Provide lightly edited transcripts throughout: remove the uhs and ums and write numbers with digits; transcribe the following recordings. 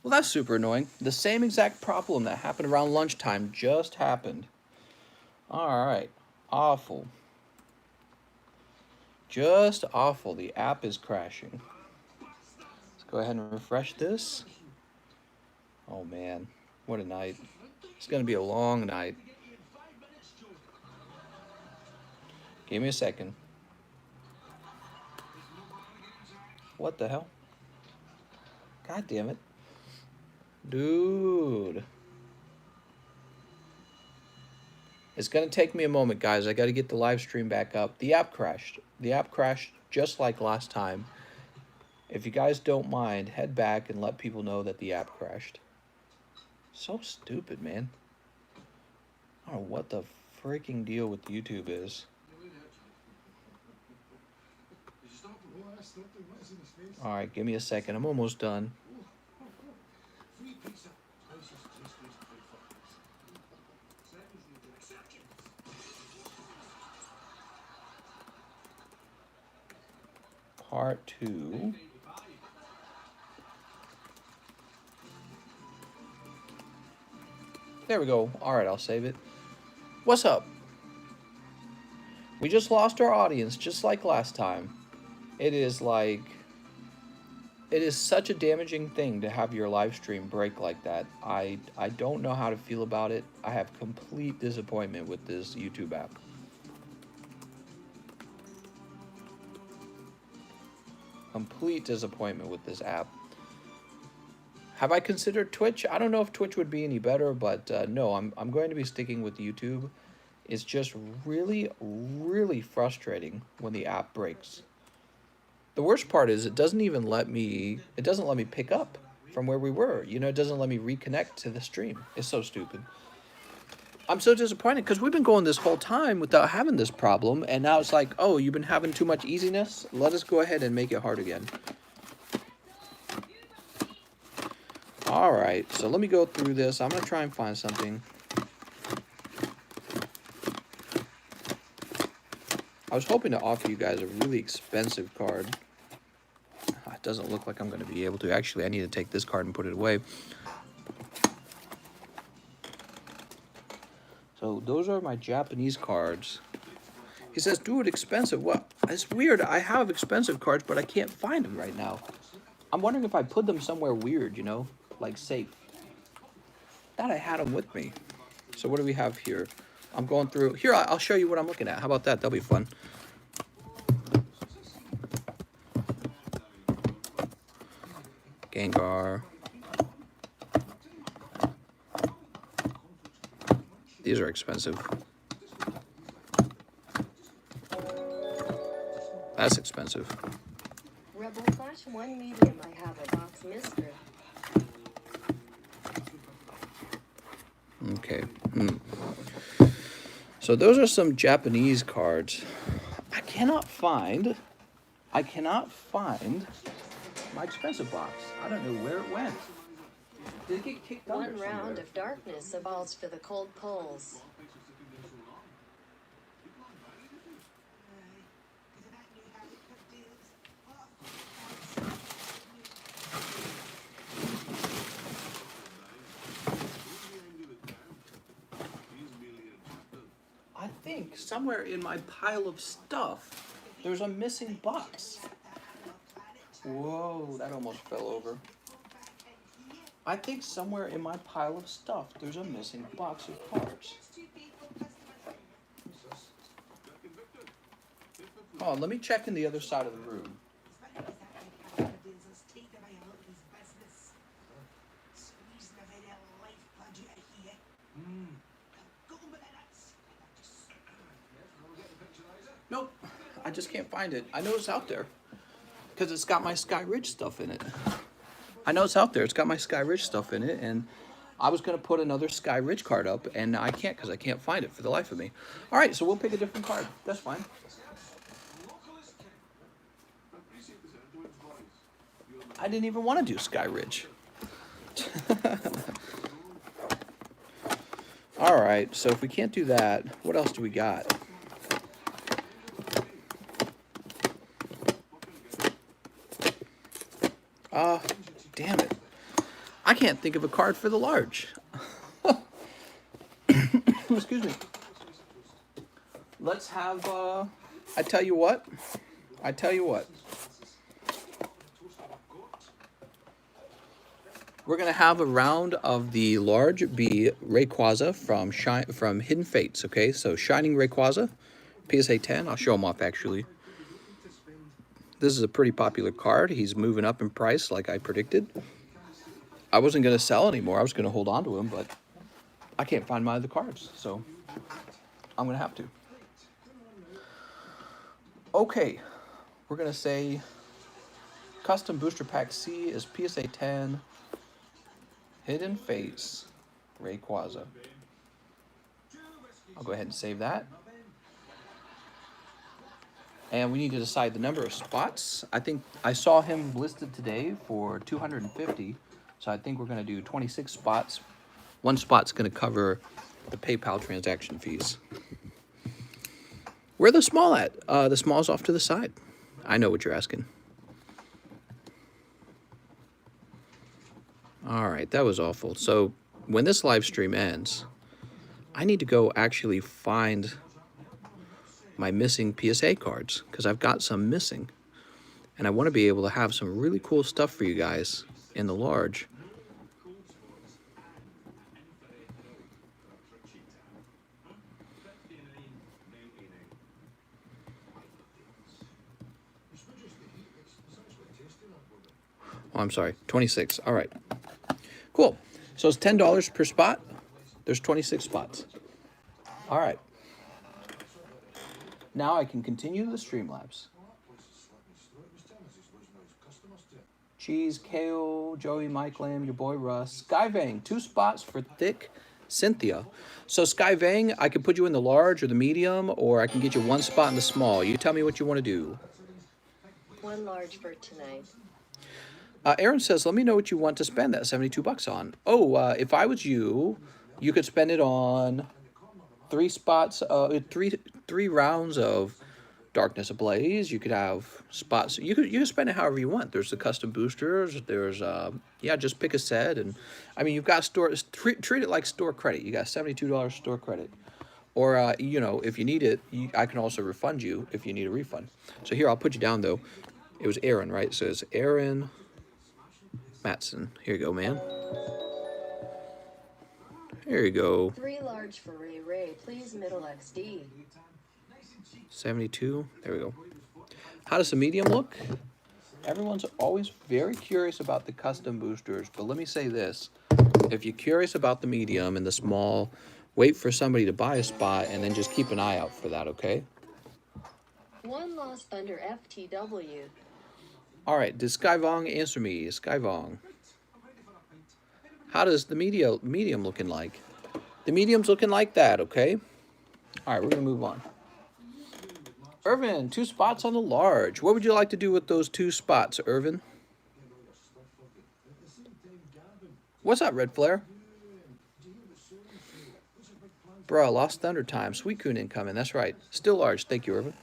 Well, that's super annoying. The same exact problem that happened around lunchtime just happened. Alright. Awful. Just awful. The app is crashing. Let's go ahead and refresh this. Oh man, what a night. It's going to be a long night. Give me a second. What the hell? God damn it. Dude. It's going to take me a moment, guys. I got to get the live stream back up. The app crashed. The app crashed just like last time. If you guys don't mind, head back and let people know that the app crashed. So stupid, man. I don't know what the freaking deal with YouTube is. Alright, give me a second. I'm almost done. Part 2. There we go. Alright, I'll save it. What's up? We just lost our audience, just like last time. It is such a damaging thing to have your live stream break like that. I don't know how to feel about it. I have complete disappointment with this YouTube app. Complete disappointment with this app. Have I considered Twitch? I don't know if Twitch would be any better, but no, I'm going to be sticking with YouTube. It's just really, really frustrating when the app breaks. The worst part is it doesn't let me pick up from where we were. You know, it doesn't let me reconnect to the stream. It's so stupid. I'm so disappointed because we've been going this whole time without having this problem, and now it's like, oh, you've been having too much easiness? Let us go ahead and make it hard again. Alright, so let me go through this. I'm going to try and find something. I was hoping to offer you guys a really expensive card. It doesn't look like I'm going to be able to. Actually, I need to take this card and put it away. So those are my Japanese cards. He says, dude, expensive. What? It's weird. I have expensive cards, but I can't find them right now. I'm wondering if I put them somewhere weird, you know, like safe. Thought I had them with me. So what do we have here? I'm going through. Here, I'll show you what I'm looking at. How about that? That'll be fun. Gengar. These are expensive. That's expensive. Rebel Flash 1 medium. I have a box mister. Okay. So those are some Japanese cards. I cannot find my expensive box. I don't know where it went. Did it get kicked out? One round of darkness evolves for the cold poles. I think somewhere in my pile of stuff, there's a missing box. Whoa, that almost fell over. I think somewhere in my pile of stuff, there's a missing box of cards. Oh, let me check in the other side of the room. Nope, I just can't find it. I know it's out there because it's got my Sky Ridge stuff in it. I know it's out there. It's got my Sky Ridge stuff in it, and I was going to put another Sky Ridge card up, and I can't because I can't find it for the life of me. All right, so we'll pick a different card. That's fine. I didn't even want to do Sky Ridge. All right, so if we can't do that, what else do we got? Damn it. I can't think of a card for the large. Excuse me. Let's have, I tell you what. We're going to have a round of the large B Rayquaza from Hidden Fates, okay? So Shining Rayquaza, PSA 10. I'll show them off, actually. This is a pretty popular card. He's moving up in price like I predicted. I wasn't going to sell anymore. I was going to hold on to him, but I can't find my other cards, so I'm going to have to. Okay, we're going to say Custom Booster Pack C is PSA 10, Hidden Fates, Rayquaza. I'll go ahead and save that. And we need to decide the number of spots. I think I saw him listed today for 250, so I think we're going to do 26 spots. One spot's going to cover the PayPal transaction fees. Where the small at? The small's off to the side. I know what you're asking. All right, that was awful. So when this live stream ends, I need to go actually find my missing PSA cards, because I've got some missing. And I want to be able to have some really cool stuff for you guys in the large. Oh, I'm sorry, 26. All right. Cool. So it's $10 per spot. There's 26 spots. All right. Now I can continue the Streamlabs. Cheese, Kale, Joey, Mike Lamb, your boy Russ. Skyvang, 2 spots for Thick Cynthia. So Skyvang, I can put you in the large or the medium, or I can get you 1 spot in the small. You tell me what you want to do. 1 large for tonight. Aaron says, let me know what you want to spend that 72 bucks on. Oh, if I was you, you could spend it on 3 spots, three rounds of Darkness Ablaze. You could have spots. You could spend it however you want. There's the custom boosters. There's yeah, just pick a set, and I mean, you've got treat it like store credit. You got $72 store credit, or you know, if you need it, I can also refund you if you need a refund. So here, I'll put you down though. It was Aaron, right? So it's Aaron Matson. Here you go, man. Here you go. 3 large for Ray. Please middle XD. 72. There we go. How does the medium look? Everyone's always very curious about the custom boosters, but let me say this. If you're curious about the medium and the small, wait for somebody to buy a spot and then just keep an eye out for that, okay? 1 Lost Thunder FTW. All right, did Skyvong answer me? Skyvong. How does the medium looking like? The medium's looking like that, okay? All right, we're going to move on. Irvin, 2 spots on the large. What would you like to do with those 2 spots, Irvin? What's up, Red Flare? Bruh, Lost Thunder time. Sweet Coon incoming. That's right. Still large. Thank you, Irvin.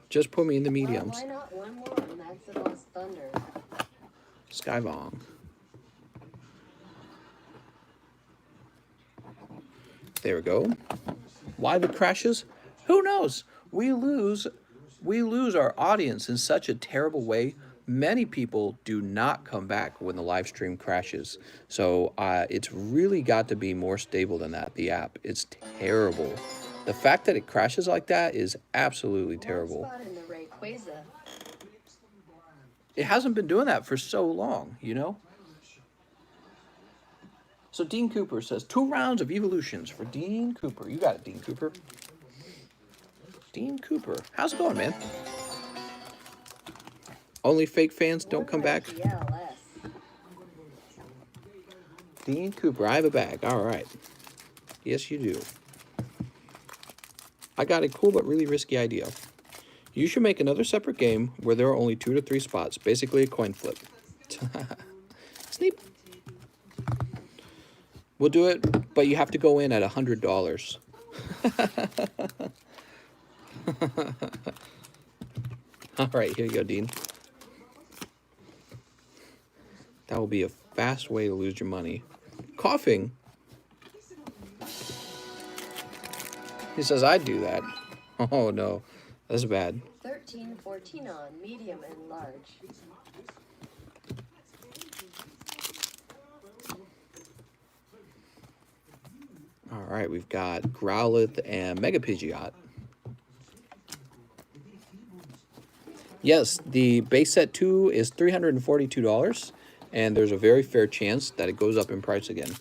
Just put me in the mediums. Well, why not 1 more? And that's the Lost Thunder. Skyvong. There we go. Why the crashes? Who knows? We lose our audience in such a terrible way. Many people do not come back when the live stream crashes. So it's really got to be more stable than that, the app. It's terrible. The fact that it crashes like that is absolutely terrible. 1 spot in the Rayquaza. It hasn't been doing that for so long, you know? So Dean Cooper says, 2 rounds of evolutions for Dean Cooper. You got it, Dean Cooper. Dean Cooper. How's it going, man? Only fake fans don't come back? Dean Cooper, I have a bag. All right. Yes, you do. I got a cool but really risky idea. You should make another separate game where there are only 2 to 3 spots. Basically a coin flip. Sneap. We'll do it, but you have to go in at $100. All right, here you go, Dean. That will be a fast way to lose your money. Coughing. He says I'd do that. Oh no, that's bad. 13-14 on medium and large. All right, we've got Growlithe and Mega Pidgeot. Yes, the base set 2 is $342, and there's a very fair chance that it goes up in price again.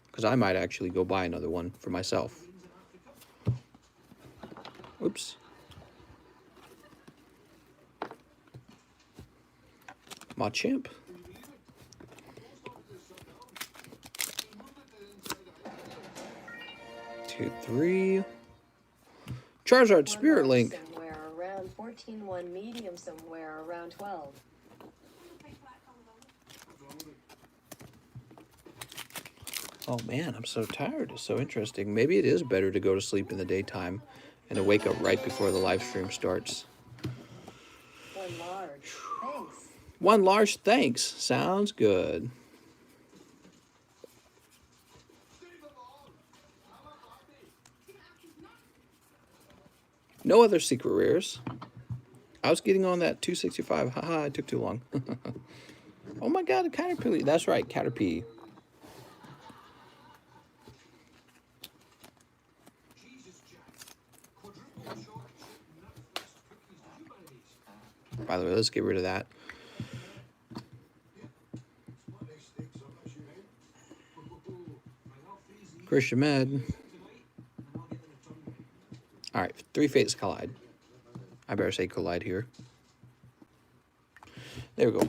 Because I might actually go buy another one for myself. Oops. Machamp. 2, 3. Charizard Spirit Link. Somewhere around 14, one medium somewhere around 12. Oh man, I'm so tired. It's so interesting. Maybe it is better to go to sleep in the daytime and to wake up right before the live stream starts. One large. Thanks. One large thanks. Sounds good. No other secret rares. I was getting on that 265. Haha, it took too long. Oh my god, a Caterpie. That's right, Caterpie. By the way, let's get rid of that. Christian Med. All right, 3 Fates collide. I better say collide here. There we go.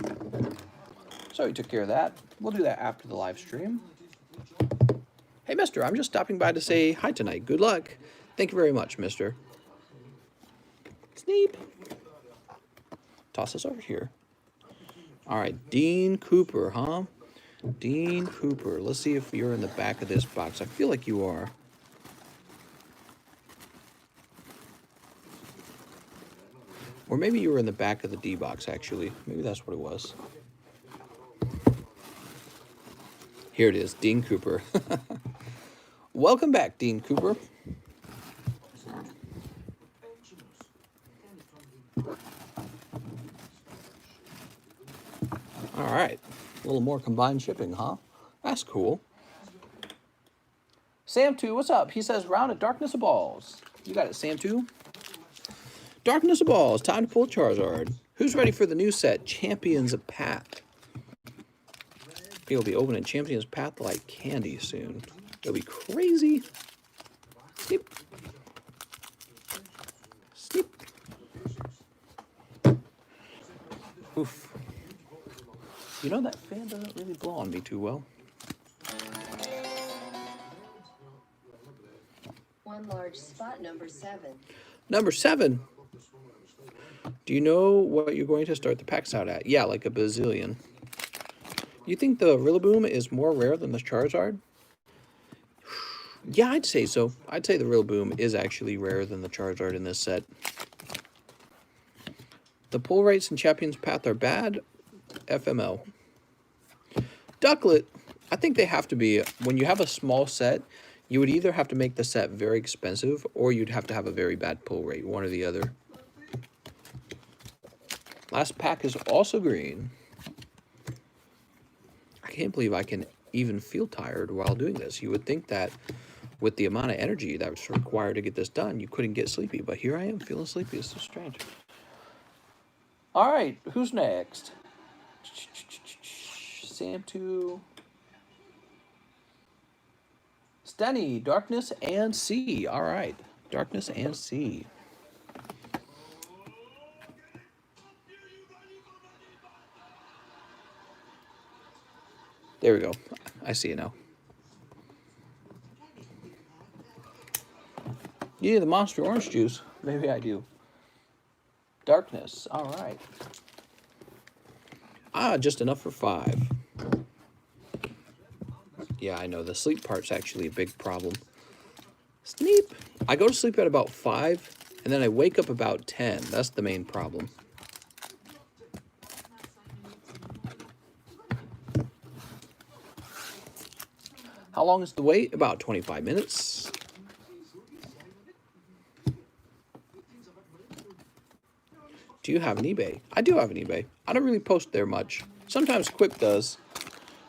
So we took care of that. We'll do that after the live stream. Hey, mister, I'm just stopping by to say hi tonight. Good luck. Thank you very much, mister. Sneep. Toss us over here. All right, Dean Cooper, huh? Dean Cooper. Let's see if you're in the back of this box. I feel like you are. Or maybe you were in the back of the D box, actually. Maybe that's what it was. Here it is, Dean Cooper. Welcome back, Dean Cooper. All right. A little more combined shipping, huh? That's cool. Sam2, what's up? He says, round of Darkness of Balls. You got it, Sam2. Darkness of Balls. Time to pull Charizard. Who's ready for the new set, Champions of Path? People will be opening Champions Path like candy soon. It'll be crazy. Snip. Snip. Oof. You know, that fan doesn't really blow on me too well. One large spot, number 7. Number 7. Do you know what you're going to start the packs out at? Yeah, like a bazillion. You think the Rillaboom is more rare than the Charizard? Yeah, I'd say so. I'd say the Rillaboom is actually rarer than the Charizard in this set. The pull rates in Champions Path are bad. FML. Ducklet. I think they have to be. When you have a small set, you would either have to make the set very expensive or you'd have to have a very bad pull rate. One or the other. Last pack is also green. I can't believe I can even feel tired while doing this. You would think that with the amount of energy that's required to get this done, you couldn't get sleepy. But here I am feeling sleepy. It's so strange. All right, who's next? Sam2. Stenny, Darkness and Sea. All right, Darkness and Sea. There we go. I see it now. You need the Monster Orange Juice. Maybe I do. Darkness. All right. Ah, just enough for 5. Yeah, I know. The sleep part's actually a big problem. Sneep. I go to sleep at about 5, and then I wake up about 10. That's the main problem. How long is the wait? About 25 minutes. Do you have an eBay? I do have an eBay. I don't really post there much. Sometimes Quip does.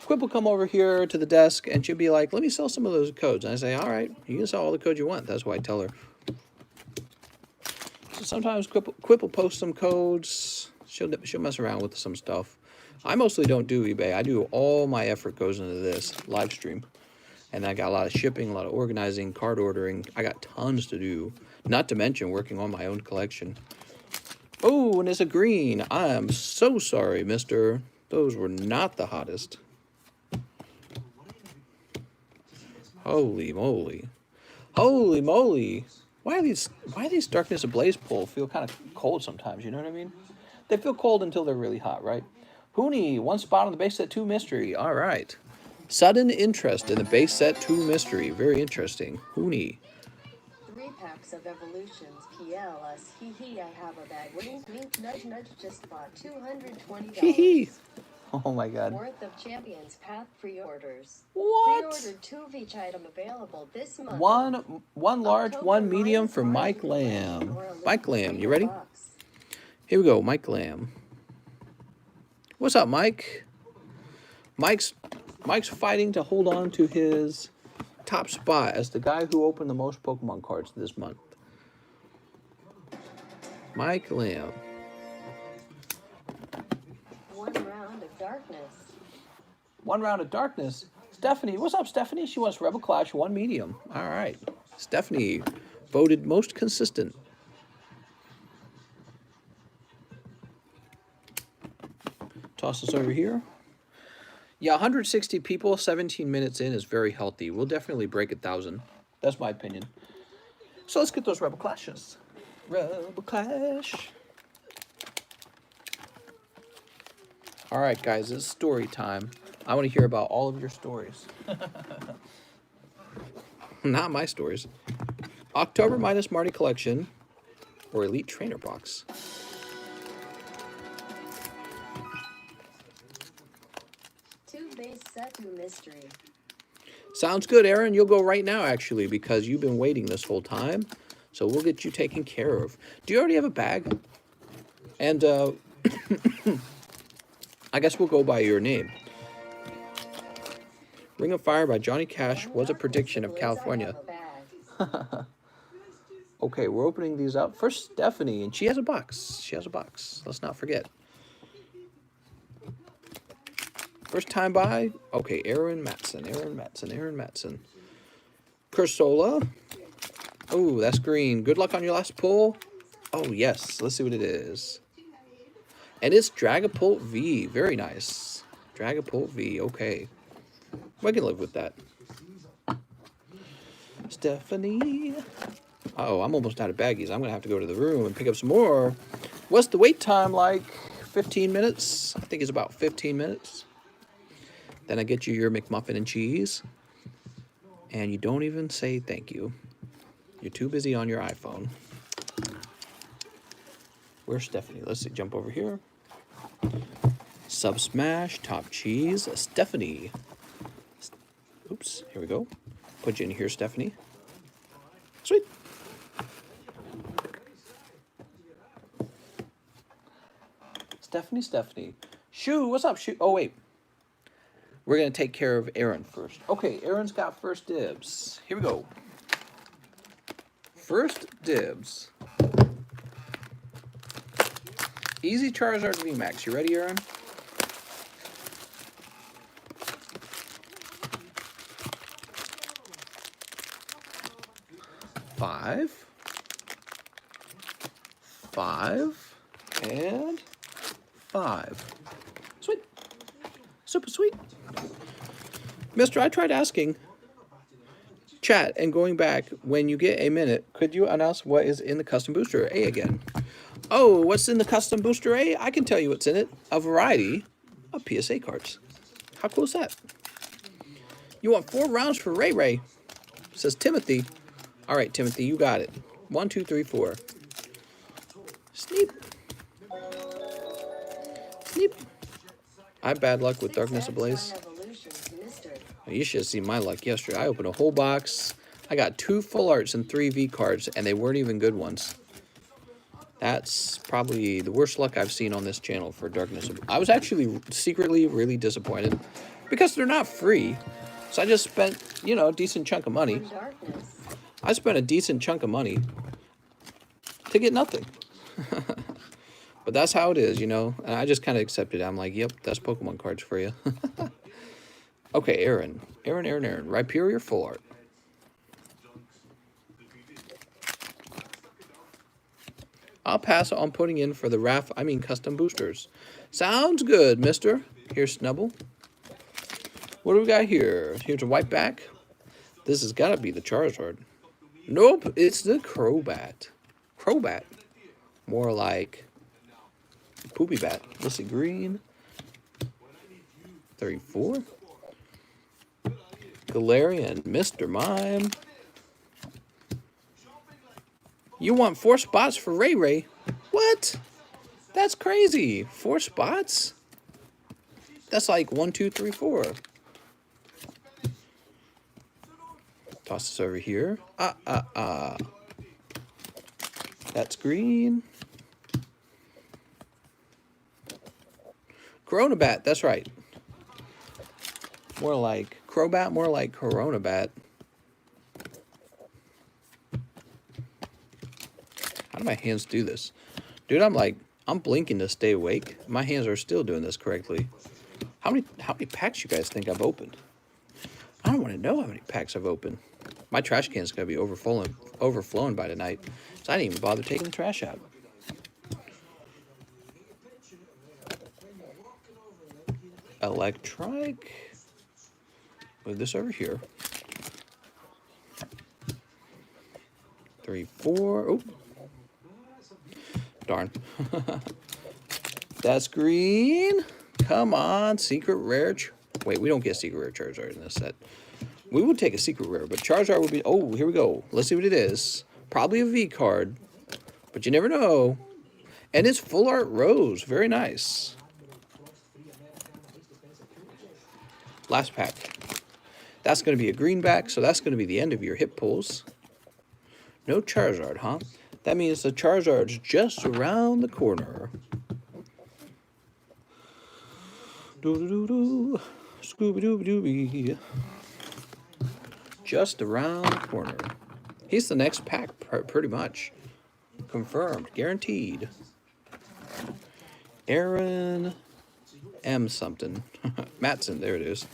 Quip will come over here to the desk and she'll be like, let me sell some of those codes. And I say, all right, you can sell all the codes you want. That's what I tell her. So sometimes Quip will post some codes. She'll mess around with some stuff. I mostly don't do eBay. I do all my effort goes into this Livestream. And I got a lot of shipping, a lot of organizing, card ordering. I got tons to do. Not to mention working on my own collection. Oh, and it's a green. I am so sorry, mister. Those were not the hottest. Holy moly. Holy moly. Why are these Darkness Ablaze pulls feel kind of cold sometimes, you know what I mean? They feel cold until they're really hot, right? Hooney, 1 spot on the base set 2 mystery. All right. Sudden interest in the base set 2 mystery. Very interesting. Hooney. 3 packs of Evolutions PLS. Hee hee, I have a bag. Wink, wink, nudge, nudge. Just bought $220. Hee hee. Oh my god. Worth of Champions Path pre-orders. What? Pre-ordered 2 of each item available this month. One large, one medium for Mike Lamb. Mike Lamb, you ready? Here we go, Mike Lamb. What's up, Mike? Mike's fighting to hold on to his top spot as the guy who opened the most Pokemon cards this month. Mike Lamb. 1 round of darkness. 1 round of darkness. Stephanie, what's up, Stephanie? She wants Rebel Clash 1 medium. All right. Stephanie voted most consistent. Toss this over here. Yeah, 160 people, 17 minutes in is very healthy. We'll definitely break 1,000. That's my opinion. So let's get those Rebel Clashes. Rebel Clash. All right, guys, it's story time. I want to hear about all of your stories. Not my stories. October minus Marty collection or Elite Trainer box. Base set 2 mystery. Sounds good, Aaron. You'll go right now, actually, because you've been waiting this whole time. So we'll get you taken care of. Do you already have a bag? And I guess we'll go by your name. Ring of Fire by Johnny Cash was a prediction of California. Okay, we're opening these up. First, Stephanie, and she has a box. She has a box. Let's not forget. First time by, okay, Aaron Matson. Cursola. Oh, that's green. Good luck on your last pull. Oh, yes. Let's see what it is. And it's Dragapult V. Very nice. Dragapult V. Okay. I can live with that. Stephanie. Uh-oh, I'm almost out of baggies. I'm going to have to go to the room and pick up some more. What's the wait time like? 15 minutes? I think it's about 15 minutes. Then I get you your McMuffin and cheese. And you don't even say thank you. You're too busy on your iPhone. Where's Stephanie? Let's see. Jump over here. Sub Smash, Top Cheese, Stephanie. Oops, here we go. Put you in here, Stephanie. Sweet. Stephanie. Shoo, what's up, Shoo? Oh, wait. We're going to take care of Aaron first. Okay, Aaron's got first dibs. Here we go. First dibs. Easy Charizard VMAX. You ready, Aaron? Five, and 5. Sweet. Super sweet. Mister, I tried asking chat and going back, when you get a minute, could you announce what is in the custom booster A again? Oh, what's in the custom booster A? I can tell you what's in it. A variety of PSA cards. How cool is that? You want 4 rounds for Ray Ray, says Timothy. All right, Timothy, you got it. 1, 2, 3, 4. Sneep. Sneep. I have bad luck with Darkness Ablaze. You should have seen my luck yesterday. I opened a whole box. I got 2 full arts and 3 V cards, and they weren't even good ones. That's probably the worst luck I've seen on this channel for Darkness. I was actually secretly really disappointed because they're not free. So I just spent, you know, a decent chunk of money. I spent a decent chunk of money to get nothing. But that's how it is, you know. And I just kind of accepted it. I'm like, yep, that's Pokemon cards for you. Okay, Aaron. Aaron. Rhyperior full art. I'll pass on putting in for the custom boosters. Sounds good, mister. Here's Snubble. What do we got here? Here's a white back. This has got to be the Charizard. Nope, it's the Crobat. Crobat. More like Poopy Bat. Let's see, green. 34. Galarian, Mr. Mime. You want 4 spots for Ray Ray? What? That's crazy. 4 spots? That's like 1, 2, 3, 4. Toss this over here. That's green. Coronabat, that's right. More like Crobat, more like Coronabat. How do my hands do this? Dude, I'm blinking to stay awake. My hands are still doing this correctly. How many packs you guys think I've opened? I don't want to know how many packs I've opened. My trash can's gonna be overflowing by tonight. So I didn't even bother taking the trash out. Electronic. Move this over here. 3, 4. Oh. Darn. That's green. Come on, secret rare. Wait, we don't get secret rare Charizard in this set. We would take a secret rare, but Charizard would be... Oh, here we go. Let's see what it is. Probably a V card, but you never know. And it's full art Rose. Very nice. Last pack. That's going to be a greenback, so that's going to be the end of your hit pulls. No Charizard, huh? That means the Charizard's just around the corner. Doo-doo-doo-doo. Scooby-Dooby-Dooby. Just around the corner. He's the next pack, pretty much. Confirmed. Guaranteed. Aaron M. something. Matson, there it is.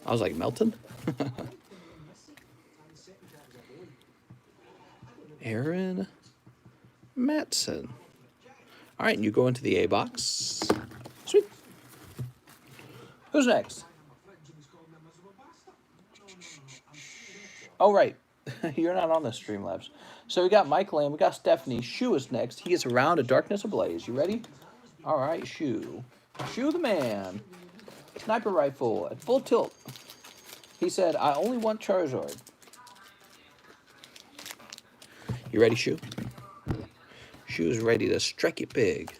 I was like, Melton? Aaron Matson. All right, and you go into the A box. Sweet. Who's next? Oh, right. You're not on the Streamlabs. So we got Michael and we got Stephanie. Shu is next. He is around a Darkness Ablaze. You ready? All right, Shu. Shu the man. Sniper rifle at full tilt. He said, I only want Charizard. You ready, Shu? Shu's ready to strike it big.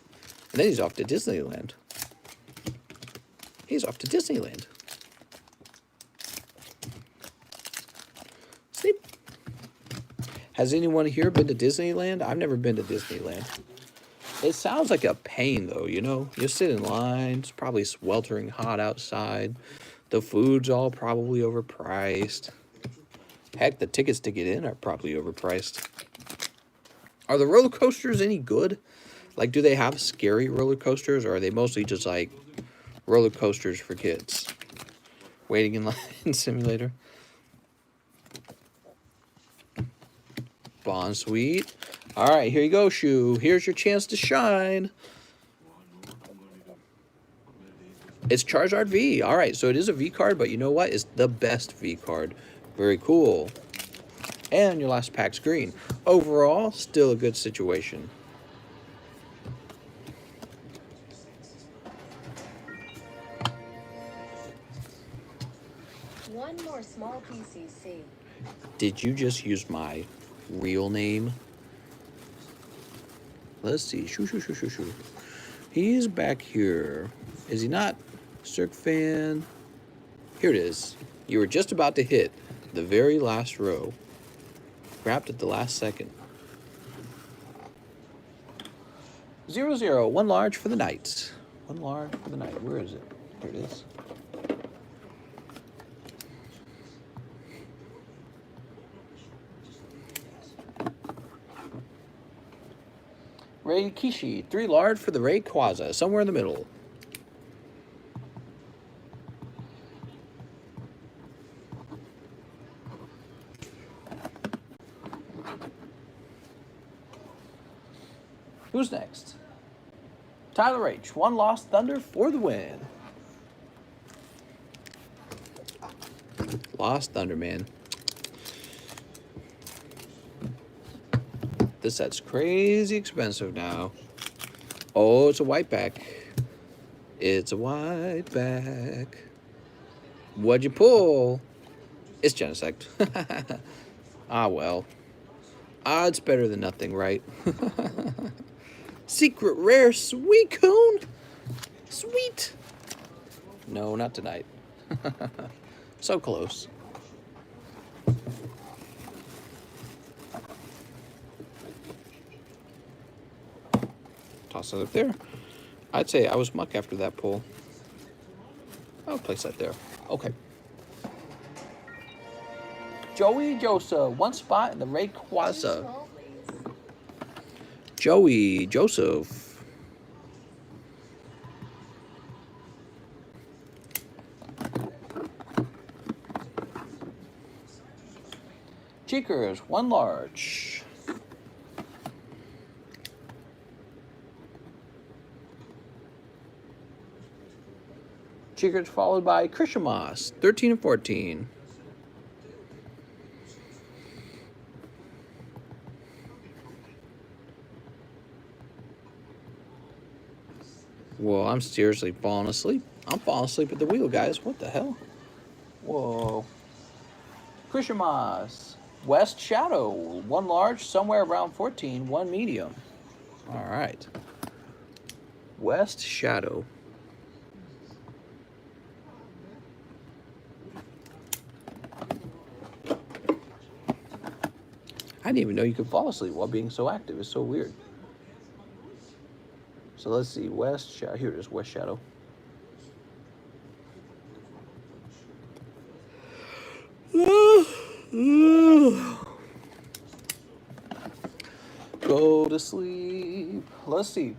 And then he's off to Disneyland. He's off to Disneyland. Sleep. Has anyone here been to Disneyland? I've never been to Disneyland. It sounds like a pain, though, you know? You sit in line. It's probably sweltering hot outside. The food's all probably overpriced. Heck, the tickets to get in are probably overpriced. Are the roller coasters any good? Like, do they have scary roller coasters, or are they mostly just, like, roller coasters for kids? Waiting in line simulator. Bond Suite. All right, here you go, Shu. Here's your chance to shine. It's Charizard V. All right, so it is a V card, but you know what? It's the best V card. Very cool. And your last pack's green. Overall, still a good situation. One more small PCC. Did you just use my real name. Let's see. Shoo, shoo, shoo, shoo, shoo. He's back here. Is he not? Circ fan. Here it is. You were just about to hit the very last row. Grabbed at the last second. 0-0. One large for the Knights. One large for the night. Where is it? Here it is. Rayquaza. 3 large for the Rayquaza. Somewhere in the middle. Who's next? Tyler H. 1 Lost Thunder for the win. Lost Thunder, man. This set's crazy expensive now. Oh, it's a white back. It's a white back. What'd you pull? It's Genesect. Ah, well. It's better than nothing, right? Secret rare Suicune? Sweet. No, not tonight. So close. Toss it up there. I'd say I was muck after that pull. I'll place that there. Okay. Joey Joseph, 1 spot in the Rayquaza. Joey Joseph. Cheekers, 1 large. Cheekers followed by Krishamas, 13 and 14. Whoa, I'm seriously falling asleep. I'm falling asleep at the wheel, guys. What the hell? Whoa. Krishamas. West Shadow. 1 large, somewhere around 14. 1 medium. All right. West Shadow. I didn't even know you could fall asleep while being so active. It's so weird. So let's see. West Shadow. Here it is. West Shadow. Go to sleep. Let's see.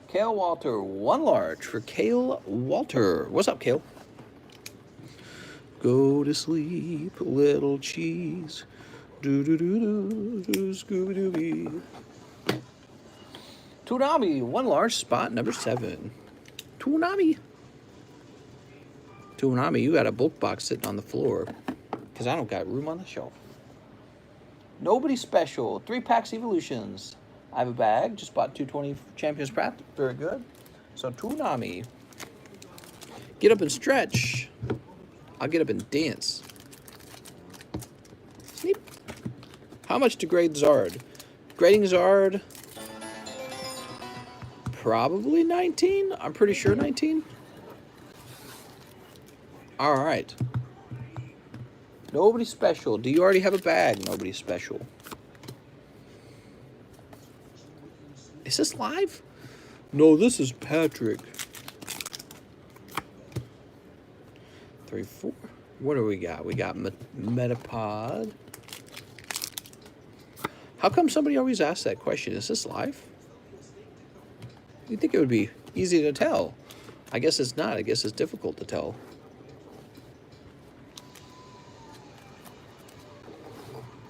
Kale Walter, 1 large for Kale Walter. What's up, Kale? Go to sleep, little cheese. Do-do-do-do, Scooby-Dooby. Toonami, 1 large, spot number 7. Toonami. Toonami, you got a bulk box sitting on the floor. Because I don't got room on the shelf. Nobody special. 3 packs evolutions. I have a bag. Just bought 220 Champions Path. Very good. So Toonami. Get up and stretch. I'll get up and dance. Sleep. How much to grade Zard? Grading Zard, probably 19. I'm pretty sure 19. All right. Nobody special. Do you already have a bag? Nobody special. Is this live? No, this is Patrick. 3, 4. What do we got? We got Metapod. How come somebody always asks that question? Is this live? You'd think it would be easy to tell. I guess it's not. I guess it's difficult to tell.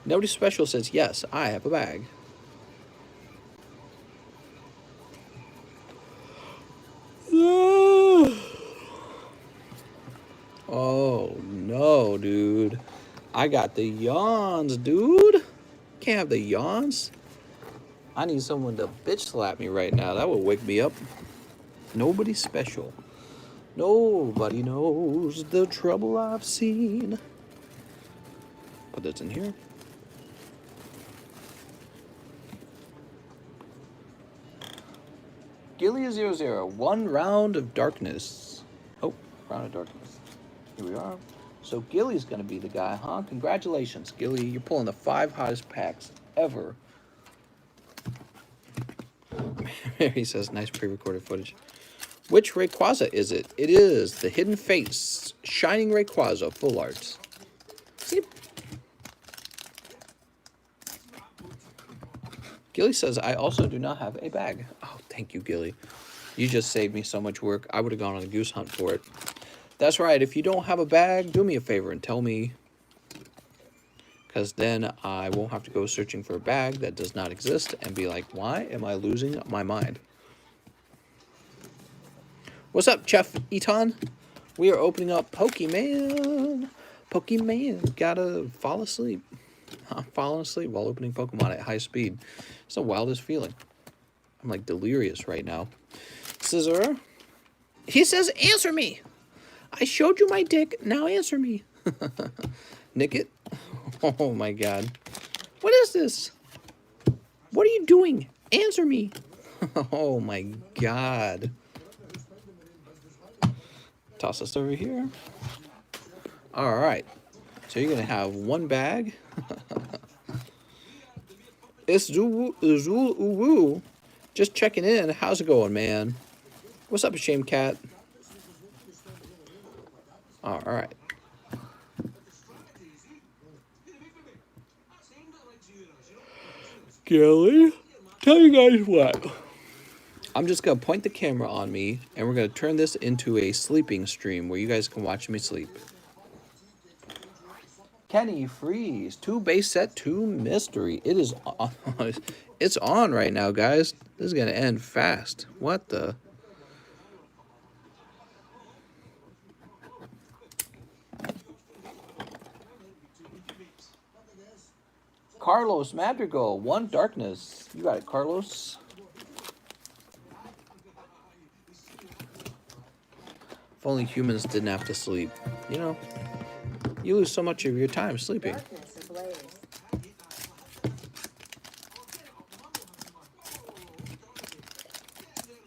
Nobody special says, yes, I have a bag. Oh, no, dude. I got the yawns, dude. Can't have the yawns. I need someone to bitch slap me right now. That would wake me up. Nobody special. Nobody knows the trouble I've seen. Put this in here. Gilly00, 1 round of darkness. Oh, round of darkness. Here we are. So Gilly's going to be the guy, huh? Congratulations, Gilly. You're pulling the 5 hottest packs ever. He says, nice pre-recorded footage. Which Rayquaza is it? It is the Hidden Face Shining Rayquaza Full Art. See? Gilly says, I also do not have a bag. Oh, thank you, Gilly. You just saved me so much work. I would have gone on a goose hunt for it. That's right. If you don't have a bag, do me a favor and tell me. Because then I won't have to go searching for a bag that does not exist and be like, why am I losing my mind? What's up, Chef Eton? We are opening up Pokemon. Pokemon. Gotta fall asleep. I'm falling asleep while opening Pokemon at high speed. It's the wildest feeling. I'm like delirious right now. Scissor. He says, answer me. I showed you my dick. Now answer me. Nick it. Oh my God. What is this? What are you doing? Answer me. Oh my God. Toss this over here. All right. So you're going to have 1 bag. It's Zulu. Just checking in. How's it going, man? What's up, Shame Cat? All right. Gilly, tell you guys what. I'm just going to point the camera on me, and we're going to turn this into a sleeping stream where you guys can watch me sleep. Kenny Freeze, 2 base set, 2 mystery. It is on. It's on right now, guys. This is going to end fast. What the? Carlos Madrigal, 1 darkness. You got it, Carlos. If only humans didn't have to sleep. You know, you lose so much of your time sleeping.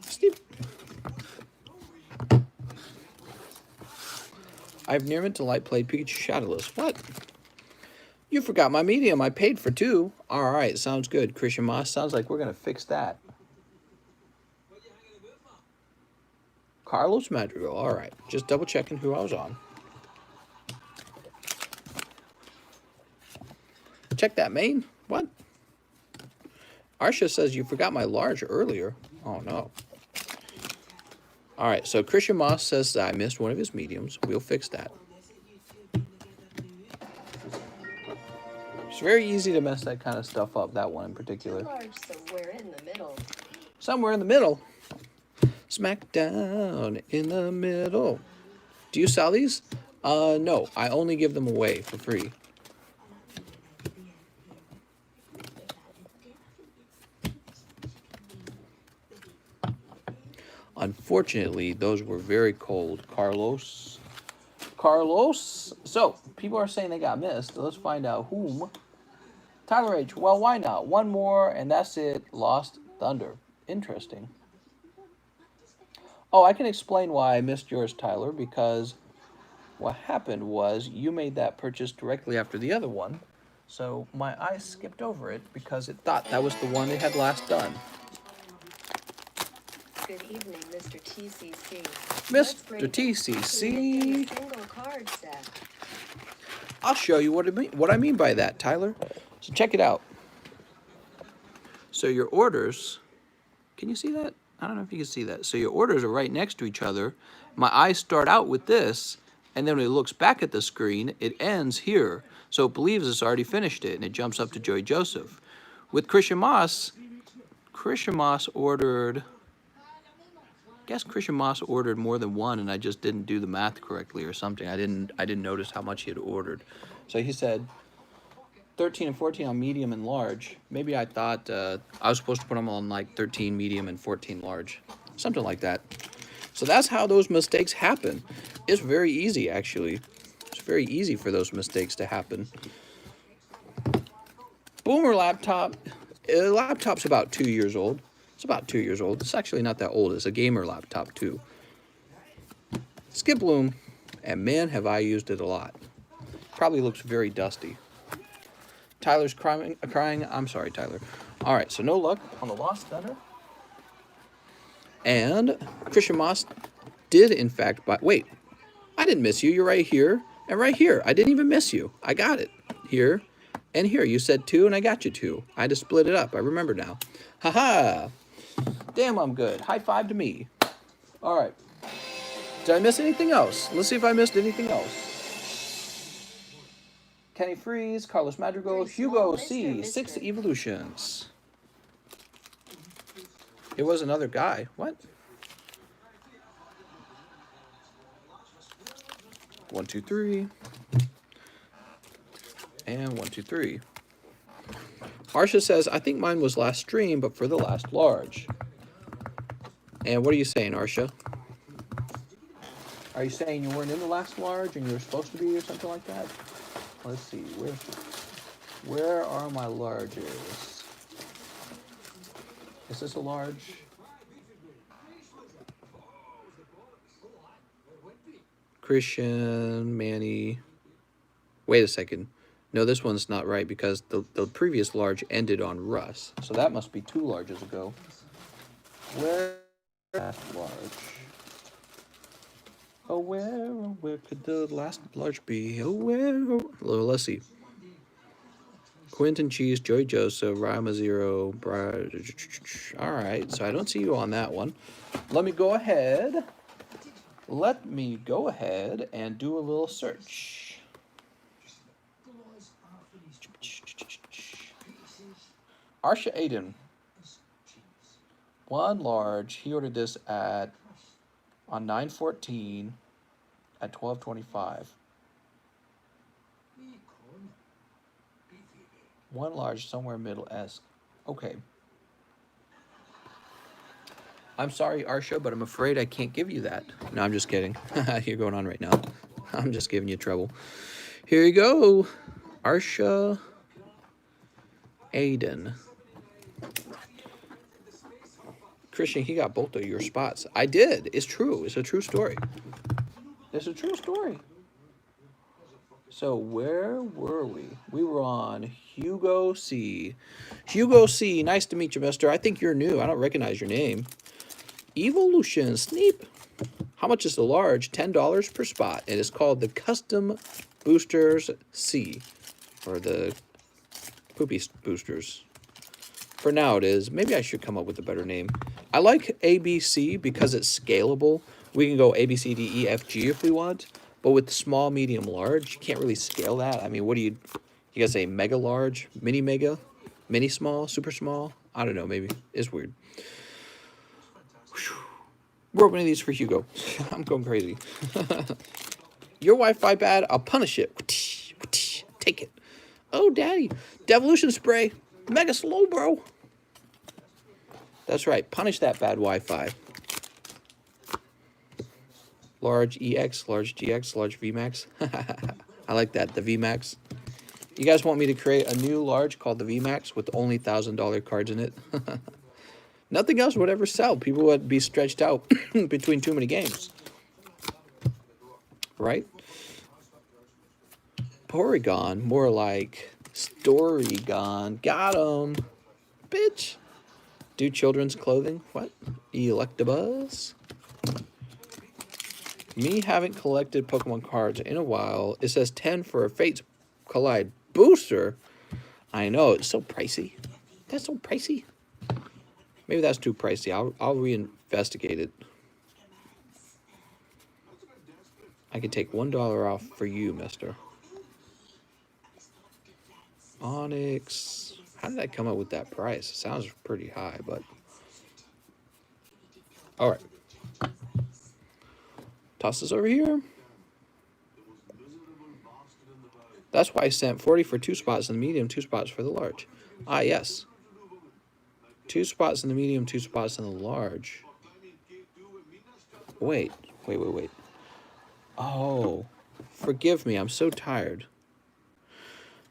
Sleep. I have near mint to light played Pikachu Shadowless. What? You forgot my medium. I paid for 2. All right, sounds good. Christian Moss, sounds like we're going to fix that. Carlos Madrigal. All right, just double checking who I was on. Check that, main. What? Arsha says you forgot my large earlier. Oh, no. All right, so Christian Moss says that I missed one of his mediums. We'll fix that. It's very easy to mess that kind of stuff up, that one in particular. Large somewhere in the middle. Somewhere in the middle. Smack down in the middle. Do you sell these? No, I only give them away for free. Unfortunately, those were very cold. Carlos. So, people are saying they got missed. Let's find out whom. Tyler H. Well, why not? 1 more, and that's it. Lost Thunder. Interesting. Oh, I can explain why I missed yours, Tyler, because what happened was you made that purchase directly after the other one. So my eyes skipped over it because it thought that was the one it had last done. Good evening, Mr. TCC. Mr. TCC. Single card set. I'll show you what I mean by that, Tyler. So check it out. So your orders, can you see that? I don't know if you can see that. So your orders are right next to each other. My eyes start out with this, and then when it looks back at the screen, it ends here. So it believes it's already finished it, and it jumps up to Joey Joseph. With Christian Moss ordered, I guess Christian Moss ordered more than 1, and I just didn't do the math correctly or something. I didn't notice how much he had ordered. So he said 13 and 14 on medium and large. Maybe I thought I was supposed to put them on like 13 medium and 14 large. Something like that. So that's how those mistakes happen. It's very easy, actually. It's very easy for those mistakes to happen. Boomer laptop. Laptop's about 2 years old. It's about 2 years old. It's actually not that old. It's a gamer laptop, too. Skip Bloom. And man, have I used it a lot. Probably looks very dusty. Tyler's crying. I'm sorry, Tyler. All right, so no luck on the Lost Thunder. And Christian Moss did, in fact, buy... Wait, I didn't miss you. You're right here and right here. I didn't even miss you. I got it. Here and here. You said 2, and I got you 2. I had to split it up. I remember now. Haha. Damn, I'm good. High five to me. All right. Did I miss anything else? Let's see if I missed anything else. Kenny Freeze, Carlos Madrigal, Hugo C, 6 evolutions. It was another guy. What? 1, 2, 3. And 1, 2, 3. Arsha says, I think mine was last stream, but for the last large. And what are you saying, Arsha? Are you saying you weren't in the last large and you were supposed to be or something like that? Let's see. Where are my larges? Is this a large? Christian, Manny. Wait a second. No, this one's not right because the previous large ended on Russ. So that must be 2 larges ago. Where last large? Oh, where could the last large be? Oh, where? Oh, let's see. Quentin Cheese, Joey Joseph, Rama Zero, all right, so I don't see you on that one. Let me go ahead. Let me go ahead and do a little search. Arsha Aiden. 1 large. He ordered this on 9/14 at 12:25. 1 large, somewhere middle-esque. Okay. I'm sorry, Arsha, but I'm afraid I can't give you that. No, I'm just kidding. You're going on right now. I'm just giving you trouble. Here you go. Arsha Aiden. Christian, he got both of your spots. I did. It's true. It's a true story. It's a true story. So where were we? We were on Hugo C. Hugo C, nice to meet you, mister. I think you're new. I don't recognize your name. Evolution Sneep. How much is the large? $10 per spot. It is called the Custom Boosters C. Or the Poopy Boosters. For now it is. Maybe I should come up with a better name. I like ABC because it's scalable. We can go A, B, C, D, E, F, G if we want. But with small, medium, large, you can't really scale that. I mean, what do you guys say? Mega large? Mini mega? Mini small? Super small? I don't know, maybe. It's weird. We're opening these for Hugo. I'm going crazy. Your Wi-Fi bad? I'll punish it. Take it. Oh, daddy. Devolution spray. Mega slow, bro. That's right. Punish that bad Wi-Fi. Large EX, large GX, large VMAX. I like that, the VMAX. You guys want me to create a new large called the VMAX with only $1,000 cards in it? Nothing else would ever sell. People would be stretched out between too many games. Right? Porygon, more like Storygon. Got him. Bitch. Do children's clothing? What? Electabuzz? Me haven't collected Pokemon cards in a while. It says 10 for a Fates Collide booster. I know, it's so pricey. That's so pricey. Maybe that's too pricey. I'll reinvestigate it. I can take $1 off for you, mister. Onyx. How did I come up with that price? It sounds pretty high, but... Alright. Toss this over here. That's why I sent 40 for 2 spots in the medium, 2 spots for the large. Ah, yes. 2 spots in the medium, 2 spots in the large. Wait. Oh, forgive me. I'm so tired.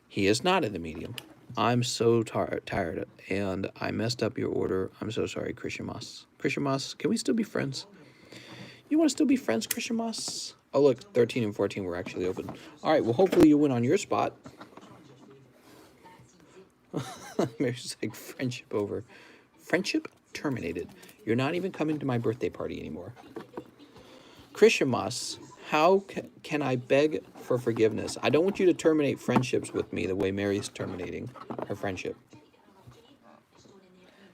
He is not in the medium. I'm so tired, and I messed up your order. I'm so sorry, Christian Moss. Christian Moss, can we still be friends? You want to still be friends, Christian Moss? Oh, look, 13 and 14 were actually open. All right, well, hopefully you win on your spot. Mary's like, friendship over. Friendship terminated. You're not even coming to my birthday party anymore. Christian Moss, how can I beg for forgiveness? I don't want you to terminate friendships with me the way Mary's terminating her friendship.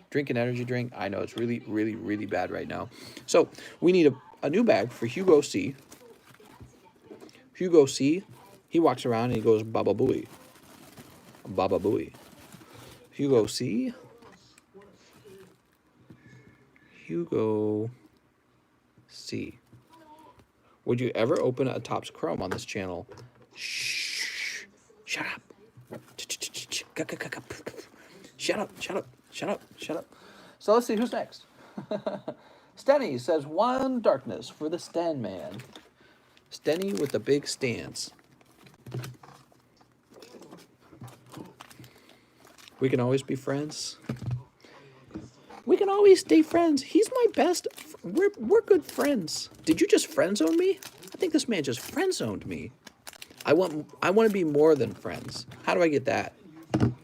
Drink an energy drink. I know it's really, really, really bad right now. So we need a new bag for Hugo C. Hugo C. He walks around and he goes Baba Booey. Baba Booey. Hugo C. Hugo C. Would you ever open a Topps Chrome on this channel? Shh. Shut up. Shut up. Shut up. Shut up. Shut up. So let's see who's next. Stenny says one darkness for the Stan Man. Stenny with a big stance. We can always be friends. We can always stay friends. He's my best. We're good friends. Did you just friend zone me? I think this man just friend zoned me. I want to be more than friends. How do I get that?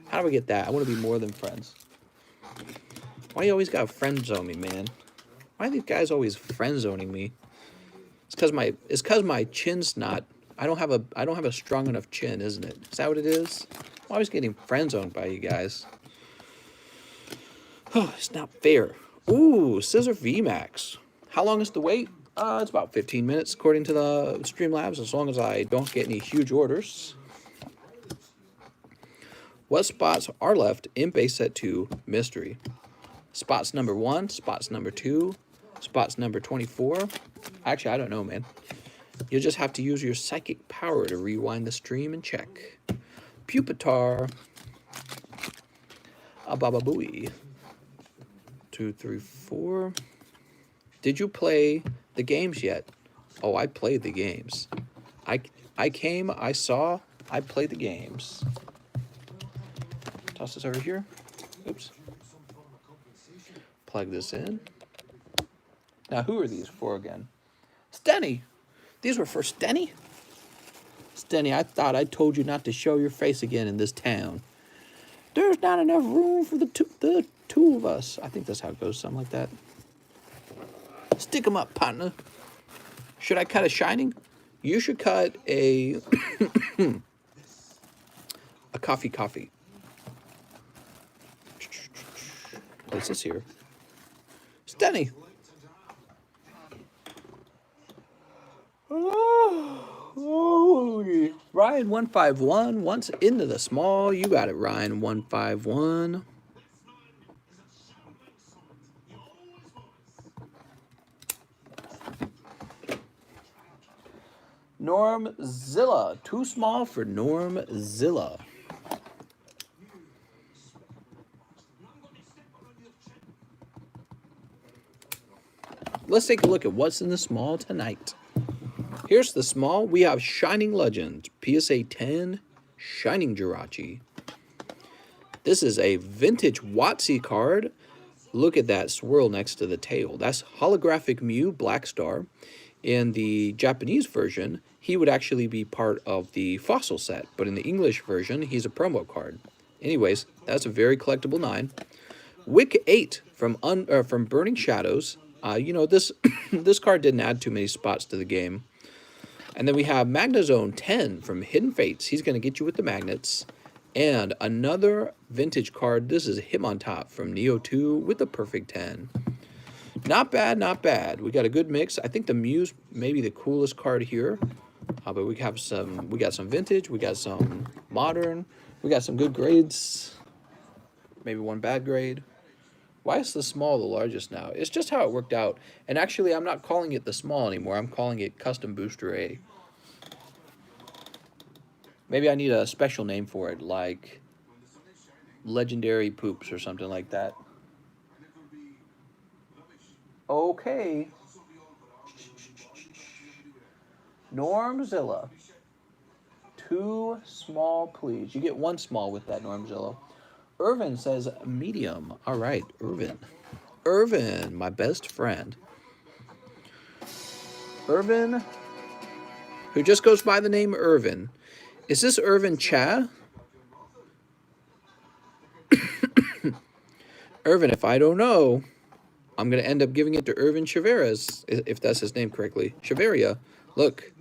How do I get that? I want to be more than friends. Why you always gotta friend zone me, man? Why are these guys always friend zoning me? It's cause my chin's not. I don't have a strong enough chin, isn't it? Is that what it is? I'm always getting friend zoned by you guys. Oh, it's not fair. Ooh, Scissor VMAX. How long is the wait? It's about 15 minutes according to the Streamlabs, as long as I don't get any huge orders. What spots are left in base set 2 mystery? Spots number 1, spots number 2, spots number 24. Actually, I don't know, man. You'll just have to use your psychic power to rewind the stream and check. Pupitar. A Baba Booey. 2, 3, 4. Did you play the games yet? Oh, I played the games. I came, I saw, I played the games. Toss this over here. Oops. Plug this in. Now, who are these for again? Stenny! These were for Stenny? Stenny, I thought I told you not to show your face again in this town. There's not enough room for the two of us. I think that's how it goes, something like that. Stick 'em up, partner. Should I cut a Shining? You should cut a a coffee. What's this here? Stenny. Oh, Ryan 151 once into the small. You got it, Ryan 151. Normzilla. Too small for Normzilla. Let's take a look at what's in the small tonight. Here's the small. We have Shining Legends, PSA 10, Shining Jirachi. This is a vintage WotC card. Look at that swirl next to the tail. That's holographic Mew Black Star. In the Japanese version, he would actually be part of the fossil set, but in the English version, he's a promo card. Anyways, that's a very collectible 9. Wick 8 from Burning Shadows. You know, this this card didn't add too many spots to the game. And then we have Magnezone 10 from Hidden Fates. He's going to get you with the magnets. And another vintage card. This is Hitmontop from Neo 2 with the perfect 10. Not bad, not bad. We got a good mix. I think the Mew's maybe the coolest card here. But we got some vintage, we got some modern, we got some good grades. Maybe one bad grade. Why is the small the largest now? It's just how it worked out. And actually, I'm not calling it the small anymore. I'm calling it Custom Booster A. Maybe I need a special name for it, like Legendary Poops or something like that. Okay. Normzilla. 2 small, please. You get 1 small with that, Normzilla. Irvin says medium. All right, Irvin. Irvin, my best friend. Irvin, who just goes by the name Irvin. Is this Irvin Cha? Irvin, if I don't know, I'm going to end up giving it to Irvin Chaveras, if that's his name correctly. Chaveria. Look.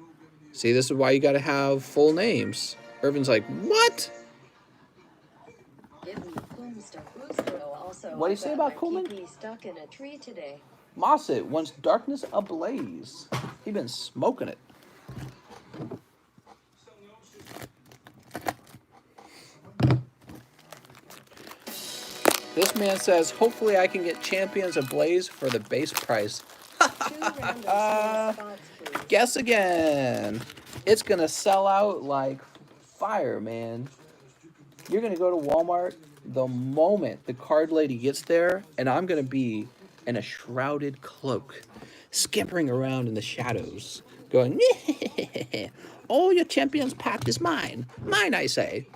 See, this is why you got to have full names. Irvin's like, what? What do you say about Kuhlman? Stuck in a tree today. Mosset wants darkness ablaze. He been smoking it. This man says, hopefully I can get Champions Ablaze for the base price. Guess again. It's going to sell out like fire, man. You're going to go to Walmart the moment the card lady gets there, and I'm going to be in a shrouded cloak, skippering around in the shadows, going, all your Champions pack is mine. Mine, I say.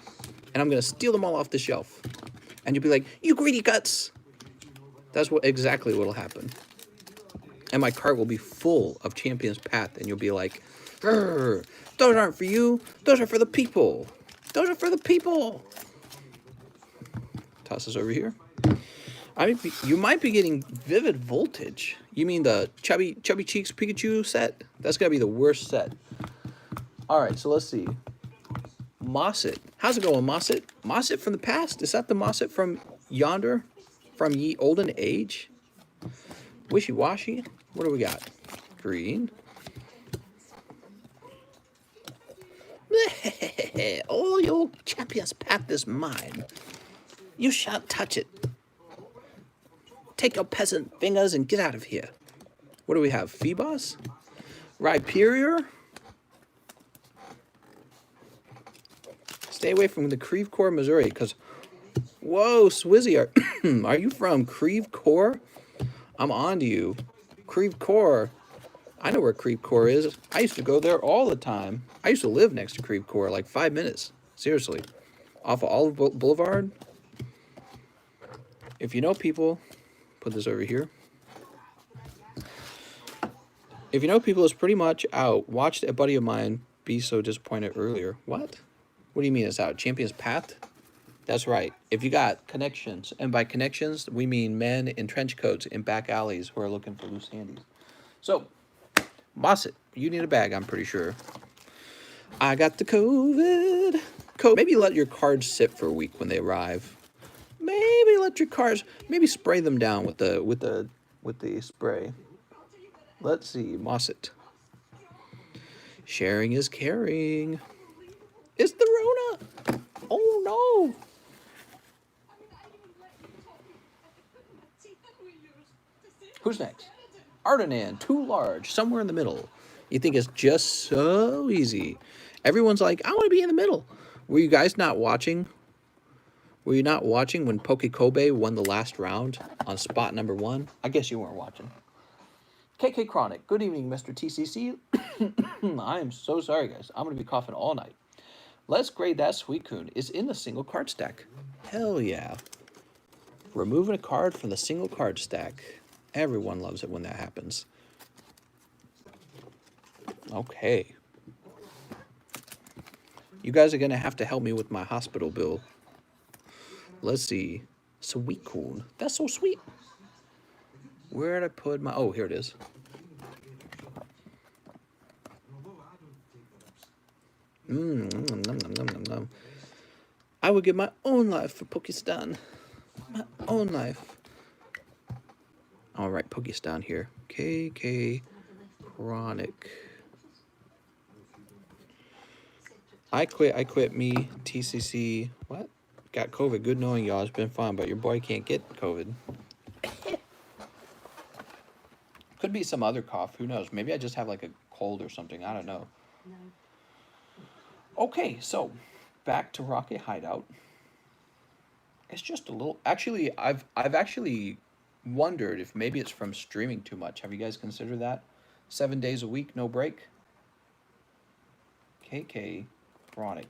And I'm going to steal them all off the shelf. And you'll be like, you greedy guts. That's exactly what will happen. And my cart will be full of Champions Path. And you'll be like, those aren't for you. Those are for the people. Those are for the people. Toss this over here. You might be getting Vivid Voltage. You mean the Chubby Cheeks Pikachu set? That's got to be the worst set. All right, so let's see. Mosset. How's it going, Mosset? Mosset from the past? Is that the Mosset from yonder? From ye olden age? Wishy-washy? What do we got? Green. All your Champions path is mine. You shan't touch it. Take your peasant fingers and get out of here. What do we have? Phoebos? Rhyperior? Stay away from the Creve Coeur, Missouri, because, whoa, Swizzy, are you from Creve Coeur? I'm on to you. Creve Coeur. I know where Creve Coeur is. I used to go there all the time. I used to live next to Creve Coeur, like 5 minutes. Seriously. Off of Olive Boulevard. If you know people, put this over here. If you know people, it's pretty much out. Watched a buddy of mine be so disappointed earlier. What? What do you mean it's out? Champions Path? That's right. If you got connections, and by connections, we mean men in trench coats in back alleys who are looking for loose handies. So, Mosset, you need a bag, I'm pretty sure. I got the COVID. Maybe let your cards sit for a week when they arrive. Maybe let your cards, maybe spray them down with the spray. Let's see, Mosset. Sharing is caring. It's the Rona. Oh no. Who's next? Ardenan, too large, somewhere in the middle. You think it's just so easy. Everyone's like, I want to be in the middle. Were you guys not watching? Were you not watching when Poke Kobe won the last round on spot number 1? I guess you weren't watching. KK Chronic, good evening, Mr. TCC. I am so sorry, guys. I'm going to be coughing all night. Let's grade that Suicune. Is in the single card stack. Hell yeah. Removing a card from the single card stack. Everyone loves it when that happens. Okay. You guys are going to have to help me with my hospital bill. Let's see. Suicune. That's so sweet. Where did I put my... Oh, here it is. Nom, nom, nom, nom, nom. I would give my own life for Pokistan. My own life. All right, Pokistan here. KK Chronic. I quit me. TCC. What? Got COVID. Good knowing y'all. It's been fun, but your boy can't get COVID. Could be some other cough. Who knows? Maybe I just have like a cold or something. I don't know. No. Okay, so back to Rocket Hideout. It's just a little. Actually, I've actually wondered if maybe it's from streaming too much. Have you guys considered that? 7 days a week, no break. KK Chronic.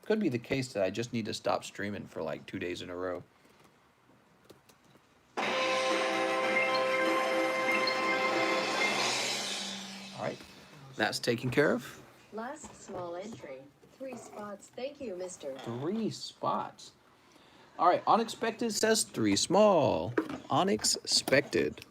Could be the case that I just need to stop streaming for like 2 days in a row. That's taken care of. Last small entry. 3 spots. Thank you, Mr. 3 spots. All right, unexpected says 3 small. Unexpected.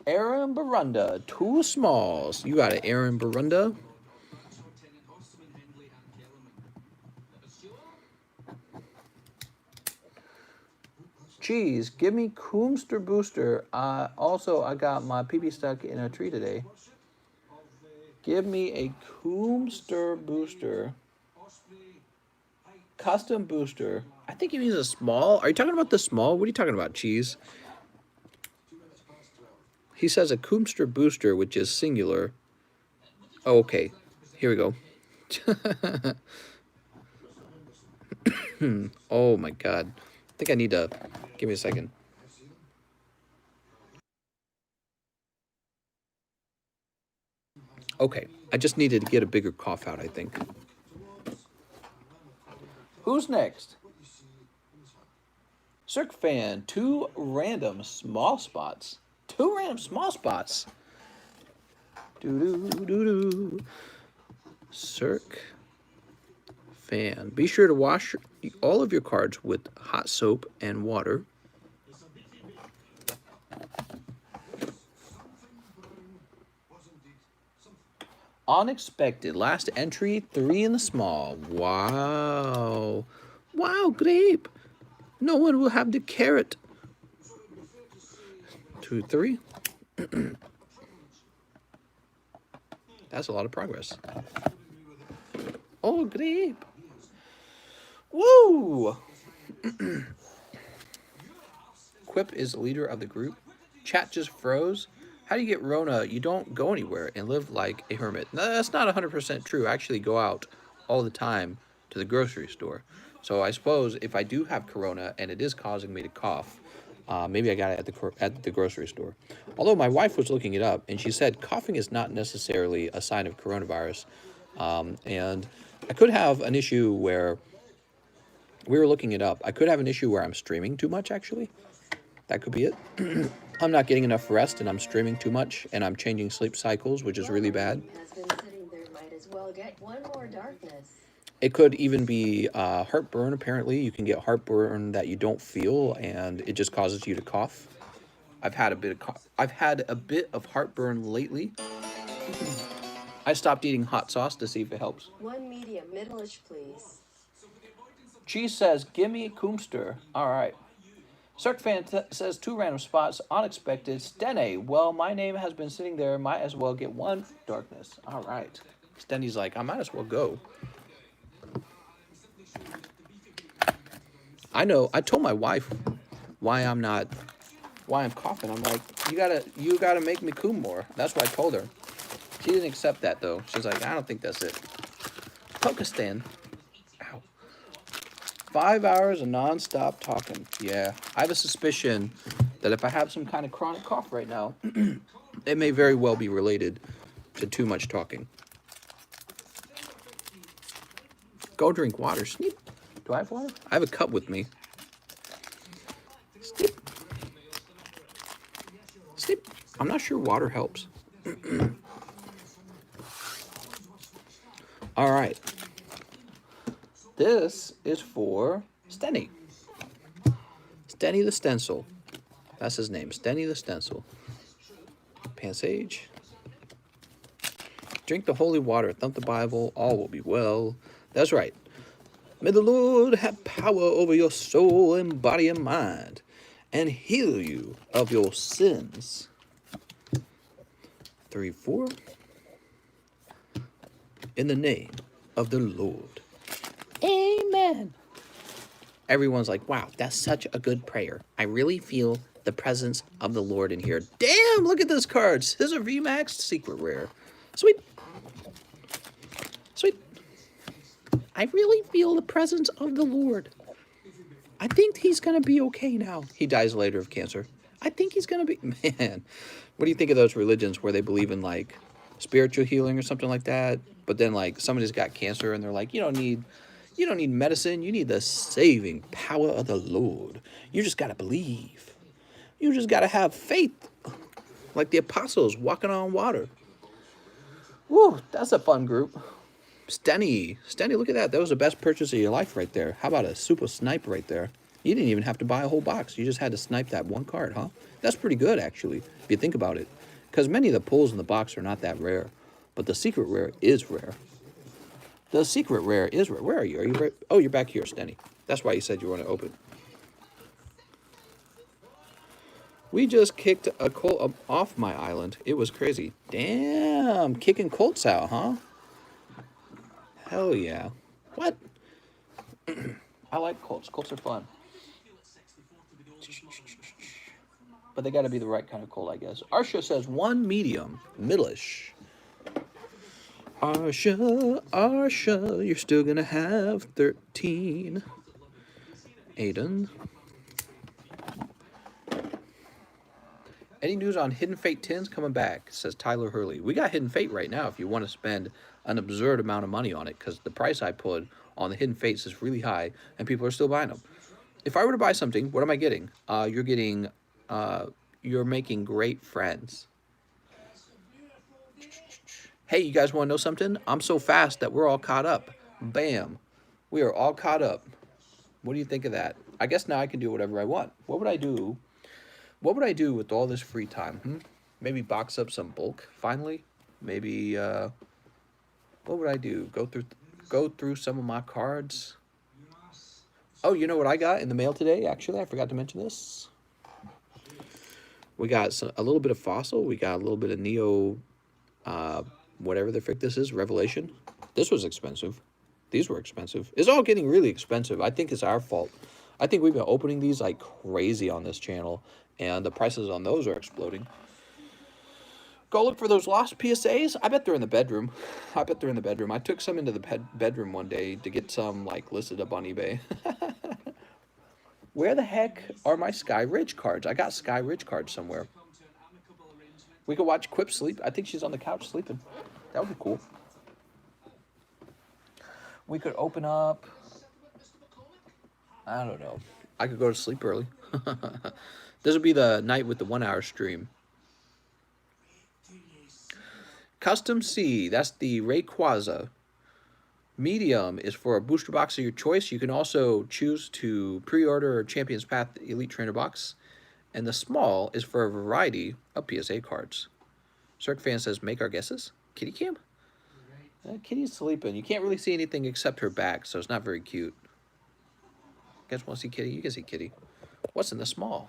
Aaron Barunda, 2 smalls. You got it, Aaron Barunda. Geez, give me Coomster Booster. Also, I got my PB stuck in a tree today. Give me a Coomster Booster. Custom Booster. I think he means a small. Are you talking about the small? What are you talking about, Cheese? He says a Coomster Booster, which is singular. Oh, okay. Here we go. Oh, my God. I think I need to... Give me a second. Okay. I just needed to get a bigger cough out, I think. Who's next? Circ Fan, 2 random small spots. 2 random small spots. Doo-doo-doo-doo. Circ Fan. Be sure to wash all of your cards with hot soap and water. Unexpected. Last entry, 3 in the small. Wow. Wow, grape. No one will have the carrot. 2, 3. That's a lot of progress. Oh, grape. Woo! Quip is the leader of the group. Chat just froze. How do you get Rona? You don't go anywhere and live like a hermit. No, that's not 100% true. I actually go out all the time to the grocery store. So I suppose if I do have Corona and it is causing me to cough, maybe I got it at the grocery store. Although my wife was looking it up and she said coughing is not necessarily a sign of coronavirus. And I could have an issue where we were looking it up. I could have an issue where I'm streaming too much, actually. That could be it. I'm not getting enough rest and I'm streaming too much and I'm changing sleep cycles, which is really bad. Has been sitting there. Might as well get one more darkness. It could even be heartburn, apparently. You can get heartburn that you don't feel and it just causes you to cough. I've had a bit of heartburn lately. I stopped eating hot sauce to see if it helps. 1 medium, middle-ish, please. Cheese says, give me a Coomster. All right. Circ Fan says 2 random spots, unexpected. Stene, well, my name has been sitting there. Might as well get 1 darkness. All right. Stene's like, I might as well go. I know. I told my wife why I'm coughing. I'm like, you gotta make me coom more. That's what I told her. She didn't accept that though. She's like, I don't think that's it. Pakistan. Ow. 5 hours of non-stop talking. Yeah, I have a suspicion that if I have some kind of chronic cough right now, it may very well be related to too much talking. Go drink water. Sneep. Do I have water? I have a cup with me. Sneep. Sneep. I'm not sure water helps. All right. This is for Steny. Steny the Stencil. That's his name. Steny the Stencil. Pansage. Drink the holy water. Thump the Bible. All will be well. That's right. May the Lord have power over your soul and body and mind, and heal you of your sins. 3, 4. In the name of the Lord. Amen. Everyone's like, wow, that's such a good prayer. I really feel the presence of the Lord in here. Damn, look at this card. Scissor VMAX Secret Rare. Sweet. Sweet. I really feel the presence of the Lord. I think he's going to be okay now. He dies later of cancer. I think he's going to be... Man, what do you think of those religions where they believe in, spiritual healing or something like that? But then, somebody's got cancer and they're like, you don't need You don't need medicine. You need the saving power of the Lord. You just got to believe. You just got to have faith. Like the apostles walking on water. Woo, that's a fun group. Stenny, look at that. That was the best purchase of your life right there. How about a super snipe right there? You didn't even have to buy a whole box. You just had to snipe that one card, huh? That's pretty good, actually, if you think about it. Because many of the pulls in the box are not that rare. But the secret rare is rare. The secret rare is rare. Where are you? Are you? Oh, you're back here, Stenny. That's why you said you want to open. We just kicked a colt off my island. It was crazy. Damn, kicking colts out, huh? Hell yeah. What? I like colts. Colts are fun. But they got to be the right kind of colt, I guess. Arsha says one medium, middleish. Arsha, you're still going to have 13. Aiden. Any news on Hidden Fate tins coming back, says Tyler Hurley. We got Hidden Fate right now if you want to spend an absurd amount of money on it, because the price I put on the Hidden Fates is really high, and people are still buying them. If I were to buy something, what am I getting? You're making great friends. Hey, you guys want to know something? I'm so fast that we're all caught up. Bam. We are all caught up. What do you think of that? I guess now I can do whatever I want. What would I do? What would I do with all this free time? Maybe box up some bulk, finally? Maybe, what would I do? Go through some of my cards? Oh, you know what I got in the mail today? Actually, I forgot to mention this. We got a little bit of Fossil. We got a little bit of Neo, whatever the frick this is, Revelation. This was expensive. These were expensive. It's all getting really expensive. I think it's our fault. I think we've been opening these like crazy on this channel, and the prices on those are exploding. Go look for those lost PSAs. I bet they're in the bedroom. I took some into the bedroom one day to get some like listed up on eBay. Where the heck are my Sky Ridge cards? I got Sky Ridge cards somewhere. We could watch Quip sleep. I think she's on the couch sleeping. That would be cool. We could open up. I don't know. I could go to sleep early. This will be the night with the 1 hour stream. Custom C, that's the Rayquaza. Medium is for a booster box of your choice. You can also choose to pre-order Champion's Path Elite Trainer box. And the small is for a variety of PSA cards. Cirque Fan says, make our guesses. Kitty Cam? Kitty's sleeping. You can't really see anything except her back, so it's not very cute. You guys want to see Kitty? You can see Kitty. What's in the small?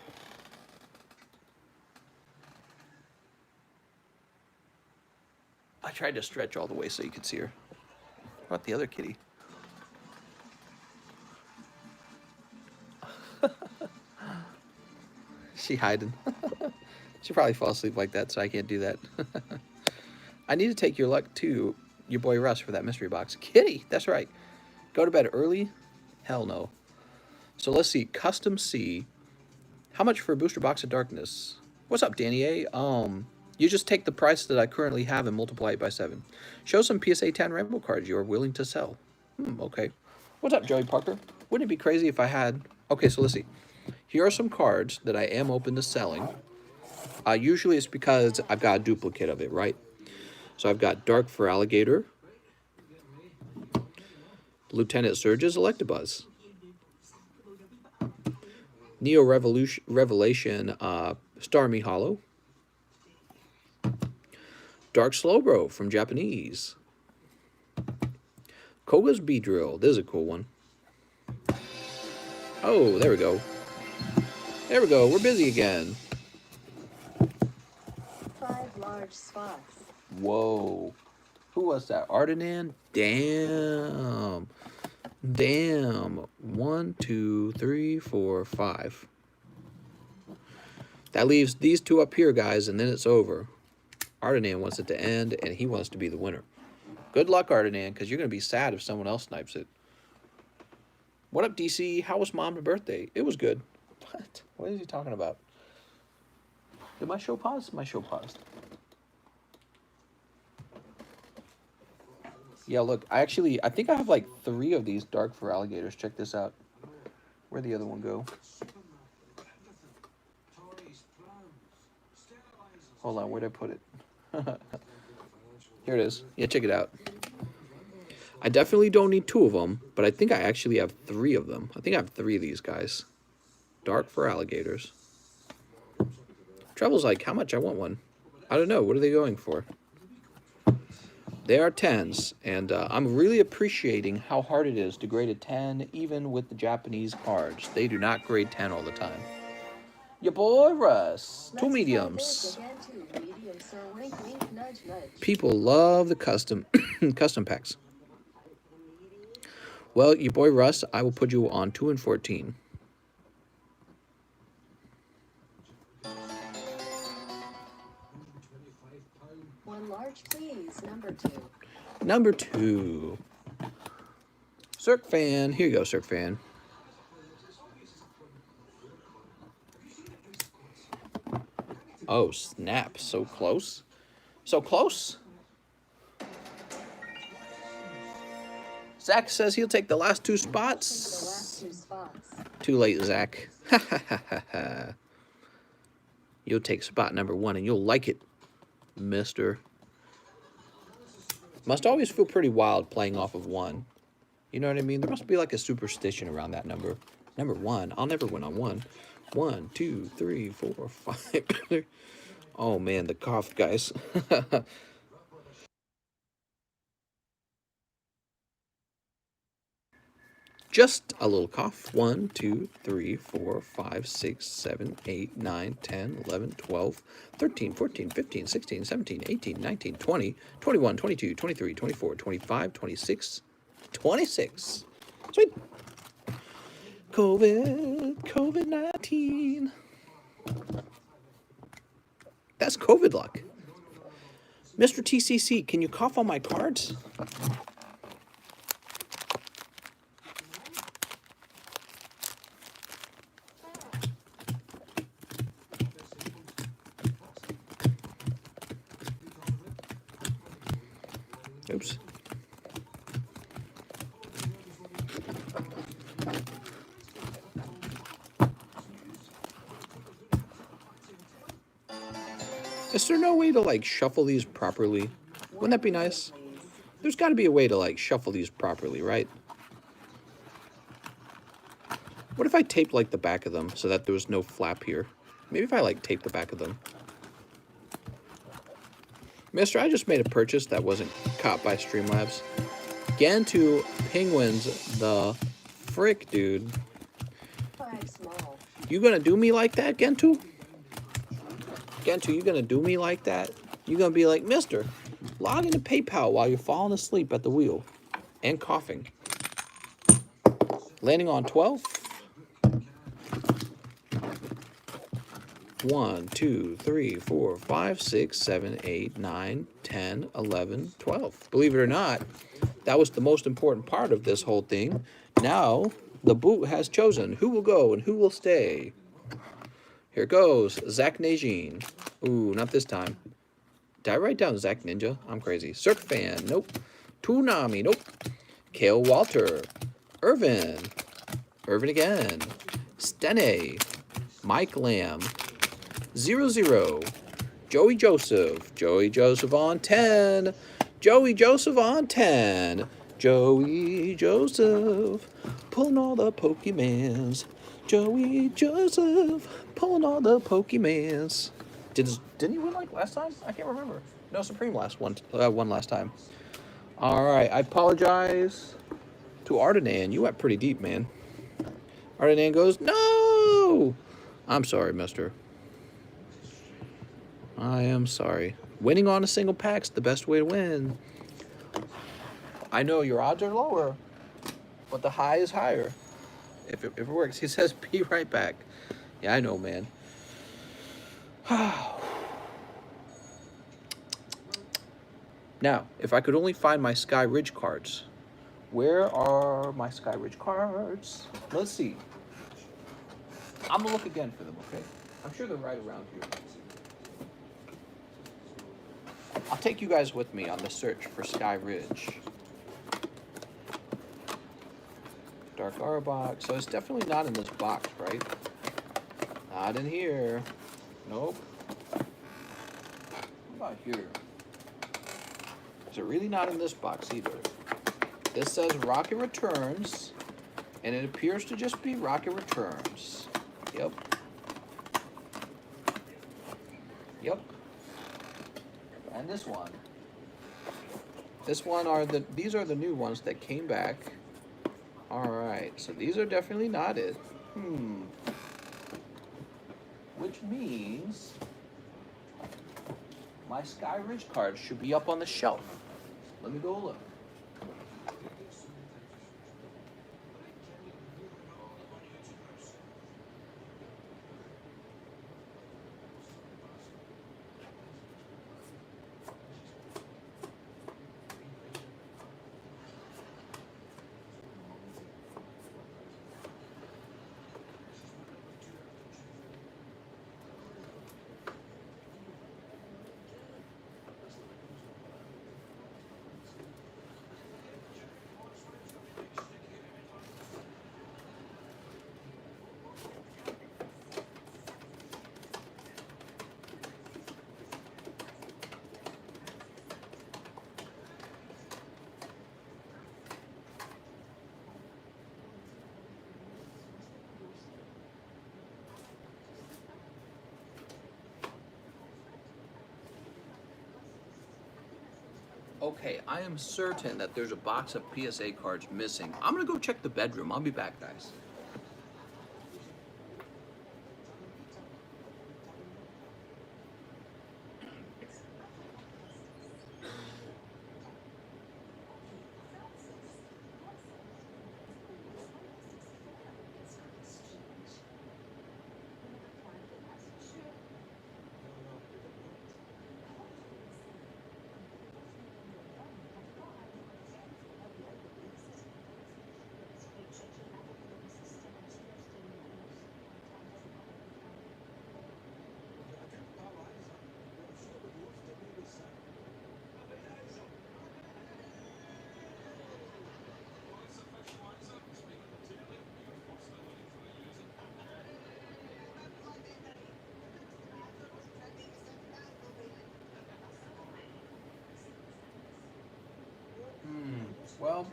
I tried to stretch all the way so you could see her. What about the other kitty? She hiding. She probably fall asleep like that, so I can't do that. I need to take your luck to your boy Russ for that mystery box. Kitty, that's right. Go to bed early? Hell no. So let's see. Custom C. How much for a booster box of darkness? What's up, Danny A? You just take the price that I currently have and multiply it by 7. Show some PSA 10 rainbow cards you are willing to sell. Okay. What's up, Joey Parker? Wouldn't it be crazy if I had... Okay, so let's see. Here are some cards that I am open to selling. Usually it's because I've got a duplicate of it, right? So I've got Dark for Alligator. Lieutenant Surge's Electabuzz. Neo Revelation Starmie Hollow. Dark Slowbro from Japanese. Koga's Beedrill. This is a cool one. Oh, there we go. There we go. We're busy again. 5 large spots. Whoa. Who was that? Ardenan? Damn. Damn. 1, 2, 3, 4, 5. That leaves these two up here, guys, and then it's over. Ardenan wants it to end, and he wants to be the winner. Good luck, Ardenan, because you're going to be sad if someone else snipes it. What up, DC? How was Mom's birthday? It was good. What? What is he talking about? Did my show pause? My show paused. Yeah, look, I think I have like 3 of these dark for alligators. Check this out. Where'd the other one go? Hold on, where'd I put it? Here it is. Yeah, check it out. I definitely don't need 2 of them, but I think I actually have 3 of them. I think I have 3 of these guys. Dark for alligators. Treble's like, how much? I want one. I don't know. What are they going for? They are 10s, and I'm really appreciating how hard it is to grade a 10, even with the Japanese cards. They do not grade 10 all the time. Your boy Russ, 2 mediums. Medium, sir. Wink, wink, nudge, nudge. People love the custom custom packs. Well, your boy Russ, I will put you on 2 and 14. One large, please. Number 2. Number 2. Cirque Fan. Here you go, Cirque Fan. Oh, snap. So close. So close. Zach says he'll take the last 2 spots. The last 2 spots. Too late, Zach. You'll take spot number 1 and you'll like it, mister. Must always feel pretty wild playing off of 1. You know what I mean? There must be like a superstition around that number. Number 1. I'll never win on 1. 1, 2, 3, 4, 5. Oh man, the cough, guys. Just a little cough. 1, 2, 3, 4, 5, 6, 7, 8, 9, 10, 11, 12, 13, 14, 15, 16, 17, 18, 19, 20, 21, 22, 23, 24, 25, 26, 26. Sweet. COVID-19. That's COVID luck. Mr. TCC, can you cough on my cards? Oops. Is there no way to like shuffle these properly? Wouldn't that be nice? There's got to be a way to like shuffle these properly, right? What if I taped like the back of them so that there was no flap here? Maybe if I like tape the back of them. Mister, I just made a purchase that wasn't caught by Streamlabs. Gantu Penguins the frick, dude. Small. You gonna do me like that, Gantu? Gantu, you gonna do me like that? You gonna be like, Mister, log into PayPal while you're falling asleep at the wheel and coughing. Landing on 12. 1, 2, 3, 4, 5, 6, 7, 8, 9, 10, 11, 12. Believe it or not, that was the most important part of this whole thing. Now, the boot has chosen who will go and who will stay. Here goes Zach Najin. Ooh, not this time. Did I write down Zach Ninja? I'm crazy. Cirque Fan. Nope. Toonami. Nope. Kale Walter. Irvin. Irvin again. Stene. Mike Lamb. 00. Joey Joseph. Joey Joseph on 10. Joey Joseph on 10. Joey Joseph. Pulling all the Pokemans. Joey Joseph. Pulling all the Pokemans. Didn't he win like last time? I can't remember. No, Supreme won last time. All right, I apologize to Ardenan. You went pretty deep, man. Ardenan goes, no! I'm sorry, mister. I am sorry. Winning on a single pack's the best way to win. I know your odds are lower, but the high is higher. If it works. He says, be right back. Yeah, I know, man. Now, if I could only find my Sky Ridge cards. Where are my Sky Ridge cards? Let's see. I'm going to look again for them, okay? I'm sure they're right around here. I'll take you guys with me on the search for Sky Ridge. Dark Arbok. So it's definitely not in this box, right? Not in here. Nope. What about here? Is it really not in this box either? This says Rocket Returns, and it appears to just be Rocket Returns. Yep. Yep. And this one. This one are these are the new ones that came back. Alright, so these are definitely not it. Which means my Sky Ridge cards should be up on the shelf. Let me go look. Okay, I am certain that there's a box of PSA cards missing. I'm gonna go check the bedroom. I'll be back, guys. Well,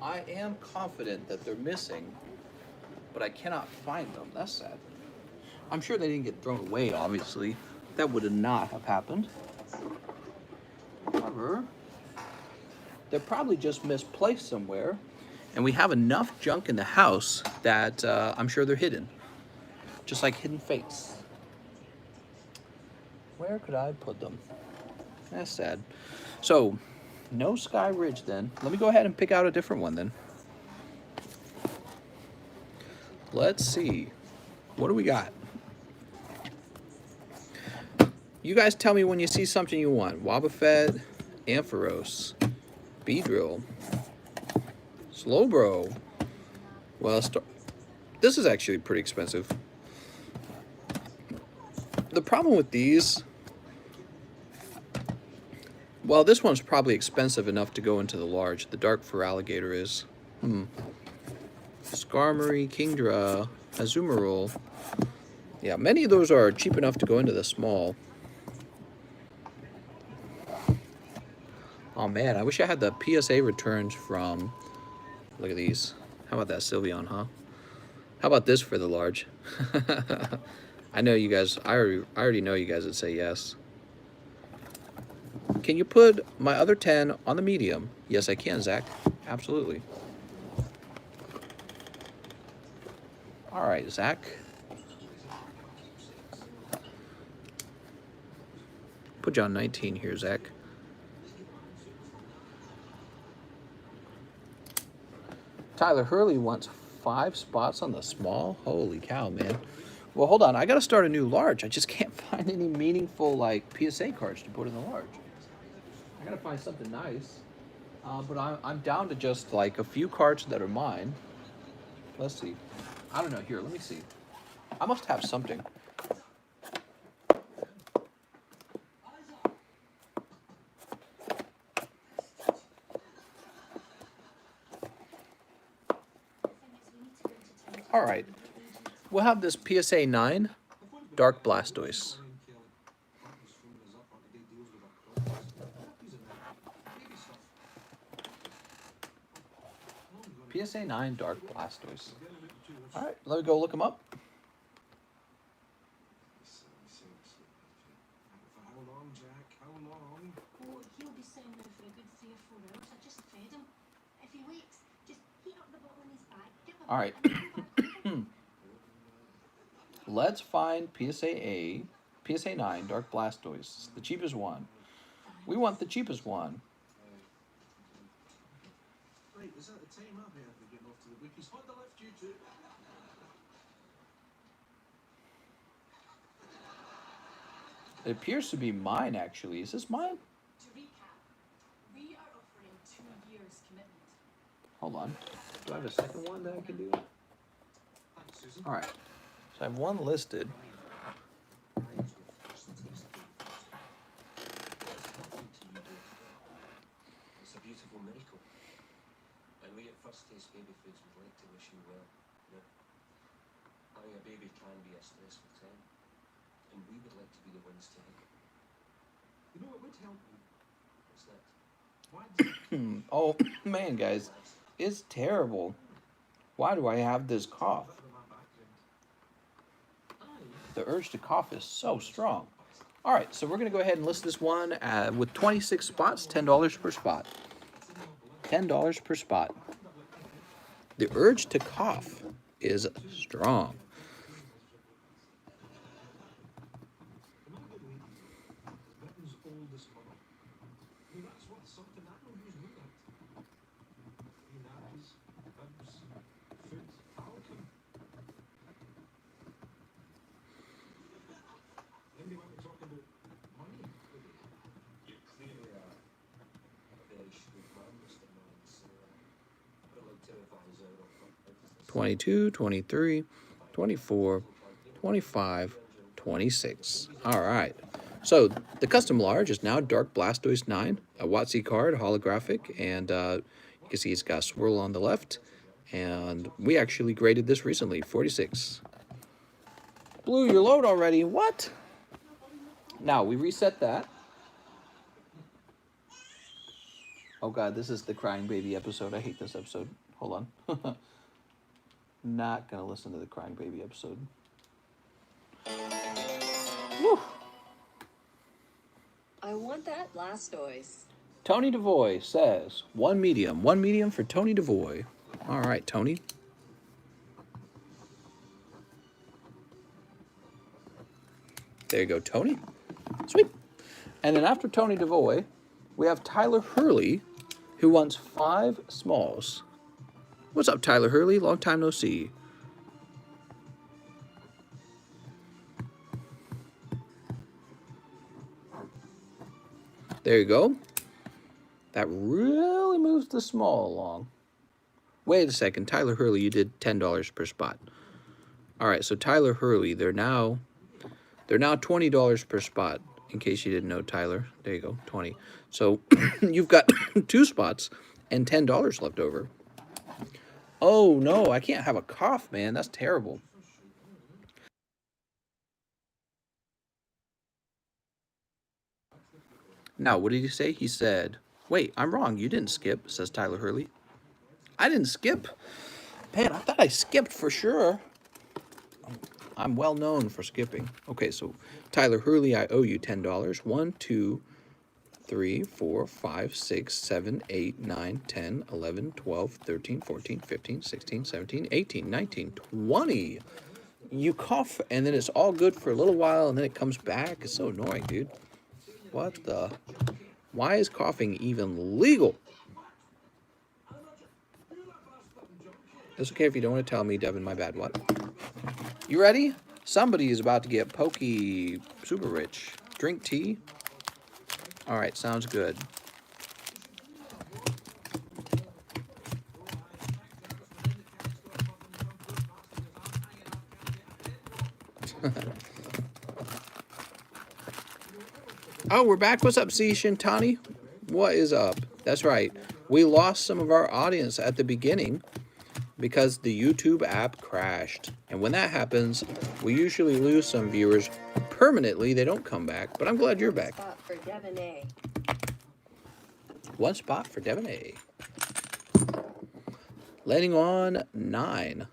I am confident that they're missing, but I cannot find them. That's sad. I'm sure they didn't get thrown away, obviously. That would not have happened. However, they're probably just misplaced somewhere, and we have enough junk in the house that I'm sure they're hidden. Just like hidden fates. Where could I put them? That's sad. So, no Sky Ridge then. Let me go ahead and pick out a different one then. Let's see. What do we got? You guys tell me when you see something you want. Wobbuffet, Ampharos, Beedrill, Slowbro. Well, this is actually pretty expensive. The problem with these, well, this one's probably expensive enough to go into the large. The Dark Feraligatr is. Skarmory, Kingdra, Azumarill. Yeah, many of those are cheap enough to go into the small. Oh man, I wish I had the PSA returns from, look at these. How about that Sylveon, huh? How about this for the large? I know you guys, I already know you guys would say yes. Can you put my other 10 on the medium? Yes, I can, Zach. Absolutely. All right, Zach. Put you on 19 here, Zach. Tyler Hurley wants 5 spots on the small. Holy cow, man. Well, hold on. I got to start a new large. I just can't find any meaningful, like, PSA cards to put in the large. I got to find something nice. But I'm down to just, like, a few cards that are mine. Let's see. I don't know. Here, let me see. I must have something. All right. We'll have this PSA 9 Dark Blastoise. PSA 9 Dark Blastoise. All right, let me go look them up. Oh, he'll be sound now for a good 3 or 4 hours. I just fed him. If he wakes, just heat up the bottle in his bag. Give him All right. Let's find PSA 9 Dark Blastoise, the cheapest one. We want the cheapest one. Right, is that the time I'll be getting off to the bookies? What the lift you to? It appears to be mine, actually. Is this mine? To recap, we are offering 2 years commitment. Hold on. Do I have a second one that I can do? Thanks, Susan. All right. So I have one listed. It's a beautiful miracle. And we at First Taste Baby Foods would like to wish you well. Having a baby can be a stressful time. And we would like to be the ones to help. You know what would help me? What's that? Why Oh, man, guys. It's terrible. Why do I have this cough? The urge to cough is so strong. All right, so we're going to go ahead and list this one with 26 spots, $10 per spot. $10 per spot. The urge to cough is strong. Britain's oldest mother. I mean, that's worth something. I know who's knew that. Nappies, bibs, food, alcohol. Then we want to talk about money. You clearly are a very shrewd man, Mr. Man. So I'd like to advise our offer. 22, 23, 24, 25, 26. All right. So the custom large is now Dark Blastoise 9, a WotC card, holographic, and you can see it's got a swirl on the left. And we actually graded this recently, 46. Blew your load already. What? Now, we reset that. Oh, God, this is the crying baby episode. I hate this episode. Hold on. Not going to listen to the crying baby episode. Woo. I want that Blastoise. Tony DeVoy says, one medium for Tony DeVoy. All right, Tony. There you go, Tony. Sweet. And then after Tony DeVoy, we have Tyler Hurley, who wants 5 smalls. What's up, Tyler Hurley? Long time no see. There you go. That really moves the small along. Wait a second, Tyler Hurley, you did $10 per spot. All right, so Tyler Hurley, they're now $20 per spot. In case you didn't know, Tyler, there you go, 20. So you've got 2 spots and $10 left over. Oh no, I can't have a cough, man. That's terrible. Now, what did he say? He said, wait, I'm wrong. You didn't skip, says Tyler Hurley. I didn't skip? Man, I thought I skipped for sure. I'm well known for skipping. Okay, so Tyler Hurley, I owe you $10. 1, 2, 3, 4, 5, 6, 7, 8, 9, 10, 11, 12, 13, 14, 15, 16, 17, 18, 19, 20. You cough, and then it's all good for a little while, and then it comes back. It's so annoying, dude. What the? Why is coughing even legal? It's okay if you don't want to tell me, Devin. My bad. What? You ready? Somebody is about to get pokey super rich. Drink tea? All right, sounds good. Oh, we're back. What's up, C. Shintani? What is up? That's right. We lost some of our audience at the beginning. because the YouTube app crashed. And when that happens, we usually lose some viewers permanently. They don't come back, but I'm glad you're back. Spot for Devon A. One spot for Devon A. Landing on 9.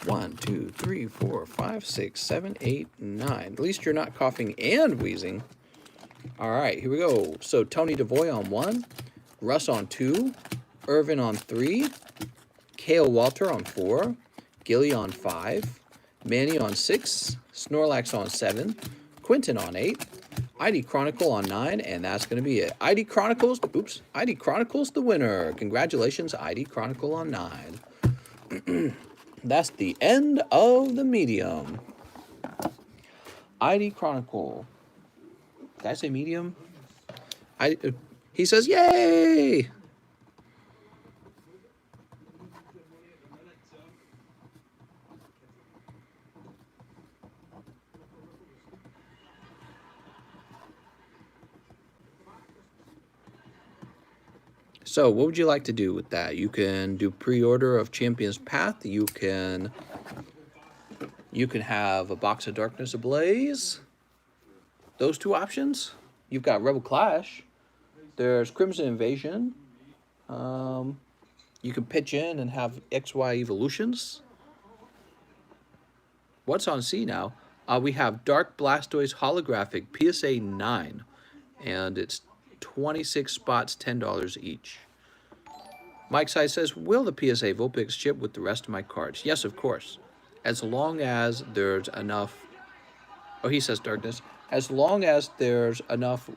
1, 2, 3, 4, 5, 6, 7, 8, 9. At least you're not coughing and wheezing. All right, here we go. So Tony DeVoy on 1, Russ on 2, Irvin on 3, Kale Walter on 4, Gilly on 5, Manny on 6, Snorlax on 7, Quentin on 8, ID Chronicle on 9, and that's going to be it. ID Chronicles the winner. Congratulations, ID Chronicle on 9. That's the end of the medium. ID Chronicle. Did I say medium? He says, yay! So what would you like to do with that? You can do pre-order of Champion's Path. You can have a box of Darkness Ablaze. Those two options. You've got Rebel Clash. There's Crimson Invasion. You can pitch in and have XY Evolutions. What's on C now? We have Dark Blastoise Holographic PSA 9. And it's 26 spots, $10 each. Mike Size says, will the PSA Vulpix ship with the rest of my cards? Yes, of course. As long as there's enough... Oh, he says Darkness. As long as there's enough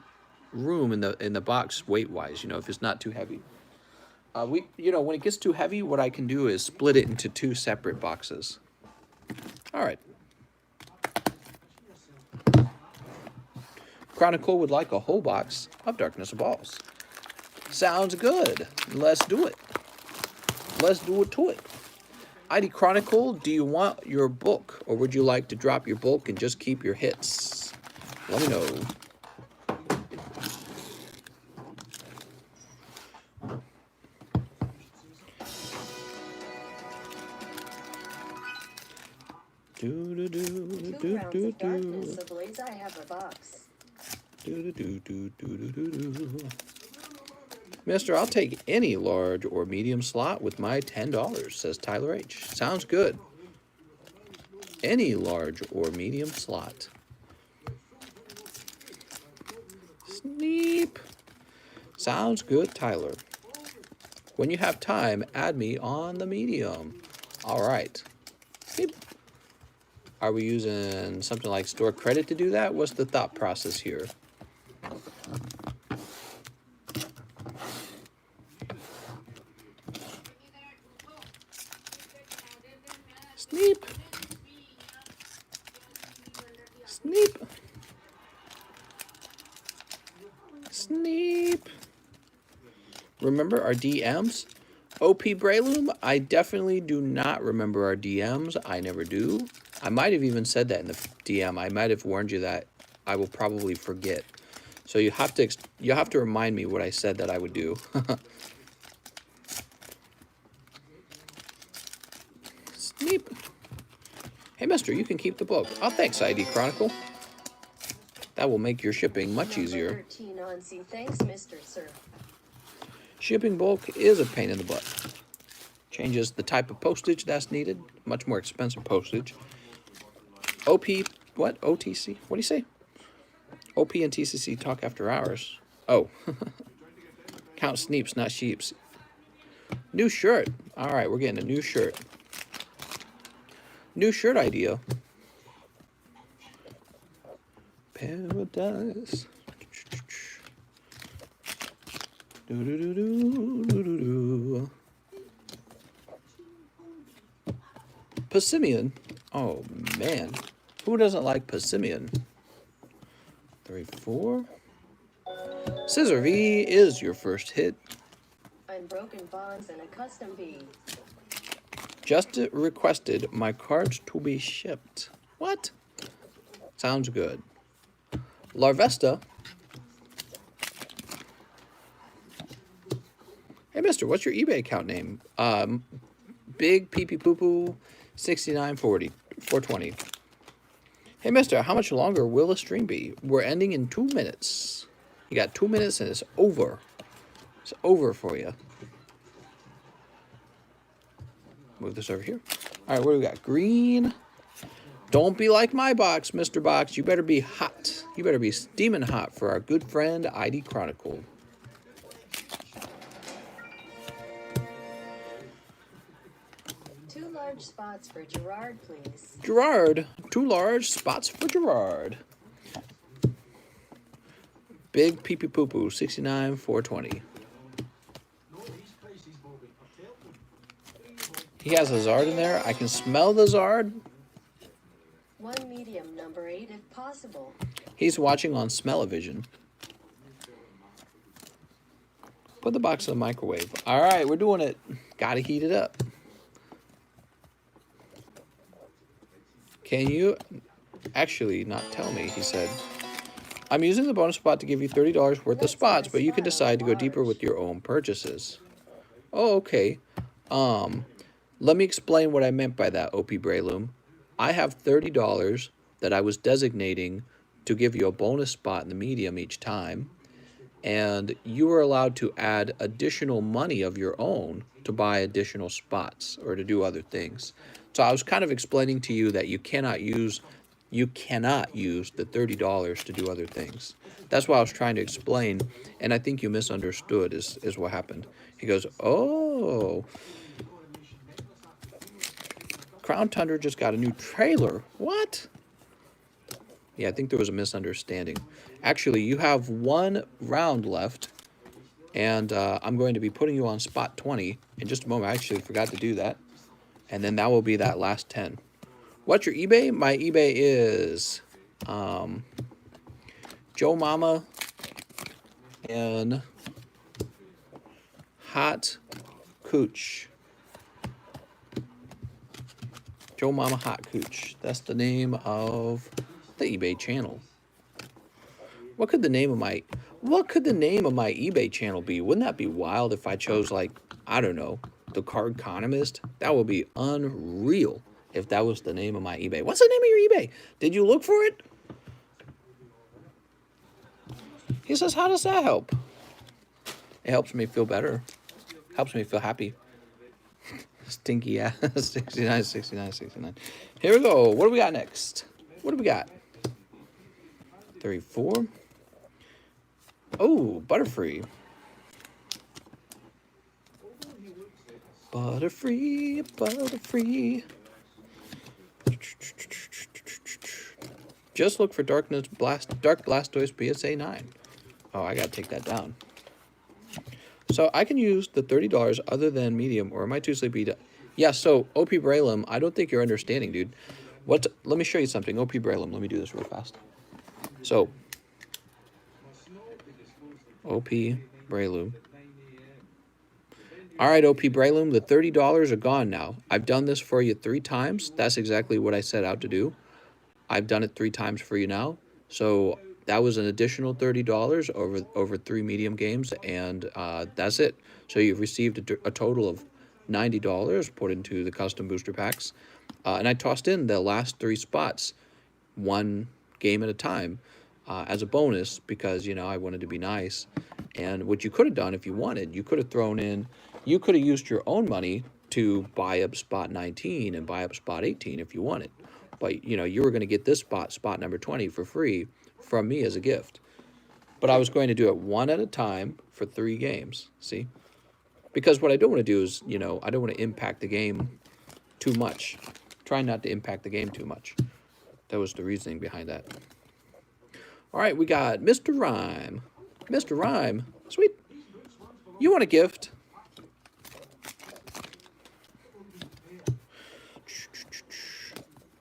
room in the box weight-wise, you know, if it's not too heavy. When it gets too heavy, what I can do is split it into 2 separate boxes. All right. Chronicle would like a whole box of Darkness of Balls. Sounds good. Let's do it. Let's do it to it. ID Chronicle, do you want your bulk, or would you like to drop your bulk and just keep your hits? Let me know. Two rounds of Darkness Ablaze. I have a box. Mister, I'll take any large or medium slot with my $10, says Tyler H. Sounds good. Any large or medium slot. Sneep. Sounds good, Tyler. When you have time, add me on the medium. All right. Sneep. Are we using something like store credit to do that? What's the thought process here? Sneep. Sneep. Sneep. Remember our DMs? OP Breloom, I definitely do not remember our DMs. I never do. I might have even said that in the DM. I might have warned you that I will probably forget. So you have to remind me what I said that I would do. Sneep. Hey, mister, you can keep the book. Oh, thanks, ID Chronicle. That will make your shipping much easier. 13 on C. Thanks, Mr. Sir. Shipping bulk is a pain in the butt. Changes the type of postage that's needed. Much more expensive postage. OP, what? OTC? What do you say? OP and TCC talk after hours. Oh. Count sneeps, not sheeps. New shirt. All right, we're getting a new shirt. New shirt idea. Paradise. Passimian. Oh, man. Who doesn't like Passimian? 3, 4. Scissor V is your first hit. Unbroken bonds and a custom V. Just requested my cards to be shipped. What? Sounds good. Larvesta. Hey, mister, what's your eBay account name? Big Pee Pee Poo Poo 6940 420. Hey, mister, how much longer will the stream be? We're ending in 2 minutes. You got 2 minutes and it's over. It's over for you. Move this over here. All right, what do we got? Green. Don't be like my box, Mr. Box. You better be hot. You better be steaming hot for our good friend ID Chronicle. Two large spots for Gerard, please. Gerard. 2 large spots for Gerard. Big Pee Pee Poo Poo 69 420. He has a Zard in there. I can smell the Zard. One medium, number 8 if possible. He's watching on Smell-O-Vision. Put the box in the microwave. All right, we're doing it. Gotta heat it up. Can you actually not tell me? He said. I'm using the bonus spot to give you $30 worth of spots, but you can decide to go deeper with your own purchases. Oh, okay. Let me explain what I meant by that, OP Brayloom. I have $30 that I was designating to give you a bonus spot in the medium each time, and you are allowed to add additional money of your own to buy additional spots or to do other things. So I was kind of explaining to you that you cannot use the $30 to do other things. That's what I was trying to explain, and I think you misunderstood is what happened. He goes, oh, Crown Tundra just got a new trailer. What? Yeah, I think there was a misunderstanding. Actually, you have 1 round left, and I'm going to be putting you on spot 20 in just a moment. I actually forgot to do that. And then that will be that last 10. What's your eBay? My eBay is Joe Mama and Hot Cooch. Joe Mama Hot Cooch. That's the name of the eBay channel. What could the name of my eBay channel be? Wouldn't that be wild if I chose, like, I don't know, TheCardconomist? That would be unreal if that was the name of my eBay. What's the name of your eBay? Did you look for it? He says, how does that help? It helps me feel better. Helps me feel happy. Stinky ass. 69, 69, 69. Here we go. What do we got next? What do we got? 34. Oh, Butterfree. Butterfree, Butterfree. Just look for Dark Blastoise PSA 9. Oh, I gotta take that down. So I can use the $30 other than medium, or am I too sleepy to... Yeah, so OP Brayloom, I don't think you're understanding, dude. Let me show you something. OP Brayloom, let me do this real fast. So, OP Brayloom. All right, OP Brayloom, the $30 are gone now. I've done this for you 3 times. That's exactly what I set out to do. I've done it 3 times for you now. So that was an additional $30 over 3 medium games, and that's it. So you've received a total of $90 put into the custom booster packs. And I tossed in the last 3 spots, 1 game at a time, as a bonus because, you know, I wanted to be nice. And what you could have done if you wanted, you could have used your own money to buy up spot 19 and buy up spot 18 if you wanted. But, you know, you were going to get this spot number 20 for free from me as a gift. But I was going to do it 1 at a time for 3 games, see? Because what I don't want to do is, you know, I don't want to impact the game too much. Try not to impact the game too much. That was the reasoning behind that. All right, we got Mr. Rhyme. Mr. Rhyme, sweet. You want a gift?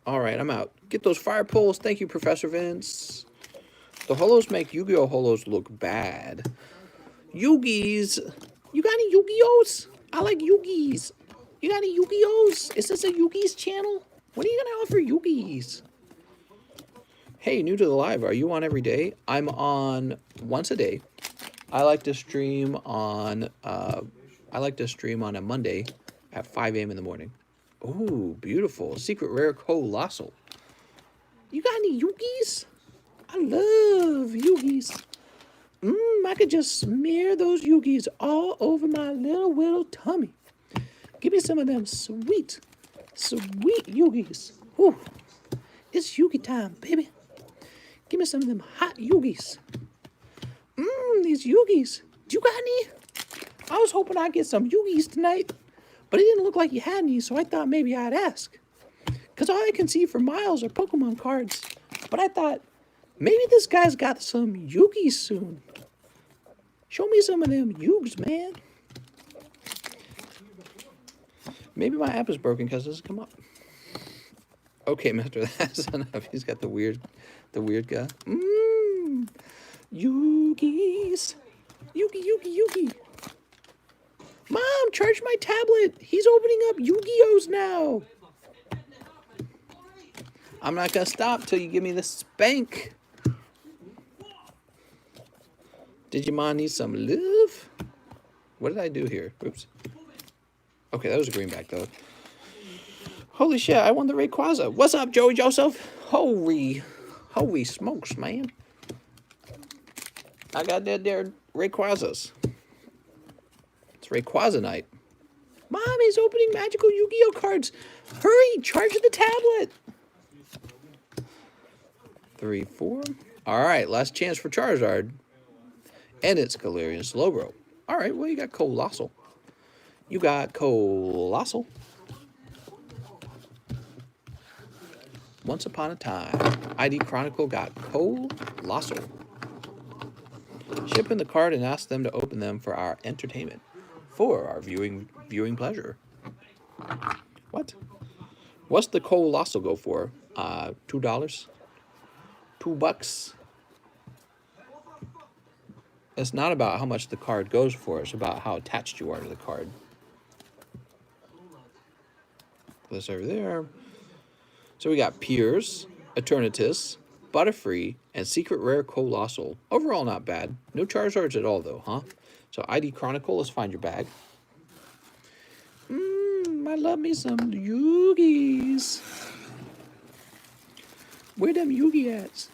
All right, I'm out. Get those fire poles. Thank you, Professor Vince. The holos make Yu-Gi-Oh! Holos look bad. Yu-Gis. You got any Yu-Gi-Ohs? I like Yu-Gis. You got any Yu-Gi-Ohs? Is this a Yu-Gis channel? When are you going to offer Yu-Gis? Hey, new to the live. Are you on every day? I'm on once a day. I like to stream on I like to stream on a Monday at 5 a.m. in the morning. Oh, beautiful. Secret rare Colossal. You got any Yugis? I love Yugis. I could just smear those Yugis all over my little tummy. Give me some of them sweet Yugis. Whew. It's Yugi time, baby. Give me some of them hot Yugis. These Yugis. Do you got any? I was hoping I'd get some Yugis tonight, but it didn't look like you had any, so I thought maybe I'd ask. Because all I can see for miles are Pokemon cards. But I thought, maybe this guy's got some Yugis soon. Show me some of them Yugs, man. Maybe my app is broken because it doesn't come up. Okay, Mister, that's enough. He's got the weird guy. Yugis. Yugi. Mom, charge my tablet. He's opening up Yu-Gi-Ohs now. I'm not going to stop till you give me the spank. Digimon needs some love. What did I do here? Oops. Okay, that was a greenback, though. Holy shit, I won the Rayquaza. What's up, Joey Joseph? Holy smokes, man. I got that there Rayquazas. It's Rayquaza night. Mommy's opening magical Yu-Gi-Oh cards. Hurry, charge the tablet. 3, 4. All right, last chance for Charizard. And it's Galarian Slowbro. All right, well, you got Colossal. Once upon a time, ID Chronicle got Colossal. Ship in the card and ask them to open them for our entertainment. For our viewing pleasure. What? What's the Colossal go for? $2? $2? It's not about how much the card goes for. It's about how attached you are to the card. This over there. So we got Piers, Eternatus, Butterfree, and Secret Rare Colossal. Overall, not bad. No Charizards at all, though, huh? So ID Chronicle, let's find your bag. I love me some Yugis. Where them Yugi at?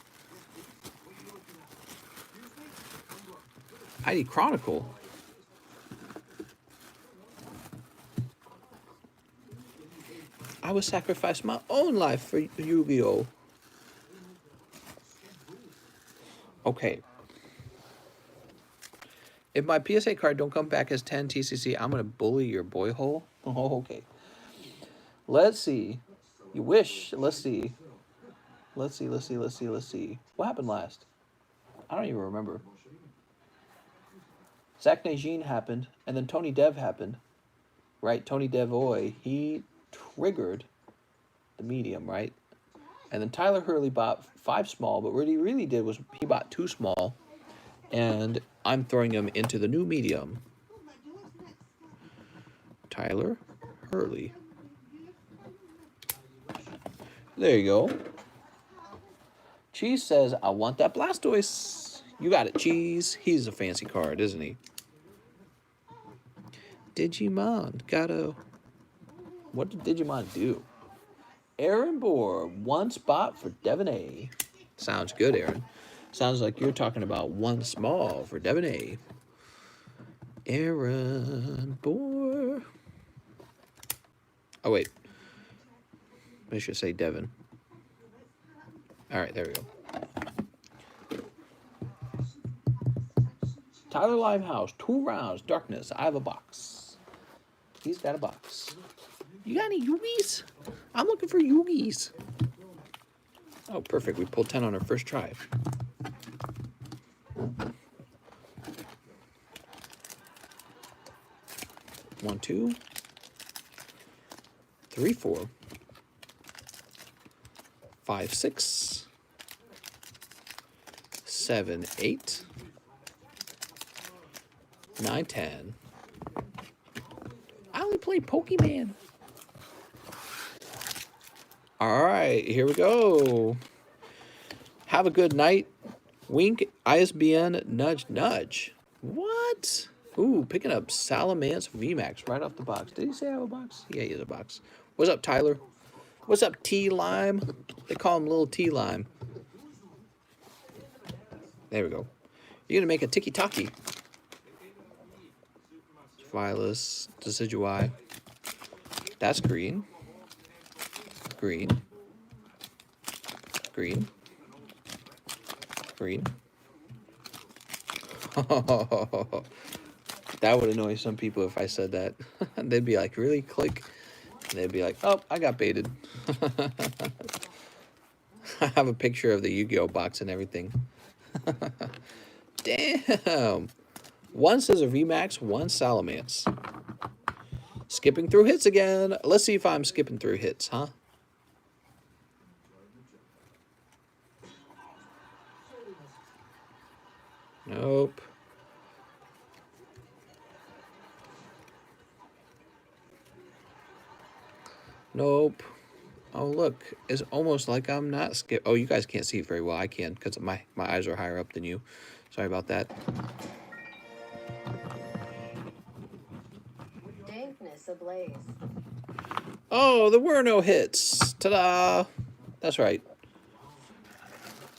ID Chronicle. I would sacrifice my own life for Yu-Gi-Oh! Okay. If my PSA card don't come back as 10 TCC, I'm going to bully your boy hole. Oh, okay. Let's see. You wish. Let's see. Let's see. What happened last? I don't even remember. Zach Najin happened, and then Tony Dev happened. Right? Tony Devoy, he triggered the medium, right? And then Tyler Hurley bought 5 small, but what he really did was he bought 2 small, and I'm throwing him into the new medium. Tyler Hurley. There you go. Cheese says, I want that Blastoise. You got it, Cheese. He's a fancy card, isn't he? Digimon. What did Digimon do? Aaron Bohr. 1 spot for Devon A. Sounds good, Aaron. Sounds like you're talking about 1 small for Devon A. Aaron Bohr. Oh, wait. I should say Devon. All right, there we go. Tyler Limehouse, 2 rounds, Darkness. I have a box. He's got a box. You got any Yugis? I'm looking for Yugis. Oh, perfect. We pulled 10 on our first try. One, 2, 3, 4, 5, 6, 7, 8, 9, 10. I only play Pokemon. All right, here we go. Have a good night. Wink, ISBN, nudge, nudge. What? Ooh, picking up Salamence VMAX right off the box. Did he say I have a box? Yeah, he has a box. What's up, Tyler? What's up, T-Lime? They call him Little T-Lime. There we go. You're going to make a tiki-taki. Phyllis, Decidueye. That's green. Green. Green. Green. That would annoy some people if I said that. They'd be like, really? Click. And they'd be like, oh, I got baited. I have a picture of the Yu-Gi-Oh box and everything. Damn. One Scissor VMAX, one Salamence. Skipping through hits again. Let's see if I'm skipping through hits, huh? Nope. Nope. Oh, look. It's almost like I'm not skip. Oh, you guys can't see it very well. I can because my eyes are higher up than you. Sorry about that. Dankness ablaze. Oh, there were no hits. Ta-da. That's right.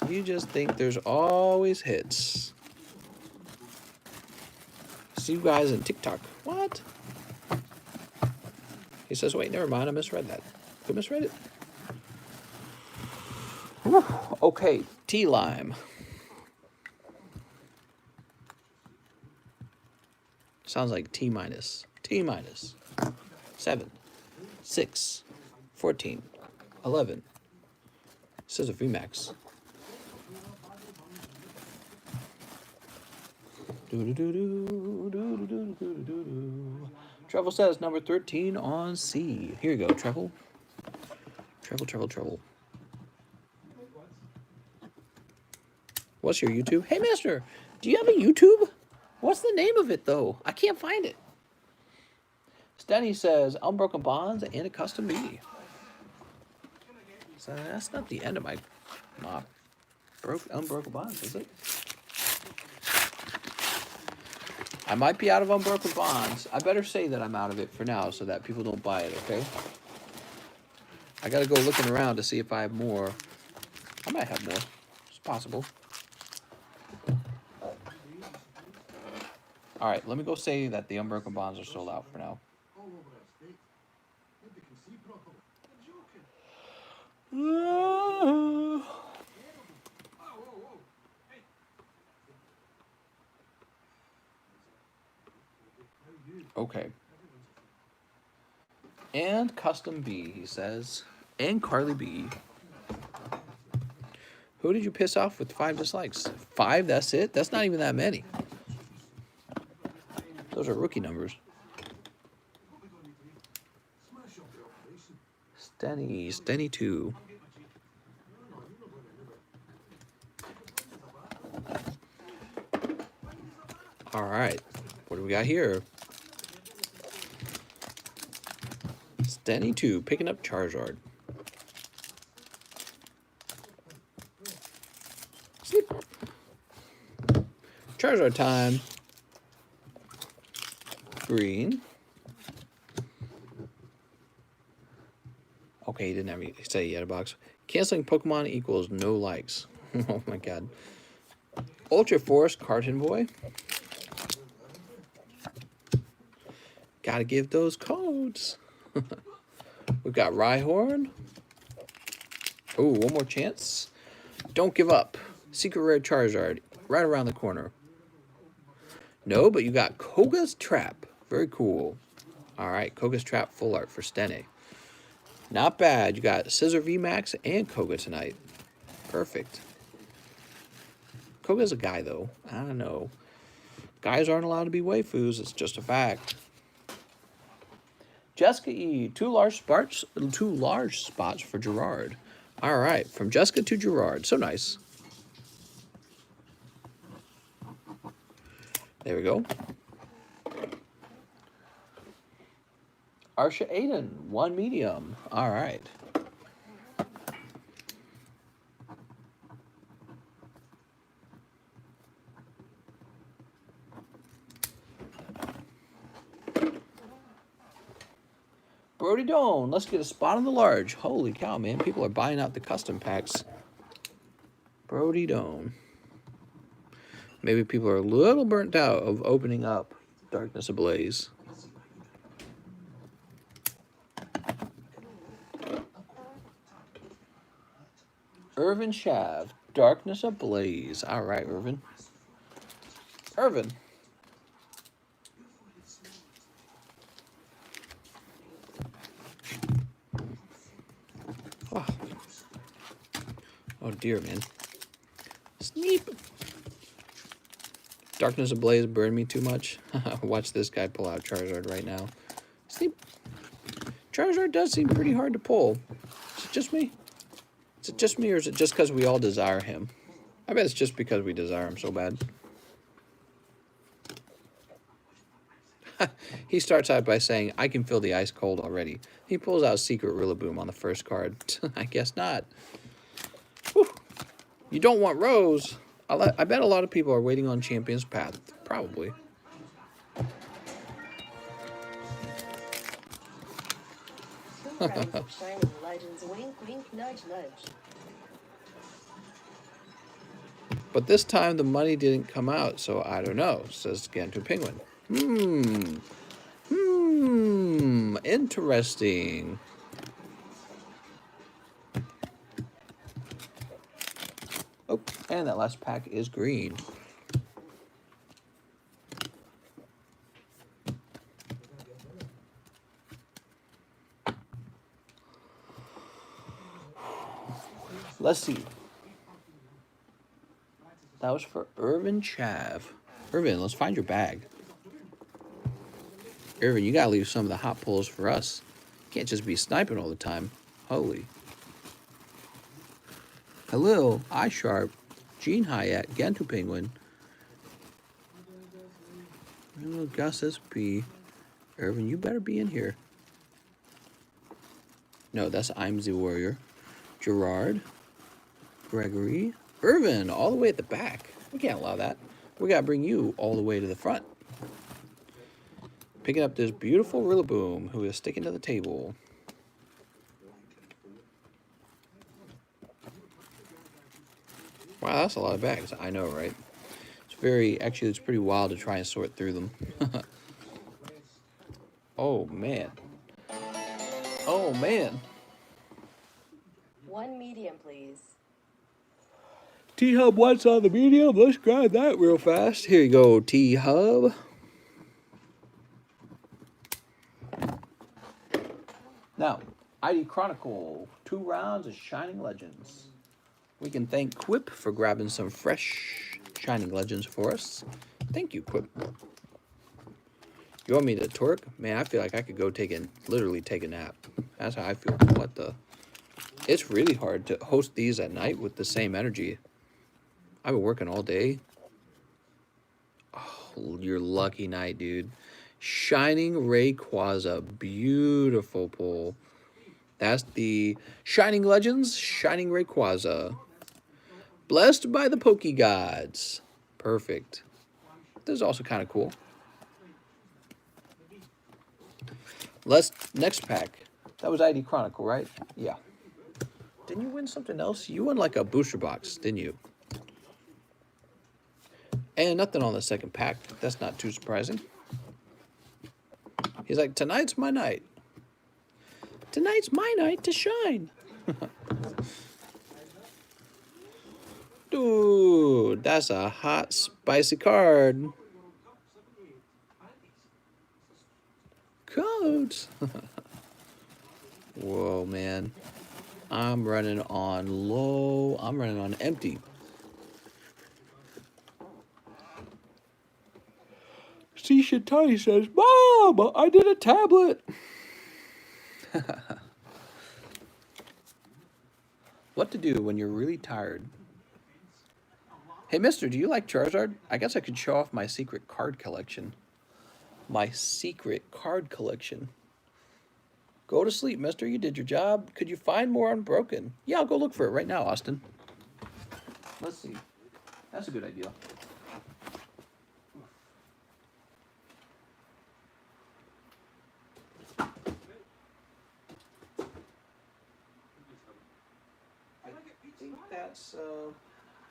You just think there's always hits. See you guys in TikTok. What? He says, wait, never mind. I misread that. Who misread it? Whew. Okay, T-Lime. Sounds like T minus. T minus. 7, 6, 14, 11. Scissor VMAX. Treble says number 13 on C. Here you go, Treble. Treble. What's your YouTube? Hey, mister, do you have a YouTube? What's the name of it, though? I can't find it. Stenny says, Unbroken Bonds and a custom B. So that's not the end of my Unbroken Bonds, is it? I might be out of Unbroken Bonds. I better say that I'm out of it for now so that people don't buy it, okay? I gotta go looking around to see if I have more. I might have more. It's possible. Alright, let me go say that the Unbroken Bonds are sold out for now. All over our state. Nobody can see properly. You're joking. Whoa. Hey. Okay. And Custom B, he says. And Carly B. Who did you piss off with 5 dislikes? 5? That's it? That's not even that many. Those are rookie numbers. Stenny 2. All right. What do we got here? Stenny 2 picking up Charizard. Sleep. Charizard time. Green. Okay, he didn't have any, say he had a box. Canceling Pokemon equals no likes. Oh my god. Ultra Force Carton Boy. Gotta give those codes. We've got Rhyhorn. Ooh, one more chance. Don't give up. Secret Rare Charizard right around the corner. No, but you got Koga's Trap. Very cool. All right, Koga's Trap full art for Stene. Not bad. You got Scissor VMAX and Koga tonight. Perfect. Koga's a guy, though. I don't know. Guys aren't allowed to be waifus. It's just a fact. Jessica E. Two large spots for Gerard. All right, from Jessica to Gerard. So nice. There we go. Arsha Aiden, 1 medium. All right. Brody Doan, let's get a spot on the large. Holy cow, man. People are buying out the custom packs. Brody Doan. Maybe people are a little burnt out of opening up Darkness Ablaze. Irvin Shav, Darkness Ablaze. All right, Irvin. Irvin. Oh, oh dear, man. Sneep. Darkness Ablaze burned me too much. Watch this guy pull out Charizard right now. Sneep. Charizard does seem pretty hard to pull. Is it just me? Is it just me, or is it just because we all desire him? I bet it's just because we desire him so bad. He starts out by saying, I can feel the ice cold already. He pulls out Secret Rillaboom on the first card. I guess not. Whew. You don't want Rose. I bet a lot of people are waiting on Champion's Path. Probably. Two rounds of Shining Legends. Wink, wink, nudge, nudge. But this time the money didn't come out, so I don't know, says Gantu Penguin. Interesting. Oh, and that last pack is green. Let's see. That was for Irvin Chav. Irvin, let's find your bag. Irvin, you gotta leave some of the hot pulls for us. You can't just be sniping all the time. Holy. Halil, iSharp, Gene Hyatt, Gantu Penguin, Gus SP. Irvin, you better be in here. No, that's I'm the Warrior. Gerard, Gregory, Irvin, all the way at the back. We can't allow that. We gotta bring you all the way to the front. Picking up this beautiful Rillaboom who is sticking to the table. Wow, that's a lot of bags. I know, right? Actually, it's pretty wild to try and sort through them. Oh, man. Oh, man. One medium, please. T-Hub, what's on the medium? Let's grab that real fast. Here you go, T-Hub. Now, ID Chronicle, 2 rounds of Shining Legends. We can thank Quip for grabbing some fresh Shining Legends for us. Thank you, Quip. You want me to twerk? Man, I feel like I could go literally take a nap. That's how I feel. What the? It's really hard to host these at night with the same energy. I've been working all day. Oh, your lucky night, dude. Shining Rayquaza. Beautiful pull. That's the Shining Legends, Shining Rayquaza. Blessed by the Poke Gods. Perfect. This is also kind of cool. Next pack. That was ID Chronicle, right? Yeah. Didn't you win something else? You won like a booster box, didn't you? And nothing on the second pack. That's not too surprising. He's like, tonight's my night. Tonight's my night to shine. Dude, that's a hot, spicy card. Codes. Whoa, man. I'm running on low. I'm running on empty. See, Shatani says, Mom, I did a tablet. What to do when you're really tired? Hey, mister, do you like Charizard? I guess I could show off my secret card collection. My secret card collection. Go to sleep, mister. You did your job. Could you find more unbroken? Yeah, I'll go look for it right now, Austin. Let's see. That's a good idea.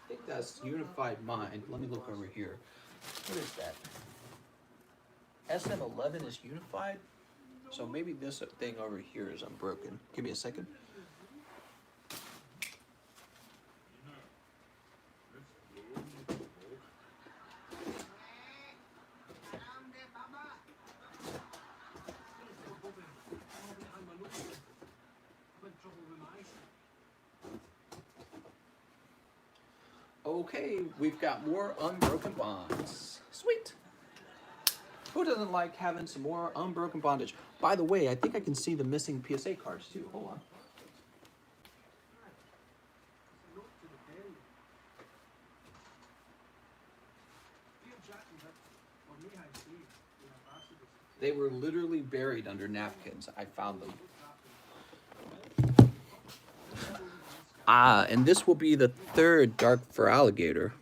think that's Unified Mind. Let me look over here. What is that? SM11 is Unified? So maybe this thing over here is unbroken. Give me a second. Okay, we've got more unbroken bonds. Sweet. Who doesn't like having some more unbroken bondage? By the way, I think I can see the missing PSA cards too. Hold on. They were literally buried under napkins. I found them. Ah, and this will be the third Dark for Alligator.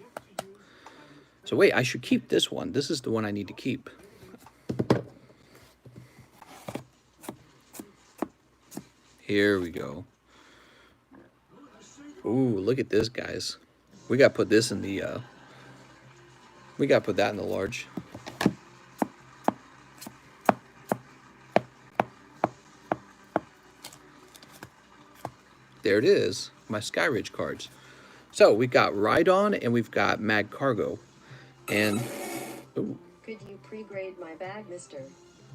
So wait, I should keep this one. This is the one I need to keep. Here we go. Ooh, look at this, guys. We gotta put this in the, we gotta put that in the large. There it is, my Skyridge cards. So we've got Rhydon and we've got Mag Cargo. And ooh, Could you pre-grade my bag, mister?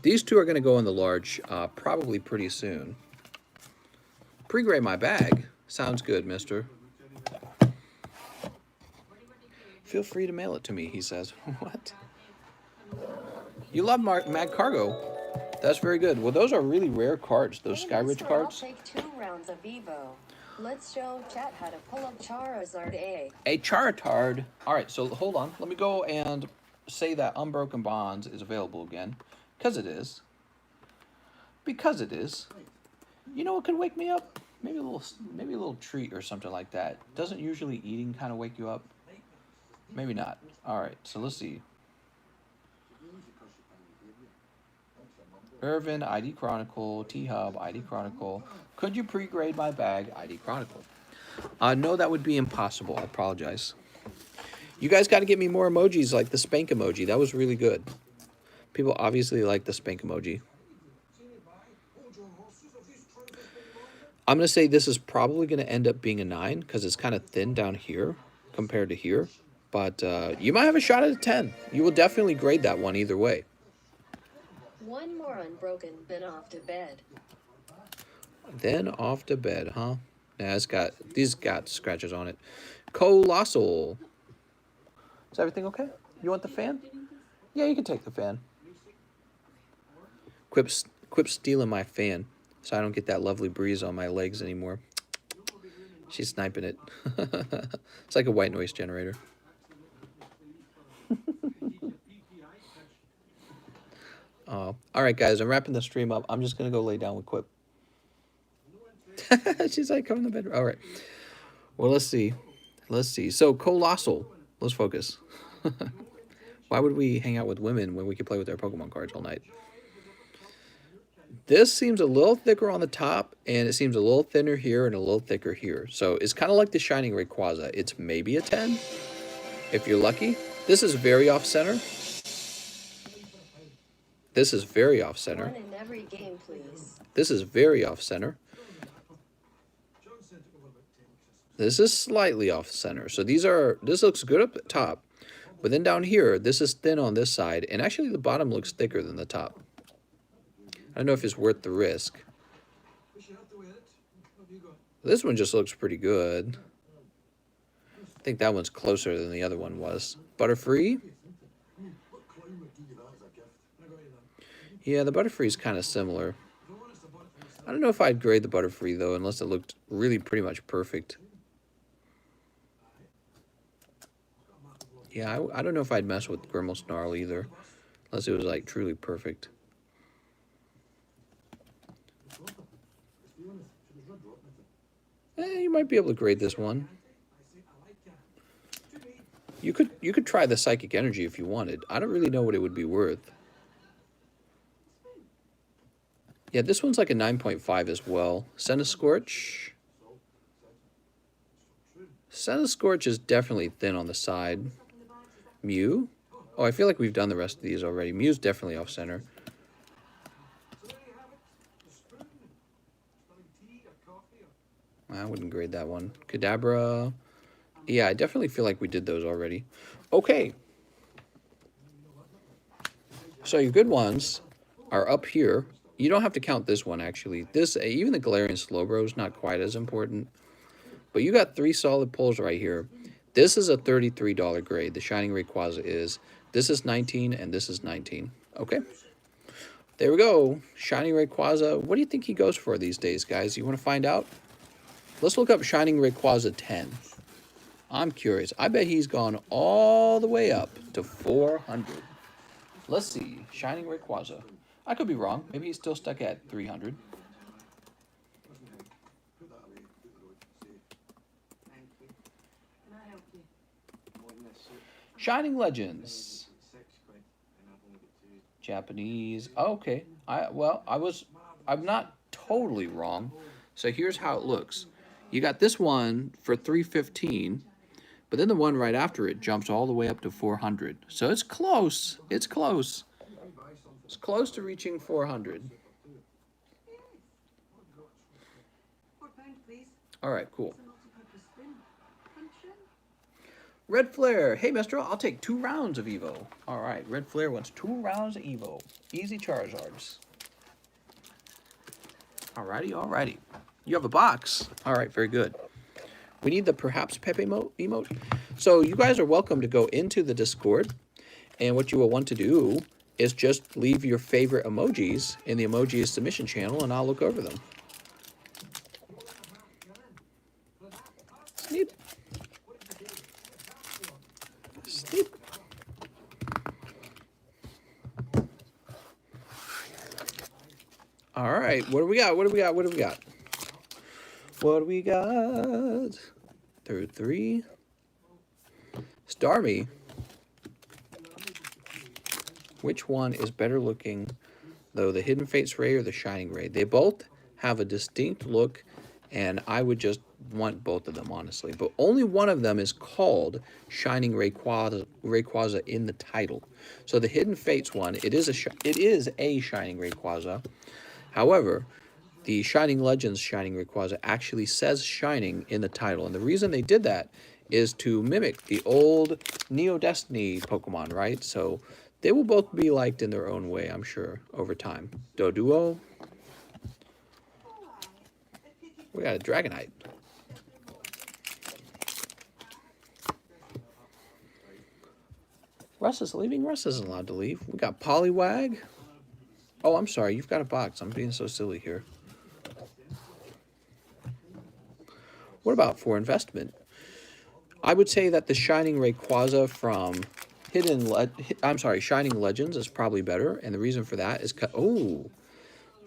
these two are going to go in the large probably pretty soon. Pre-grade my bag. Sounds good, mister. Feel free to mail it to me, he says. What? You love Mag Cargo. That's very good. Well, those are really rare cards, those Hey, Skyridge mister, cards. I'll take 2 rounds of Evo. Let's show chat how to pull up Charizard A. A Charizard. All right, so hold on. Let me go and say that Unbroken Bonds is available again. Because it is. Because it is. You know what could wake me up? Maybe a little treat or something like that. Doesn't usually eating kind of wake you up? Maybe not. All right, so let's see. Irvin, ID Chronicle, T-Hub, ID Chronicle. Could you pre-grade my bag, ID Chronicle? No, that would be impossible. I apologize. You guys got to get me more emojis like the spank emoji. That was really good. People obviously like the spank emoji. I'm going to say this is probably going to end up being a 9 because it's kind of thin down here compared to here. But you might have a shot at a 10. You will definitely grade that one either way. One more unbroken, then off to bed. Then off to bed, huh? Yeah, these got scratches on it. Colossal. Is everything okay? You want the fan? Yeah, you can take the fan. Quip stealing my fan so I don't get that lovely breeze on my legs anymore. She's sniping it. It's like a white noise generator. All right, guys, I'm wrapping the stream up. I'm just going to go lay down with Quip. She's like, come in the bedroom. All right. Well, let's see. Let's see. So, Colossal. Let's focus. Why would we hang out with women when we could play with our Pokemon cards all night? This seems a little thicker on the top, and it seems a little thinner here and a little thicker here. So, it's kind of like the Shining Rayquaza. It's maybe a 10, if you're lucky. This is very off-center. This is very off-center. One in every game, please. This is very off-center. This is slightly off-center. So this looks good up at top. But then down here, this is thin on this side. And actually, the bottom looks thicker than the top. I don't know if it's worth the risk. This one just looks pretty good. I think that one's closer than the other one was. Butterfree? Yeah, the Butterfree is kind of similar. I don't know if I'd grade the Butterfree, though, unless it looked really pretty much perfect. Yeah, I don't know if I'd mess with Grimmelsnarl either, unless it was, like, truly perfect. You might be able to grade this one. You could try the Psychic Energy if you wanted. I don't really know what it would be worth. Yeah, this one's like a 9.5 as well. Send a Scorch. Scorch is definitely thin on the side. Mew? Oh, I feel like we've done the rest of these already. Mew's definitely off center. So there you have it. The spoon. Smelling tea or coffee or I wouldn't grade that one. Kadabra. Yeah, I definitely feel like we did those already. Okay. So your good ones are up here. You don't have to count this one, actually. This, even the Galarian Slowbro is not quite as important. But you got 3 solid pulls right here. This is a $33 grade. The Shining Rayquaza is. This is 19, and this is 19. Okay. There we go. Shining Rayquaza. What do you think he goes for these days, guys? You want to find out? Let's look up Shining Rayquaza 10. I'm curious. I bet he's gone all the way up to 400. Let's see. Shining Rayquaza. I could be wrong. Maybe he's still stuck at 300. put that away, put the road, safe. Thank you. Can I help you? More than this suit. Shining Legends. £6 and I've only got 2. Japanese. Oh, okay. I'm not totally wrong. So here's how it looks. You got this one for 315, but then the one right after it jumps all the way up to 400. So it's close. It's close. It's close to reaching 400. £4, please. All right, cool. It's a multi-purpose spoon. Punch in. Red Flare. Hey, mister, I'll take 2 rounds of Evo. All right, Red Flare wants 2 rounds of Evo. Easy Charizards. Alrighty, alrighty. You have a box. All right, very good. We need the perhaps Pepe emote. So you guys are welcome to go into the Discord. And what you will want to do is just leave your favorite emojis in the emoji submission channel, and I'll look over them. Sneep. Sneep. All right, what do we got? What do we got? What do we got? What do we got? Third 3. Starmie. Which one is better looking, though, the Hidden Fates Ray or the Shining Ray? They both have a distinct look, and I would just want both of them, honestly. But only one of them is called Shining Rayquaza in the title. So the Hidden Fates one, it is a Shining Rayquaza. However, the Shining Legends Shining Rayquaza actually says Shining in the title. And the reason they did that is to mimic the old Neo Destiny Pokemon, right? So they will both be liked in their own way, I'm sure, over time. Doduo. We got a Dragonite. Russ is leaving? Russ isn't allowed to leave. We got Poliwag. Oh, I'm sorry. You've got a box. I'm being so silly here. What about for investment? I would say that the Shining Rayquaza from Shining Legends is probably better, and the reason for that is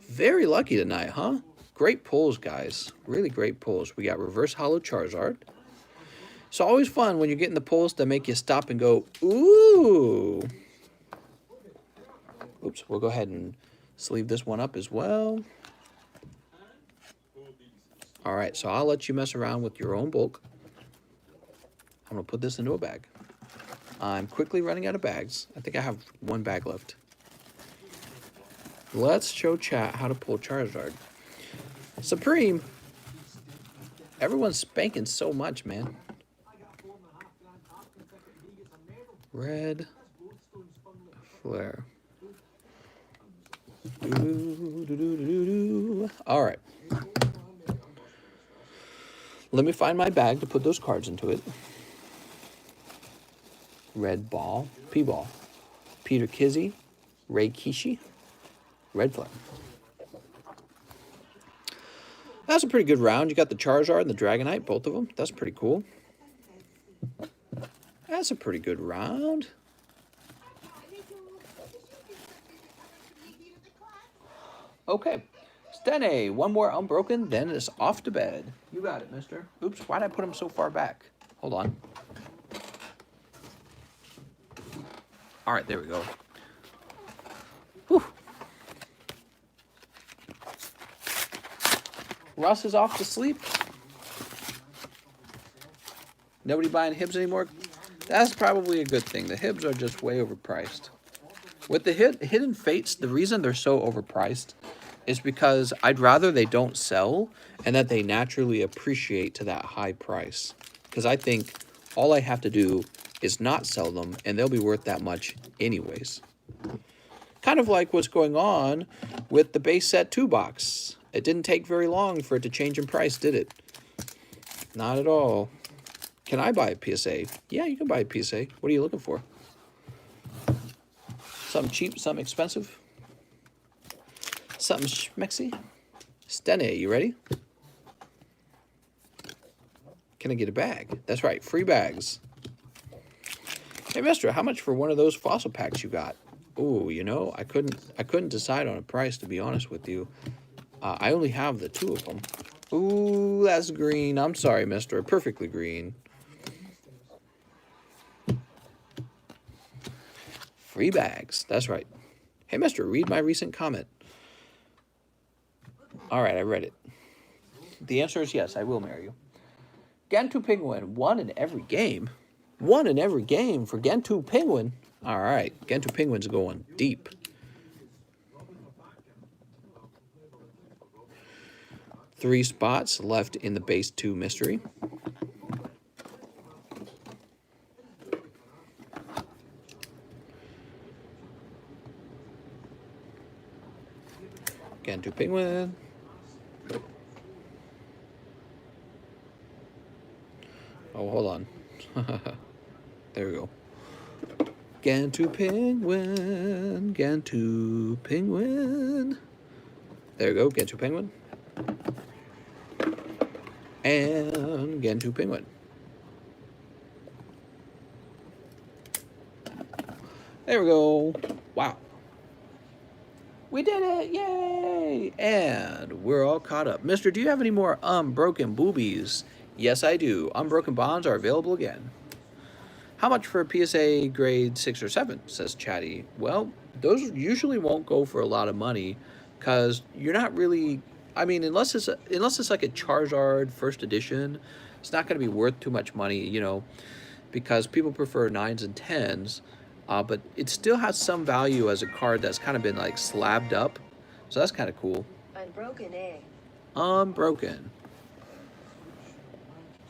very lucky tonight, huh? Great pulls, guys. Really great pulls. We got Reverse Hollow Charizard. It's always fun when you're getting the pulls that make you stop and go, ooh. Oops, we'll go ahead and sleeve this one up as well. All right, so I'll let you mess around with your own bulk. I'm going to put this into a bag. I'm quickly running out of bags. I think I have 1 bag left. Let's show chat how to pull Charizard. Supreme. Everyone's spanking so much, man. Red Flare. All right. Let me find my bag to put those cards into it. Red Ball, P-Ball, Peter Kizzy, Ray Kishi, Red Flare. That's a pretty good round. You got the Charizard and the Dragonite, both of them. That's pretty cool. That's a pretty good round. Okay. Stene, 1 more unbroken, then it's off to bed. You got it, mister. Oops, why'd I put him so far back? Hold on. All right, there we go. Whew. Russ is off to sleep. Nobody buying Hibs anymore? That's probably a good thing. The Hibs are just way overpriced. With the Hidden Fates, the reason they're so overpriced is because I'd rather they don't sell and that they naturally appreciate to that high price. Because I think all I have to do is not sell them and they'll be worth that much anyways. Kind of like what's going on with the base set 2 box. It didn't take very long for it to change in price, did it? Not at all. Can I buy a PSA? Yeah, you can buy a PSA. What are you looking for? Something cheap, something expensive? Something schmexy? Stene, you ready? Can I get a bag? That's right, free bags. Hey, mister, how much for one of those fossil packs you got? Oh, you know, I couldn't decide on a price, to be honest with you. I only have the 2 of them. Ooh, that's green. I'm sorry, mister. Perfectly green. Free bags. That's right. Hey, mister, read my recent comment. All right, I read it. The answer is yes, I will marry you. Gantu Penguin, 1 in every game. 1 in every game for Gantu Penguin. All right, Gantu Penguin's going deep. Three spots left in the base 2 mystery. Gantu Penguin. Oh, hold on. There we go. Gantu Penguin. Gantu Penguin. There we go, Gantu Penguin. And Gantu Penguin. There we go. Wow. We did it! Yay! And we're all caught up. Mister, do you have any more unbroken boobies? Yes, I do. Unbroken bonds are available again. How much for a PSA grade 6 or 7? Says Chatty. Well, those usually won't go for a lot of money because you're not really... I mean, unless it's like a Charizard first edition, it's not going to be worth too much money, you know, because people prefer 9s and 10s. But it still has some value as a card that's kind of been like slabbed up. So that's kind of cool. Unbroken A. Unbroken.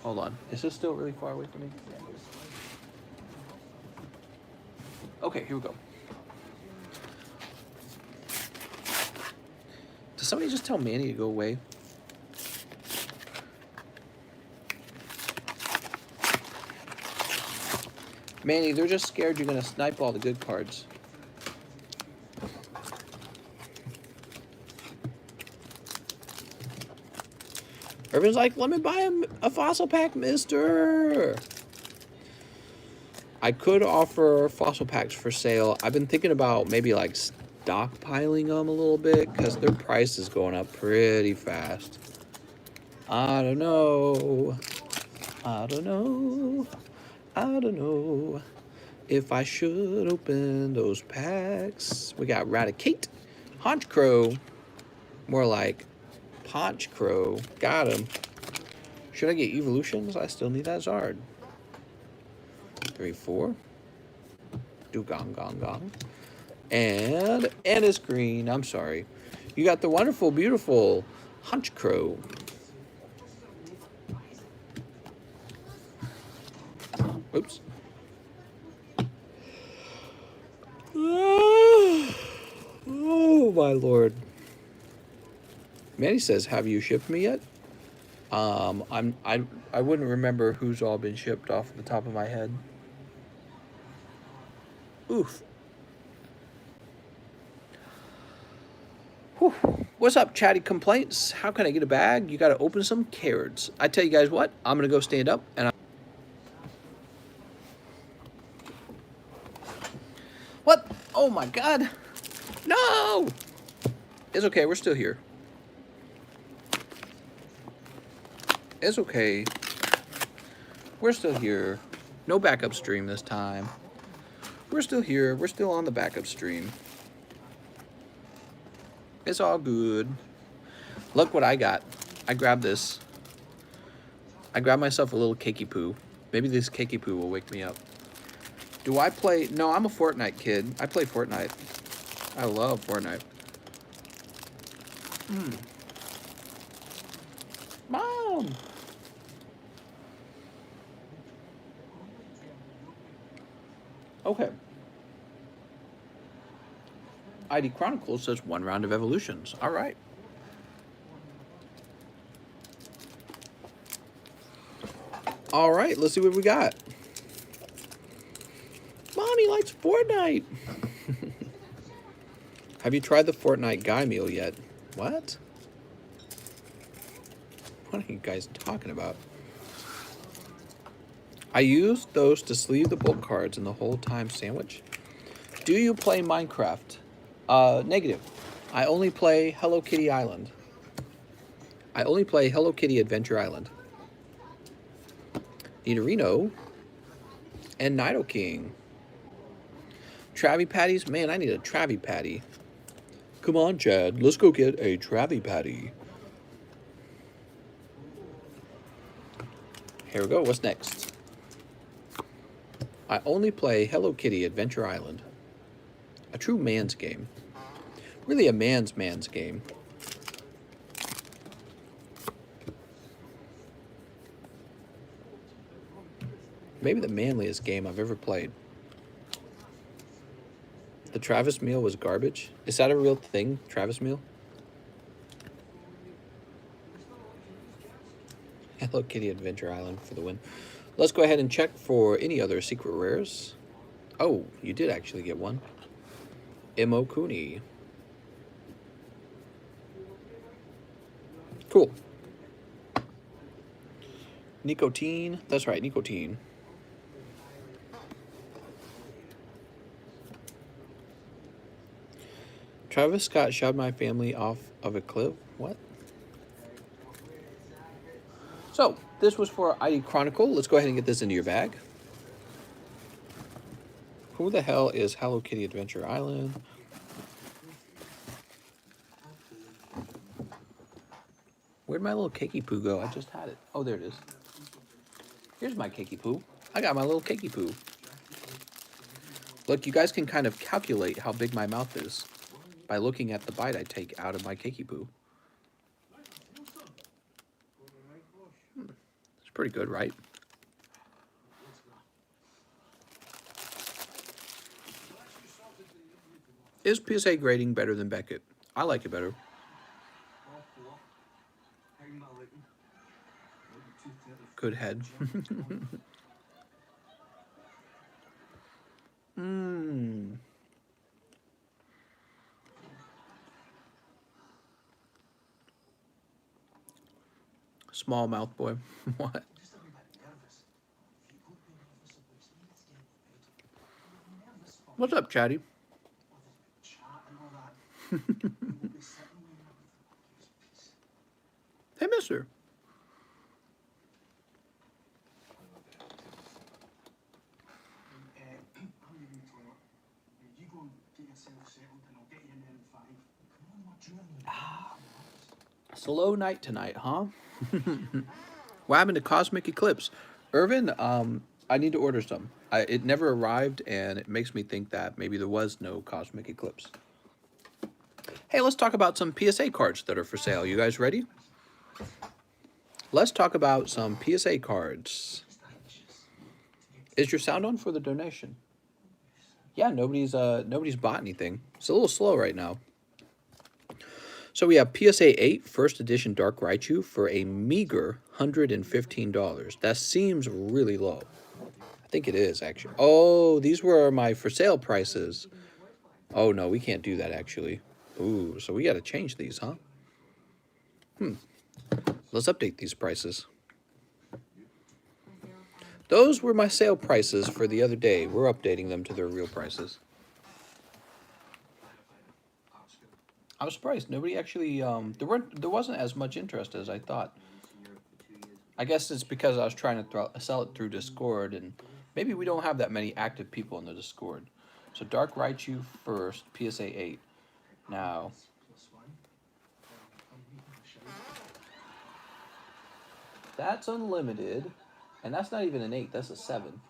Hold on. Is this still really far away from me? Okay, here we go. Does somebody just tell Manny to go away? Manny, they're just scared you're going to snipe all the good cards. Everyone's like, let me buy him a fossil pack, mister. I could offer fossil packs for sale. I've been thinking about maybe like stockpiling them a little bit because their price is going up pretty fast. I don't know. I don't know. I don't know if I should open those packs. We got Raticate, Haunch Crow, more like Ponch Crow. Got him. Should I get evolutions? I still need that Zard. 3, 4. Dugong, gong, gong. And it's green. I'm sorry. You got the wonderful, beautiful Hunch Crow. Oops. Oh my lord. Manny says, "Have you shipped me yet?" I wouldn't remember who's all been shipped off the top of my head. Oof. Whew. What's up, Chatty Complaints? How can I get a bag? You got to open some cards. I tell you guys what, I'm gonna go stand up and. What? Oh my God! No! It's okay. We're still here. It's okay. We're still here. No backup stream this time. We're still here. We're still on the backup stream. It's all good. Look what I got. I grabbed this. I grabbed myself a little cakey poo. Maybe this Keiki Poo will wake me up. Do I play? No, I'm a Fortnite kid. I play Fortnite. I love Fortnite. Mom! Okay. ID Chronicles says 1 round of evolutions. All right. All right, let's see what we got. Mommy likes Fortnite. Have you tried the Fortnite guy meal yet? What? What are you guys talking about? I used those to sleeve the bulk cards in the whole time sandwich. Do you play Minecraft? Negative. I only play Hello Kitty Island. I only play Hello Kitty Adventure Island. Nidorino and Nido King. Travie Patties? Man, I need a Travie Patty. Come on, Chad. Let's go get a Travie Patty. Here we go. What's next? I only play Hello Kitty Adventure Island. A true man's game. Really a man's game. Maybe the manliest game I've ever played. The Travis meal was garbage. Is that a real thing, Travis meal? Hello Kitty Adventure Island for the win. Let's go ahead and check for any other secret rares. Oh, you did actually get one. Imo Cooney. Cool. Nicotine. That's right, Nicotine. Travis Scott shoved my family off of a cliff. What? So, this was for ID Chronicle. Let's go ahead and get this into your bag. Who the hell is Hello Kitty Adventure Island? Where'd my little Keiki Poo go? I just had it. Oh, there it is. Here's my Keiki Poo. I got my little Keiki Poo. Look, you guys can kind of calculate how big my mouth is by looking at the bite I take out of my Keiki Poo. It's pretty good, right? Is PSA grading better than Beckett? I like it better. Good head. Small mouth boy. What? What's up, Chatty? Hey, mister. Slow night tonight, huh? What happened to Cosmic Eclipse? Irvin, I need to order some. It never arrived, and it makes me think that maybe there was no Cosmic Eclipse. Hey, let's talk about some PSA cards that are for sale. You guys ready? Let's talk about some PSA cards. Is your sound on for the donation? Yeah, nobody's bought anything. It's a little slow right now. So we have PSA 8 First Edition Dark Raichu for a meager $115. That seems really low. I think it is, actually. Oh, these were my for sale prices. Oh, no, we can't do that, actually. Ooh, so we got to change these, huh? Let's update these prices. Those were my sale prices for the other day. We're updating them to their real prices. I was surprised. Nobody actually, there wasn't as much interest as I thought. I guess it's because I was trying to sell it through Discord, and maybe we don't have that many active people in the Discord. So Dark Raichu first, PSA 8. Now, that's unlimited. And that's not even an 8, that's a 7.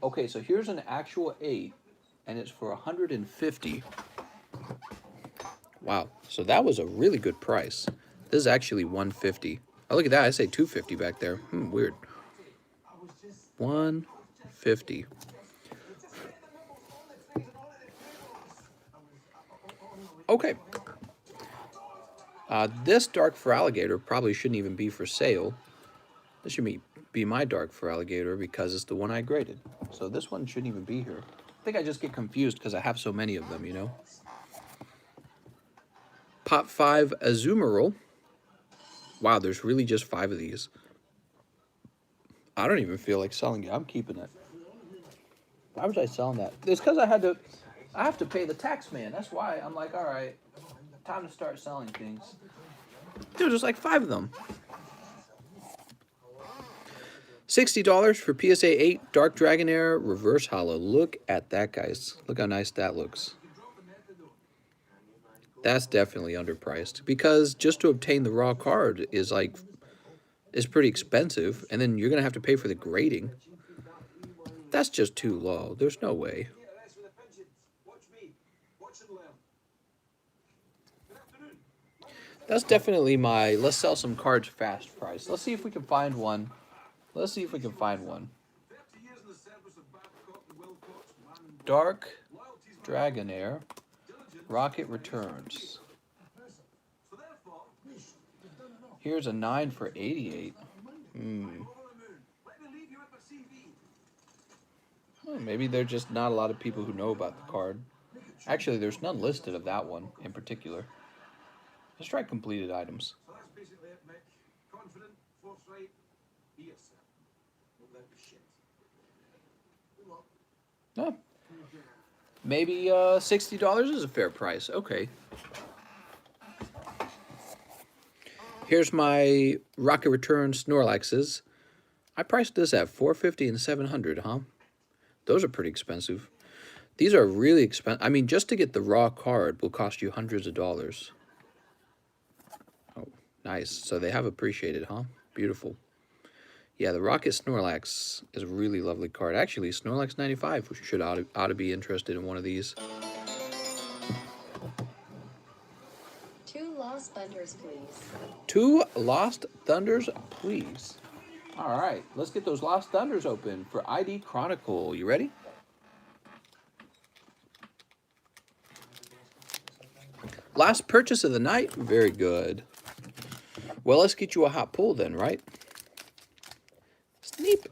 Okay, so here's an actual 8, and it's for 150. Wow, so that was a really good price. This is actually 150. Oh, look at that, I say 250 back there. Weird. 150. Okay. This dark fur alligator probably shouldn't even be for sale. This should be my dark fur alligator because it's the one I graded. So this one shouldn't even be here. I think I just get confused because I have so many of them, you know. Pop 5 Azumarill. Wow, there's really just 5 of these. I don't even feel like selling it. I'm keeping it. Why was I selling that? It's because I have to pay the tax man. That's why I'm like, all right, time to start selling things. Dude, there's like 5 of them. $60 for PSA 8 Dark Dragonair Reverse Hollow. Look at that, guys. Look how nice that looks. That's definitely underpriced because just to obtain the raw card is pretty expensive, and then you're gonna have to pay for the grading. That's just too low. There's no way. That's definitely my let's sell some cards fast price. Let's see if we can find one. Let's see if we can find one. Dark Dragonair Rocket Returns. Here's a 9 for 88. Well, maybe there's just not a lot of people who know about the card. Actually, there's none listed of that one in particular. Let's try completed items. So that's basically it, Mick. Confident, forthright, be yourself. Don't be shit. No. Maybe $60 is a fair price. Okay. Here's my Rocket Return Snorlaxes. I priced this at $450 and $700, huh? Those are pretty expensive. These are really expensive. I mean, just to get the raw card will cost you hundreds of dollars. Oh, nice. So they have appreciated, huh? Beautiful. Yeah, the Rocket Snorlax is a really lovely card. Actually, Snorlax 95 ought to be interested in one of these. 2 Lost Thunders, please. 2 Lost Thunders, please. All right, let's get those Lost Thunders open for ID Chronicle. You ready? Last purchase of the night. Very good. Well, let's get you a hot pull then, right? Sneep.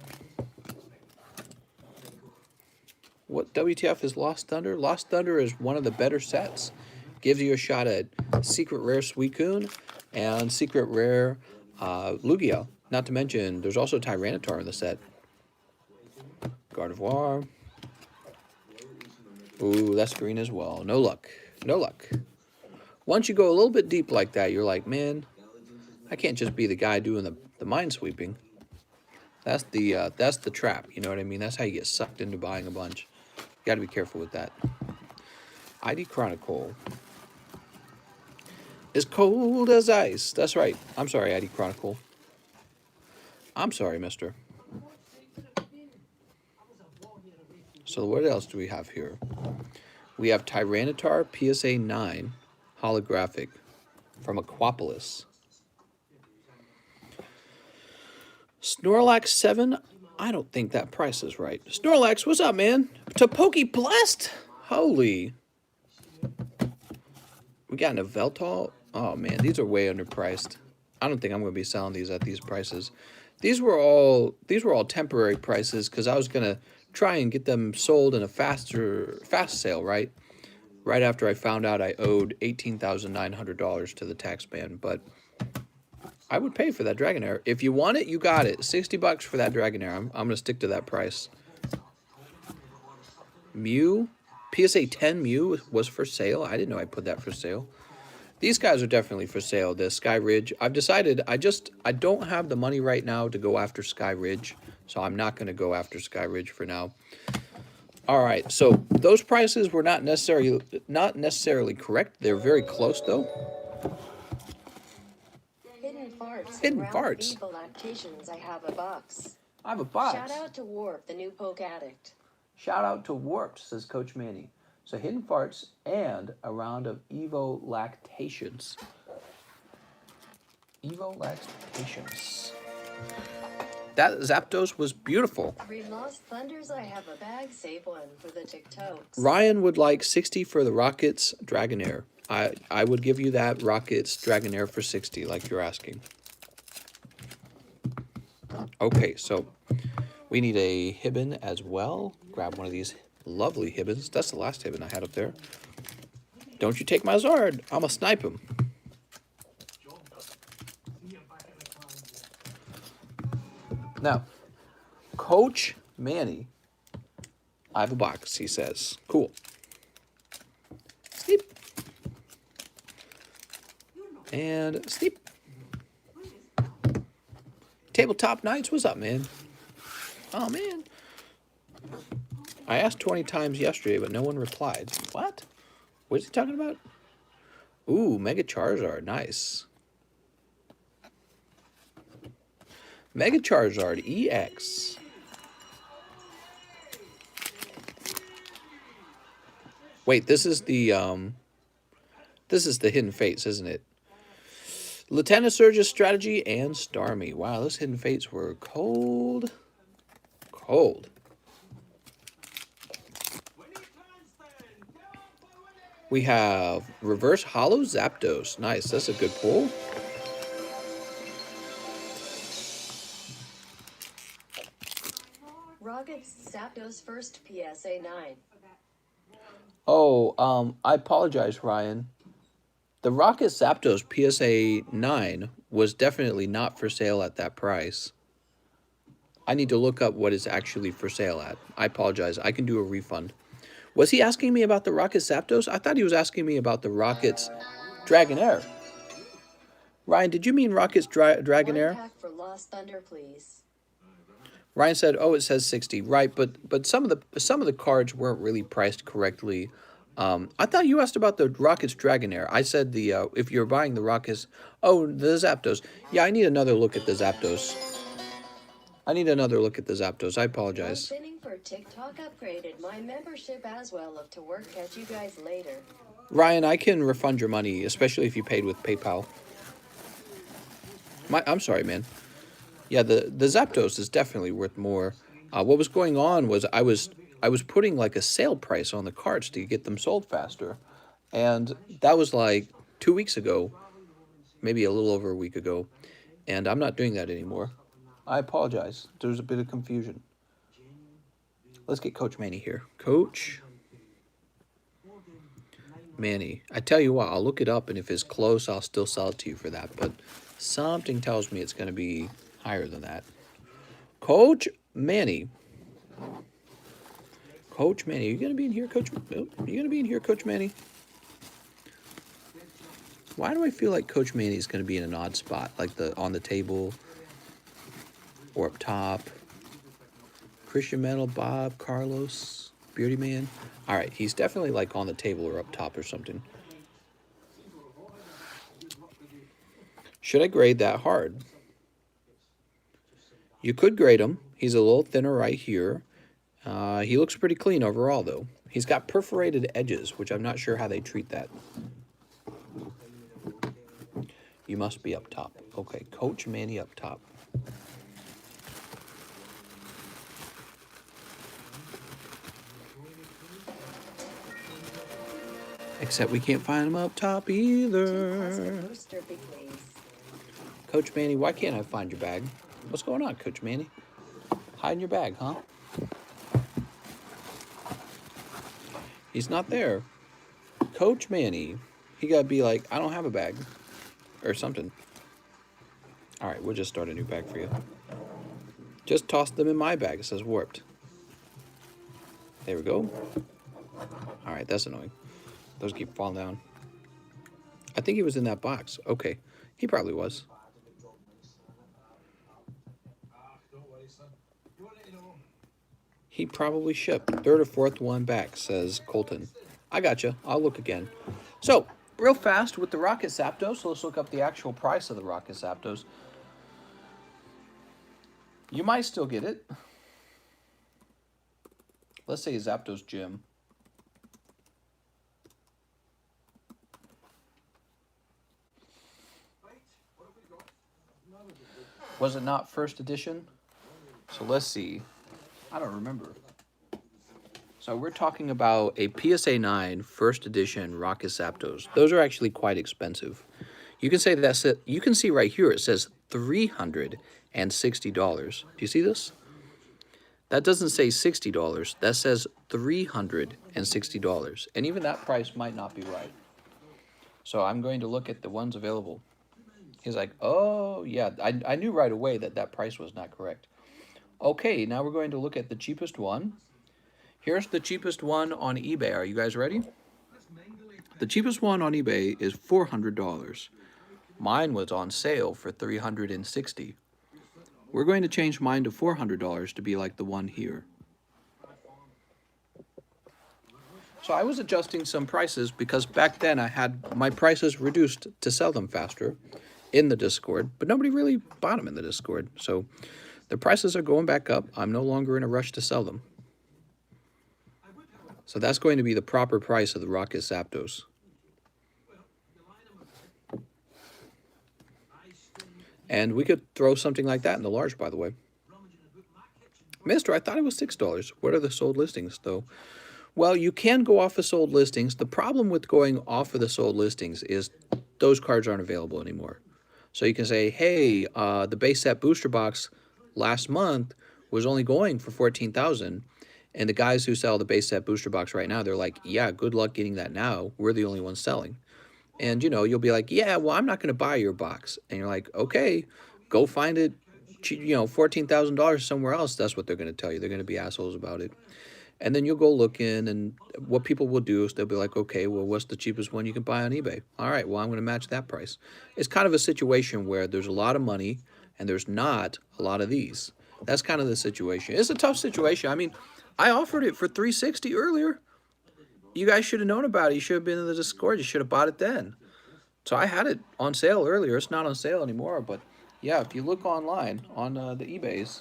What WTF is Lost Thunder? Lost Thunder is one of the better sets. Gives you a shot at Secret Rare Suicune and Secret Rare Lugia. Not to mention, there's also Tyranitar in the set. Gardevoir. Ooh, that's green as well. No luck. No luck. Once you go a little bit deep like that, you're like, man, I can't just be the guy doing the mind sweeping. That's the trap, you know what I mean? That's how you get sucked into buying a bunch. You got to be careful with that. ID Chronicle. As cold as ice. That's right. I'm sorry, ID Chronicle. I'm sorry, mister. So what else do we have here? We have Tyranitar PSA 9 holographic from Aquapolis. Snorlax 7. I don't think that price is right. Snorlax, what's up, man? To Pokeblast? Holy. We got an Veltal. Oh, man, these are way underpriced. I don't think I'm going to be selling these at these prices. These were all temporary prices because I was going to try and get them sold in a fast sale, right? Right after I found out I owed $18,900 to the tax man, but I would pay for that Dragonair. If you want it, you got it. $60 for that Dragonair. I'm going to stick to that price. Mew, PSA 10 Mew was for sale. I didn't know I put that for sale. These guys are definitely for sale. The Sky Ridge. I've decided I don't have the money right now to go after Sky Ridge, so I'm not going to go after Sky Ridge for now. All right, so those prices were not necessarily correct. They're very close though. Hidden farts. Hidden Around farts. feeble lactations, I have a box. I have a box. Shout out to Warp, the new poke addict. Shout out to Warped, says Coach Manny. So hidden farts and a round of Evo lactations. Evo lactations. That Zapdos was beautiful. Read Lost Thunders, I have a bag, save one for the TikToks. Ryan would like 60 for the Rockets Dragonair. I would give you that Rockets Dragonair for 60, like you're asking. Okay, so we need a Hibbin as well. Grab one of these lovely Hibbins. That's the last Hibbin I had up there. Don't you take my Zard. I'ma snipe him. Now, Coach Manny, I have a box, he says. Cool. Sleep. And sleep. Tabletop Nights, what's up, man? Oh, man. I asked 20 times yesterday, but no one replied. What? What is he talking about? Ooh, Mega Charizard, nice. Mega Charizard EX. Wait, this is the Hidden Fates, isn't it? Lieutenant Surge's Strategy and Starmie. Wow, those Hidden Fates were cold. Cold. We have Reverse Hollow Zapdos. Nice, that's a good pull. Rockets Zapdos first PSA 9. Oh, I apologize, Ryan. The Rocket Zapdos PSA 9 was definitely not for sale at that price. I need to look up what it's actually for sale at. I apologize. I can do a refund. Was he asking me about the Rocket Zapdos? I thought he was asking me about the Rockets Dragonair. Ryan, did you mean Rockets Dragonair? 1 pack for Lost Thunder, please. Ryan said, "Oh, it says 60." Right, but some of the cards weren't really priced correctly. I thought you asked about the Rockets Dragonair. I said if you're buying the Rockets, oh, the Zapdos. Yeah, I need another look at the Zapdos. I apologize. I'm pinning for TikTok upgraded my membership as well. Look to work. Catch you guys later. Ryan, I can refund your money, especially if you paid with PayPal. I'm sorry, man. Yeah, the Zapdos is definitely worth more. What was going on was I was putting like a sale price on the cards to get them sold faster. And that was like 2 weeks ago, maybe a little over a week ago. And I'm not doing that anymore. I apologize. There's a bit of confusion. Let's get Coach Manny here. Coach Manny. I tell you what, I'll look it up, and if it's close, I'll still sell it to you for that. But something tells me it's going to be higher than that. Coach Manny. Coach Manny. Are you going to be in here, Coach? Are you going to be in here, Coach Manny? Why do I feel like Coach Manny is going to be in an odd spot, like on the table or up top? Christian Metal, Bob, Carlos, Beardy Man. All right, he's definitely like on the table or up top or something. Should I grade that hard? You could grade him. He's a little thinner right here. He looks pretty clean overall, though. He's got perforated edges, which I'm not sure how they treat that. You must be up top. Okay, Coach Manny up top. Except we can't find him up top either. Booster, big please. Coach Manny, why can't I find your bag? What's going on, Coach Manny? Hiding your bag, huh? He's not there. Coach Manny, he gotta be like, I don't have a bag. Or something. Alright, we'll just start a new bag for you. Just toss them in my bag. It says warped. There we go. Alright, that's annoying. Those keep falling down. I think he was in that box. Okay. He probably was. He probably shipped. Third or fourth one back, says Colton. I gotcha. I'll look again. So, real fast with the Rocket Zapdos. So let's look up the actual price of the Rocket Zapdos. You might still get it. Let's say Zapdos Gym. Was it not first edition? So let's see. I don't remember. So we're talking about a PSA 9 first edition Rocket Zapdos. Those are actually quite expensive. You can say that's it. You can see right here it says $360. Do you see this? That doesn't say $60. That says $360. And even that price might not be right. So I'm going to look at the ones available. He's like, oh, yeah, I knew right away that that price was not correct. Okay, now we're going to look at the cheapest one. Here's the cheapest one on eBay. Are you guys ready? The cheapest one on eBay is $400. Mine was on sale for $360. We're going to change mine to $400 to be like the one here. So I was adjusting some prices because back then I had my prices reduced to sell them faster in the Discord, but nobody really bought them in the Discord. So the prices are going back up. I'm no longer in a rush to sell them. So that's going to be the proper price of the Rocket Zapdos. And we could throw something like that in the large, by the way. Mister, I thought it was $6. What are the sold listings, though? Well, you can go off of sold listings. The problem with going off of the sold listings is those cards aren't available anymore. So you can say, hey, the base set booster box last month was only going for $14,000. And the guys who sell the base set booster box right now, they're like, yeah, good luck getting that now. We're the only ones selling. And, you know, you'll be like, yeah, well, I'm not going to buy your box. And you're like, okay, go find it, you know, $14,000 somewhere else. That's what they're going to tell you. They're going to be assholes about it. And then you'll go look in, and what people will do is they'll be like, okay, well, what's the cheapest one you can buy on eBay? All right, well, I'm going to match that price. It's kind of a situation where there's a lot of money and there's not a lot of these. That's kind of the situation. It's a tough situation. I mean, I offered it for $360 earlier. You guys should have known about it. You should have been in the Discord. You should have bought it then. So I had it on sale earlier. It's not on sale anymore. But yeah, if you look online on the eBays,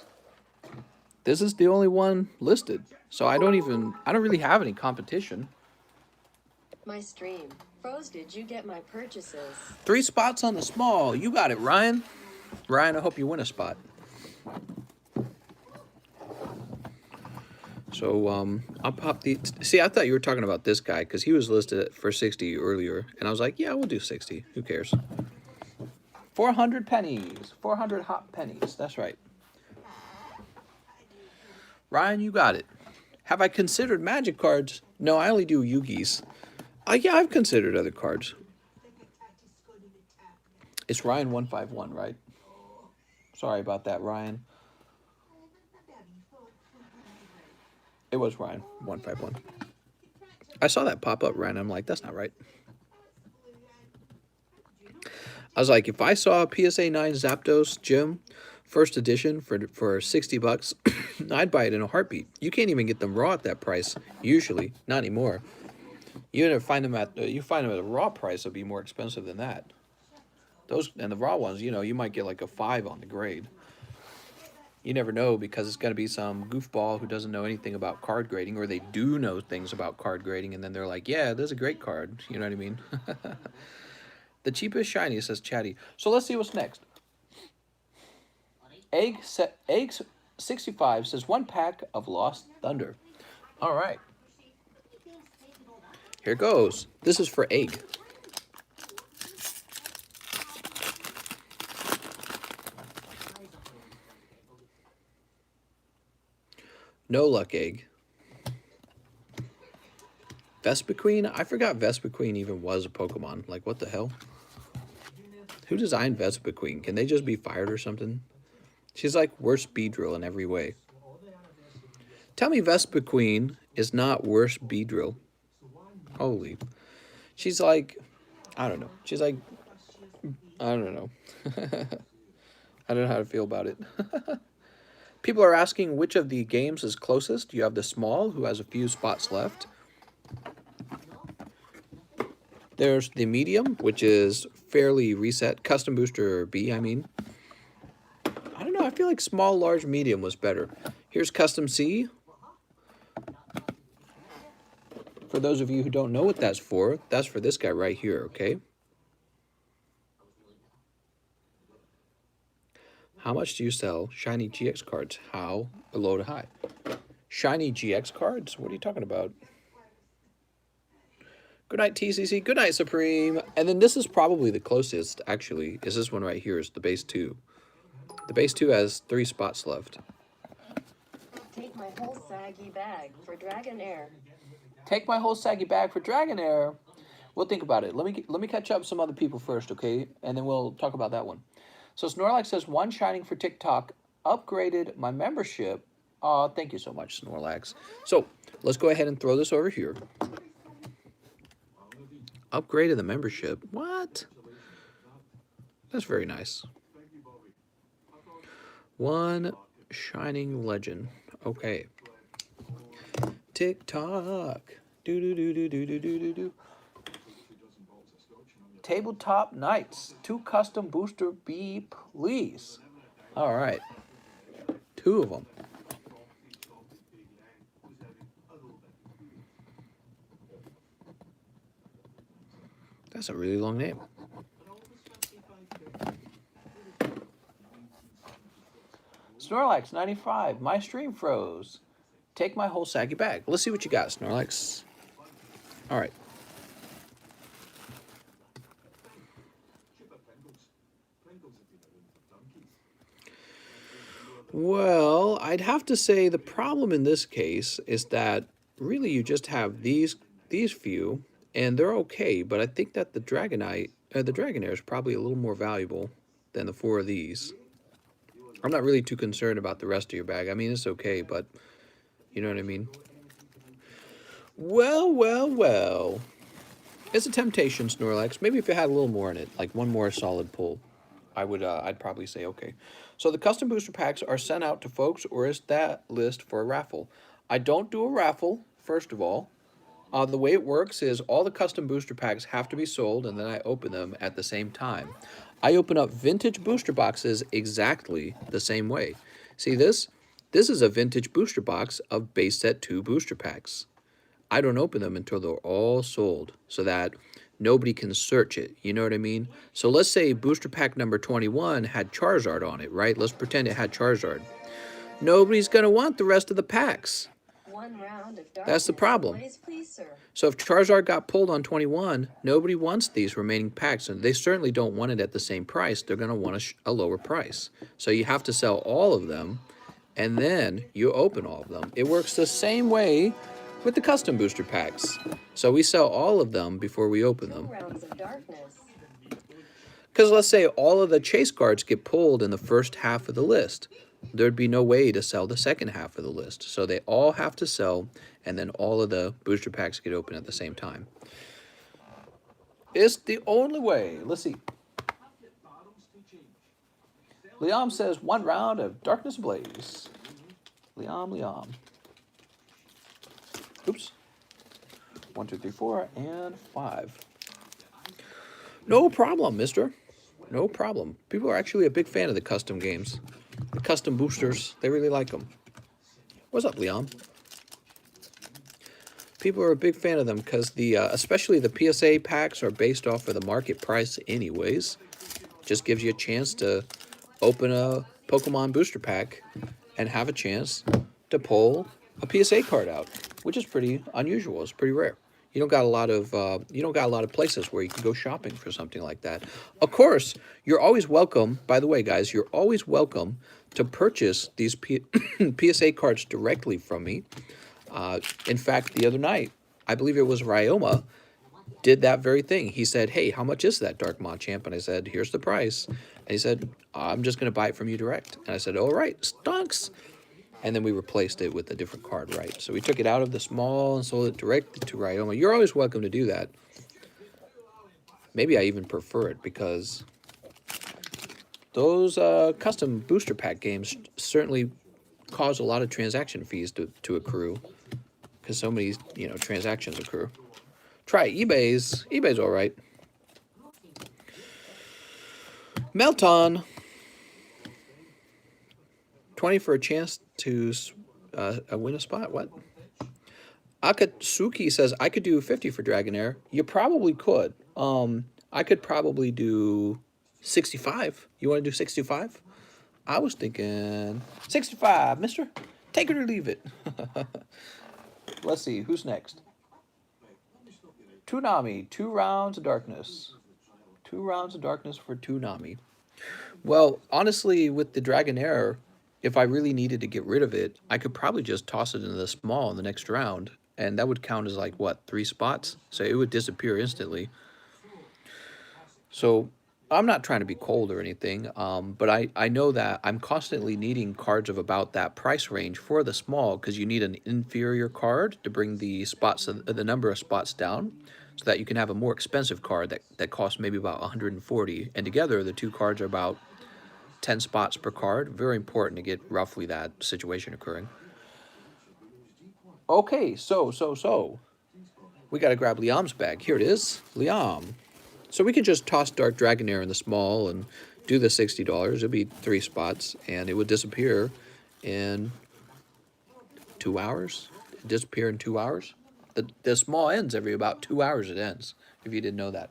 this is the only one listed. So I don't really have any competition. My stream froze. Did you get my purchases? 3 spots on the small. You got it, Ryan. Ryan, I hope you win a spot. So I'll pop the. See, I thought you were talking about this guy because he was listed for 60 earlier, and I was like, yeah, we'll do 60. Who cares? 400 pennies. 400 hot pennies. That's right. Ryan, you got it. Have I considered magic cards? No, I only do Yugi's. Yeah, I've considered other cards. It's Ryan151, right? Sorry about that, Ryan. It was Ryan151. I saw that pop up, Ryan. I'm like, that's not right. I was like, if I saw a PSA 9 Zapdos Gym first edition for $60, I'd buy it in a heartbeat. You can't even get them raw at that price usually, not anymore. You find them at a raw price, it'll be more expensive than that. Those and the raw ones, you know, you might get like a 5 on the grade. You never know because it's going to be some goofball who doesn't know anything about card grading, or they do know things about card grading, and then they're like, yeah, there's a great card. You know what I mean? The cheapest shiny, says Chatty. So let's see what's next. Eggs 65 says 1 pack of Lost Thunder. All right. Here goes. This is for Egg. No luck, Egg. Vespiquen? I forgot Vespiquen even was a Pokemon. Like, what the hell? Who designed Vespiquen? Can they just be fired or something? She's like worse Beedrill in every way. Tell me Vespiquen is not worse Beedrill. Holy. She's like, I don't know. She's like, I don't know. I don't know how to feel about it. People are asking which of the games is closest. You have the small, who has a few spots left. There's the medium, which is fairly reset. Custom Booster B, I mean. I don't know. feel like small, large, medium was better. Here's custom C. For those of you who don't know what that's for this guy right here, okay? How much do you sell shiny GX cards? How low to high? Shiny GX cards? What are you talking about? Good night, TCC. Good night, Supreme. And then this is probably the closest, actually, is this one right here. Is the base 2. The base 2 has 3 spots left. Take my whole saggy bag for Dragonair. Take my whole saggy bag for Dragonair. We'll think about it. Let me catch up some other people first, okay? And then we'll talk about that one. So Snorlax says, 1 shining for TikTok. Upgraded my membership. Aw, thank you so much, Snorlax. So let's go ahead and throw this over here. Upgraded the membership. What? That's very nice. 1 shining legend. Okay. TikTok. Do do do do do do do do do. Tabletop Nights. 2 custom booster B, please. All right. 2 of them. That's a really long name. Snorlax 95. My stream froze. Take my whole saggy bag. Let's see what you got, Snorlax. All right. Well, I'd have to say the problem in this case is that really you just have these few, and they're okay. But I think that the Dragonair is probably a little more valuable than the 4 of these. I'm not really too concerned about the rest of your bag. I mean, it's okay, but you know what I mean? Well, well, well. It's a temptation, Snorlax. Maybe if it had a little more in it, like 1 more solid pull, I'd probably say okay. So the custom booster packs are sent out to folks, or is that list for a raffle? I don't do a raffle, first of all. The way it works is all the custom booster packs have to be sold, and then I open them at the same time. I open up vintage booster boxes exactly the same way. See this? This is a vintage booster box of base set 2 booster packs. I don't open them until they're all sold so that nobody can search it. You know what I mean? So let's say booster pack number 21 had Charizard on it, right? Let's pretend it had Charizard. Nobody's going to want the rest of the packs. 1 round of That's the problem. Please, sir. So if Charizard got pulled on 21, nobody wants these remaining packs, and they certainly don't want it at the same price. They're going to want a lower price. So you have to sell all of them, and then you open all of them. It works the same way with the custom booster packs. So we sell all of them before we open 2 them. rounds of darkness. Because let's say all of the chase cards get pulled in the first half of the list. There'd be no way to sell the second half of the list. So they all have to sell, and then all of the booster packs get open at the same time. It's the only way. Let's see. Liam says 1 round of Darkness Ablaze. Liam. Oops. 1, 2, 3, 4, and 5. No problem, mister. No problem. People are actually a big fan of the custom games. The custom boosters, they really like them. What's up, Leon? People are a big fan of them because especially the PSA packs are based off of the market price anyways. Just gives you a chance to open a Pokemon booster pack and have a chance to pull a PSA card out, which is pretty unusual. It's pretty rare. You don't got a lot of places where you can go shopping for something like that. Of course, you're always welcome. By the way, guys, you're always welcome to purchase these PSA cards directly from me. In fact, the other night, I believe it was Ryoma, did that very thing. He said, "Hey, how much is that Dark Machamp?" And I said, "Here's the price." And he said, "I'm just going to buy it from you direct." And I said, "All right, stonks." And then we replaced it with a different card, right? So we took it out of the small and sold it directly to Ryoma. You're always welcome to do that. Maybe I even prefer it because those custom booster pack games certainly cause a lot of transaction fees to accrue because so many, transactions accrue. Try eBay's. eBay's all right. Melton. 20 for a chance to win a spot. What? Akatsuki says, I could do 50 for Dragonair. You probably could. I could probably do 65. You want to do 65? I was thinking 65, mister. Take it or leave it. Let's see, who's next? Toonami, 2 rounds of darkness. 2 rounds of darkness for Toonami. Well, honestly, with the Dragonair, if I really needed to get rid of it, I could probably just toss it into the small in the next round, and that would count as like, what, 3 spots? So it would disappear instantly. So I'm not trying to be cold or anything, but I know that I'm constantly needing cards of about that price range for the small, because you need an inferior card to bring the spots, the number of spots down, so that you can have a more expensive card that costs maybe about 140, and together the 2 cards are about 10 spots per card. Very important to get roughly that situation occurring. Okay, so we got to grab Liam's bag. Here it is, Liam. So we could just toss Dark Dragonair in the small and do the $60. It'd be 3 spots, and it would disappear in 2 hours. It'd disappear in 2 hours. The small ends every about 2 hours. It ends, if you didn't know that.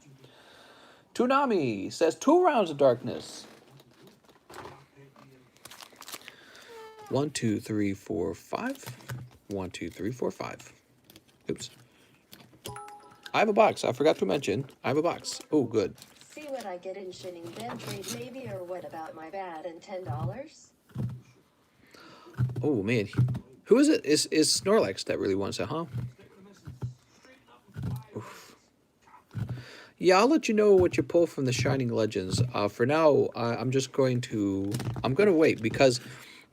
Toonami says 2 rounds of darkness. 1, 2, 3, 4, 5. 1, 2, 3, 4, 5. Oops. I have a box. I forgot to mention. I have a box. Oh, good. See what I get in shitting then trade maybe, or what about my bad and $10? Oh, man. Who is it? Is Snorlax that really wants it, huh? Oof. Yeah, I'll let you know what you pull from the Shining Legends. For now, I'm going to wait, because,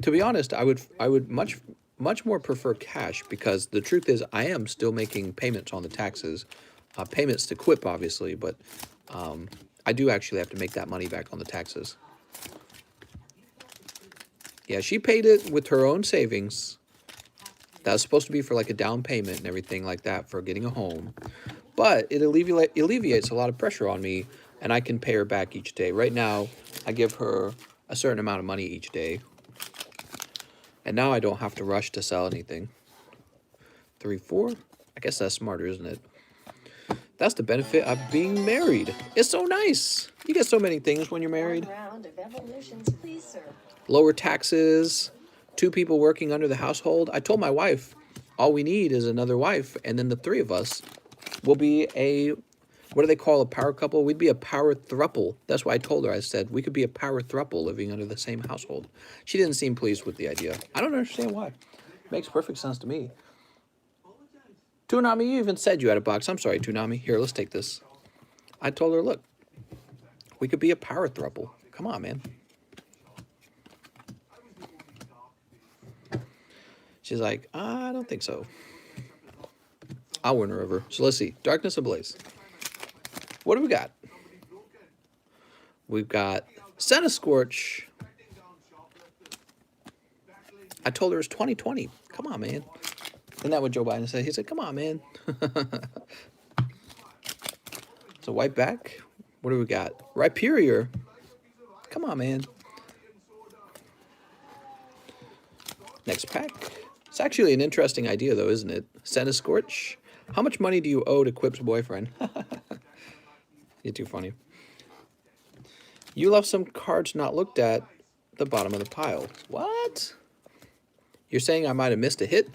to be honest, I would much more prefer cash, because the truth is I am still making payments on the taxes, payments to Quip, obviously, but I do actually have to make that money back on the taxes. Yeah, she paid it with her own savings. That was supposed to be for like a down payment and everything like that for getting a home. But it alleviates a lot of pressure on me, and I can pay her back each day. Right now, I give her a certain amount of money each day. And now I don't have to rush to sell anything. 3, 4. I guess that's smarter, isn't it? That's the benefit of being married. It's so nice. You get so many things when you're married. 1 round of evolutions, please, sir. Lower taxes, 2 people working under the household. I told my wife, all we need is another wife, and then the 3 of us will be a, what do they call a power couple? We'd be a power thruple. That's why I told her. I said, we could be a power thruple living under the same household. She didn't seem pleased with the idea. I don't understand why. Makes perfect sense to me. Toonami, you even said you had a box. I'm sorry, Toonami. Here, let's take this. I told her, look, we could be a power thruple. Come on, man. She's like, I don't think so. I'll win her over. So let's see. Darkness Ablaze. What do we got? We've got Scorch. I told her it's 2020. Come on, man. Isn't that what Joe Biden said? He said, come on, man. So white back. What do we got? Rhyperior. Come on, man. Next pack. It's actually an interesting idea, though, isn't it? Scorch. How much money do you owe to Quip's boyfriend? You're too funny. You left some cards not looked at the bottom of the pile. What? You're saying I might have missed a hit?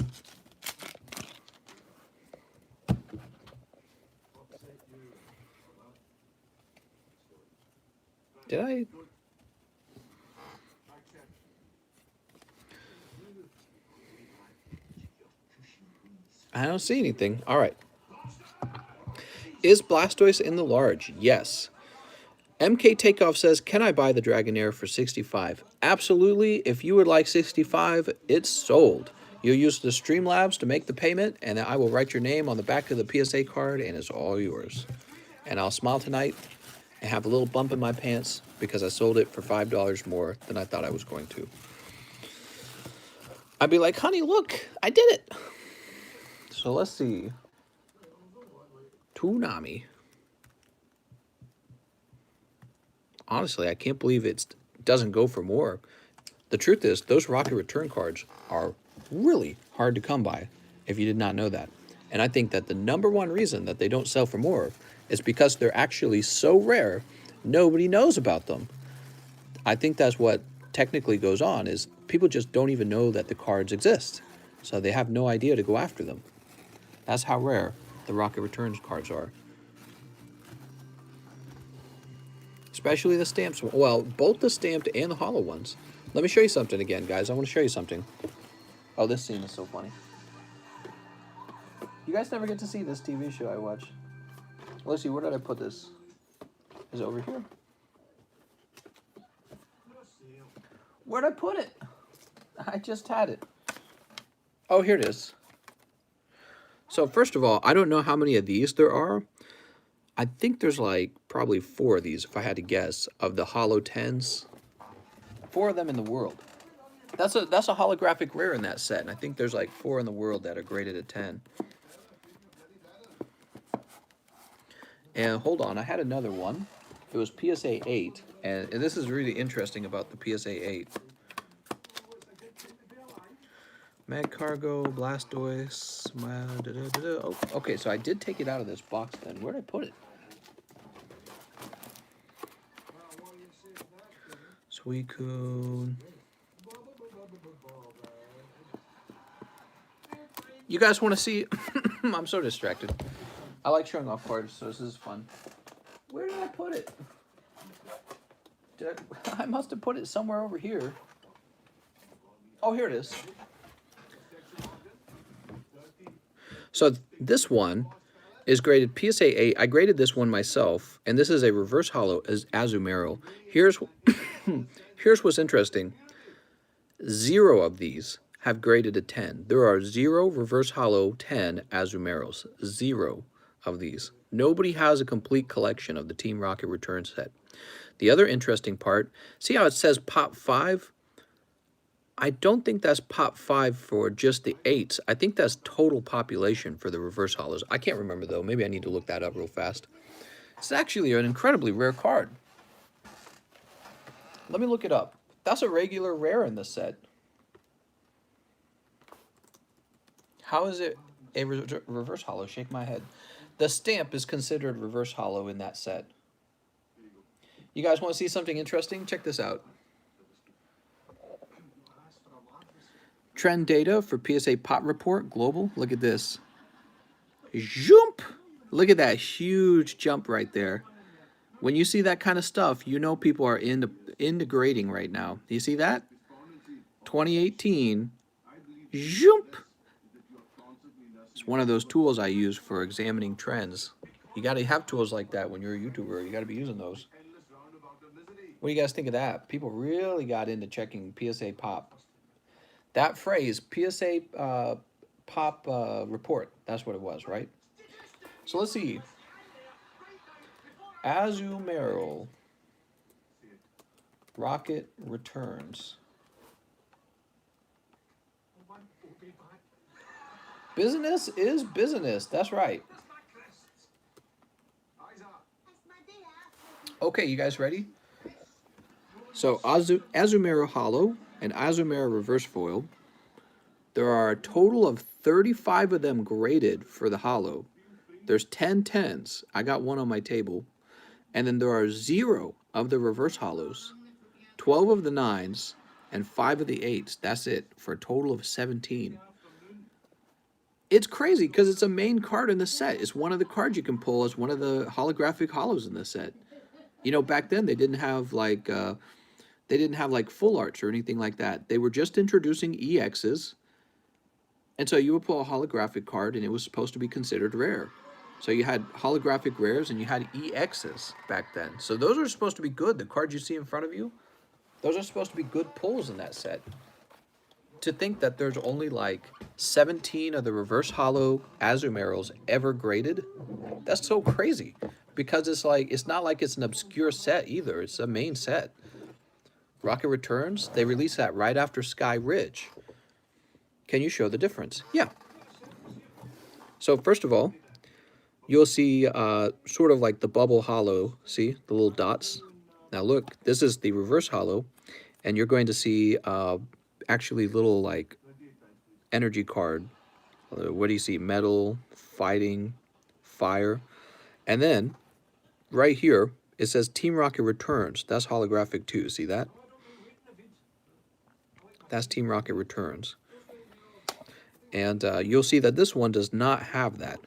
Did I? I don't see anything. All right. Is Blastoise in the large? Yes. MK Takeoff says, can I buy the Dragonair for 65? Absolutely. If you would like 65, it's sold. You'll use the Streamlabs to make the payment, and I will write your name on the back of the PSA card, and it's all yours. And I'll smile tonight and have a little bump in my pants because I sold it for $5 more than I thought I was going to. I'd be like, honey, look, I did it. So let's see. Toonami. Honestly, I can't believe it doesn't go for more. The truth is, those Rocket Return cards are really hard to come by if you did not know that. And I think that the #1 reason that they don't sell for more is because they're actually so rare, nobody knows about them. I think that's what technically goes on, is people just don't even know that the cards exist. So they have no idea to go after them. That's how rare the Rocket Returns cards are. Especially the stamps. Well, both the stamped and the hollow ones. Let me show you something again, guys. I want to show you something. Oh, this scene is so funny. You guys never get to see this TV show I watch. Let's see, where did I put this? Is it over here? Where'd I put it? I just had it. Oh, here it is. So first of all, I don't know how many of these there are. I think there's like probably 4 of these, if I had to guess, of the Hollow 10s. 4 of them in the world. That's a holographic rare in that set, and I think there's like 4 in the world that are graded at 10. And hold on, I had another one. It was PSA 8, and this is really interesting about the PSA 8. Mad Cargo, Blastoise, oh, okay, so I did take it out of this box then. Where did I put it? Suicune. You guys want to see? I'm so distracted. I like showing off cards, so this is fun. Where did I put it? I must have put it somewhere over here. Oh, here it is. So this one is graded PSA 8. I graded this one myself, and this is a reverse hollow as Azumarill. Here's what's interesting. 0 of these have graded a 10. There are 0 reverse hollow 10 Azumarills. 0 of these. Nobody has a complete collection of the Team Rocket Return set. The other interesting part, see how it says Pop 5? I don't think that's Pop 5 for just the 8s. I think that's total population for the reverse hollows. I can't remember, though. Maybe I need to look that up real fast. It's actually an incredibly rare card. Let me look it up. That's a regular rare in this set. How is it a reverse hollow? Shake my head. The stamp is considered reverse hollow in that set. You guys want to see something interesting? Check this out. Trend data for PSA Pop Report Global. Look at this. Jump! Look at that huge jump right there. When you see that kind of stuff, you know people are into grading right now. Do you see that? 2018. Jump! It's one of those tools I use for examining trends. You got to have tools like that when you're a YouTuber. You got to be using those. What do you guys think of that? People really got into checking PSA Pop. That phrase, PSA Pop Report, that's what it was, right? So let's see. Azumarill Rocket Returns. Business is business. That's right. Okay, you guys ready? So Azumarill Hollow and Azumarill Reverse Foil. There are a total of 35 of them graded for the Hollow. There's 10 10s. I got one on my table. And then there are 0 of the Reverse Hollows, 12 of the 9s, and 5 of the 8s. That's it, for a total of 17. It's crazy because it's a main card in the set. It's one of the cards you can pull as one of the holographic hollows in the set. You know, back then they didn't have like full arts or anything like that. They were just introducing EXs, and so you would pull a holographic card, and it was supposed to be considered rare. So you had holographic rares and you had EXs back then. So those are supposed to be good. The cards you see in front of you, those are supposed to be good pulls in that set. To think that there's only like 17 of the reverse hollow Azumarills ever graded, that's so crazy. Because it's not like it's an obscure set either. It's a main set. Rocket Returns, they released that right after Sky Ridge. Can you show the difference? Yeah. So first of all, you'll see sort of like the bubble hollow. See the little dots? Now look, this is the reverse hollow. and you're going to see actually little like energy card. What do you see? Metal, fighting, fire, and then right here it says Team Rocket returns. That's holographic too. See that? That's Team Rocket returns, and you'll see that this one does not have that.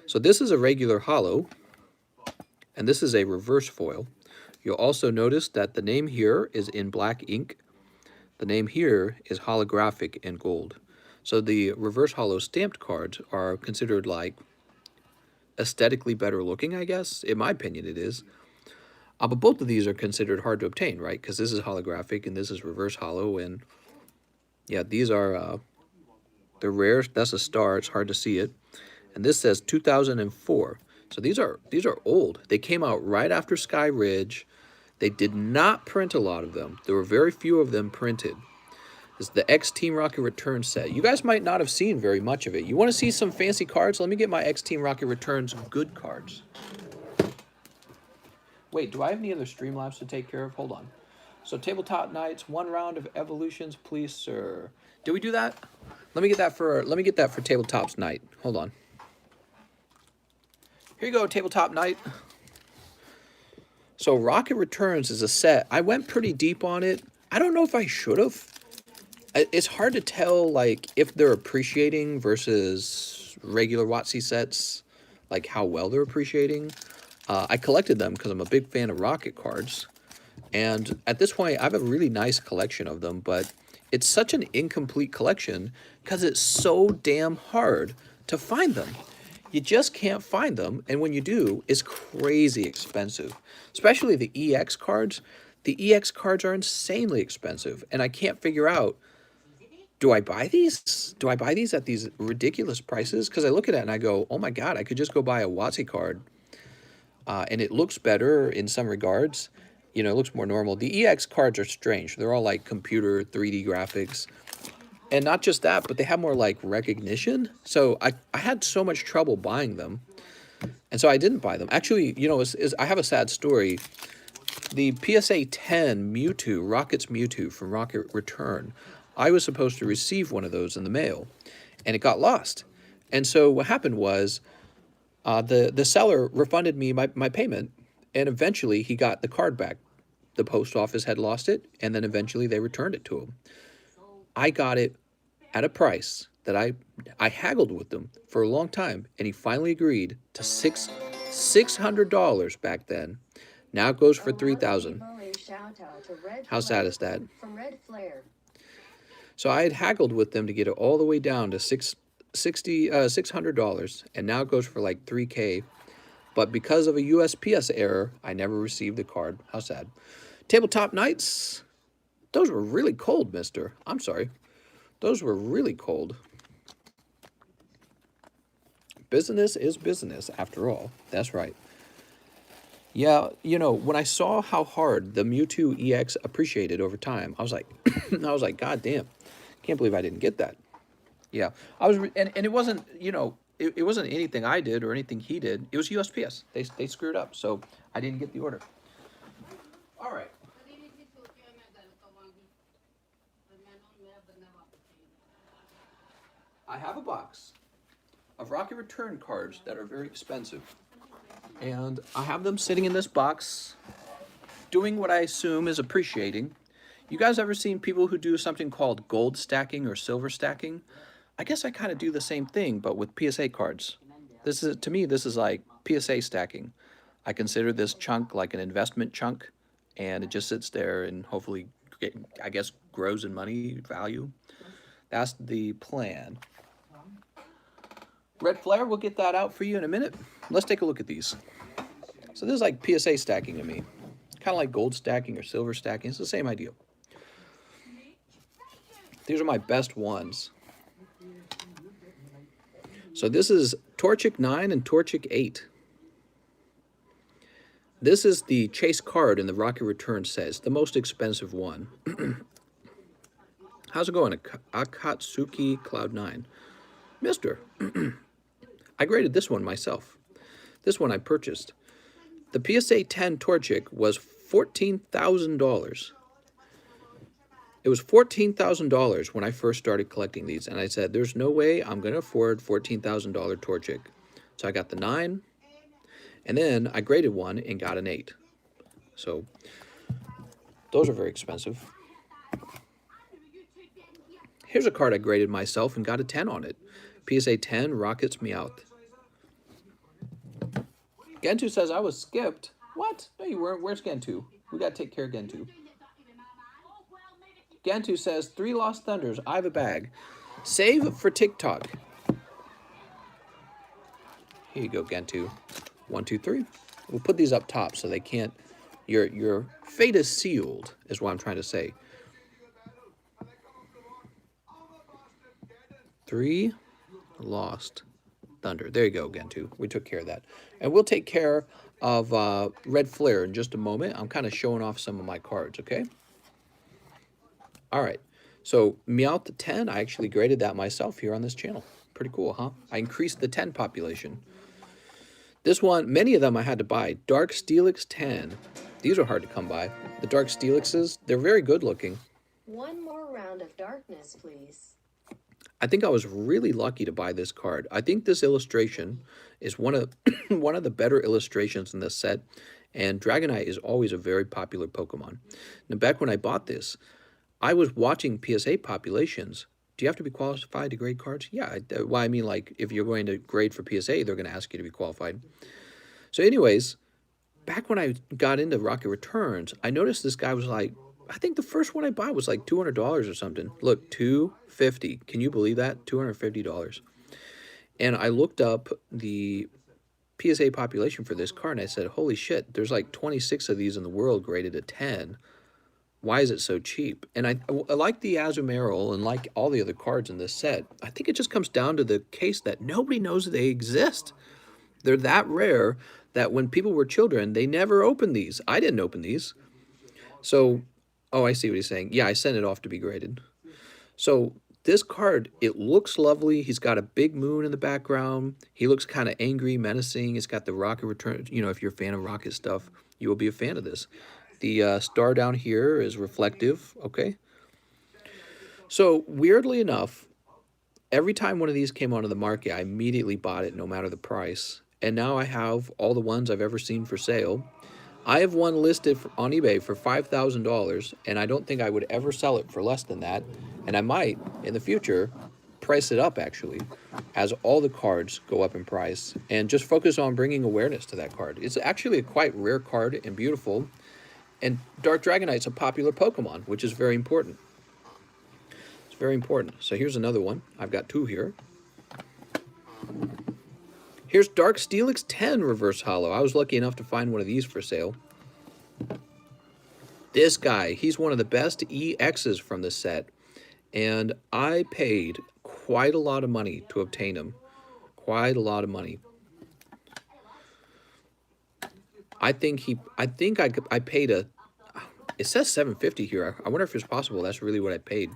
So this is a regular holo, and this is a reverse foil. You'll also notice that the name here is in black ink. The name here is holographic in gold. So the reverse holo stamped cards are considered like aesthetically better looking, I guess. In my opinion, it is. But both of these are considered hard to obtain, right? Because this is holographic and this is reverse holo. And yeah, these are, they're rare. That's a star. It's hard to see it. And this says 2004. So these are old. They came out right after Sky Ridge. They did not print a lot of them. There were very few of them printed. This is the X Team Rocket Return set. You guys might not have seen very much of it. You want to see some fancy cards? Let me get my X Team Rocket Returns good cards. Wait, do I have any other Streamlabs to take care of? Hold on. So Tabletop Nights, 1 round of Evolutions, please, sir. Did we do that? Let me get that for Tabletop's Night. Hold on. Here you go, Tabletop Night. So Rocket Returns is a set. I went pretty deep on it. I don't know if I should have. It's hard to tell, like, if they're appreciating versus regular WotC sets, like how well they're appreciating. I collected them because I'm a big fan of Rocket cards. And at this point, I have a really nice collection of them, but it's such an incomplete collection because it's so damn hard to find them. You just can't find them, and when you do, it's crazy expensive. Especially the EX cards. The EX cards are insanely expensive, and I can't figure out, do I buy these? Do I buy these at these ridiculous prices? Because I look at it and I go, oh my god, I could just go buy a WotC card, and it looks better in some regards. You know, it looks more normal. The EX cards are strange. They're all like computer 3D graphics. And not just that, but they have more like recognition. So I had so much trouble buying them. And so I didn't buy them. Actually, you know, I have a sad story. The PSA 10 Mewtwo, Rocket's Mewtwo from Rocket Return, I was supposed to receive one of those in the mail, and it got lost. And so what happened was the seller refunded me my payment, and eventually he got the card back. The post office had lost it, and then eventually they returned it to him. I got it at a price that I haggled with them for a long time, and he finally agreed to $600 back then. Now it goes for $3,000. How sad is that? From Red Flare. So I had haggled with them to get it all the way down to $600, and now it goes for like $3K. But because of a USPS error, I never received the card. How sad. Tabletop Nights. Those were really cold, mister. I'm sorry. Those were really cold. Business is business, after all. That's right. Yeah, you know, when I saw how hard the Mewtwo EX appreciated over time, I was like, God damn. Can't believe I didn't get that. Yeah. And it wasn't, you know, it wasn't anything I did or anything he did. It was USPS. They screwed up, so I didn't get the order. All right. I have a box of Rocket Return cards that are very expensive. And I have them sitting in this box, doing what I assume is appreciating. You guys ever seen people who do something called gold stacking or silver stacking? I guess I kind of do the same thing, but with PSA cards. To me, this is like PSA stacking. I consider this chunk like an investment chunk, and it just sits there and hopefully, I guess, grows in money value. That's the plan. Red Flare, we'll get that out for you in a minute. Let's take a look at these. So this is like PSA stacking to me. Kind of like gold stacking or silver stacking. It's the same idea. These are my best ones. So this is Torchic 9 and Torchic 8. This is the chase card in the Rocket Return set. It's the most expensive one. How's it going? Akatsuki Cloud 9. Mister. I graded this one myself. This one I purchased. The PSA 10 Torchic was $14,000. It was $14,000 when I first started collecting these, and I said, there's no way I'm going to afford $14,000 Torchic. So I got the 9, and then I graded one and got an 8. So those are very expensive. Here's a card I graded myself and got a 10 on it. PSA 10, Rockets Meowth. Gentu says I was skipped. What? No, you weren't. Where's Gentu? We gotta take care of Gentu. Gentu says 3 Lost Thunders. I have a bag. Save for TikTok. Here you go, Gentu. 1, 2, 3. We'll put these up top so they can't. Your fate is sealed, is what I'm trying to say. 3 Lost Thunder. There you go, Gentu. We took care of that. And we'll take care of Red Flare in just a moment. I'm kind of showing off some of my cards, okay? All right. So Meowth to 10, I actually graded that myself here on this channel. Pretty cool, huh? I increased the 10 population. This one, many of them I had to buy. Dark Steelix 10. These are hard to come by. The Dark Steelixes, they're very good looking. One more round of darkness, please. I think I was really lucky to buy this card. I think this illustration is one of one of the better illustrations in this set, and Dragonite is always a very popular Pokemon. Now, back when I bought this, I was watching PSA populations. Do you have to be qualified to grade cards? Yeah, well, I mean, like, if you're going to grade for PSA, they're going to ask you to be qualified. So anyways, back when I got into Rocket Returns, I noticed this guy was like, I think the first one I bought was like $200 or something. Look, $250. Can you believe that? $250. And I looked up the PSA population for this card, and I said, holy shit, there's like 26 of these in the world graded at 10. Why is it so cheap? And I like the Azumarill and like all the other cards in this set. I think it just comes down to the case that nobody knows they exist. They're that rare that when people were children, they never opened these. I didn't open these. So, oh, I see what he's saying. Yeah, I sent it off to be graded. So this card, it looks lovely. He's got a big moon in the background. He looks kind of angry, menacing. It's got the Rocket Return. You know, if you're a fan of Rocket stuff, you will be a fan of this. The star down here is reflective, okay? So, weirdly enough, every time one of these came onto the market, I immediately bought it no matter the price. And now I have all the ones I've ever seen for sale. I have one listed on eBay for $5,000, and I don't think I would ever sell it for less than that. And I might, in the future, price it up, actually, as all the cards go up in price, and just focus on bringing awareness to that card. It's actually a quite rare card and beautiful. And Dark Dragonite's a popular Pokemon, which is very important. It's very important. So here's another one. I've got 2 here. Here's Dark Steelix 10 Reverse Holo. I was lucky enough to find one of these for sale. This guy, he's one of the best EXs from this set. And I paid quite a lot of money to obtain him. Quite a lot of money. I think I paid a, it says $750 here. I wonder if it's possible that's really what I paid.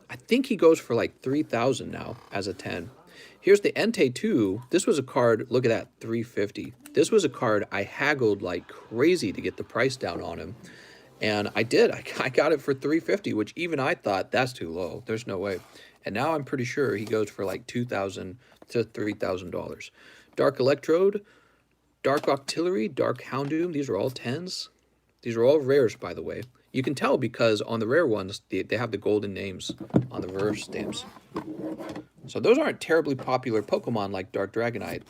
I think he goes for like $3,000 now as a 10. Here's the Entei 2. This was a card, look at that, $350. This was a card I haggled like crazy to get the price down on him. And I did. I got it for $350, which even I thought, that's too low. There's no way. And now I'm pretty sure he goes for like $2,000 to $3,000. Dark Electrode, Dark Octillery, Dark Houndoom, these are all 10s. These are all rares, by the way. You can tell because on the rare ones, they have the golden names on the reverse stamps. So those aren't terribly popular Pokemon like Dark Dragonite,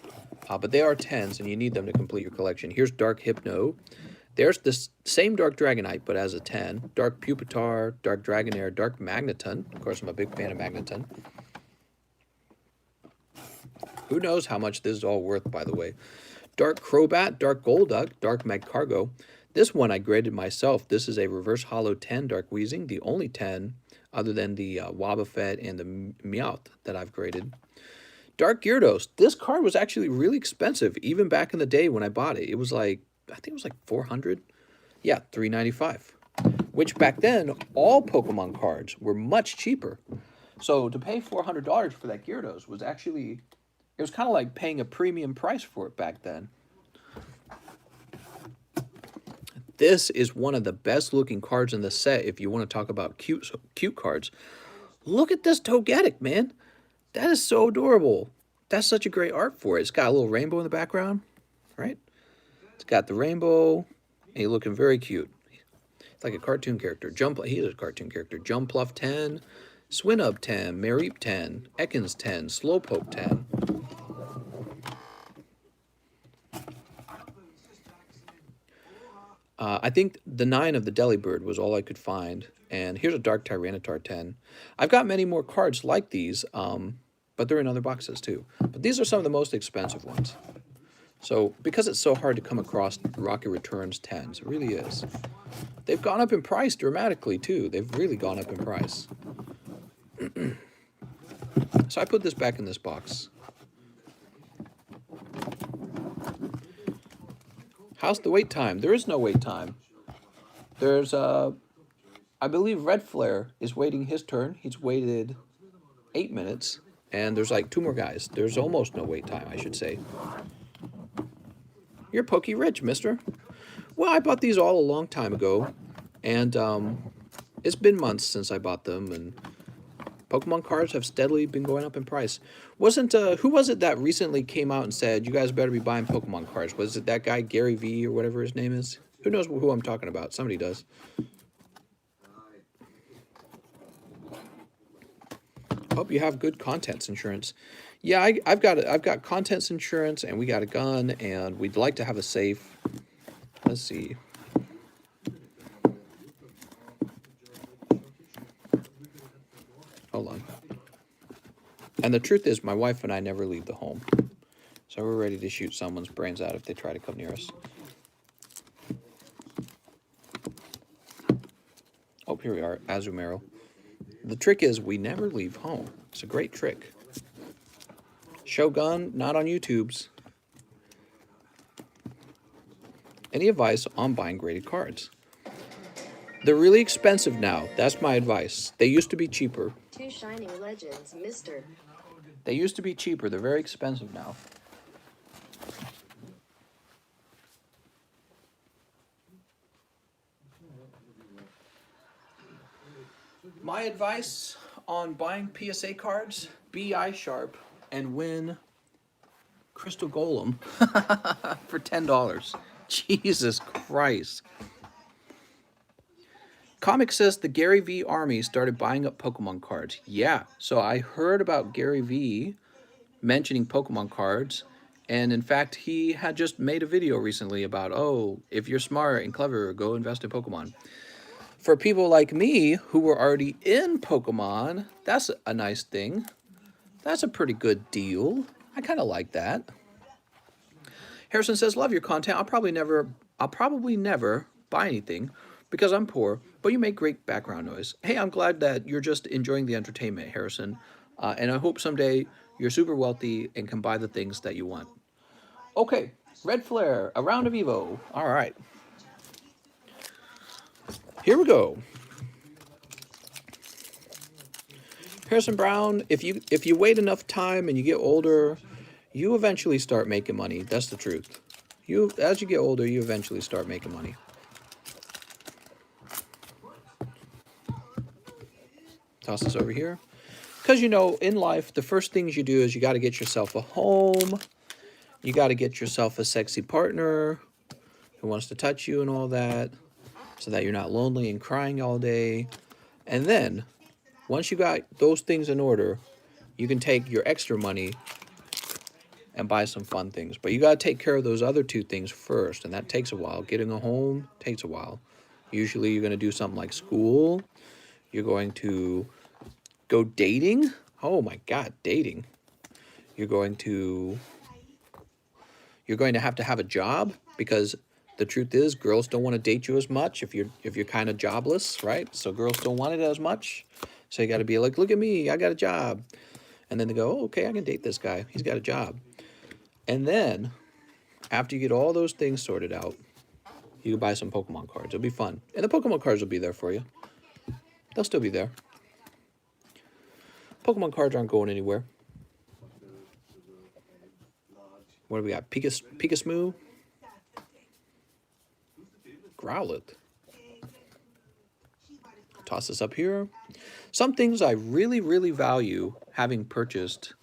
but they are 10s, and you need them to complete your collection. Here's Dark Hypno. There's the same Dark Dragonite, but as a 10. Dark Pupitar, Dark Dragonair, Dark Magneton. Of course, I'm a big fan of Magneton. Who knows how much this is all worth, by the way. Dark Crobat, Dark Golduck, Dark Magcargo. This one I graded myself. This is a Reverse Holo 10 Dark Weezing, the only 10 other than the Wobbuffet and the Meowth that I've graded. Dark Gyarados. This card was actually really expensive, even back in the day when I bought it. It was like, I think it was like $400. Yeah, $395. Which back then, all Pokemon cards were much cheaper. So to pay $400 for that Gyarados was actually, it was kind of like paying a premium price for it back then. This is one of the best looking cards in the set if you want to talk about cute cards. Look at this Togetic, man. That is so adorable. That's such a great art for it. It's got a little rainbow in the background, right? It's got the rainbow, and he's looking very cute. It's like a cartoon character. He is a cartoon character. Jumpluff 10, Swinub 10, Mareep 10, Ekans 10, Slowpoke 10. I think the 9 of the Delibird was all I could find. And here's a Dark Tyranitar 10. I've got many more cards like these, but they're in other boxes too. But these are some of the most expensive ones. So because it's so hard to come across Rocket Returns 10s, it really is. They've gone up in price dramatically too. They've really gone up in price. So I put this back in this box. How's the wait time? There is no wait time. There's, I believe Red Flare is waiting his turn. He's waited 8 minutes. And there's like 2 more guys. There's almost no wait time, I should say. You're pokey rich, mister. Well, I bought these all a long time ago. And it's been months since I bought them. And Pokemon cards have steadily been going up in price. Who was it that recently came out and said, you guys better be buying Pokemon cards? Was it that guy, Gary V, or whatever his name is? Who knows who I'm talking about? Somebody does. Hope you have good contents insurance. Yeah, I've got contents insurance, and we got a gun, and we'd like to have a safe. Let's see. Hold on. And the truth is, my wife and I never leave the home. So we're ready to shoot someone's brains out if they try to come near us. Oh, here we are, Azumarill. The trick is we never leave home. It's a great trick. Shogun, not on YouTube's. Any advice on buying graded cards? They're really expensive now. That's my advice. They used to be cheaper. 2 Shining Legends, Mr. They used to be cheaper. They're very expensive now. My advice on buying PSA cards, be eye sharp and win Crystal Golem for $10. Jesus Christ. Comic says the Gary V army started buying up Pokemon cards. Yeah, so I heard about Gary V mentioning Pokemon cards, and in fact, he had just made a video recently about, oh, if you're smart and clever, go invest in Pokemon. For people like me who were already in Pokemon, that's a nice thing. That's a pretty good deal. I kind of like that. Harrison says, love your content. I'll probably never buy anything because I'm poor, but you make great background noise. Hey, I'm glad that you're just enjoying the entertainment, Harrison. And I hope someday you're super wealthy and can buy the things that you want. Okay, Red Flare, a round of Evo. All right. Here we go. Harrison Brown, if you wait enough time and you get older, you eventually start making money. That's the truth. As you get older, you eventually start making money. Toss this over here. Because, you know, in life, the first things you do is you got to get yourself a home. You got to get yourself a sexy partner who wants to touch you and all that, so that you're not lonely and crying all day. And then, once you got those things in order, you can take your extra money and buy some fun things. But you got to take care of those other 2 things first, and that takes a while. Getting a home takes a while. Usually you're going to do something like school. You're going to go dating. Oh my God, dating. You're going to have a job, because the truth is girls don't want to date you as much if you're kind of jobless, right? So girls don't want it as much. So you got to be like, look at me, I got a job. And then they go, oh, okay, I can date this guy. He's got a job. And then after you get all those things sorted out, you can buy some Pokemon cards. It'll be fun. And the Pokemon cards will be there for you. They'll still be there. Pokemon cards aren't going anywhere. What do we got? Pikasmoo? Growlithe. Toss this up here. Some things I really, really value, having purchased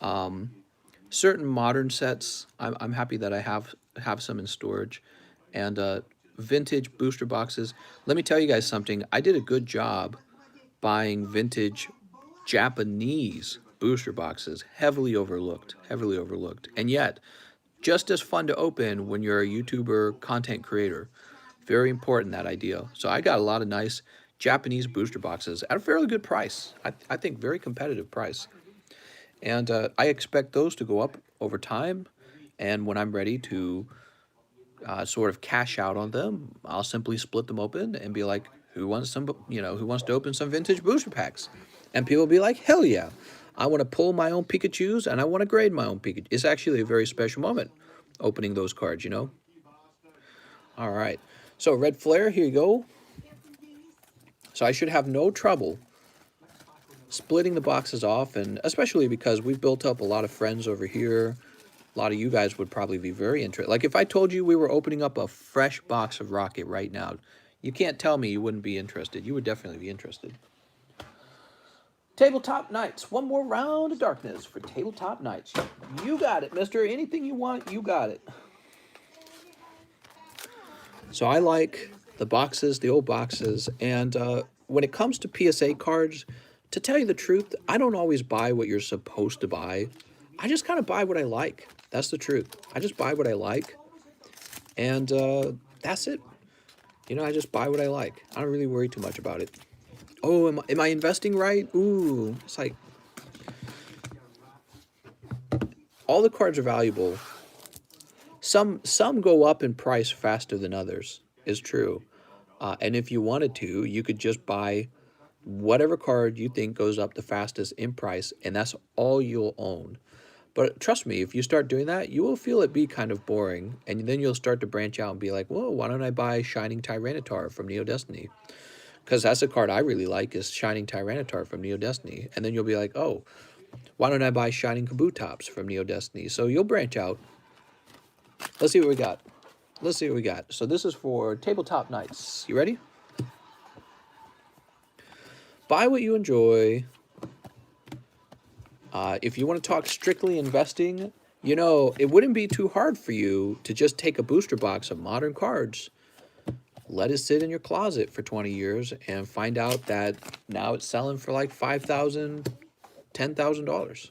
certain modern sets. I'm happy that I have some in storage, and vintage booster boxes. Let me tell you guys something. I did a good job buying vintage Japanese booster boxes, heavily overlooked, and yet just as fun to open when you're a YouTuber content creator. Very important, that idea. So I got a lot of nice Japanese booster boxes at a fairly good price. I think very competitive price. And I expect those to go up over time. And when I'm ready to sort of cash out on them, I'll simply split them open and be like, who wants some, who wants to open some vintage booster packs? And people will be like, hell yeah. I want to pull my own Pikachus and I want to grade my own Pikachu. It's actually a very special moment opening those cards, All right. So Red Flare, here you go. So I should have no trouble splitting the boxes off, and especially because we've built up a lot of friends over here. A lot of you guys would probably be very interested. Like if I told you we were opening up a fresh box of Rocket right now, you can't tell me you wouldn't be interested. You would definitely be interested. Tabletop Nights. One more round of darkness for Tabletop Nights. You got it, mister. Anything you want, you got it. So I like the boxes, the old boxes, and when it comes to PSA cards, to tell you the truth, I don't always buy what you're supposed to buy. I just kind of buy what I like. That's the truth. I just buy what I like, and that's it. I just buy what I like. I don't really worry too much about it. Oh, am I investing right? Ooh, it's like all the cards are valuable. Some go up in price faster than others, is true. And if you wanted to, you could just buy whatever card you think goes up the fastest in price, and that's all you'll own. But trust me, if you start doing that, you will feel it be kind of boring, and then you'll start to branch out and be like, whoa, why don't I buy Shining Tyranitar from Neo Destiny? Because that's a card I really like, is Shining Tyranitar from Neo Destiny. And then you'll be like, oh, why don't I buy Shining Kabutops from Neo Destiny? So you'll branch out. Let's see what we got. So this is for Tabletop Nights. You ready? Buy what you enjoy. If you want to talk strictly investing, it wouldn't be too hard for you to just take a booster box of modern cards, let it sit in your closet for 20 years, and find out that now it's selling for like $5,000, $10,000.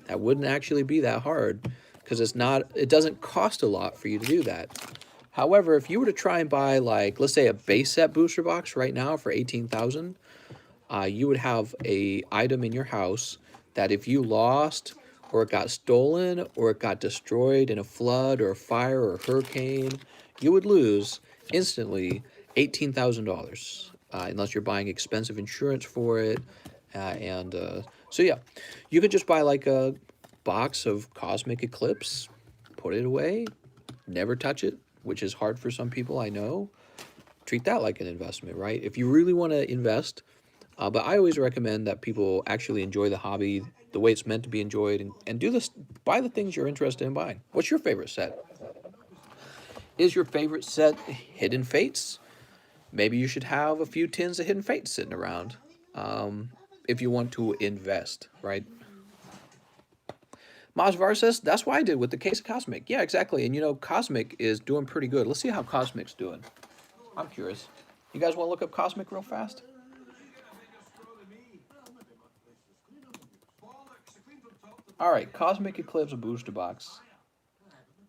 That wouldn't actually be that hard, because it doesn't cost a lot for you to do that. However, if you were to try and buy, like, let's say a base set booster box right now for $18,000, you would have a item in your house that if you lost, or it got stolen, or it got destroyed in a flood or a fire or a hurricane, you would lose instantly $18,000, unless you're buying expensive insurance for it. So yeah, you could just buy like a box of Cosmic Eclipse, put it away, never touch it, which is hard for some people, I know. Treat that like an investment, right? If you really want to invest, but I always recommend that people actually enjoy the hobby the way it's meant to be enjoyed, and do this, buy the things you're interested in buying. What's your favorite set? Is your favorite set Hidden Fates? Maybe you should have a few tins of Hidden Fates sitting around, if you want to invest, right? Mazvar says, that's what I did with the case of Cosmic. Yeah, exactly. And Cosmic is doing pretty good. Let's see how Cosmic's doing. I'm curious. You guys want to look up Cosmic real fast? All right, Cosmic Eclipse booster box.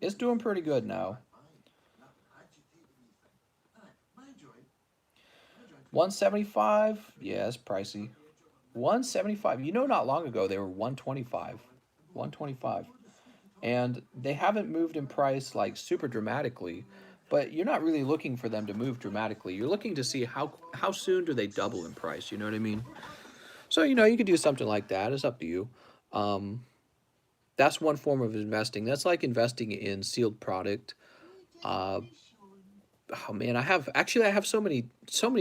It's doing pretty good now. 175. Yeah, it's pricey. 175. Not long ago they were 125. 125. And they haven't moved in price like super dramatically, but you're not really looking for them to move dramatically. You're looking to see how soon do they double in price, you know what I mean? So, you could do something like that. It's up to you. That's one form of investing. That's like investing in sealed product. Oh man, I have so many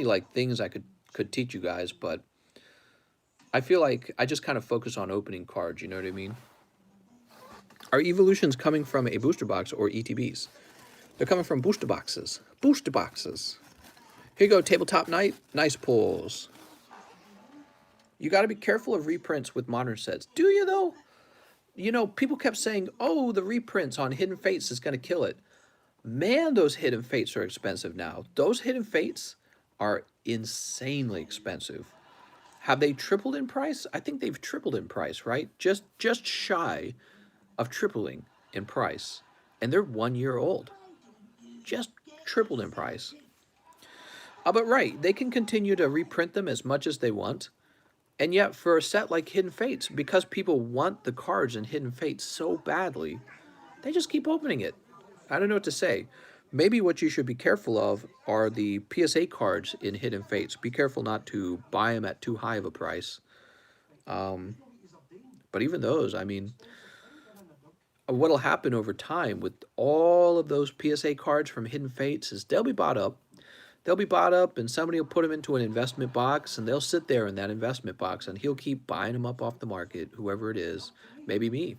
like things I could teach you guys, but I feel like I just kind of focus on opening cards, you know what I mean? Are evolutions coming from a booster box or ETBs? They're coming from booster boxes. Booster boxes. Here you go, Tabletop Night. Nice pulls. You got to be careful of reprints with modern sets. Do you, though? You know, people kept saying, oh, the reprints on Hidden Fates is going to kill it. Man, those Hidden Fates are expensive now. Those Hidden Fates are insanely expensive. Have they tripled in price? I think they've tripled in price, right? Just shy of tripling in price. And they're 1 year old. Just tripled in price. But right, they can continue to reprint them as much as they want. And yet, for a set like Hidden Fates, because people want the cards in Hidden Fates so badly, they just keep opening it. I don't know what to say. Maybe what you should be careful of are the PSA cards in Hidden Fates. Be careful not to buy them at too high of a price. But even those, I mean, what'll happen over time with all of those PSA cards from Hidden Fates is they'll be bought up. They'll be bought up and somebody will put them into an investment box and they'll sit there in that investment box and he'll keep buying them up off the market, whoever it is, maybe me.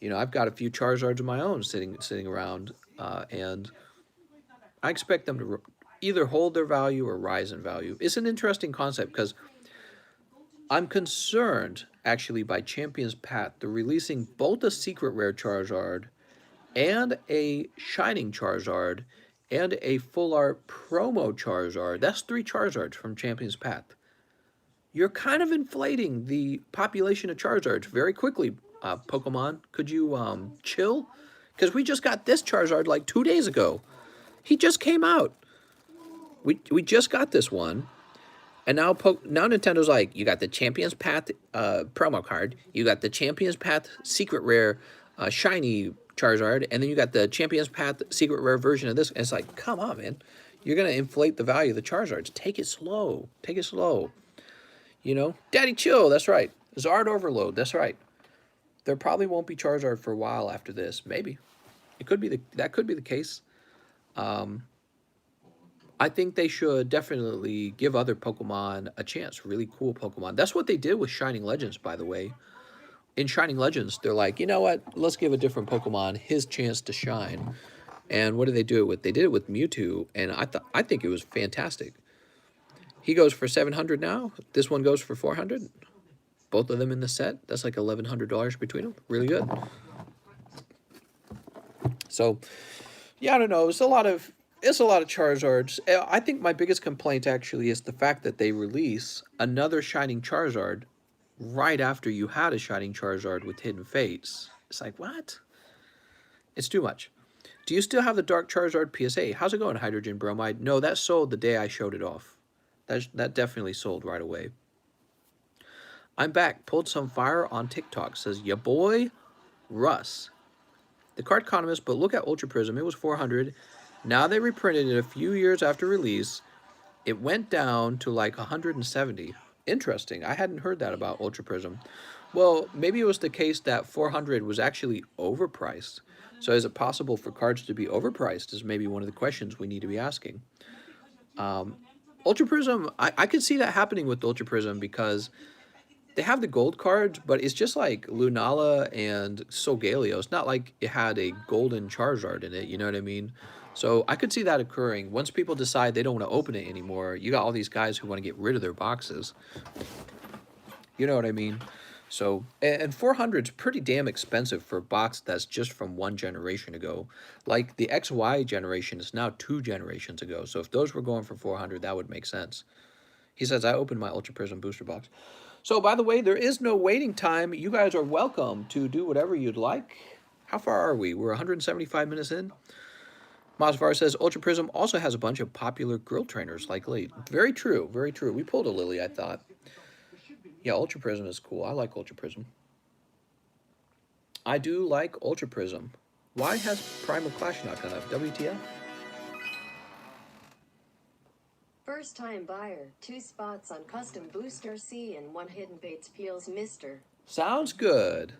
You know, I've got a few Charizards of my own sitting around and I expect them to either hold their value or rise in value. It's an interesting concept because I'm concerned actually by Champion's Path. They're releasing both a secret rare Charizard and a Shining Charizard and a full art promo Charizard. That's 3 Charizards from Champion's Path. You're kind of inflating the population of Charizards very quickly, Pokemon. Could you chill? Because we just got this Charizard like 2 days ago. He just came out. We just got this one. And now Nintendo's like, you got the Champion's Path promo card. You got the Champion's Path secret rare shiny Charizard, and then you got the Champion's Path secret rare version of this. And it's like, come on, man. You're going to inflate the value of the Charizards. Take it slow. Take it slow. You know? Daddy chill. That's right. Zard overload. That's right. There probably won't be Charizard for a while after this. Maybe. It could be that could be the case. I think they should definitely give other Pokemon a chance. Really cool Pokemon. That's what they did with Shining Legends, by the way. In Shining Legends, they're like, you know what? Let's give a different Pokemon his chance to shine. And what did they do it with? They did it with Mewtwo, and I think it was fantastic. He goes for $700 now. This one goes for $400. Both of them in the set. That's like $1,100 between them. Really good. So, yeah, I don't know. It's a lot of Charizards. I think my biggest complaint actually is the fact that they release another Shining Charizard right after you had a Shining Charizard with Hidden Fates. It's like, what? It's too much. Do you still have the Dark Charizard PSA? How's it going, Hydrogen Bromide? No, that sold the day I showed it off. That definitely sold right away. I'm back. Pulled some fire on TikTok. Says, ya boy, Russ. TheCardconomist, but look at Ultra Prism. It was $400. Now they reprinted it a few years after release. It went down to like $170. Interesting. I hadn't heard that about Ultra Prism. Well, maybe it was the case that $400 was actually overpriced. So is it possible for cards to be overpriced is maybe one of the questions we need to be asking. Ultra Prism, I could see that happening with Ultra Prism because they have the gold cards, but it's just like Lunala and Solgaleo. It's not like it had a golden Charizard in it, you know what I mean? So I could see that occurring. Once people decide they don't want to open it anymore, you got all these guys who want to get rid of their boxes. You know what I mean? So, and $400 is pretty damn expensive for a box that's just from one generation ago. Like the XY generation is now 2 generations ago. So if those were going for $400, that would make sense. He says, I opened my Ultra Prism booster box. So, by the way, there is no waiting time. You guys are welcome to do whatever you'd like. How far are we? We're 175 minutes in. Masvar says, Ultra Prism also has a bunch of popular girl trainers like Late. Very true, very true. We pulled a Lily, I thought. Yeah, Ultra Prism is cool. I like Ultra Prism. I do like Ultra Prism. Why has Primal Clash not gone up? WTF? First time buyer, 2 spots on custom booster C and 1 Hidden Fates peels Mister. Sounds good.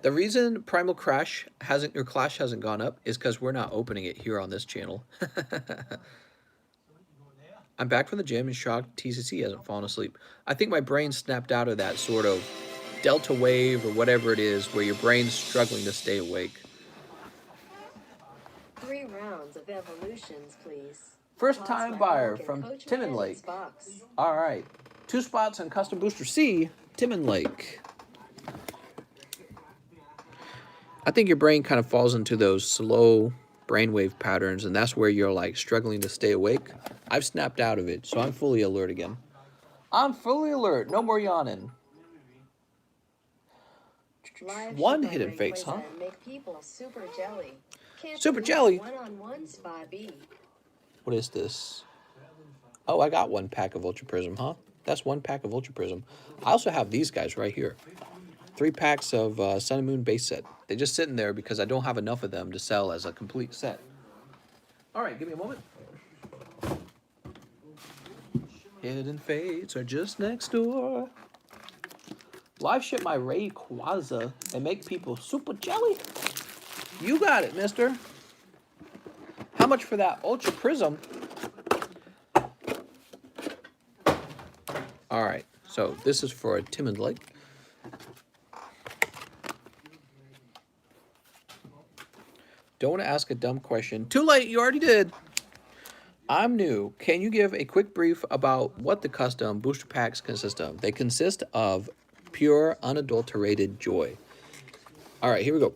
The reason Primal Clash hasn't gone up is because we're not opening it here on this channel. I'm back from the gym and shocked TCC hasn't fallen asleep. I think my brain snapped out of that sort of delta wave or whatever it is where your brain's struggling to stay awake. 3 rounds. rounds of evolutions, please. First Toss time my buyer dog in from Coach Timon Manny's Lake. box. All right. 2 spots on Custom Booster C, Timon Lake. I think your brain kind of falls into those slow brainwave patterns, and that's where you're like struggling to stay awake. I've snapped out of it, so I'm fully alert again. I'm fully alert. No more yawning. Live One ship on hidden face, Rayquaza huh? and make people super jelly. Can't Super believe jelly? One-on-one Spy B. What is this? Oh, I got 1 pack of Ultra Prism, huh? That's 1 pack of Ultra Prism. I also have these guys right here. 3 packs of Sun and Moon base set. They're just sitting there because I don't have enough of them to sell as a complete set. All right, give me a moment. Hidden fates are just next door. Live ship my Rayquaza and make people super jelly. You got it, mister. How much for that Ultra Prism? All right, so this is for Timon Lake. Don't ask a dumb question. Too late, you already did. I'm new. Can you give a quick brief about what the custom booster packs consist of? They consist of pure, unadulterated joy. All right, here we go.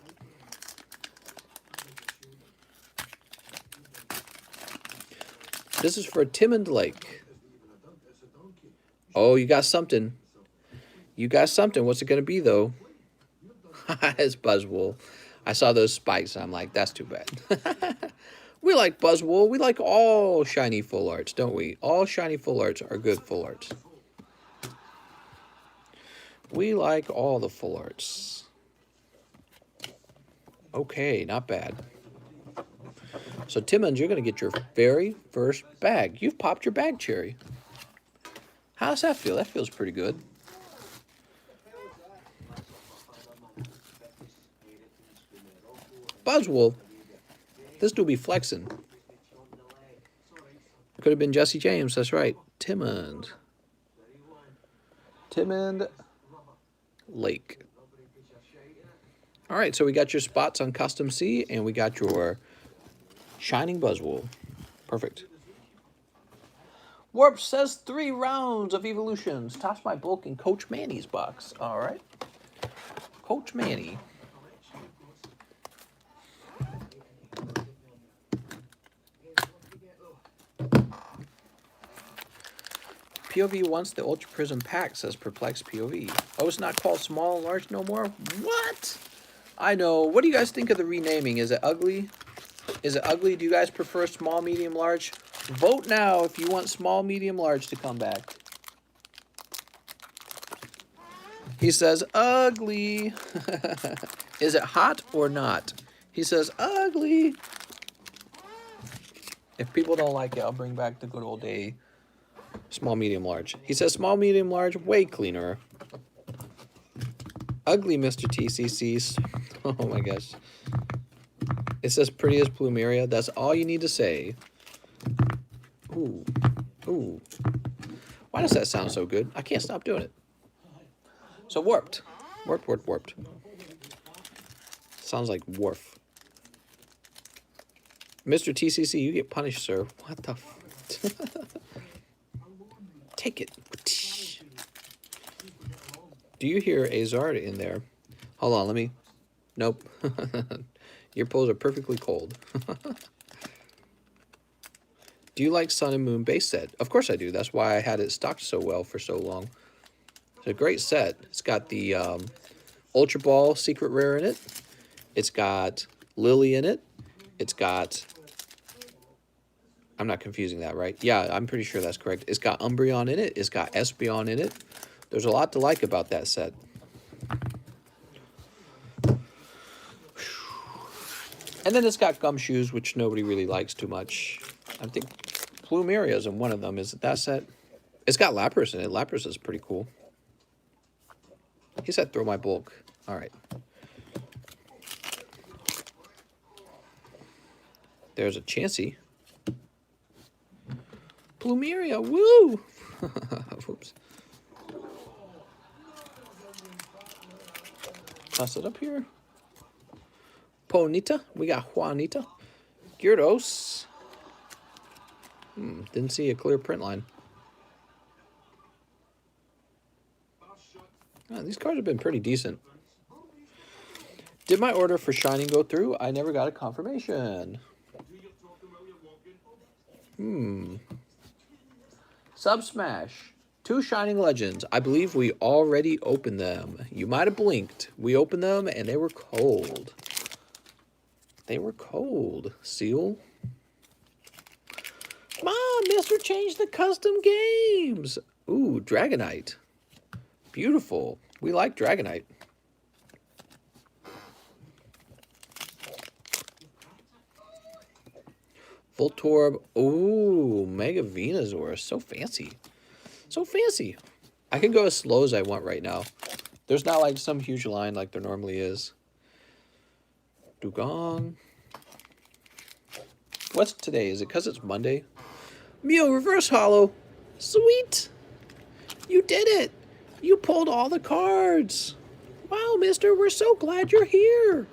This is for Timon Lake. Oh, you got something. You got something. What's it going to be, though? It's Buzzwool. I saw those spikes. I'm like, that's too bad. We like Buzzwool. We like all shiny full arts, don't we? All shiny full arts are good full arts. We like all the full arts. Okay, not bad. So, Timmons, you're going to get your very first bag. You've popped your bag, Cherry. How does that feel? That feels pretty good. Buzzwool. This dude be flexing. Could have been Jesse James. That's right. Timmond Lake. All right, so we got your spots on Custom C, and we got your Shining Buzzwool. Perfect. Warp says 3 rounds of evolutions. Toss my bulk in Coach Manny's box. All right. Coach Manny. POV wants the Ultra Prism pack, says Perplexed POV. Oh, it's not called small and large no more? What? I know. What do you guys think of the renaming? Is it ugly? Is it ugly? Do you guys prefer small, medium, large? Vote now if you want small, medium, large to come back. He says, ugly. Is it hot or not? He says, ugly. If people don't like it, I'll bring back the good old day. Small, medium, large. He says small, medium, large, way cleaner. Ugly, Mr. TCCs. Oh my gosh. It says pretty as Plumeria. That's all you need to say. Ooh. Ooh. Why does that sound so good? I can't stop doing it. So warped. Warped. Sounds like wharf. Mr. TCC, you get punished, sir. What the f... Take it. Do you hear a Zard in there? Hold on, let me... Nope. Your poles are perfectly cold. Do you like Sun and Moon base set? Of course I do. That's why I had it stocked so well for so long. It's a great set. It's got the Ultra Ball secret rare in it. It's got Lily in it. It's got... I'm not confusing that, right? Yeah, I'm pretty sure that's correct. It's got Umbreon in it. It's got Espeon in it. There's a lot to like about that set. And then it's got Gumshoes, which nobody really likes too much. I think Plumeria is in one of them. Is it that set? It's got Lapras in it. Lapras is pretty cool. He said throw my bulk. All right. There's a Chansey. Plumeria, woo! Whoops. Toss it up here. Ponita. We got Juanita. Gyarados. Didn't see a clear print line. Oh, these cards have been pretty decent. Did my order for Shining go through? I never got a confirmation. Sub Smash. 2 Shining Legends. I believe we already opened them. You might have blinked. We opened them and they were cold. They were cold. Seal. Mom, Mister changed the custom games. Ooh, Dragonite. Beautiful. We like Dragonite. Voltorb. Ooh, Mega Venusaur. So fancy. So fancy. I can go as slow as I want right now. There's not like some huge line like there normally is. Dugong. What's today? Is it because it's Monday? Mew Reverse Hollow. Sweet. You did it. You pulled all the cards. Wow, mister, we're so glad you're here.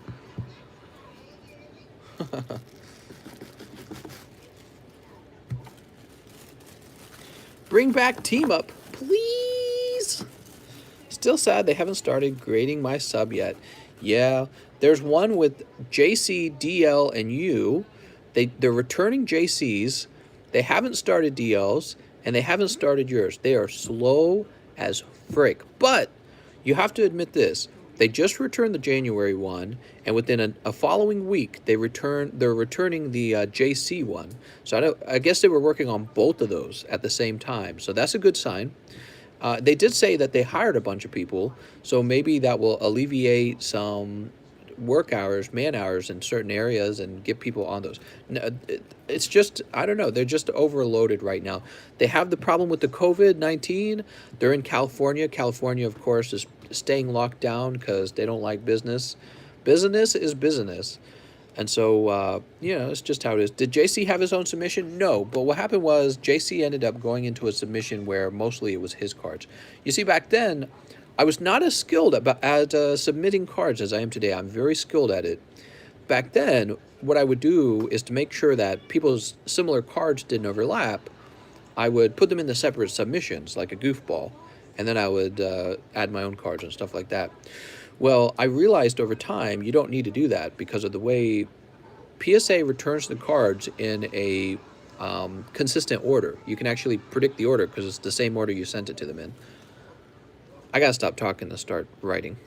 Bring back Team Up, please. Still sad they haven't started grading my sub yet. Yeah, there's one with JC, DL, and U. They're returning JCs. They haven't started DLs, and they haven't started yours. They are slow as frick. But you have to admit this. They just returned the January one, and within a following week, they're returning the JC one. So I guess they were working on both of those at the same time. So that's a good sign. They did say that they hired a bunch of people, so maybe that will alleviate some work hours, man hours in certain areas and get people on those. It's just, I don't know, they're just overloaded right now. They have the problem with the COVID-19. They're in California. California, of course, is staying locked down because they don't like business. Business is business. And so, it's just how it is. Did JC have his own submission? No. But what happened was JC ended up going into a submission where mostly it was his cards. You see, back then, I was not as skilled at submitting cards as I am today. I'm very skilled at it. Back then, what I would do is to make sure that people's similar cards didn't overlap, I would put them into separate submissions, like a goofball. And then I would add my own cards and stuff like that. Well, I realized over time you don't need to do that because of the way PSA returns the cards in a consistent order. You can actually predict the order because it's the same order you sent it to them in. I gotta stop talking to start writing.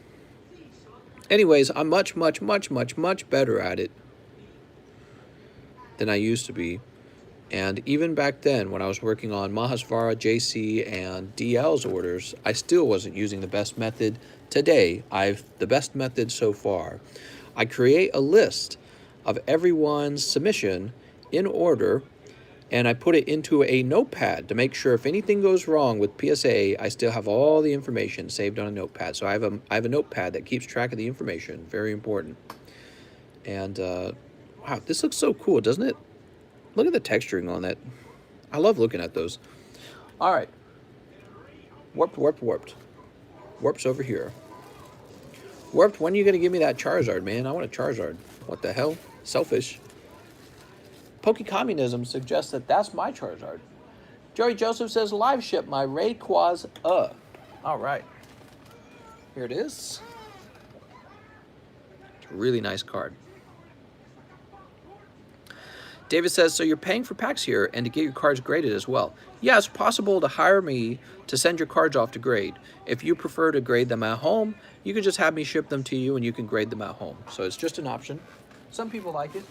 Anyways, I'm much, much, much, much, much better at it than I used to be. And even back then, when I was working on Mahasvara, JC, and DL's orders, I still wasn't using the best method. Today, I've the best method so far. I create a list of everyone's submission in order, and I put it into a notepad to make sure if anything goes wrong with PSA, I still have all the information saved on a notepad. So I have a notepad that keeps track of the information. Very important. And, wow, this looks so cool, doesn't it? Look at the texturing on that. I love looking at those. All right. Warped, warped, warped. Warp's over here. Warped, when are you going to give me that Charizard, man? I want a Charizard. What the hell? Selfish. Pokecommunism suggests that that's my Charizard. Joey Joseph says, live ship my Rayquaza. All right. Here it is. It's a really nice card. David says, so you're paying for packs here and to get your cards graded as well. Yeah, it's possible to hire me to send your cards off to grade. If you prefer to grade them at home, you can just have me ship them to you and you can grade them at home. So it's just an option. Some people like it.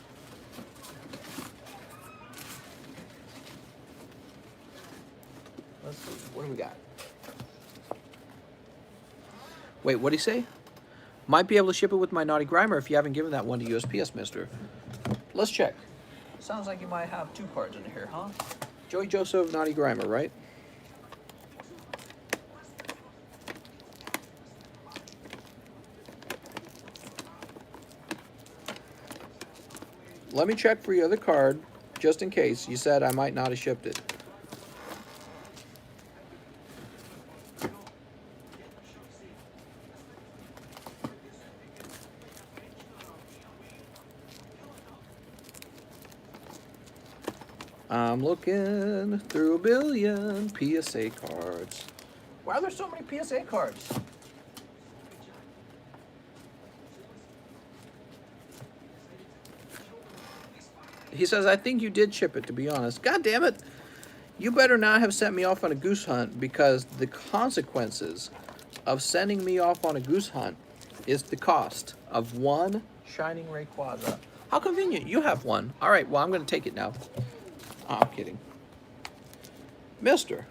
Let's see, what do we got? Wait, what'd he say? Might be able to ship it with my Naughty Grimer if you haven't given that one to USPS, mister. Let's check. Sounds like you might have 2 cards in here, huh? Joey Joseph, Naughty Grimer, right? Let me check for your other card, just in case. You said I might not have shipped it. I'm looking through a billion PSA cards. Why are there so many PSA cards? He says, I think you did ship it, to be honest. God damn it. You better not have sent me off on a goose hunt, because the consequences of sending me off on a goose hunt is the cost of one Shining Rayquaza. How convenient. You have one. All right, well, I'm going to take it now. Oh, I'm kidding. Mister,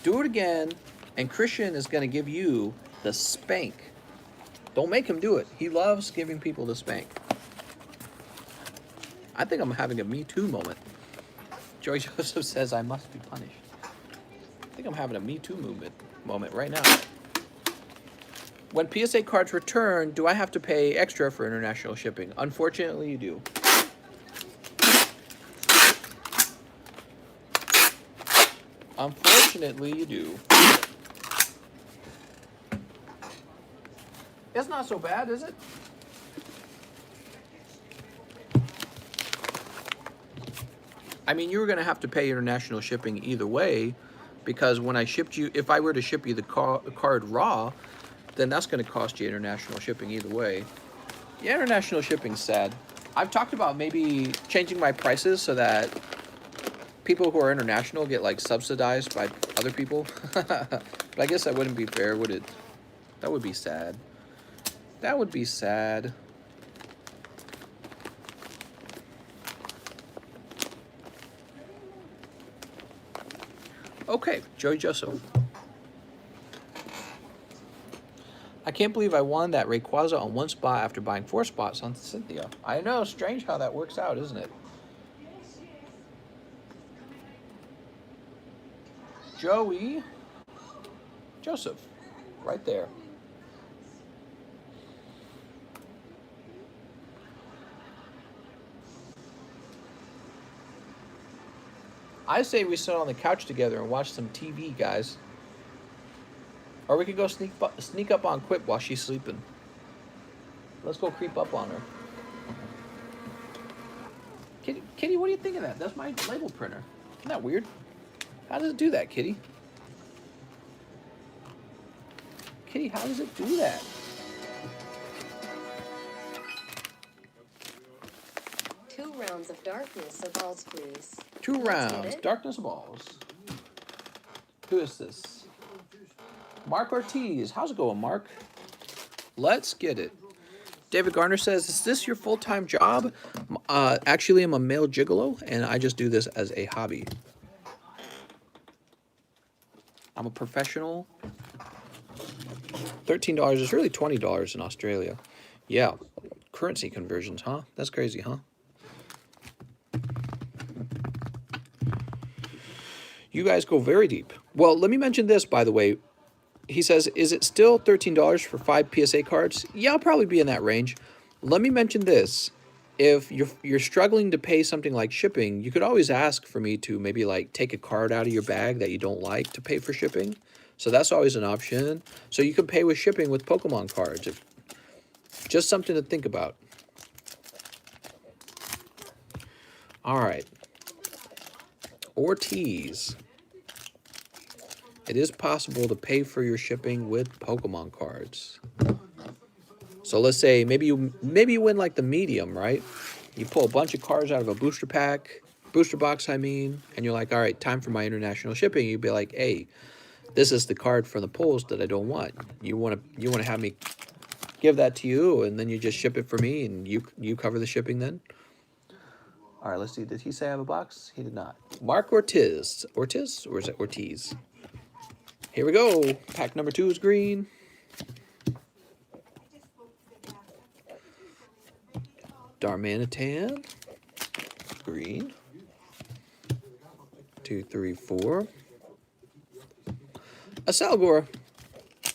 do it again, and Christian is going to give you the spank. Don't make him do it. He loves giving people the spank. I think I'm having a Me Too moment. Joy Joseph says I must be punished. I think I'm having a Me Too moment right now. When PSA cards return, do I have to pay extra for international shipping? Unfortunately, you do. Unfortunately, you do. It's not so bad, is it? I mean, you were going to have to pay international shipping either way, because when I shipped you, if I were to ship you the card raw, then that's going to cost you international shipping either way. Yeah, international shipping's sad. I've talked about maybe changing my prices so that people who are international get like subsidized by other people. But I guess that wouldn't be fair, would it? That would be sad. That would be sad. Okay, Joey Joseph. I can't believe I won that Rayquaza on one spot after buying 4 spots on Cynthia. I know, strange how that works out, isn't it? Joey Joseph, right there. I say we sit on the couch together and watch some TV, guys. Or we could go sneak up on Quip while she's sleeping. Let's go creep up on her. Kitty, what do you think of that? That's my label printer. Isn't that weird? How does it do that, Kitty? Kitty, how does it do that? Two rounds of darkness of balls, please. 2 Let's get rounds. it. Darkness balls. Who is this? Mark Ortiz. How's it going, Mark? Let's get it. David Garner says, is this your full-time job? Actually, I'm a male gigolo, and I just do this as a hobby. I'm a professional. $13 is really $20 in Australia. Yeah. Currency conversions, huh? That's crazy, huh? You guys go very deep. Well, let me mention this, by the way. He says, is it still $13 for 5 PSA cards? Yeah, I'll probably be in that range. Let me mention this. If you're struggling to pay something like shipping, you could always ask for me to maybe like take a card out of your bag that you don't like to pay for shipping. So that's always an option. So you can pay with shipping with Pokemon cards. Just something to think about. All right. Ortiz. It is possible to pay for your shipping with Pokemon cards. So let's say maybe you win like the medium, right? You pull a bunch of cards out of a booster box, I mean, and you're like, all right, time for my international shipping. You'd be like, hey, this is the card from the polls that I don't want. You want to have me give that to you, and then you just ship it for me, and you cover the shipping then. All right, let's see. Did he say I have a box? He did not. Mark Ortiz. Ortiz? Or is it Ortiz? Here we go. Pack number 2 is green. Darmanitan. Green. 2, 3, 4. A Salgor.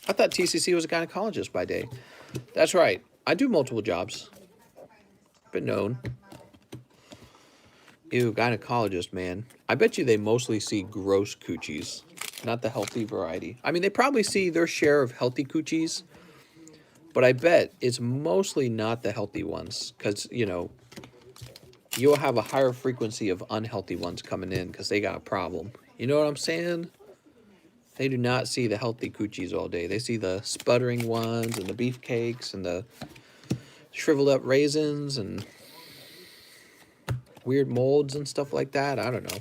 I thought TCC was a gynecologist by day. That's right. I do multiple jobs. Been known. Ew, gynecologist, man. I bet you they mostly see gross coochies, not the healthy variety. I mean, they probably see their share of healthy coochies, but I bet it's mostly not the healthy ones because, you know, you'll have a higher frequency of unhealthy ones coming in because they got a problem. You know what I'm saying? They do not see the healthy coochies all day. They see the sputtering ones and the beefcakes and the shriveled up raisins and weird molds and stuff like that. I don't know.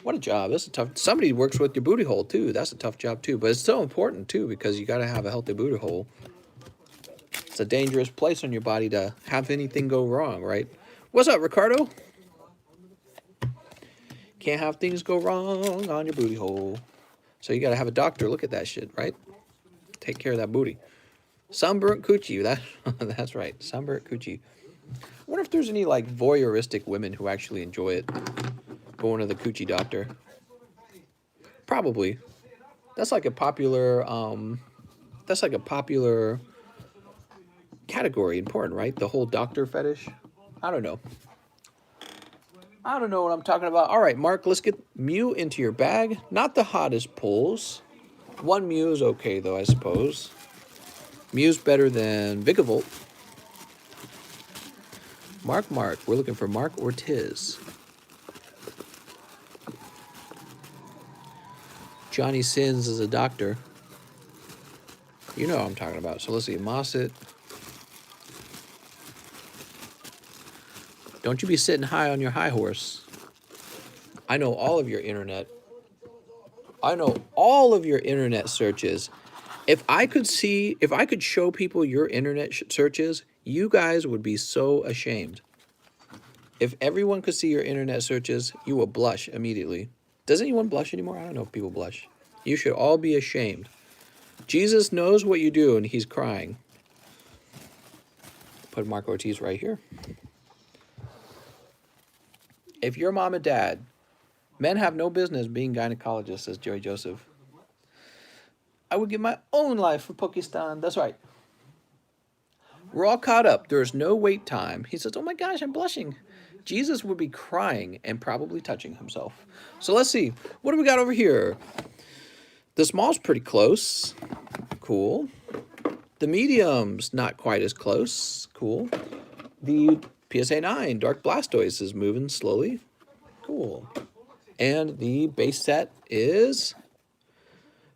What a job. That's a tough. Somebody works with your booty hole too. That's a tough job too. But it's so important too because you got to have a healthy booty hole. It's a dangerous place on your body to have anything go wrong, right? What's up, Ricardo? Can't have things go wrong on your booty hole. So you got to have a doctor look at that shit, right? Take care of that booty. Sunburnt coochie. That's right. Sunburnt coochie. I wonder if there's any like voyeuristic women who actually enjoy it. Going to the coochie doctor. Probably. That's like a popular category, important, right? The whole doctor fetish. I don't know. I don't know what I'm talking about. All right, Mark, let's get Mew into your bag. Not the hottest pulls. One Mew is okay, though, I suppose. Mew's better than Vigavolt. Mark. We're looking for Mark Ortiz. Johnny Sins is a doctor. You know what I'm talking about. So let's see. Mosset. Don't you be sitting high on your high horse. I know all of your internet. I know all of your internet searches. If I could show people your internet searches, you guys would be so ashamed. If everyone could see your internet searches, you will blush immediately. Does anyone blush anymore? I don't know if people blush. You should all be ashamed. Jesus knows what you do, and he's crying. Put Mark Ortiz right here. If your mom and dad, men have no business being gynecologists, says Jerry Joseph. I would give my own life for Pakistan. That's right. We're all caught up. There's no wait time. He says, oh my gosh, I'm blushing. Jesus would be crying and probably touching himself. So let's see. What do we got over here? The small's pretty close. Cool. The medium's not quite as close. Cool. The PSA 9 Dark Blastoise is moving slowly. Cool. And the base set is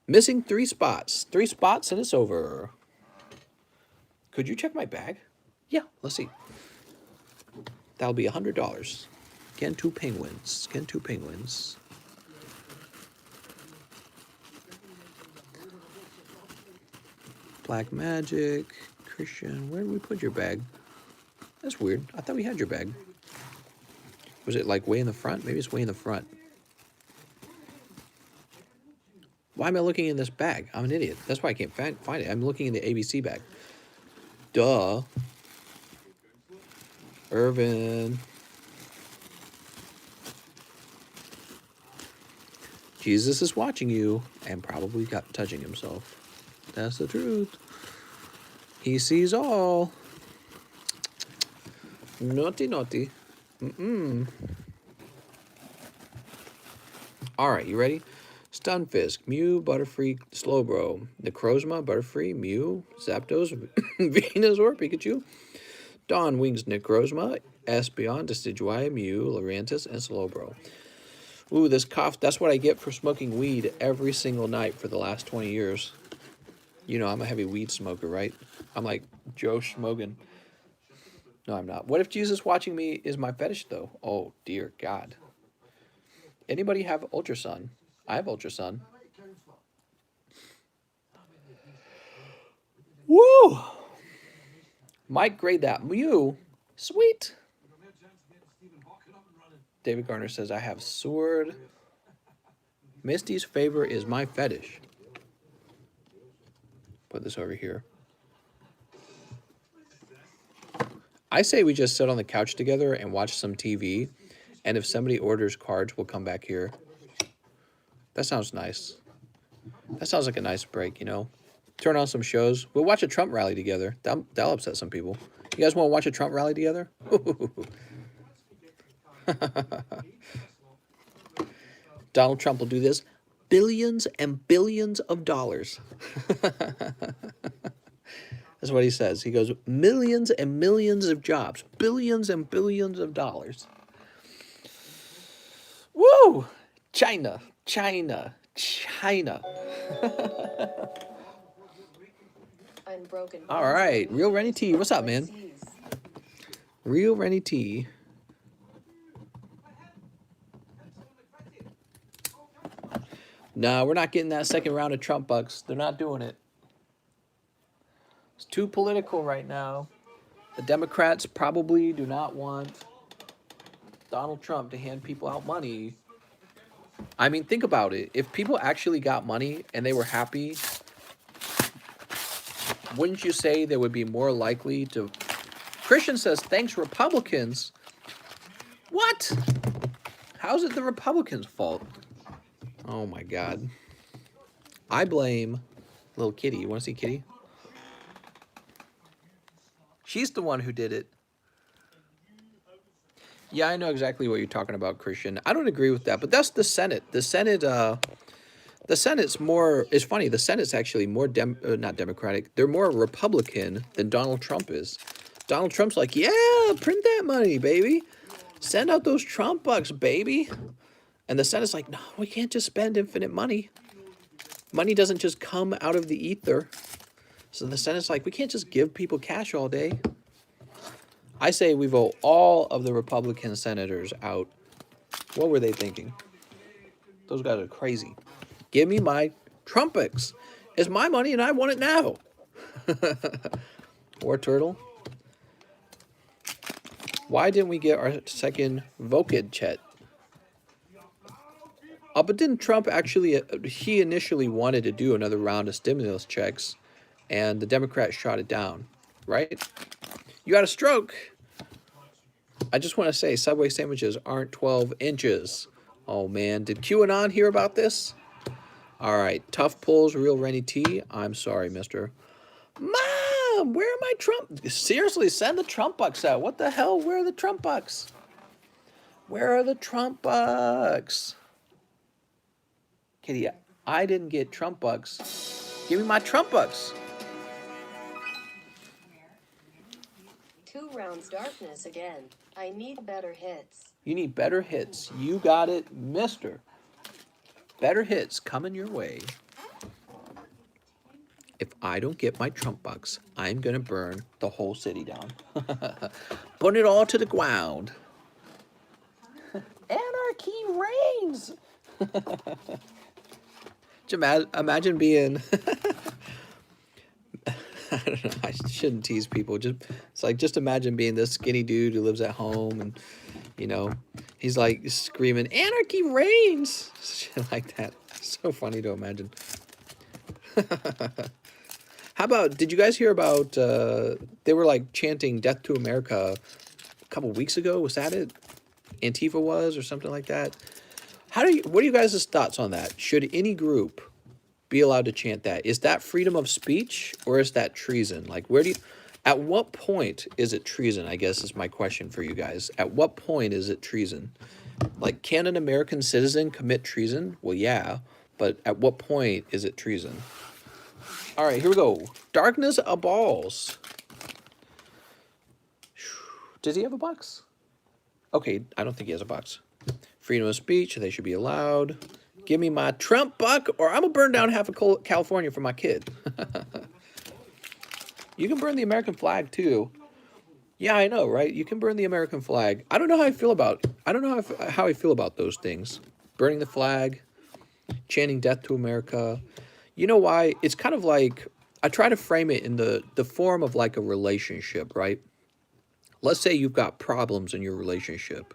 missing 3 spots. 3 spots and it's over. Could you check my bag? Yeah, let's see. That'll be $100. Again, 2 penguins. Again, 2 penguins. Black Magic. Christian, where did we put your bag? That's weird. I thought we had your bag. Was it like way in the front? Maybe it's way in the front. Why am I looking in this bag? I'm an idiot. That's why I can't find it. I'm looking in the ABC bag. Duh. Irvin. Jesus is watching you and probably got touching himself. That's the truth. He sees all. Naughty, naughty. All right, you ready? Stunfisk, Mew, Butterfree, Slowbro, Necrozma, Butterfree, Mew, Zapdos, Venusaur, Pikachu, Dawn Wings, Necrozma, Espeon, Decidueye, Mew, Lurantis, and Slowbro. Ooh, this cough, that's what I get for smoking weed every single night for the last 20 years. You know, I'm a heavy weed smoker, right? I'm like Joe Schmogan. No, I'm not. What if Jesus watching me is my fetish, though? Oh, dear God. Anybody have Ultrasun? I have Ultrasun. Woo! Mike, grade that. Mew. Sweet. David Garner says, I have Sword. Misty's favor is my fetish. Put this over here. I say we just sit on the couch together and watch some TV. And if somebody orders cards, we'll come back here. That sounds nice. That sounds like a nice break, you know. Turn on some shows. We'll watch a Trump rally together. That'll upset some people. You guys want to watch a Trump rally together? Donald Trump will do this. Billions and billions of dollars. That's what he says. He goes, millions and millions of jobs, billions and billions of dollars. Woo! China, China, China. Unbroken. All right, Real Rennie T, what's up, man? Overseas. Real Rennie T. No, we're not getting that second round of Trump bucks. They're not doing it. It's too political right now. The Democrats probably do not want Donald Trump to hand people out money. I mean, think about it. If people actually got money and they were happy, wouldn't you say they would be more likely to... Christian says, thanks, Republicans. What? How's it the Republicans' fault? Oh, my God. I blame little Kitty. You want to see Kitty? She's the one who did it. Yeah, I know exactly what you're talking about, Christian. I don't agree with that, but that's the Senate. The Senate's more... It's funny. The Senate's actually more... not Democratic. They're more Republican than Donald Trump is. Donald Trump's like, yeah, print that money, baby. Send out those Trump bucks, baby. And the Senate's like, no, we can't just spend infinite money. Money doesn't just come out of the ether. So the Senate's like, we can't just give people cash all day. I say we vote all of the Republican senators out. What were they thinking? Those guys are crazy. Give me my Trumpix. It's my money and I want it now. War Turtle. Why didn't we get our second Vokid Chet? But didn't Trump actually, he initially wanted to do another round of stimulus checks, and the Democrats shot it down, right? You got a stroke. I just want to say, Subway sandwiches aren't 12 inches. Oh, man. Did QAnon hear about this? All right. Tough pulls, Real Rennie T. I'm sorry, mister. Mom, where are my Trump? Seriously, send the Trump bucks out. What the hell? Where are the Trump bucks? Where are the Trump bucks? Kitty, I didn't get Trump bucks. Give me my Trump bucks. 2 rounds darkness again. I need better hits. You need better hits. You got it, mister. Better hits coming your way. If I don't get my Trump bucks, I'm going to burn the whole city down. Burn it all to the ground. Anarchy reigns. Imagine being... I don't know. I shouldn't tease people. Just imagine being this skinny dude who lives at home and, you know, he's like screaming, "Anarchy reigns!" Shit like that. So funny to imagine. How about? Did you guys hear about? They were like chanting "Death to America" a couple weeks ago. Was that it? Antifa was, or something like that. What are you guys' thoughts on that? Should any group be allowed to chant that? Is that freedom of speech or is that treason? Like, at what point is it treason? I guess is my question for you guys. At what point is it treason? Like, can an American citizen commit treason? Well, yeah, but at what point is it treason? All right, here we go. Darkness of balls. Does he have a box? Okay, I don't think he has a box. Freedom of speech, they should be allowed. Give me my Trump buck, or I'm going to burn down half of California for my kid. You can burn the American flag, too. Yeah, I know, right? You can burn the American flag. I don't know how I feel about... I don't know how I feel about those things. Burning the flag, chanting "Death to America." You know why? It's kind of like... I try to frame it in the form of like a relationship, right? Let's say you've got problems in your relationship.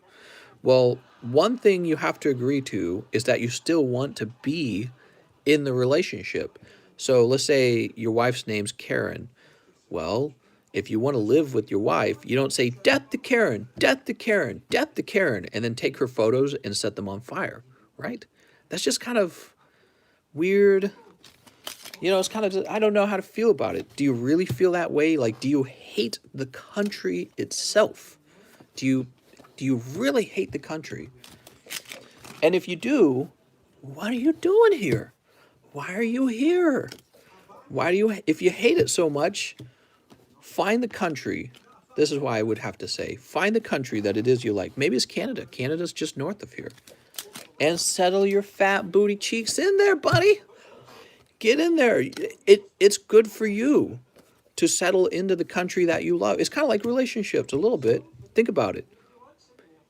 Well, one thing you have to agree to is that you still want to be in the relationship. So let's say your wife's name's Karen. Well, if you want to live with your wife, you don't say, "Death to Karen, death to Karen, death to Karen," and then take her photos and set them on fire, right? That's just kind of weird. You know, it's kind of, I don't know how to feel about it. Do you really feel that way? Like, do you hate the country itself? Do you really hate the country? And if you do, what are you doing here? Why are you here? If you hate it so much, find the country. This is why I would have to say, find the country that it is you like. Maybe it's Canada. Canada's just north of here. And settle your fat booty cheeks in there, buddy. Get in there. It's good for you to settle into the country that you love. It's kind of like relationships a little bit. Think about it.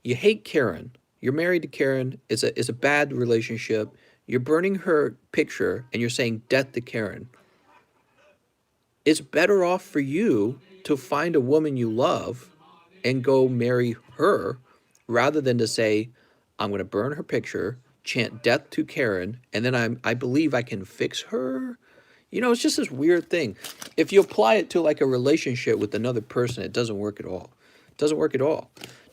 You hate Karen. You're married to Karen. It's a bad relationship. You're burning her picture and you're saying death to Karen. It's better off for you to find a woman you love and go marry her rather than to say, I'm going to burn her picture, chant death to Karen, and then I believe I can fix her. You know, it's just this weird thing. If you apply it to like a relationship with another person, it doesn't work at all. It doesn't work at all.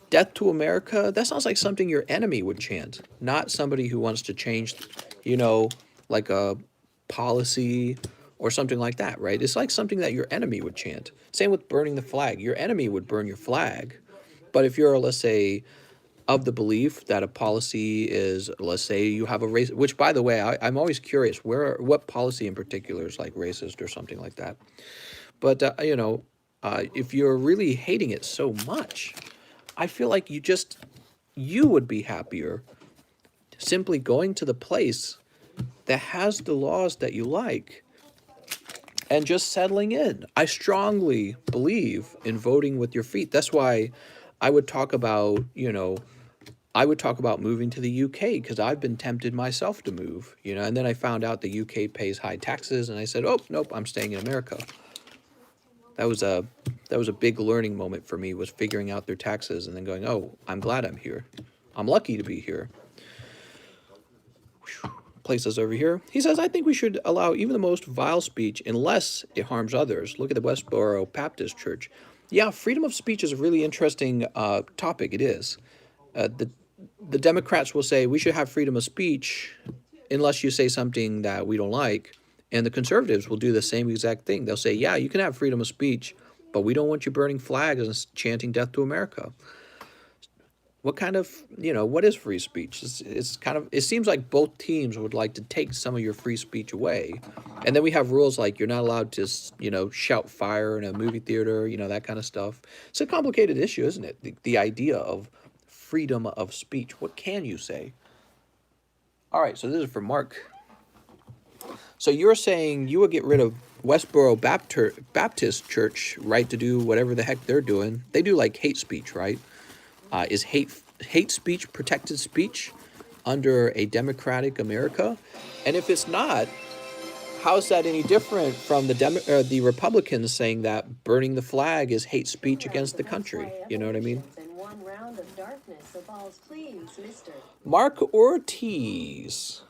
Death to America, that sounds like something your enemy would chant, not somebody who wants to change, you know, like a policy or something like that, right? It's like something that your enemy would chant. Same with burning the flag. Your enemy would burn your flag. But if you're, let's say, of the belief that a policy is, let's say you have a race, which by the way, I'm always curious, what policy in particular is like racist or something like that. But, you know, if you're really hating it so much, I feel like you would be happier simply going to the place that has the laws that you like and just settling in. I strongly believe in voting with your feet. That's why I would talk about, you know, moving to the UK because I've been tempted myself to move, you know, and then I found out the UK pays high taxes and I said, oh, nope, I'm staying in America. That was a big learning moment for me, was figuring out their taxes and then going, oh, I'm glad I'm here. I'm lucky to be here. Places over here. He says, I think we should allow even the most vile speech unless it harms others. Look at the Westboro Baptist Church. Yeah, freedom of speech is a really interesting topic. It is. The Democrats will say we should have freedom of speech unless you say something that we don't like. And the conservatives will do the same exact thing. They'll say, yeah, you can have freedom of speech, but we don't want you burning flags and chanting death to America. What kind of, you know, what is free speech? It's kind of, it seems like both teams would like to take some of your free speech away. And then we have rules like you're not allowed to, you know, shout fire in a movie theater, you know, that kind of stuff. It's a complicated issue, isn't it? The idea of freedom of speech. What can you say? All right, so this is for Mark. So you're saying you would get rid of Westboro Baptist Church, right, to do whatever the heck they're doing. They do like hate speech, right? Is hate speech protected speech under a democratic America? And if it's not, how is that any different from the Republicans saying that burning the flag is hate speech against the country? You know what I mean? One round of darkness evolves, please, Mr. Mark Ortiz.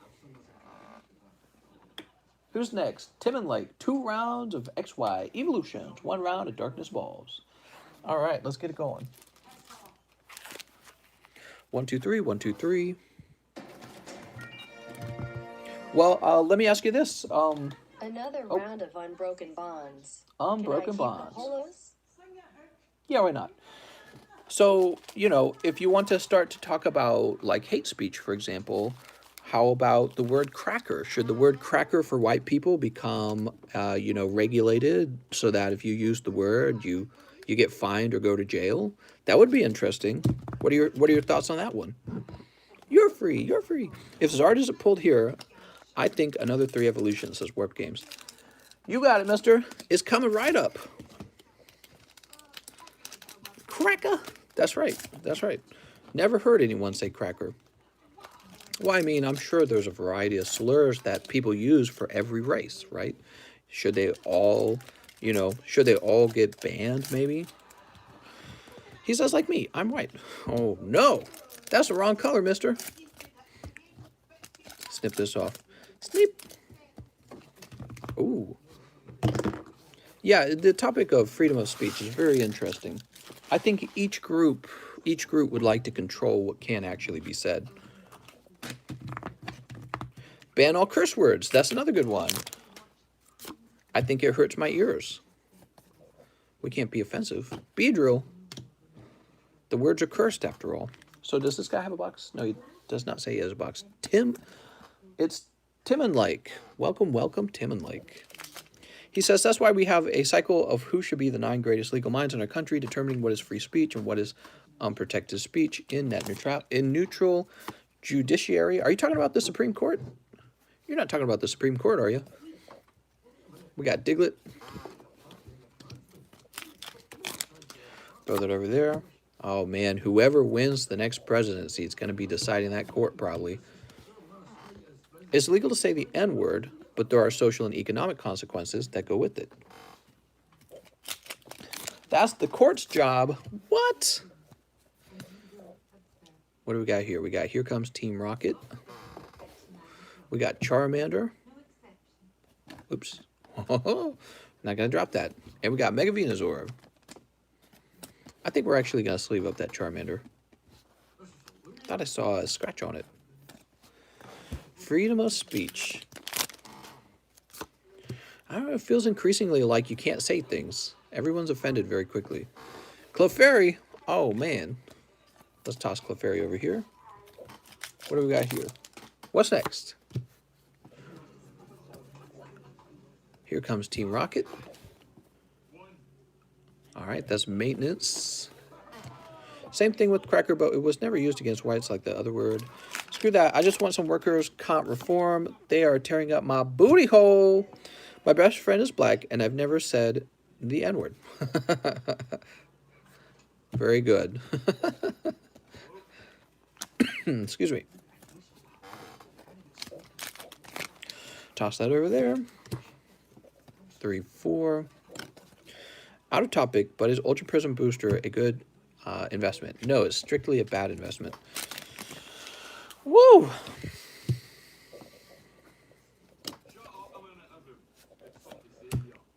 Who's next? Tim and Lake. 2 rounds of XY evolutions. 1 round of darkness balls. All right, let's get it going. 1, 2, 3. 1, 2, 3. Well, let me ask you this. Another round of unbroken bonds. Unbroken Can I keep bonds. the holos? Yeah, why not? So, you know, if you want to start to talk about like hate speech, for example, how about the word cracker? Should the word cracker for white people become, you know, regulated so that if you use the word, you get fined or go to jail? That would be interesting. What are your thoughts on that one? You're free. You're free. If Zard isn't pulled here, I think another 3 evolutions says warp games. You got it, mister. It's coming right up. Cracker. That's right. That's right. Never heard anyone say cracker. Well, I mean, I'm sure there's a variety of slurs that people use for every race, right? Should they all, you know, should they all get banned, maybe? He says, like me, I'm white. Oh, no. That's the wrong color, mister. Snip this off. Snip. Ooh. Yeah, the topic of freedom of speech is very interesting. I think each group would like to control what can actually be said. Ban all curse words. That's another good one. I think it hurts my ears. We can't be offensive. Beedrill. The words are cursed after all. So does this guy have a box? No, he does not say he has a box. Tim. It's Tim and Lake. Welcome, welcome, Tim and Lake. He says that's why we have a cycle of who should be the 9 greatest legal minds in our country, determining what is free speech and what is unprotected speech in neutral judiciary. Are you talking about the Supreme Court? You're not talking about the Supreme Court, are you? We got Diglett. Throw that over there. Oh man, whoever wins the next presidency is going to be deciding that court probably. It's legal to say the N-word, but there are social and economic consequences that go with it. That's the court's job. What? What do we got here? We got Here Comes Team Rocket. We got Charmander. Oops. Not going to drop that. And we got Mega Venusaur. I think we're actually going to sleeve up that Charmander. Thought I saw a scratch on it. Freedom of speech. I don't know, it feels increasingly like you can't say things. Everyone's offended very quickly. Clefairy. Oh, man. Let's toss Clefairy over here. What do we got here? What's next? Here comes Team Rocket. All right, that's maintenance. Same thing with Cracker, but it was never used against whites like the other word. Screw that. I just want some workers' comp reform. They are tearing up my booty hole. My best friend is black, and I've never said the N-word. Very good. Excuse me. Toss that over there. 3, 4. Out of topic, but is Ultra Prism Booster a good investment? No, it's strictly a bad investment. Woo!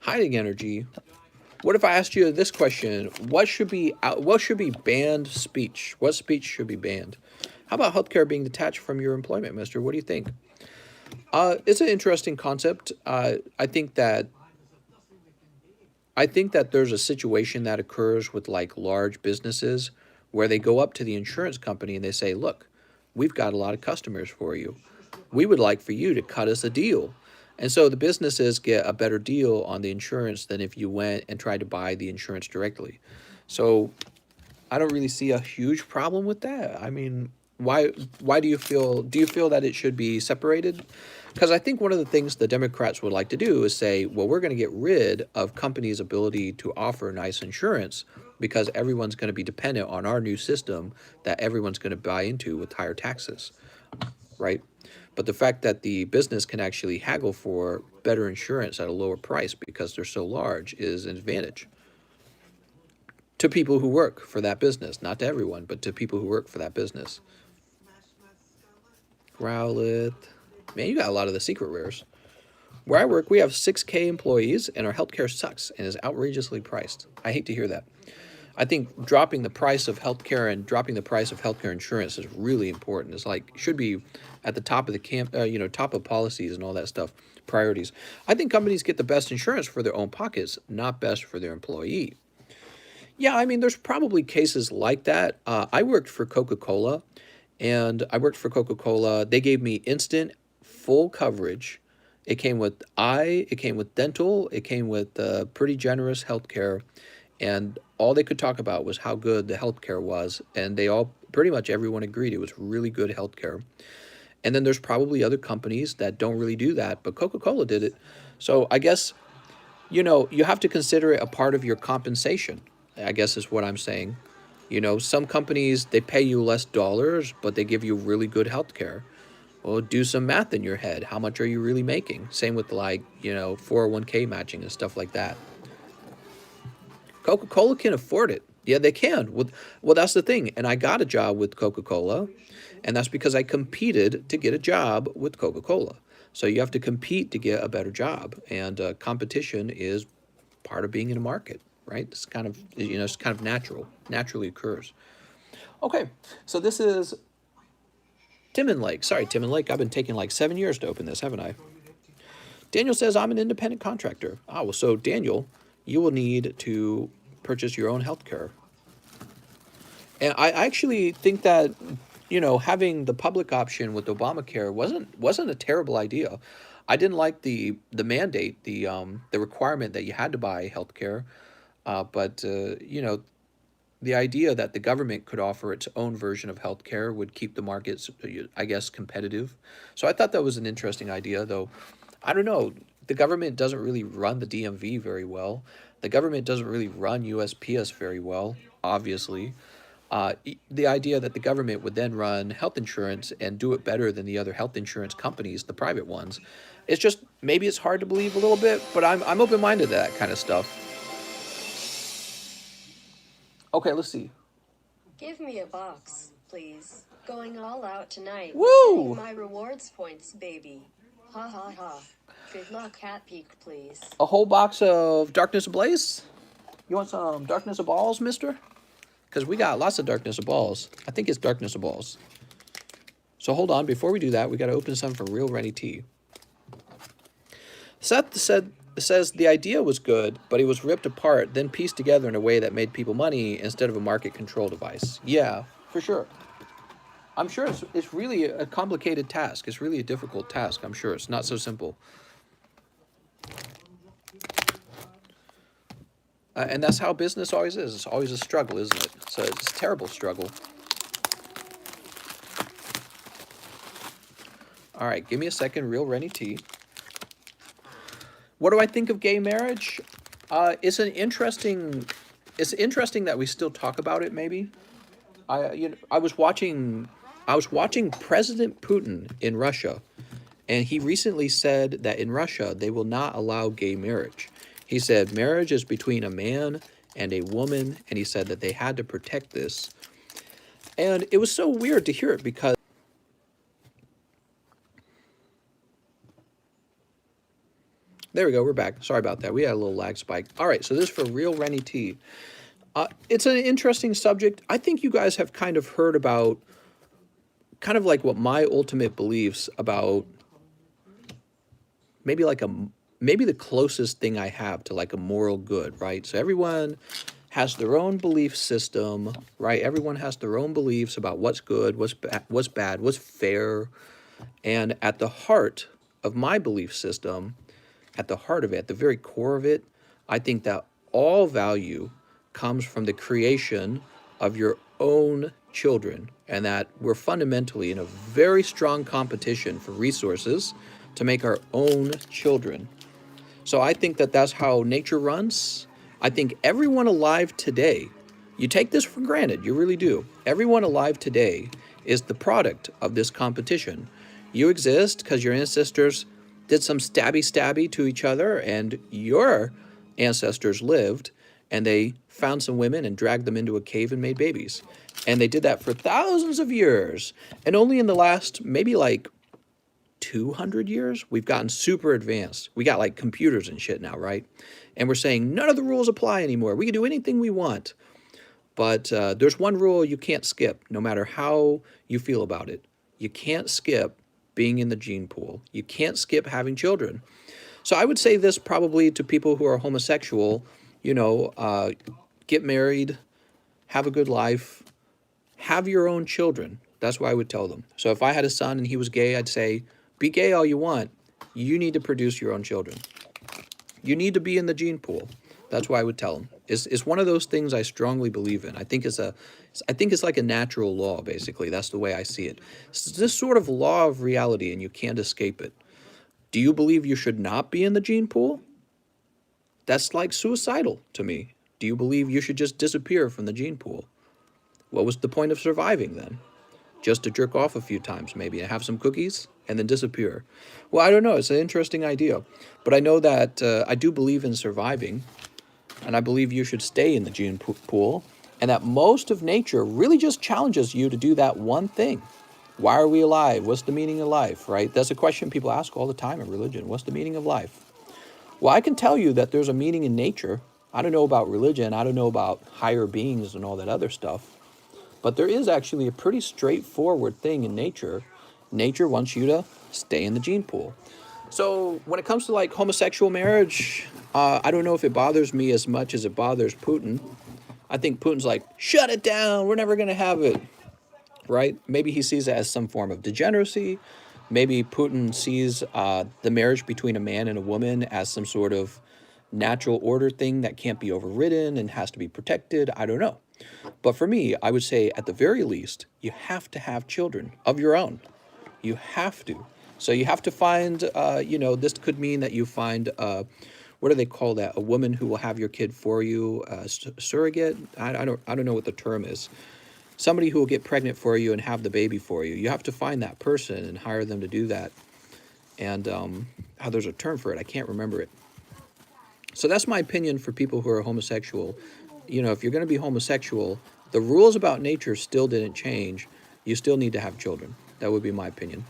Hiding energy. What if I asked you this question? What should be banned speech? What speech should be banned? How about healthcare being detached from your employment, mister? What do you think? It's an interesting concept. I think that there's a situation that occurs with like large businesses where they go up to the insurance company and they say, look, we've got a lot of customers for you. We would like for you to cut us a deal. And so the businesses get a better deal on the insurance than if you went and tried to buy the insurance directly. So I don't really see a huge problem with that. I mean, why do you feel that it should be separated? Because I think one of the things the Democrats would like to do is say, well, we're going to get rid of companies' ability to offer nice insurance because everyone's going to be dependent on our new system that everyone's going to buy into with higher taxes, right? But the fact that the business can actually haggle for better insurance at a lower price because they're so large is an advantage to people who work for that business. Not to everyone, but to people who work for that business. Growlithe. Man, you got a lot of the secret rares. Where I work, we have 6K employees, and our healthcare sucks and is outrageously priced. I hate to hear that. I think dropping the price of healthcare and dropping the price of healthcare insurance is really important. It's like should be at the top of the top of policies and all that stuff, priorities. I think companies get the best insurance for their own pockets, not best for their employee. Yeah, I mean, there's probably cases like that. I worked for Coca-Cola, and They gave me instant, full coverage. It came with it came with dental, it came with pretty generous healthcare, and all they could talk about was how good the healthcare was, and pretty much everyone agreed it was really good healthcare. And then there's probably other companies that don't really do that, but Coca-Cola did it. So I guess, you have to consider it a part of your compensation, I guess is what I'm saying. Some companies, they pay you less dollars, but they give you really good healthcare. Well, do some math in your head. How much are you really making? Same with 401k matching and stuff like that. Coca-Cola can afford it. Yeah, they can. Well, that's the thing. And I got a job with Coca-Cola, and that's because I competed to get a job with Coca-Cola. So you have to compete to get a better job, and competition is part of being in a market, right? It's kind of naturally occurs. Okay, so this is Timon Lake. Sorry, Timon Lake. I've been taking like 7 years to open this, haven't I? Daniel says, I'm an independent contractor. Ah, well, so Daniel, you will need to purchase your own health care. And I actually think that you know, having the public option with Obamacare wasn't a terrible idea. I didn't like the mandate, the requirement that you had to buy healthcare, but you know, the idea that the government could offer its own version of healthcare would keep the markets, I guess, competitive. So I thought that was an interesting idea, though. I don't know. The government doesn't really run the DMV very well. The government doesn't really run USPS very well, obviously. The idea that the government would then run health insurance and do it better than the other health insurance companies, the private ones, it's just maybe it's hard to believe a little bit, but I'm open minded to that kind of stuff. Okay, let's see. Give me a box, please. Going all out tonight. Woo! Getting my rewards points, baby. Ha ha ha. Good luck, Cat Peak, please. A whole box of Darkness Ablaze? You want some Darkness of Balls, mister? Because we got lots of Darkness of Balls. I think it's Darkness of Balls. So hold on, before we do that, we got to open some from Real Rennie T. Seth says the idea was good, but it was ripped apart, then pieced together in a way that made people money instead of a market control device. Yeah, for sure. I'm sure it's really a complicated task. It's really a difficult task. I'm sure it's not so simple. And that's how business always is. It's always a struggle, isn't it? So it's a terrible struggle. All right, give me a second, Real Rennie T. What do I think of gay marriage? It's interesting that we still talk about it. Maybe I was watching President Putin in Russia, and he recently said that in Russia they will not allow gay marriage. He said marriage is between a man and a woman, and he said that they had to protect this. And it was so weird to hear it because there we go, we're back. Sorry about that. We had a little lag spike. All right, so this is for Real Rennie T. It's an interesting subject. I think you guys have kind of heard about kind of like what my ultimate beliefs about maybe the closest thing I have to like a moral good, right? So everyone has their own belief system, right? Everyone has their own beliefs about what's good, what's bad, what's fair. And at the heart of my belief system, at the heart of it, at the very core of it, I think that all value comes from the creation of your own children, and that we're fundamentally in a very strong competition for resources to make our own children. So I think that that's how nature runs. I think everyone alive today, you take this for granted, you really do. Everyone alive today is the product of this competition. You exist because your ancestors did some stabby to each other, and your ancestors lived, and they found some women and dragged them into a cave and made babies. And they did that for thousands of years. And only in the last maybe like 200 years, we've gotten super advanced. We got like computers and shit now, right? And we're saying none of the rules apply anymore. We can do anything we want. But there's one rule you can't skip, no matter how you feel about it. You can't skip being in the gene pool. You can't skip having children. So I would say this probably to people who are homosexual, get married, have a good life, have your own children. That's what I would tell them. So if I had a son and he was gay, I'd say, be gay all you want. You need to produce your own children. You need to be in the gene pool. That's what I would tell them. It's one of those things I strongly believe in. I think it's like a natural law, basically. That's the way I see it. It's this sort of law of reality, and you can't escape it. Do you believe you should not be in the gene pool? That's like suicidal to me. Do you believe you should just disappear from the gene pool? What was the point of surviving then? Just to jerk off a few times maybe and have some cookies and then disappear? Well, I don't know. It's an interesting idea. But I know that I do believe in surviving, and I believe you should stay in the gene pool, and that most of nature really just challenges you to do that one thing. Why are we alive? What's the meaning of life, right? That's a question people ask all the time in religion. What's the meaning of life? Well, I can tell you that there's a meaning in nature. I don't know about religion. I don't know about higher beings and all that other stuff. But there is actually a pretty straightforward thing in nature. Nature wants you to stay in the gene pool. So when it comes to like homosexual marriage, I don't know if it bothers me as much as it bothers Putin. I think Putin's like, shut it down. We're never going to have it. right? Maybe he sees it as some form of degeneracy. Maybe Putin sees the marriage between a man and a woman as some sort of natural order thing that can't be overridden and has to be protected. I don't know. But for me, I would say at the very least, you have to have children of your own. You have to. So you have to find, this could mean that you find, what do they call that? A woman who will have your kid for you, surrogate. I don't know what the term is. Somebody who will get pregnant for you and have the baby for you. You have to find that person and hire them to do that. And there's a term for it. I can't remember it. So that's my opinion for people who are homosexual. If you're going to be homosexual, the rules about nature still didn't change. You still need to have children. That would be my opinion.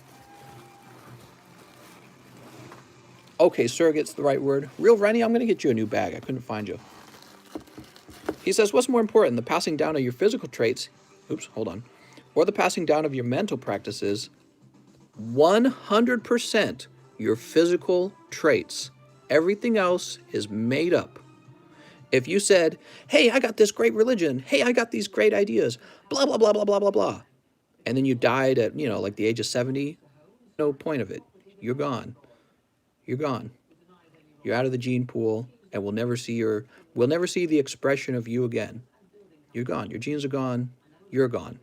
Okay, surrogate's the right word. Real Rennie, I'm going to get you a new bag. I couldn't find you. He says, what's more important, the passing down of your physical traits, or the passing down of your mental practices? 100% your physical traits. Everything else is made up. If you said, hey, I got this great religion. Hey, I got these great ideas. Blah, blah, blah, blah, blah, blah, blah. And then you died at, like the age of 70. No point of it. You're gone. You're gone. You're out of the gene pool, and we'll never see the expression of you again. You're gone. Your genes are gone. You're gone.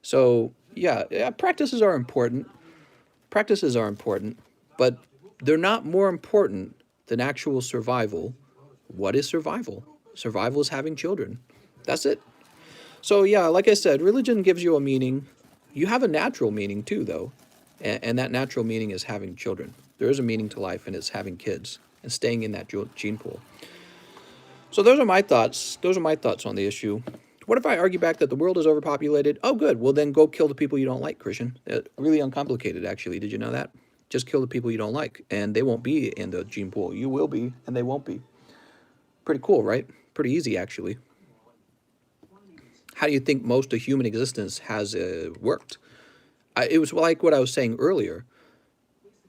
So, yeah, practices are important. Practices are important, but they're not more important than actual survival. What is survival? Survival is having children. That's it. So, yeah, like I said, religion gives you a meaning. You have a natural meaning, too, though. And that natural meaning is having children. There is a meaning to life, and it's having kids and staying in that gene pool. So those are my thoughts. Those are my thoughts on the issue. What if I argue back that the world is overpopulated? Oh, good. Well, then go kill the people you don't like, Christian. Really uncomplicated, actually. Did you know that? Just kill the people you don't like, and they won't be in the gene pool. You will be, and they won't be. Pretty cool, right? Pretty easy, actually. How do you think most of human existence has worked? It was like what I was saying earlier.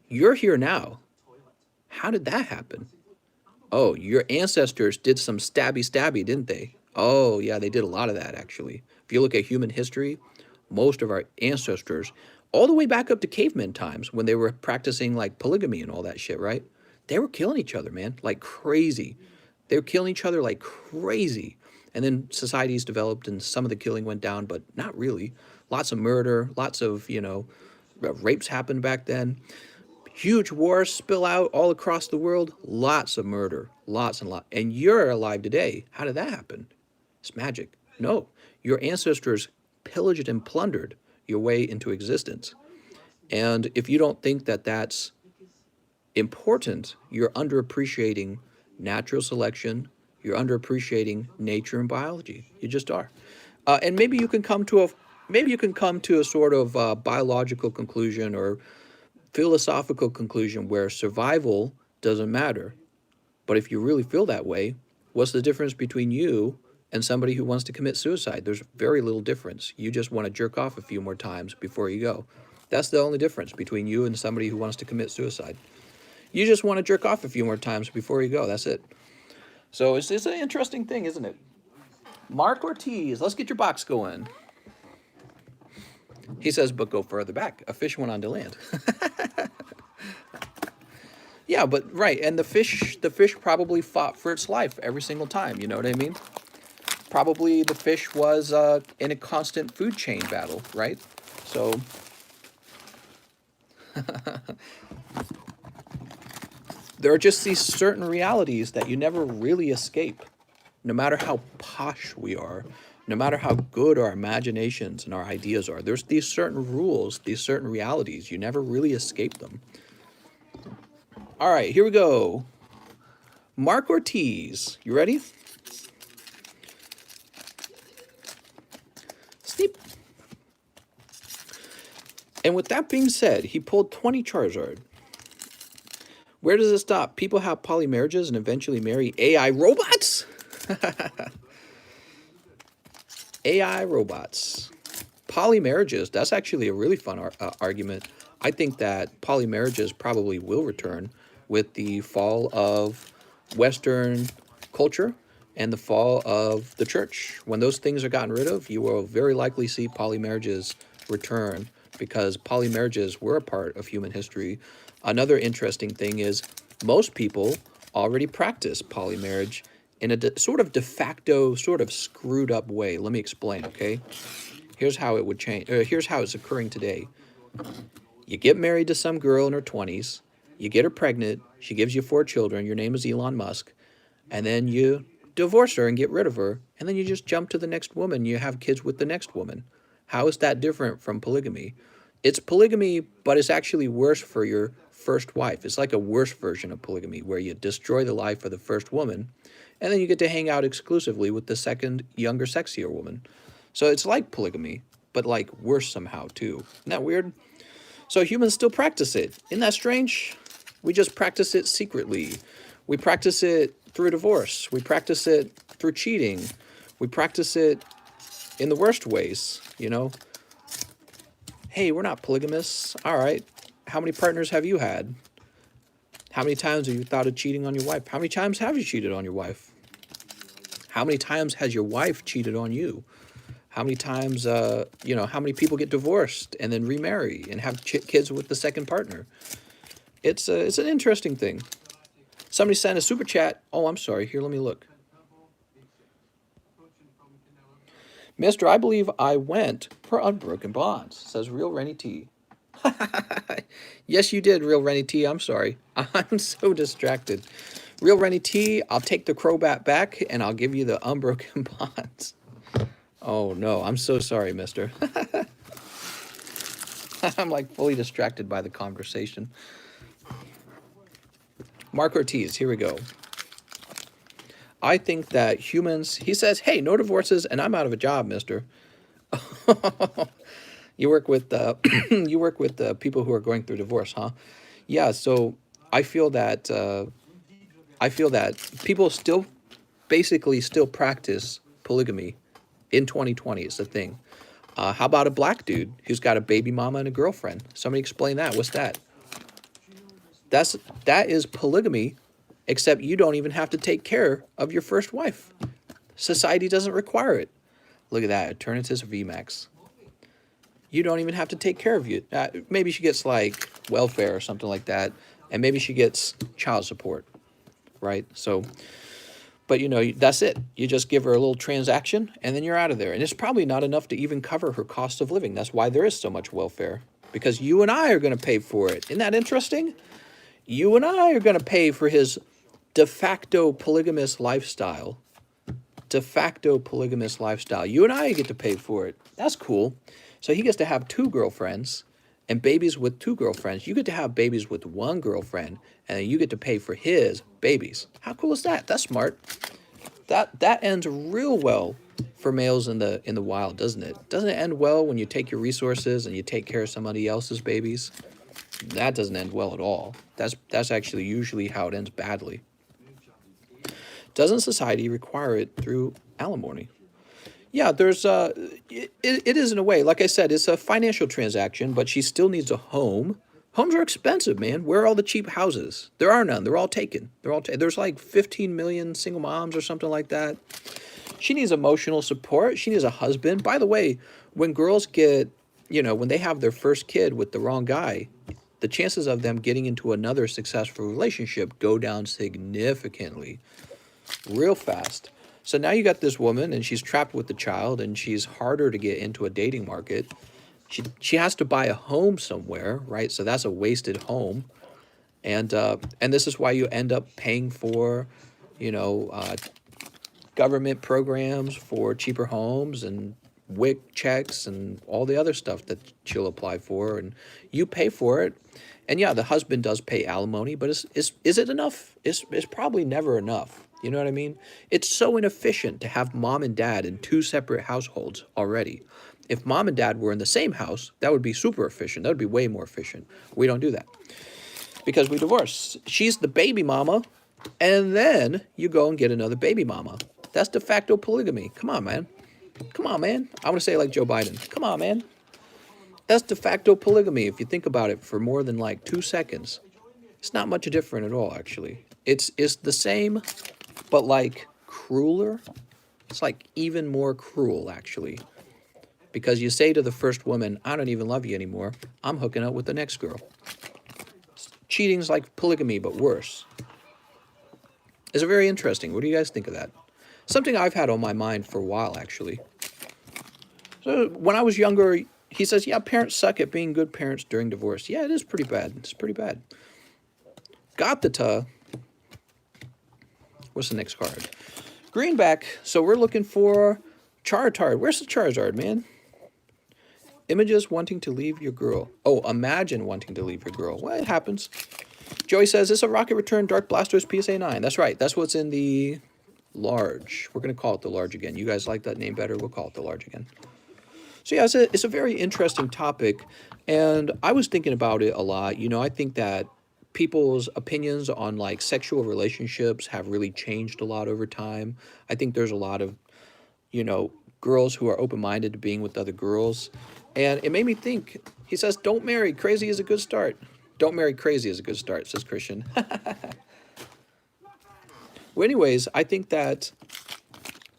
You're here now. How did that happen? Oh, your ancestors did some stabby, didn't they? Oh, yeah, they did a lot of that, actually. If you look at human history, most of our ancestors, all the way back up to caveman times, when they were practicing, like, polygamy and all that shit, right? They were killing each other, man, like crazy. They were killing each other like crazy. And then societies developed, and some of the killing went down, but not really. Lots of murder, lots of, rapes happened back then. Huge wars spill out all across the world. Lots of murder, lots and lots. And you're alive today. How did that happen? It's magic. No, your ancestors pillaged and plundered your way into existence. And if you don't think that that's important, you're underappreciating natural selection. You're underappreciating nature and biology. You just are. And maybe you can come to a sort of biological conclusion or philosophical conclusion where survival doesn't matter. But if you really feel that way, what's the difference between you and somebody who wants to commit suicide? There's very little difference. You just want to jerk off a few more times before you go. That's the only difference between you and somebody who wants to commit suicide. You just want to jerk off a few more times before you go. That's it. So it's an interesting thing, isn't it? Mark Ortiz, let's get your box going. He says, but go further back. A fish went onto land. Yeah, but right, and the fish probably fought for its life every single time. You know what I mean? Probably the fish was in a constant food chain battle, right? So there are just these certain realities that you never really escape, no matter how posh we are. No matter how good our imaginations and our ideas are, there's these certain rules, these certain realities. You never really escape them. All right, here we go. Mark Ortiz, you ready? Sneap. And with that being said, he pulled 20 Charizard. Where does it stop? People have polymarriages and eventually marry AI robots? AI robots. Polymarriages, that's actually a really fun argument. I think that polymarriages probably will return with the fall of Western culture and the fall of the church. When those things are gotten rid of, you will very likely see polymarriages return, because polymarriages were a part of human history. Another interesting thing is most people already practice polymarriage in a sort of de facto, sort of screwed up way. Let me explain, okay? Here's how it would change. Here's how it's occurring today. You get married to some girl in her 20s, you get her pregnant, she gives you 4 children, your name is Elon Musk, and then you divorce her and get rid of her, and then you just jump to the next woman, you have kids with the next woman. How is that different from polygamy? It's polygamy, but it's actually worse for your first wife. It's like a worse version of polygamy, where you destroy the life of the first woman, and then you get to hang out exclusively with the second, younger, sexier woman. So it's like polygamy, but like worse somehow too. Isn't that weird? So humans still practice it. Isn't that strange? We just practice it secretly. We practice it through divorce. We practice it through cheating. We practice it in the worst ways, you know? Hey, we're not polygamists. All right. How many partners have you had? How many times have you thought of cheating on your wife? How many times have you cheated on your wife? How many times has your wife cheated on you? How many times, you know, how many people get divorced and then remarry and have kids with the second partner? It's an interesting thing. Somebody sent a super chat. Oh, I'm sorry. Here, let me look. Mister, I believe I went for Unbroken Bonds, says Real Rennie T. Yes, you did, Real Rennie T. I'm sorry. I'm so distracted. Real Rennie T, I'll take the Crobat back and I'll give you the Unbroken Bonds. Oh, no. I'm so sorry, mister. I'm like fully distracted by the conversation. Mark Ortiz, here we go. I think that humans, he says, hey, no divorces and I'm out of a job, mister. You work with you work with people who are going through divorce, huh? Yeah, so I feel that people still basically still practice polygamy in 2020. It's a thing. How about a black dude who's got a baby mama and a girlfriend? Somebody explain that. What's that? That is polygamy, except you don't even have to take care of your first wife. Society doesn't require it. Look at that, Eternatus VMAX. You don't even have to take care of you. Maybe she gets like welfare or something like that, and maybe she gets child support, right? So, but you know, that's it. You just give her a little transaction, and then you're out of there. And it's probably not enough to even cover her cost of living. That's why there is so much welfare, because you and I are going to pay for it. Isn't that interesting? You and I are going to pay for his de facto polygamous lifestyle. De facto polygamous lifestyle. You and I get to pay for it. That's cool. So he gets to have 2 girlfriends and babies with 2 girlfriends. You get to have babies with 1 girlfriend, and then you get to pay for his babies. How cool is that? That's smart. That ends real well for males in the wild, doesn't it? Doesn't it end well when you take your resources and you take care of somebody else's babies? That doesn't end well at all. That's actually usually how it ends badly. Doesn't society require it through alimony? Yeah, there's it is in a way. Like I said, it's a financial transaction, but she still needs a home. Homes are expensive, man. Where are all the cheap houses? There are none. They're all taken. There's like 15 million single moms or something like that. She needs emotional support. She needs a husband. By the way, when girls get, you know, when they have their first kid with the wrong guy, the chances of them getting into another successful relationship go down significantly, real fast. So now you got this woman, and she's trapped with the child, and she's harder to get into a dating market. She has to buy a home somewhere, right? So that's a wasted home, and this is why you end up paying for, you know, government programs for cheaper homes and WIC checks and all the other stuff that she'll apply for, and you pay for it. And yeah, the husband does pay alimony, but is it enough? It's probably never enough. You know what I mean? It's so inefficient to have mom and dad in 2 separate households already. If mom and dad were in the same house, that would be super efficient. That would be way more efficient. We don't do that because we divorce. She's the baby mama, and then you go and get another baby mama. That's de facto polygamy. Come on, man. Come on, man. I want to say it like Joe Biden. Come on, man. That's de facto polygamy if you think about it for more than like 2 seconds. It's not much different at all, actually. It's the same, but like crueler. It's like even more cruel, actually. Because you say to the first woman, I don't even love you anymore. I'm hooking up with the next girl. Cheating's like polygamy, but worse. It's very interesting. What do you guys think of that? Something I've had on my mind for a while, actually. So when I was younger, he says, yeah, parents suck at being good parents during divorce. Yeah, it is pretty bad. It's pretty bad. Got the ta. What's the next card? Greenback. So we're looking for Charizard. Where's the Charizard, man? Images wanting to leave your girl. Oh, imagine wanting to leave your girl. Well, it happens. Joey says, it's a Rocket Return Dark Blastoise PSA 9. That's right. That's what's in the large. We're going to call it the large again. You guys like that name better? We'll call it the large again. So yeah, it's a very interesting topic. And I was thinking about it a lot. You know, I think that people's opinions on like sexual relationships have really changed a lot over time. I think there's a lot of, you know, girls who are open-minded to being with other girls. And it made me think, he says, don't marry, crazy is a good start. Don't marry, crazy is a good start, says Christian. Well, anyways, I think that,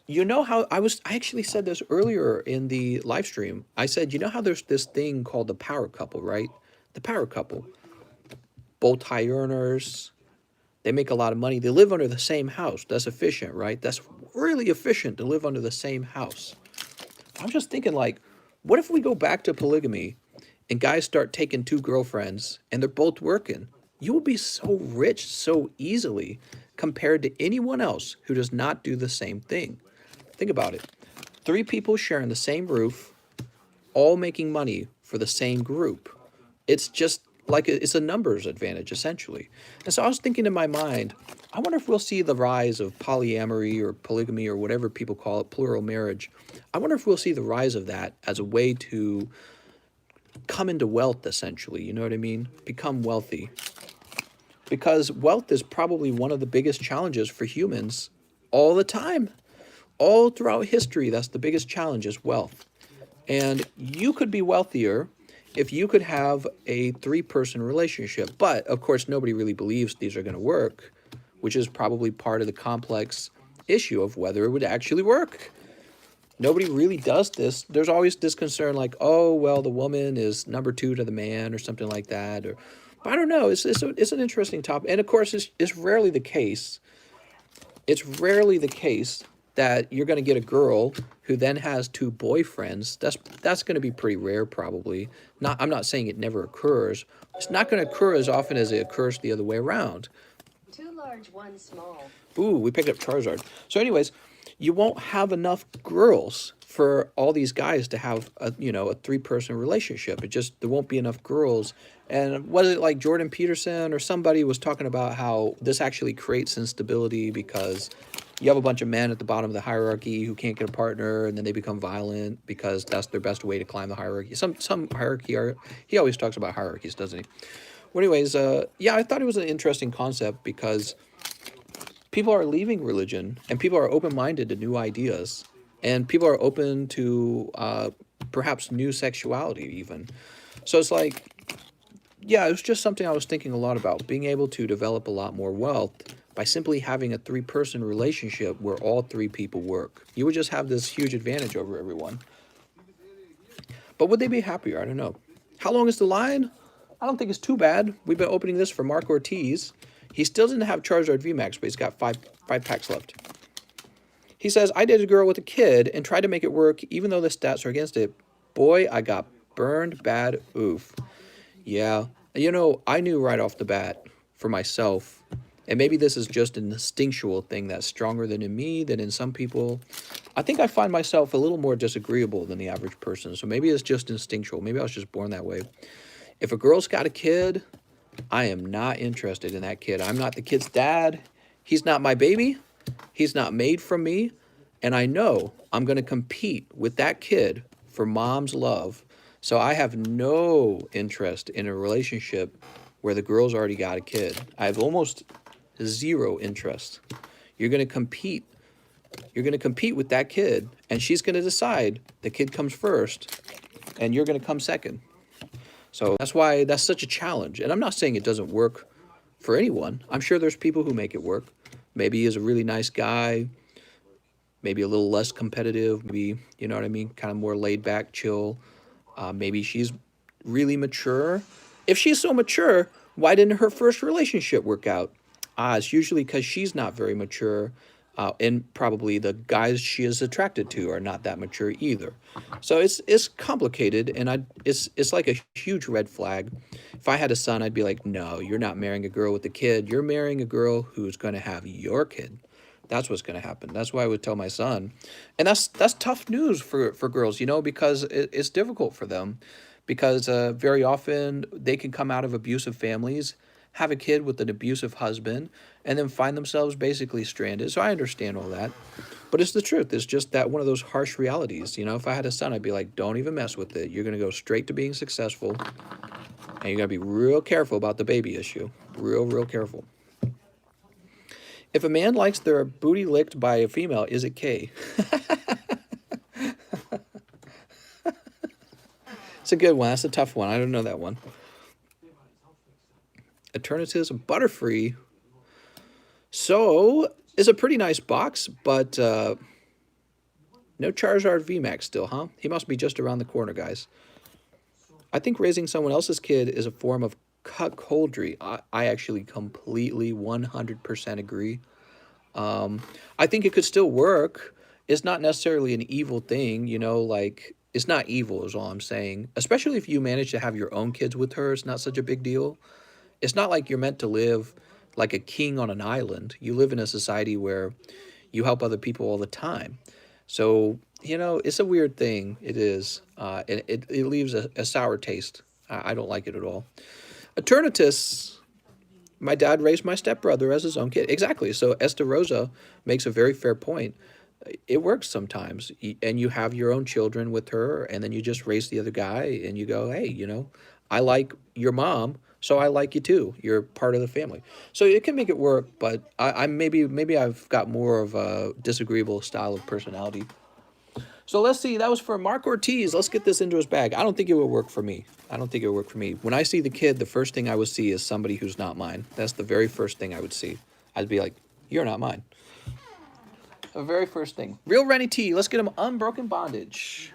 you know how, I actually said this earlier in the live stream. I said, you know how there's this thing called the power couple, right? The power couple. Both high earners. They make a lot of money. They live under the same house. That's efficient, right? That's really efficient to live under the same house. I'm just thinking, like, what if we go back to polygamy and guys start taking 2 girlfriends and they're both working? You will be so rich so easily compared to anyone else who does not do the same thing. Think about it. 3 people sharing the same roof, all making money for the same group. It's just like it's a numbers advantage, essentially. And so I was thinking in my mind, I wonder if we'll see the rise of polyamory or polygamy or whatever people call it, plural marriage. I wonder if we'll see the rise of that as a way to come into wealth, essentially. You know what I mean? Become wealthy. Because wealth is probably one of the biggest challenges for humans all the time. All throughout history, that's the biggest challenge is wealth. And you could be wealthier if you could have a 3-person relationship. But, of course, nobody really believes these are going to work, which is probably part of the complex issue of whether it would actually work. Nobody really does this. There's always this concern like, oh, well, the woman is number 2 to the man or something like that. Or, but I don't know. It's an interesting topic. And, of course, it's rarely the case. It's rarely the case that you're going to get a girl who then has 2 boyfriends. That's going to be pretty rare, probably. I'm not saying it never occurs. It's not going to occur as often as it occurs the other way around. 2 large, 1 small. Ooh, we picked up Charizard. So anyways, you won't have enough girls for all these guys to have a 3-person relationship. There won't be enough girls. And was it like Jordan Peterson or somebody was talking about how this actually creates instability because you have a bunch of men at the bottom of the hierarchy who can't get a partner, and then they become violent because that's their best way to climb the hierarchy. Some hierarchy he always talks about hierarchies, doesn't he? Well, anyways, yeah, I thought it was an interesting concept because people are leaving religion and people are open-minded to new ideas, and people are open to perhaps new sexuality even. So it's like, yeah, it was just something I was thinking a lot about, being able to develop a lot more wealth by simply having a 3-person relationship where all 3 people work. You would just have this huge advantage over everyone. But would they be happier? I don't know. How long is the line? I don't think it's too bad. We've been opening this for Mark Ortiz. He still doesn't have Charizard VMAX, but he's got five packs left. He says, I dated a girl with a kid and tried to make it work even though the stats are against it. Boy, I got burned bad. Oof. Yeah. You know, I knew right off the bat for myself, and maybe this is just an instinctual thing that's stronger than in me, than in some people. I think I find myself a little more disagreeable than the average person, so maybe it's just instinctual. Maybe I was just born that way. If a girl's got a kid, I am not interested in that kid. I'm not the kid's dad. He's not my baby. He's not made from me. And I know I'm going to compete with that kid for mom's love. So I have no interest in a relationship where the girl's already got a kid. I have almost 0 interest. You're going to compete. You're going to compete with that kid, and she's going to decide the kid comes first, and you're going to come second. So that's why that's such a challenge. And I'm not saying it doesn't work for anyone. I'm sure there's people who make it work. Maybe he's a really nice guy. maybe a little less competitive, maybe, you know what I mean, kind of more laid back, chill. Maybe she's really mature. If she's so mature, why didn't her first relationship work out? It's usually because she's not very mature, and probably the guys she is attracted to are not that mature either. So it's complicated, and it's like a huge red flag. If I had a son, I'd be like, no, you're not marrying a girl with a kid. You're marrying a girl who's going to have your kid. That's what's going to happen. That's why I would tell my son, and that's tough news for girls, you know, because it's difficult for them, because very often they can come out of abusive families, have a kid with an abusive husband, and then find themselves basically stranded. So I understand all that, but it's the truth. It's just that one of those harsh realities. You know, if I had a son, I'd be like, don't even mess with it. You're going to go straight to being successful, and you got to be real careful about the baby issue. Real careful. If a man likes their booty licked by a female, is it K? It's a good one. That's a tough one. I don't know that one. Eternatus Butterfree. So, it's a pretty nice box, but no Charizard VMAX still, huh? He must be just around the corner, guys. I think raising someone else's kid is a form of cuckoldry. I actually completely 100% agree. I think it could still work. It's not necessarily an evil thing, you know, like, it's not evil is all I'm saying. Especially if you manage to have your own kids with her, it's not such a big deal. It's not like you're meant to live like a king on an island. You live in a society where you help other people all the time. So, you know, it's a weird thing. It is. It leaves a sour taste. I don't like it at all. Eternatus. My dad raised my stepbrother as his own kid. Exactly. So Esta Rosa makes a very fair point. It works sometimes. And you have your own children with her, and then you just raise the other guy, and you go, hey, you know, I like your mom, so I like you too. You're part of the family. So it can make it work, but I maybe I've got more of a disagreeable style of personality. So let's see. That was for Mark Ortiz. Let's get this into his bag. I don't think it would work for me. I don't think it would work for me. When I see the kid, the first thing I would see is somebody who's not mine. That's the very first thing I would see. I'd be like, you're not mine. The very first thing. Real Rennie T. Let's get him Unbroken Bondage.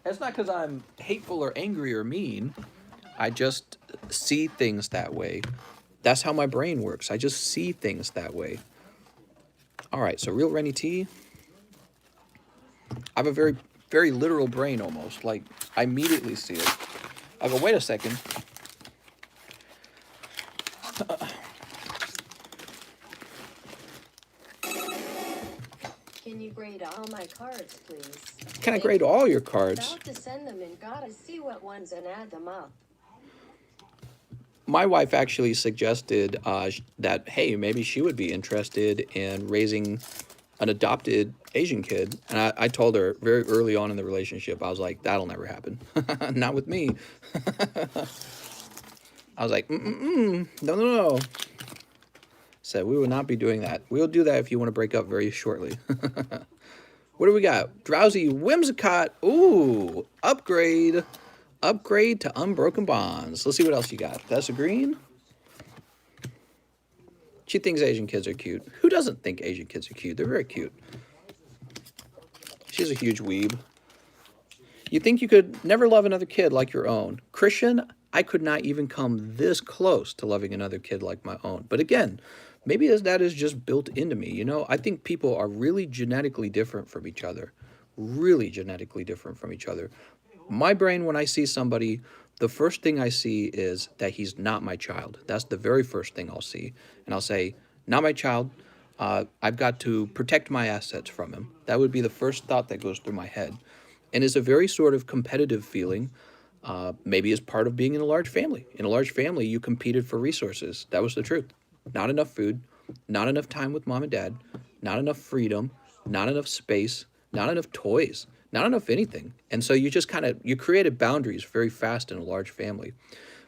It's not because I'm hateful or angry or mean. I just see things that way. That's how my brain works. I just see things that way. All right, so Real Rennie T. I have a very literal brain almost. Like, I immediately see it. I go, wait a second. Can you grade all my cards, please? Can I grade all your cards? About to send them and gotta see what ones and add them up. My wife actually suggested that, hey, maybe she would be interested in raising an adopted Asian kid. And I told her very early on in the relationship, I was like, that'll never happen. Not with me. I was like, no. Said, we will not be doing that. We'll do that if you want to break up very shortly. What do we got? Drowsy Whimsicott. Ooh, upgrade. Upgrade to Unbroken Bonds. Let's see what else you got. That's a green. She thinks Asian kids are cute. Who doesn't think Asian kids are cute? They're very cute. She's a huge weeb. You think you could never love another kid like your own. Christian, I could not even come this close to loving another kid like my own. But again, maybe that is just built into me. You know, I think people are really genetically different from each other. Really genetically different from each other. My brain, when I see somebody, the first thing I see is that he's not my child. That's the very first thing I'll see. And I'll say, not my child. I've got to protect my assets from him. That would be the first thought that goes through my head. And it's a very sort of competitive feeling, maybe as part of being in a large family. In a large family, you competed for resources. That was the truth. Not enough food, not enough time with mom and dad, not enough freedom, not enough space, not enough toys, not enough anything. And so you just you created boundaries very fast in a large family.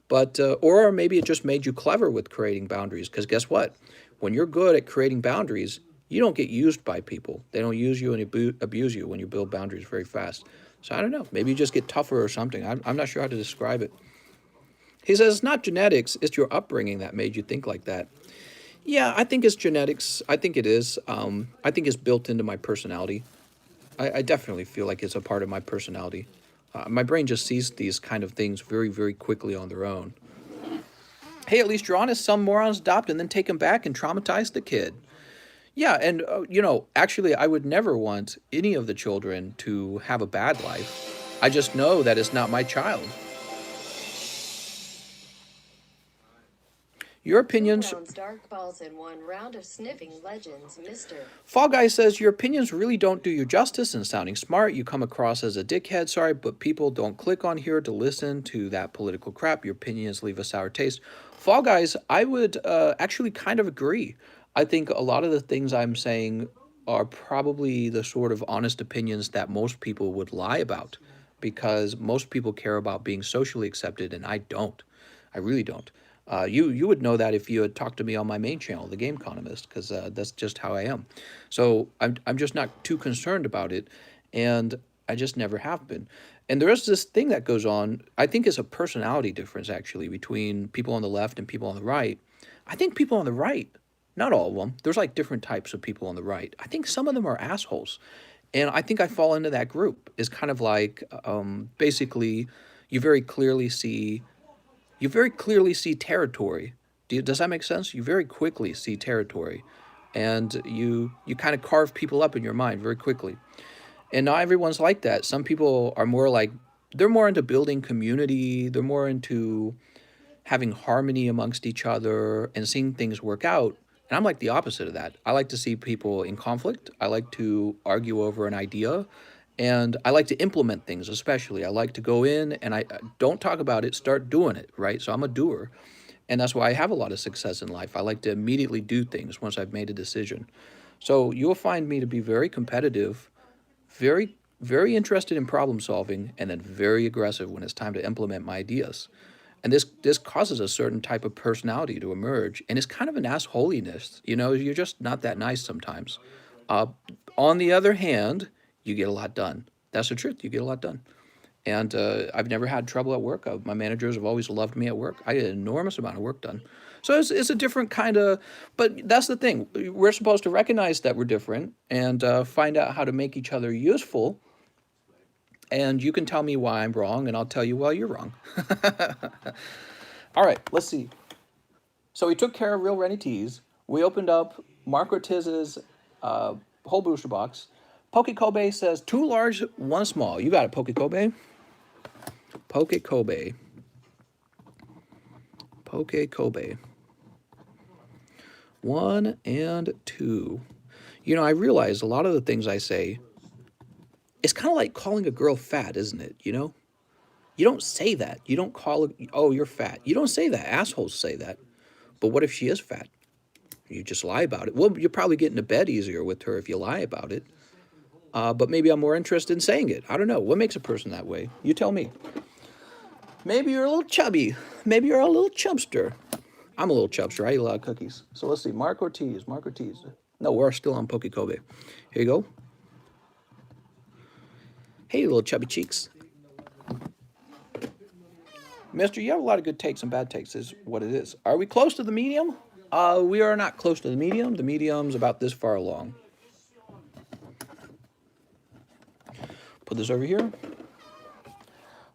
But, or maybe it just made you clever with creating boundaries, because guess what? When you're good at creating boundaries, you don't get used by people. They don't use you and abuse you when you build boundaries very fast. So I don't know. Maybe you just get tougher or something. I'm not sure how to describe it. He says, it's not genetics, it's your upbringing that made you think like that. Yeah, I think it's genetics. I think it is. I think it's built into my personality. I definitely feel like it's a part of my personality. My brain just sees these kind of things very, very quickly on their own. Hey, at least you're honest. Some morons adopt and then take him back and traumatize the kid. Yeah, and you know, actually, I would never want any of the children to have a bad life. I just know that it's not my child. Your 2 opinions. rounds dark balls and 1 round of sniffing legends, Mr. Fall Guy says your opinions really don't do you justice in sounding smart. You come across as a dickhead. Sorry, but people don't click on here to listen to that political crap. Your opinions leave a sour taste. Fall Guys, I would actually kind of agree. I think a lot of the things I'm saying are probably the sort of honest opinions that most people would lie about, because most people care about being socially accepted, and I don't. I really don't. You would know that if you had talked to me on my main channel, The Game Economist, because that's just how I am. So I'm just not too concerned about it, and I just never have been. And there is this thing that goes on. I think it's a personality difference actually between people on the left and people on the right. I think people on the right, not all of them. There's like different types of people on the right. I think some of them are assholes, and I think I fall into that group. It's kind of like basically you very clearly see you very clearly see territory. Does that make sense? You very quickly see territory, and you kind of carve people up in your mind very quickly. And not everyone's like that. Some people are more like they're more into building community. They're more into having harmony amongst each other and seeing things work out. And I'm like the opposite of that. I like to see people in conflict. I like to argue over an idea. And I like to implement things, especially. I like to go in and I don't talk about it, start doing it, right? So I'm a doer. And that's why I have a lot of success in life. I like to immediately do things once I've made a decision. So you'll find me to be very competitive, very, very interested in problem solving, and then very aggressive when it's time to implement my ideas. And this causes a certain type of personality to emerge, and it's kind of an assholiness. You know, you're just not that nice sometimes. Uh, on the other hand, you get a lot done. That's the truth. You get a lot done. And I've never had trouble at work. My managers have always loved me at work. I get an enormous amount of work done. So it's a different kind of, but that's the thing. We're supposed to recognize that we're different and find out how to make each other useful. And you can tell me why I'm wrong, and I'll tell you why you're wrong. All right, let's see. So we took care of Real Rennie Tees. We opened up Mark Ortiz's whole booster box. Poke Kobe says 2 large, 1 small. You got it, Poke Kobe. Poke Kobe. Poke Kobe. 1 and 2. You know, I realize a lot of the things I say, it's kind of like calling a girl fat, isn't it? You know? You don't say that. You don't call it, oh, you're fat. You don't say that. Assholes say that. But what if she is fat? You just lie about it. Well, you're probably getting to bed easier with her if you lie about it. But maybe I'm more interested in saying it. I don't know. What makes a person that way? You tell me. Maybe you're a little chubby. Maybe you're a little chubster. I'm a little chubster. I eat a lot of cookies. So let's see. Mark Ortiz. Mark Ortiz. No, we're still on Poke Kobe. Here you go. Hey, little chubby cheeks. Mister, you have a lot of good takes and bad takes is what it is. Are we close to the medium? We are not close to the medium. The medium's about this far along. Put this over here.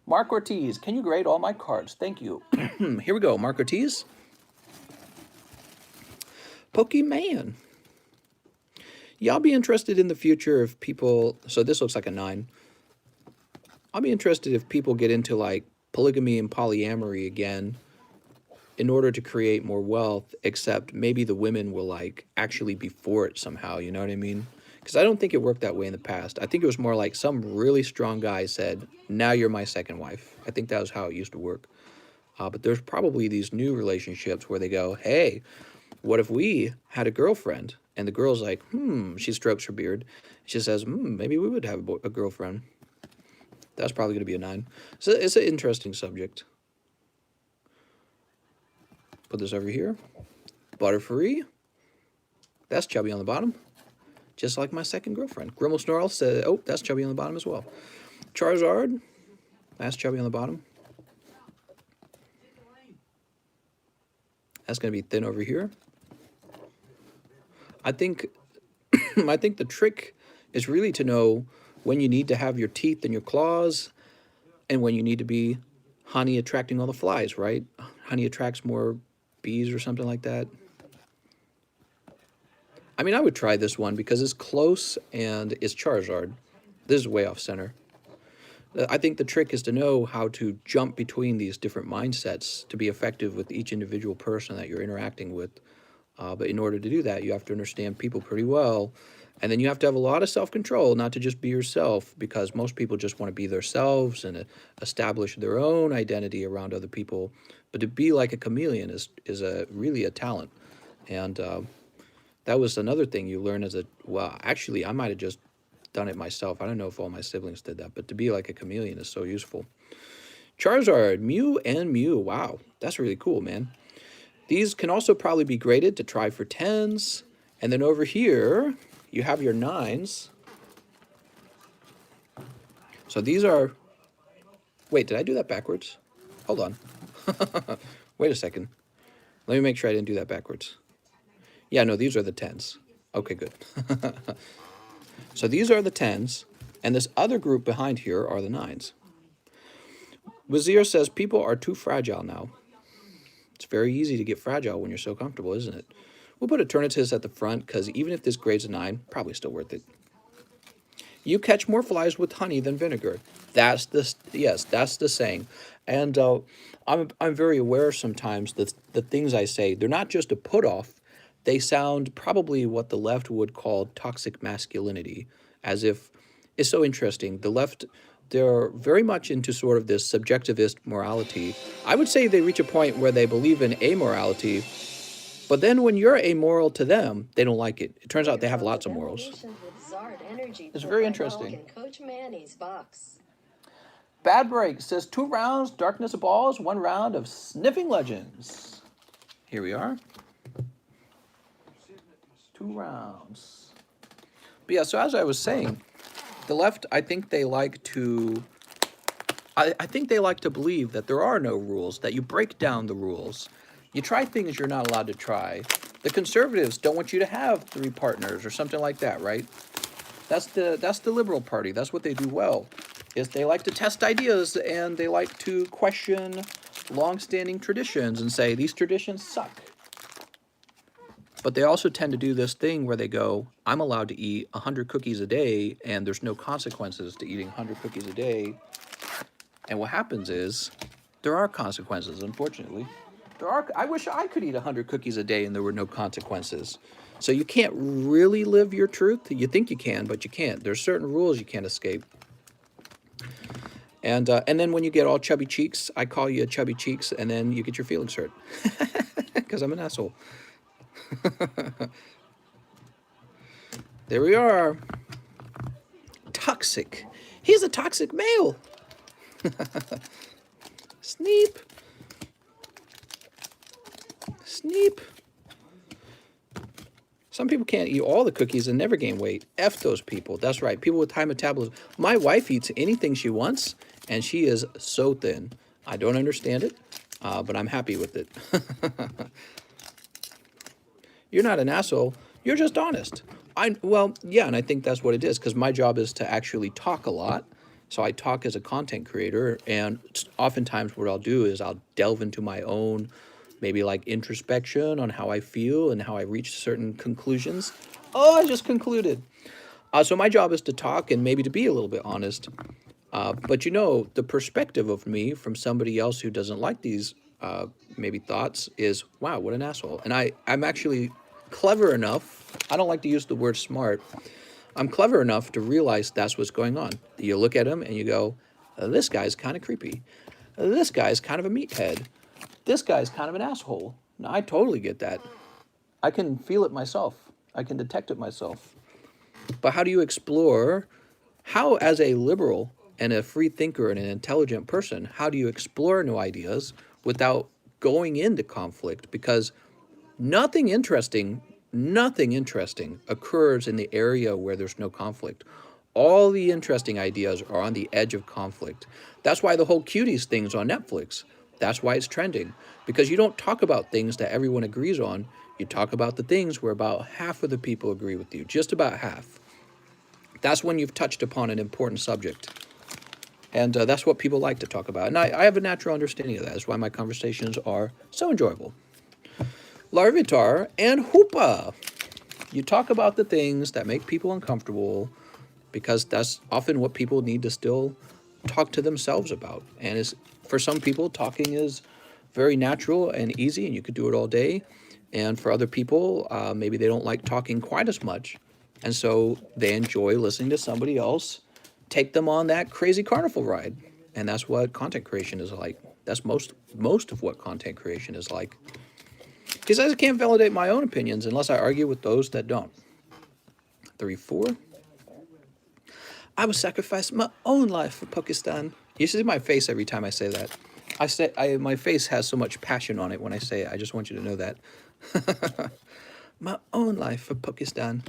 Mark Ortiz, can you grade all my cards? Thank you. Here we go, Mark Ortiz. Pokemon. Yeah, I'll be interested in the future if people... So this looks like a 9. I'll be interested if people get into, like, polygamy and polyamory again in order to create more wealth, except maybe the women will, like, actually be for it somehow, you know what I mean? Because I don't think it worked that way in the past. I think it was more like some really strong guy said, now you're my second wife. I think that was how it used to work. But there's probably these new relationships where they go, hey, what if we had a girlfriend? And the girl's like, she strokes her beard. She says, maybe we would have a girlfriend. That's probably going to be a 9. So it's an interesting subject. Put this over here. Butterfree. That's chubby on the bottom. Just like my second girlfriend. Grimmel Snarl said, oh, that's chubby on the bottom as well. Charizard. That's chubby on the bottom. That's going to be thin over here. I think I think the trick is really to know when you need to have your teeth and your claws and when you need to be honey attracting all the flies, right? Honey attracts more bees or something like that. I mean, I would try this one because it's close and it's Charizard. This is way off center. I think the trick is to know how to jump between these different mindsets to be effective with each individual person that you're interacting with. But in order to do that, you have to understand people pretty well. And then you have to have a lot of self-control, not to just be yourself, because most people just want to be themselves and establish their own identity around other people. But to be like a chameleon is really a talent. And that was another thing you learn as a, well, actually, I might have just done it myself. I don't know if all my siblings did that, but to be like a chameleon is so useful. Charizard, Mew and Mew. Wow, that's really cool, man. These can also probably be graded to try for 10s. And then over here, you have your 9s. So these are, wait, did I do that backwards? Hold on. Wait a second. Let me make sure I didn't do that backwards. Yeah, no, these are the 10s. Okay, good. So these are the 10s, and this other group behind here are the 9s. Wazir says people are too fragile now. It's very easy to get fragile when you're so comfortable, isn't it? We'll put Eternatus at the front, because even if this grades a 9, probably still worth it. You catch more flies with honey than vinegar. That's the, yes, that's the saying. And I'm very aware sometimes that the things I say, they're not just a put-off. They sound probably what the left would call toxic masculinity, as if it's so interesting. The left, they're very much into sort of this subjectivist morality. I would say they reach a point where they believe in amorality, but then when you're amoral to them, they don't like it. It turns out they have lots of morals. It's very interesting. Coach Manny's box. Bad Break says 2 rounds, Darkness of Balls, 1 round of Sniffing Legends. Here we are. 2 rounds. But yeah, so as I was saying, the left, I think they like to, I think they like to believe that there are no rules, that you break down the rules. You try things you're not allowed to try. The conservatives don't want you to have 3 partners or something like that, right? That's the Liberal Party. That's what they do well, is they like to test ideas and they like to question long-standing traditions and say, these traditions suck. But they also tend to do this thing where they go, I'm allowed to eat 100 cookies a day, and there's no consequences to eating 100 cookies a day. And what happens is, there are consequences, unfortunately. I wish I could eat 100 cookies a day and there were no consequences. So you can't really live your truth. You think you can, but you can't. There's certain rules you can't escape. And then when you get all chubby cheeks, I call you a chubby cheeks, and then you get your feelings hurt. Because I'm an asshole. There we are. Toxic. He's a toxic male. Sneep. Sneep. Some people can't eat all the cookies and never gain weight. F those people. That's right. People with high metabolism. My wife eats anything she wants, and she is so thin. I don't understand it, but I'm happy with it. You're not an asshole. You're just honest. Well, yeah, and I think that's what it is, because my job is to actually talk a lot. So I talk as a content creator, and oftentimes what I'll do is I'll delve into my own, maybe like introspection on how I feel and how I reach certain conclusions. Oh, I just concluded. So my job is to talk and maybe to be a little bit honest. But you know, the perspective of me from somebody else who doesn't like these maybe thoughts is, wow, what an asshole. And I'm actually clever enough, I don't like to use the word smart, I'm clever enough to realize that's what's going on. You look at him and you go, this guy's kind of creepy. This guy's kind of a meathead. This guy's kind of an asshole. Now, I totally get that. I can feel it myself. I can detect it myself. But how do you explore, how as a liberal and a free thinker and an intelligent person, how do you explore new ideas without going into conflict? Because nothing interesting occurs in the area where there's no conflict. All the interesting ideas are on the edge of conflict. That's why the whole cuties thing's on Netflix. That's why it's trending. Because you don't talk about things that everyone agrees on. You talk about the things where about half of the people agree with you, just about half. That's when you've touched upon an important subject. And that's what people like to talk about. And I have a natural understanding of that. That's why my conversations are so enjoyable. Larvitar and Hoopa. You talk about the things that make people uncomfortable because that's often what people need to still talk to themselves about. And is for some people, talking is very natural and easy, and you could do it all day. And for other people, maybe they don't like talking quite as much. And so they enjoy listening to somebody else take them on that crazy carnival ride. And that's what content creation is like. That's most of what content creation is like. Because I can't validate my own opinions unless I argue with those that don't. 3, 4. I would sacrifice my own life for Pakistan. You see my face every time I say that. My face has so much passion on it when I say it. I just want you to know that. My own life for Pakistan.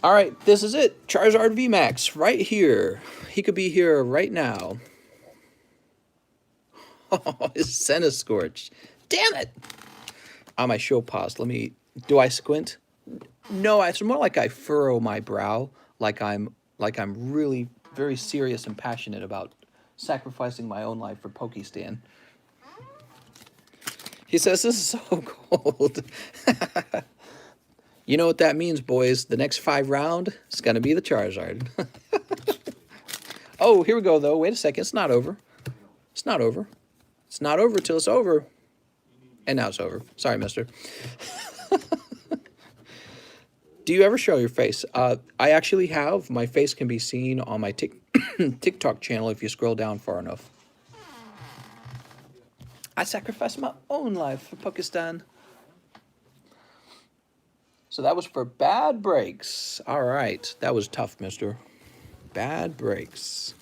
All right, this is it. Charizard VMAX right here. He could be here right now. Oh, his Senna Scorch. Damn it! Oh, my show paused. Do I squint? No, it's more like I furrow my brow, like I'm really very serious and passionate about sacrificing my own life for Pokestan. He says, this is so cold. You know what that means, boys. The next 5 round is going to be the Charizard. Oh, here we go, though. Wait a second. It's not over. It's not over. It's not over till it's over. And now it's over. Sorry, mister. Do you ever show your face? I actually have. My face can be seen on my TikTok channel if you scroll down far enough. I sacrificed my own life for Pakistan. So that was for bad breaks. All right. That was tough, mister. Bad breaks.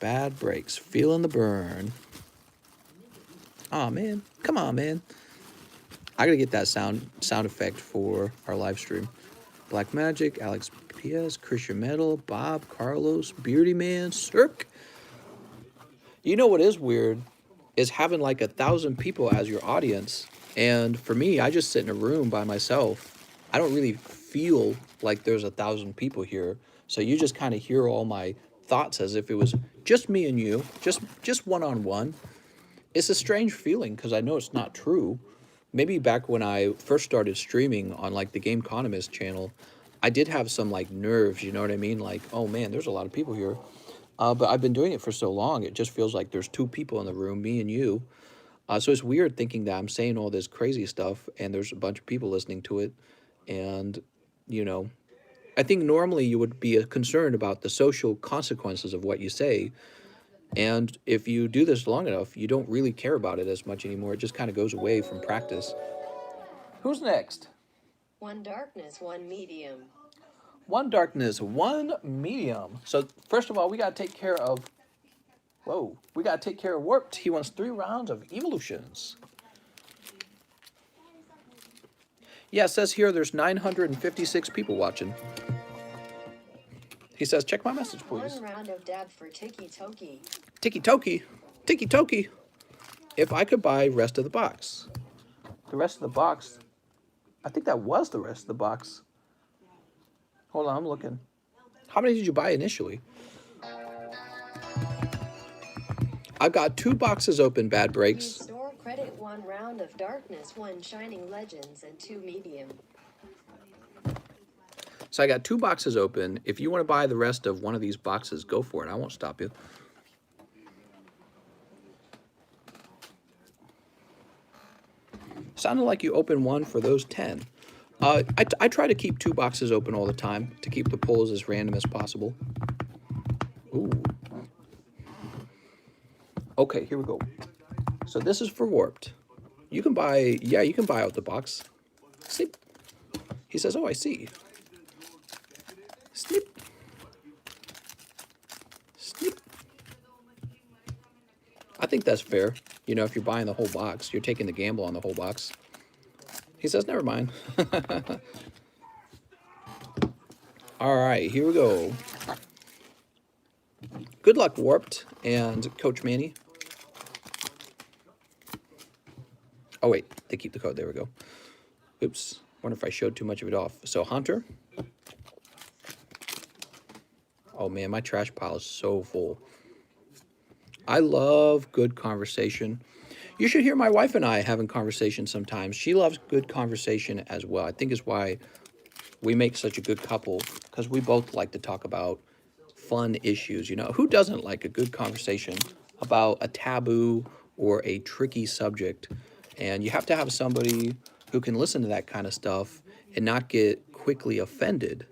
Bad breaks. Feeling the burn. Aw, man. Come on, man. I gotta get that sound effect for our live stream. Black Magic, Alex PS, Christian Metal, Bob, Carlos, Beardy Man, Cirque. You know what is weird? Is having like 1,000 people as your audience. And for me, I just sit in a room by myself. I don't really feel like there's 1,000 people here. So you just kind of hear all my thoughts as if it was just me and you, just one-on-one. It's a strange feeling because I know it's not true. Maybe back when I first started streaming on like the TheCardconomist channel, I did have some like nerves, you know what I mean? Like, oh man, there's a lot of people here. But I've been doing it for so long, it just feels like there's 2 people in the room, me and you. So it's weird thinking that I'm saying all this crazy stuff and there's a bunch of people listening to it. And, you know, I think normally you would be concerned about the social consequences of what you say. And if you do this long enough, you don't really care about it as much anymore. It just kind of goes away from practice. Who's next? 1 darkness, 1 medium. 1 darkness, 1 medium. So first of all, we got to take care of... Whoa. We got to take care of Warped. He wants 3 rounds of evolutions. Yeah, it says here there's 956 people watching. He says, check my message, please. 1 round of dab for Tiki Toki. Tiki Toki. Tiki Toki. If I could buy rest of the box. The rest of the box. I think that was the rest of the box. Hold on, I'm looking. How many did you buy initially? I've got 2 boxes open, bad breaks. Use store credit 1 round of darkness, 1 shining legends, and 2 medium. So I got 2 boxes open. If you want to buy the rest of one of these boxes, go for it. I won't stop you. Sounded like you opened one for those 10. I try to keep 2 boxes open all the time to keep the pulls as random as possible. Ooh. Okay, here we go. So this is for Warped. You can buy, yeah, you can buy out the box. Snip. He says, oh, I see. Snip. Snip. I think that's fair. You know, if you're buying the whole box, you're taking the gamble on the whole box. He says, never mind. All right, here we go. Good luck, Warped and Coach Manny. Oh, wait. They keep the code. There we go. Oops. Wonder if I showed too much of it off. So, Hunter. Oh, man. My trash pile is so full. I love good conversation. You should hear my wife and I having conversation sometimes. She loves good conversation as well. I think is why we make such a good couple, because we both like to talk about fun issues. You know, who doesn't like a good conversation about a taboo or a tricky subject? And you have to have somebody who can listen to that kind of stuff and not get quickly offended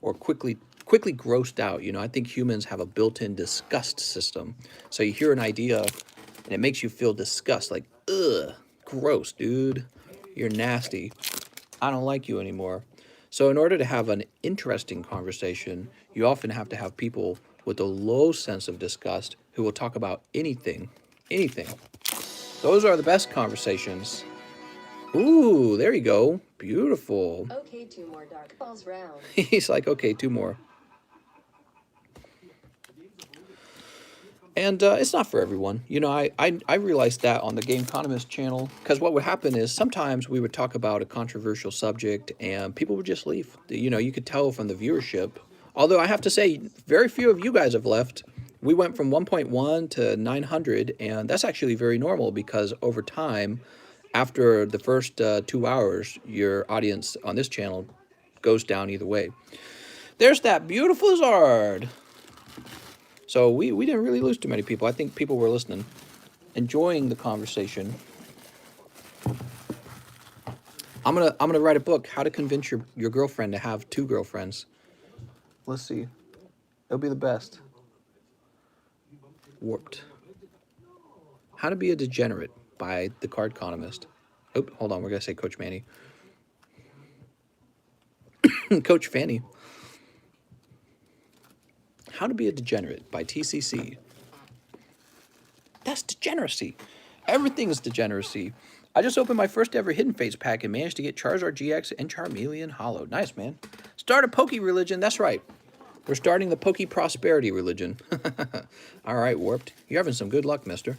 or quickly grossed out. You know, I think humans have a built-in disgust system. So you hear an idea and it makes you feel disgust, like, ugh, gross, dude. You're nasty. I don't like you anymore. So in order to have an interesting conversation, you often have to have people with a low sense of disgust who will talk about anything, anything. Those are the best conversations. Ooh, there you go. Beautiful. Okay, 2 more dark balls round. He's like, okay, 2 more. And it's not for everyone. You know, I realized that on the TheCardconomist channel, because what would happen is sometimes we would talk about a controversial subject and people would just leave. You know, you could tell from the viewership. Although I have to say, very few of you guys have left. We went from 1.1 to 900, and that's actually very normal because over time, after the first 2 hours, your audience on this channel goes down either way. There's that beautiful Zard. So we didn't really lose too many people. I think people were listening, enjoying the conversation. I'm gonna write a book, how to convince your girlfriend to have 2 girlfriends. Let's see. It'll be the best. Warped. How to be a degenerate by TheCardconomist. Oh, hold on, we're gonna say Coach Manny. Coach Fanny. How to be a degenerate by TCC. That's degeneracy. Everything is degeneracy. I just opened my first ever Hidden Fates pack and managed to get Charizard GX and Charmeleon Hollow. Nice, man. Start a Poke religion. That's right. We're starting the Poke Prosperity religion. All right, Warped. You're having some good luck, mister.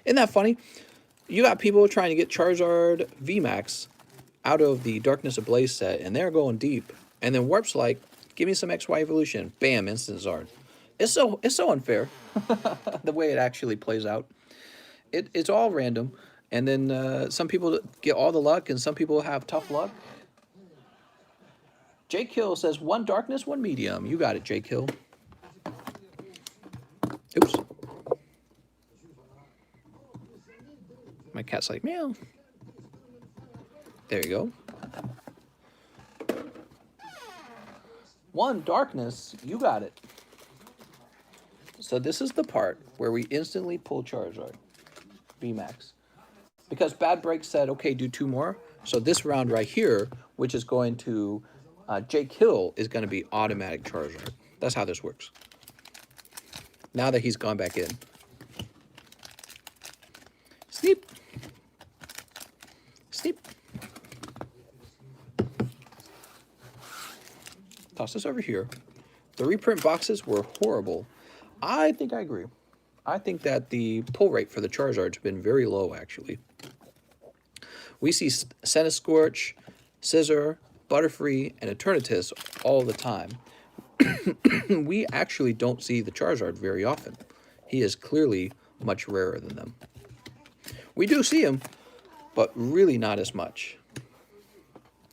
Isn't that funny? You got people trying to get Charizard VMAX out of the Darkness Ablaze set, and they're going deep. And then Warp's like, give me some XY evolution. Bam, instant Zard. It's so unfair, the way it actually plays out. It's all random. And then some people get all the luck, and some people have tough luck. Jake Hill says, 1 darkness, 1 medium. You got it, Jake Hill. Oops. My cat's like, meow. There you go. 1 darkness, you got it. So this is the part where we instantly pull Charizard VMAX. Because Bad Break said, okay, do 2 more. So this round right here, which is going to Jake Hill, is going to be automatic Charizard. That's how this works. Now that he's gone back in. Sneep. Sneep. Toss this over here. The reprint boxes were horrible. I think I agree. I think that the pull rate for the Charizard's been very low, actually. We see Centiskorch, Scizor, Butterfree, and Eternatus all the time. We actually don't see the Charizard very often. He is clearly much rarer than them. We do see him, but really not as much.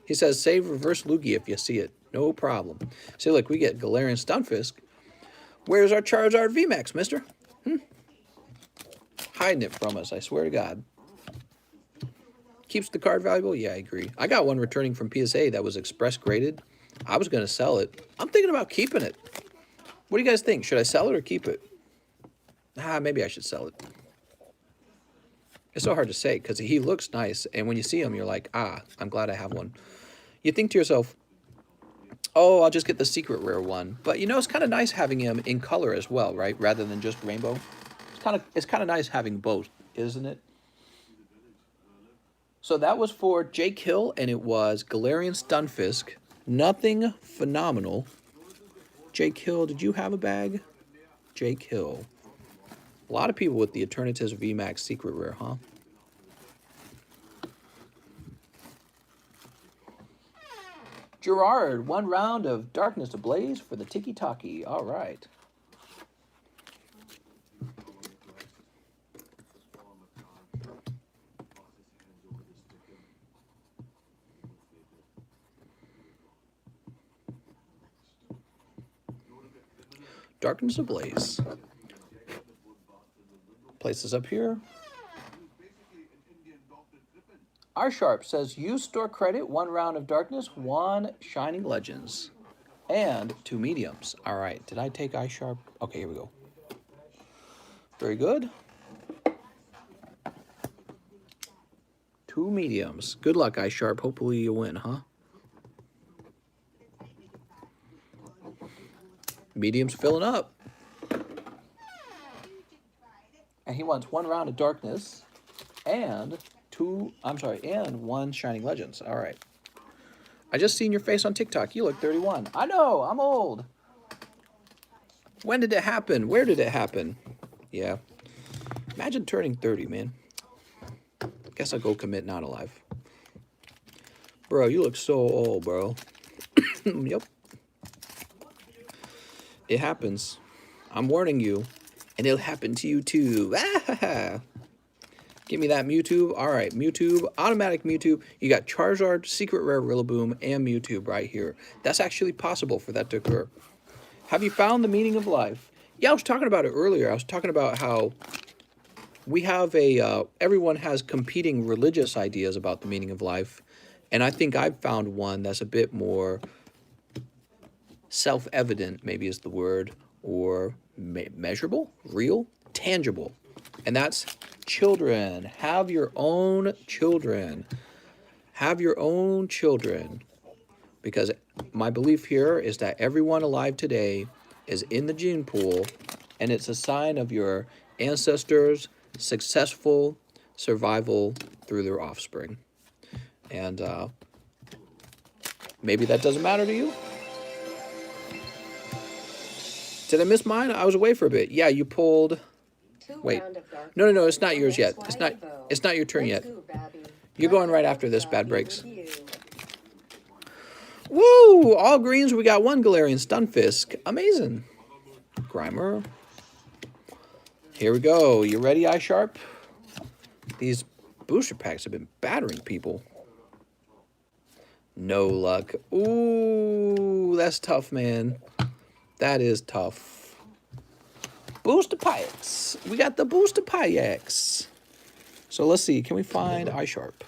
He says, save reverse Lugia if you see it. No problem. See, look, we get Galarian Stunfisk. Where's our Charizard VMAX, mister? Hiding it from us, I swear to God. Keeps the card valuable? Yeah, I agree. I got one returning from PSA that was express graded. I was going to sell it. I'm thinking about keeping it. What do you guys think? Should I sell it or keep it? Maybe I should sell it. It's so hard to say because he looks nice. And when you see him, you're like, I'm glad I have one. You think to yourself, oh, I'll just get the secret rare one. But, you know, it's kind of nice having him in color as well, right? Rather than just rainbow. It's kind of nice having both, isn't it? So that was for Jake Hill, and it was Galarian Stunfisk. Nothing phenomenal. Jake Hill, did you have a bag? Jake Hill. A lot of people with the Eternatus VMAX secret rare, huh? Gerard, 1 round of Darkness Ablaze for the Tiki Taki. All right. Darkness Ablaze. Place this up here. R-Sharp says, use store credit, 1 round of Darkness, 1 Shining Legends, and 2 mediums. All right, did I take I-Sharp? Okay, here we go. Very good. 2 mediums. Good luck, I-Sharp. Hopefully you win, huh? Medium's filling up. And he wants 1 round of Darkness and 1 Shining Legends. All right. I just seen your face on TikTok. You look 31. I know, I'm old. When did it happen? Where did it happen? Yeah. Imagine turning 30, man. Guess I'll go commit not alive. Bro, you look so old, bro. Yep. It happens. I'm warning you. And it'll happen to you too. Give me that Mewtwo. All right, Mewtwo, automatic Mewtwo. You got Charizard, Secret Rare Rillaboom, and Mewtwo right here. That's actually possible for that to occur. Have you found the meaning of life? Yeah, I was talking about it earlier. I was talking about how we have everyone has competing religious ideas about the meaning of life. And I think I've found one that's a bit more self-evident, maybe is the word, or measurable, real, tangible. And that's children. Have your own children. Have your own children. Because my belief here is that everyone alive today is in the gene pool, and it's a sign of your ancestors' successful survival through their offspring. And maybe that doesn't matter to you. Did I miss mine? I was away for a bit. Yeah, you pulled. Wait. No, it's not yours yet. It's not your turn yet. You're going right after this, Bad Breaks. Woo! All greens, we got 1 Galarian Stunfisk. Amazing. Grimer. Here we go. You ready, I-Sharp? These booster packs have been battering people. No luck. Ooh, that's tough, man. That is tough. Booster packs. We got the booster packs. So let's see. Can we find I-Sharp?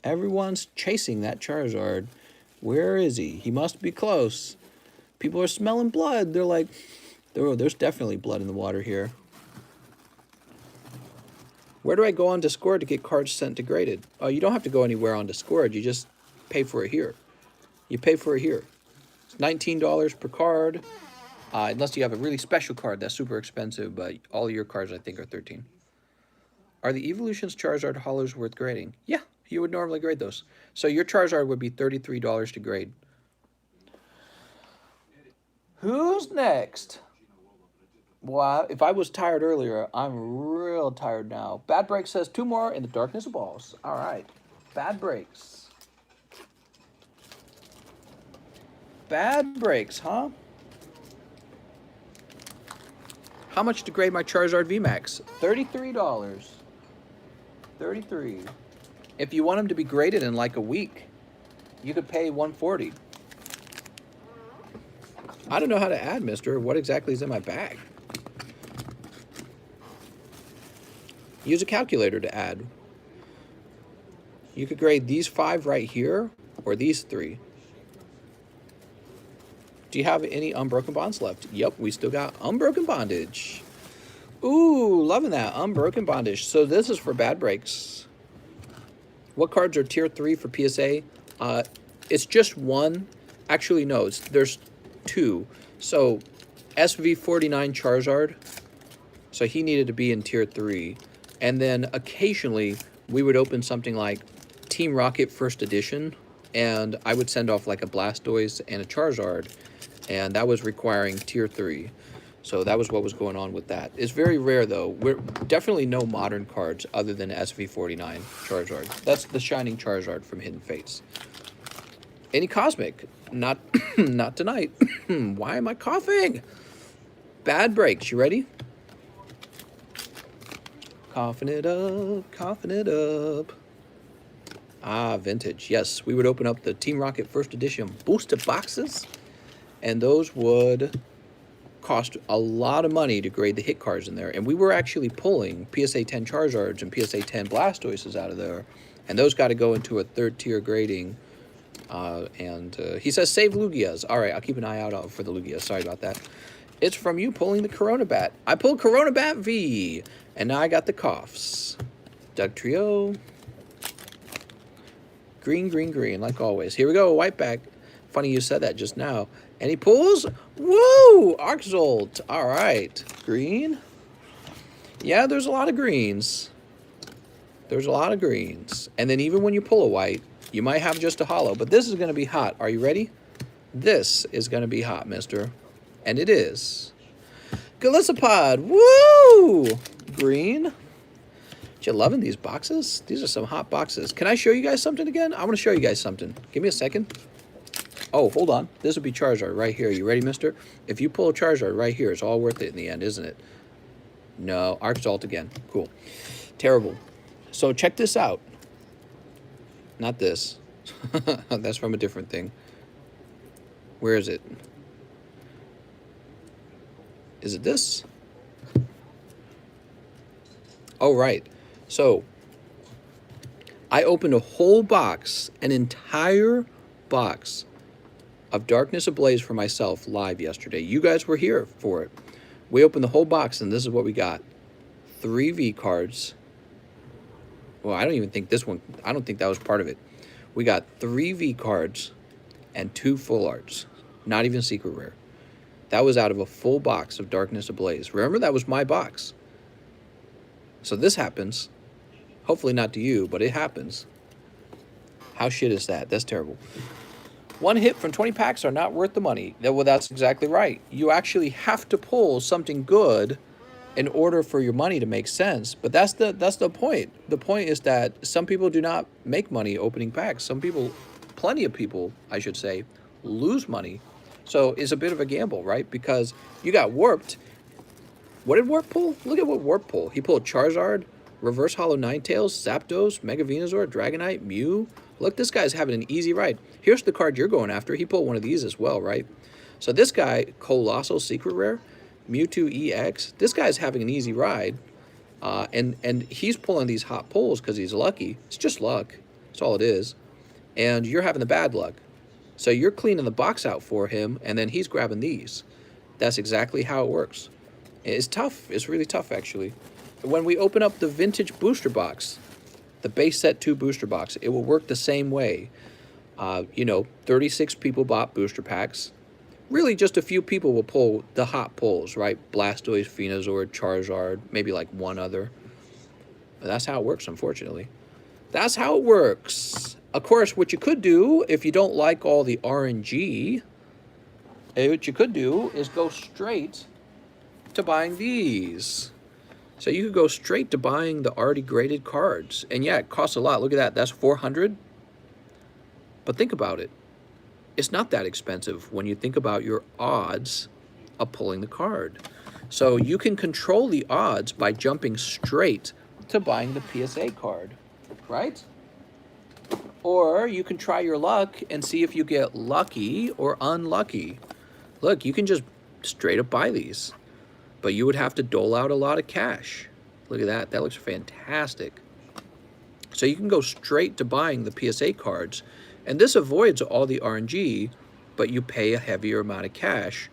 Everyone's chasing that Charizard. Where is he? He must be close. People are smelling blood. They're like, oh, there's definitely blood in the water here. Where do I go on Discord to get cards sent degraded? Oh, you don't have to go anywhere on Discord. You just pay for it here. You pay for it here. It's $19 per card. Unless you have a really special card that's super expensive, but all your cards, I think, are $13. Are the Evolutions Charizard Holos worth grading? Yeah, you would normally grade those. So your Charizard would be $33 to grade. Who's next? Well, if I was tired earlier, I'm real tired now. Bad Break says 2 more in the Darkness of Balls. All right. Bad Breaks. Bad Breaks, huh? How much to grade my Charizard VMAX? $33. $33. If you want them to be graded in like a week, you could pay $140. I don't know how to add, mister. What exactly is in my bag? Use a calculator to add. You could grade these 5 right here, or these 3. Do you have any Unbroken Bonds left? Yep, we still got Unbroken Bondage. Ooh, loving that. Unbroken Bondage. So this is for Bad Breaks. What cards are tier 3 for PSA? It's just 1. Actually, no, there's 2. So SV49 Charizard. So he needed to be in tier 3. And then occasionally we would open something like Team Rocket First Edition and I would send off like a Blastoise and a Charizard, and that was requiring tier 3. So that was what was going on with that. It's very rare though. We're definitely no modern cards other than SV49 Charizard. That's the Shining Charizard from Hidden Fates. Any Cosmic? Not not tonight. Why am I coughing? Bad breaks. You ready? Coughing it up, coughing it up. Ah, vintage. Yes, we would open up the Team Rocket First Edition booster boxes, and those would cost a lot of money to grade the hit cards in there. And we were actually pulling PSA 10 Charizards and PSA 10 Blastoises out of there, and those got to go into a 3rd tier grading. He says save Lugias. All right, I'll keep an eye out for the Lugias. Sorry about that. It's from you pulling the Corona Bat. I pulled Corona Bat V, and now I got the coughs. Doug Trio. Green, green, green, like always. Here we go, white back. Funny you said that just now. Any pulls? Woo! Arczolt. All right. Green. Yeah, there's a lot of greens. There's a lot of greens. And then even when you pull a white, you might have just a holo. But this is going to be hot. Are you ready? This is going to be hot, mister. And it is. Galissapod. Woo! Green. You loving these boxes? These are some hot boxes. Can I show you guys something again? I want to show you guys something. Give me a second. Oh, hold on. This will be Charizard right here. You ready, mister? If you pull a Charizard right here, it's all worth it in the end, isn't it? No. Arczolt again. Cool. Terrible. So check this out. Not this. That's from a different thing. Where is it? Is it this? Oh, right. So, I opened a whole box, an entire box of Darkness Ablaze for myself live yesterday. You guys were here for it. We opened the whole box, and this is what we got. 3 V cards. Well, I don't even think this one, I don't think that was part of it. We got 3 V cards and 2 full arts. Not even secret rare. That was out of a full box of Darkness Ablaze. Remember, that was my box. So this happens. Hopefully not to you, but it happens. How shit is that? That's terrible. 1 hit from 20 packs are not worth the money. Well, that's exactly right. You actually have to pull something good in order for your money to make sense. But that's the point. The point is that some people do not make money opening packs. Some people, plenty of people, I should say, lose money. So it's a bit of a gamble, right? Because you got Warped. What did Warp pull? Look at what Warp pulled. He pulled Charizard, Reverse Hollow Ninetales, Zapdos, Mega Venusaur, Dragonite, Mew. Look, this guy's having an easy ride. Here's the card you're going after. He pulled one of these as well, right? So this guy, Colossal Secret Rare, Mewtwo EX, this guy's having an easy ride. And he's pulling these hot pulls because he's lucky. It's just luck. That's all it is. And you're having the bad luck. So you're cleaning the box out for him, and then he's grabbing these. That's exactly how it works. It's tough. It's really tough, actually. When we open up the vintage booster box, the base set 2 booster box, it will work the same way. 36 people bought booster packs. Really, just a few people will pull the hot pulls, right? Blastoise, Venusaur, Charizard, maybe like one other. But that's how it works, unfortunately. That's how it works. Of course, what you could do, if you don't like all the RNG, what you could do is go straight to buying these. So you could go straight to buying the already graded cards. And yeah, it costs a lot. Look at that. That's $400. But think about it. It's not that expensive when you think about your odds of pulling the card. So you can control the odds by jumping straight to buying the PSA card, right? Or you can try your luck and see if you get lucky or unlucky. Look, you can just straight up buy these. But you would have to dole out a lot of cash. Look at that. That looks fantastic. So you can go straight to buying the PSA cards. And this avoids all the RNG, but you pay a heavier amount of cash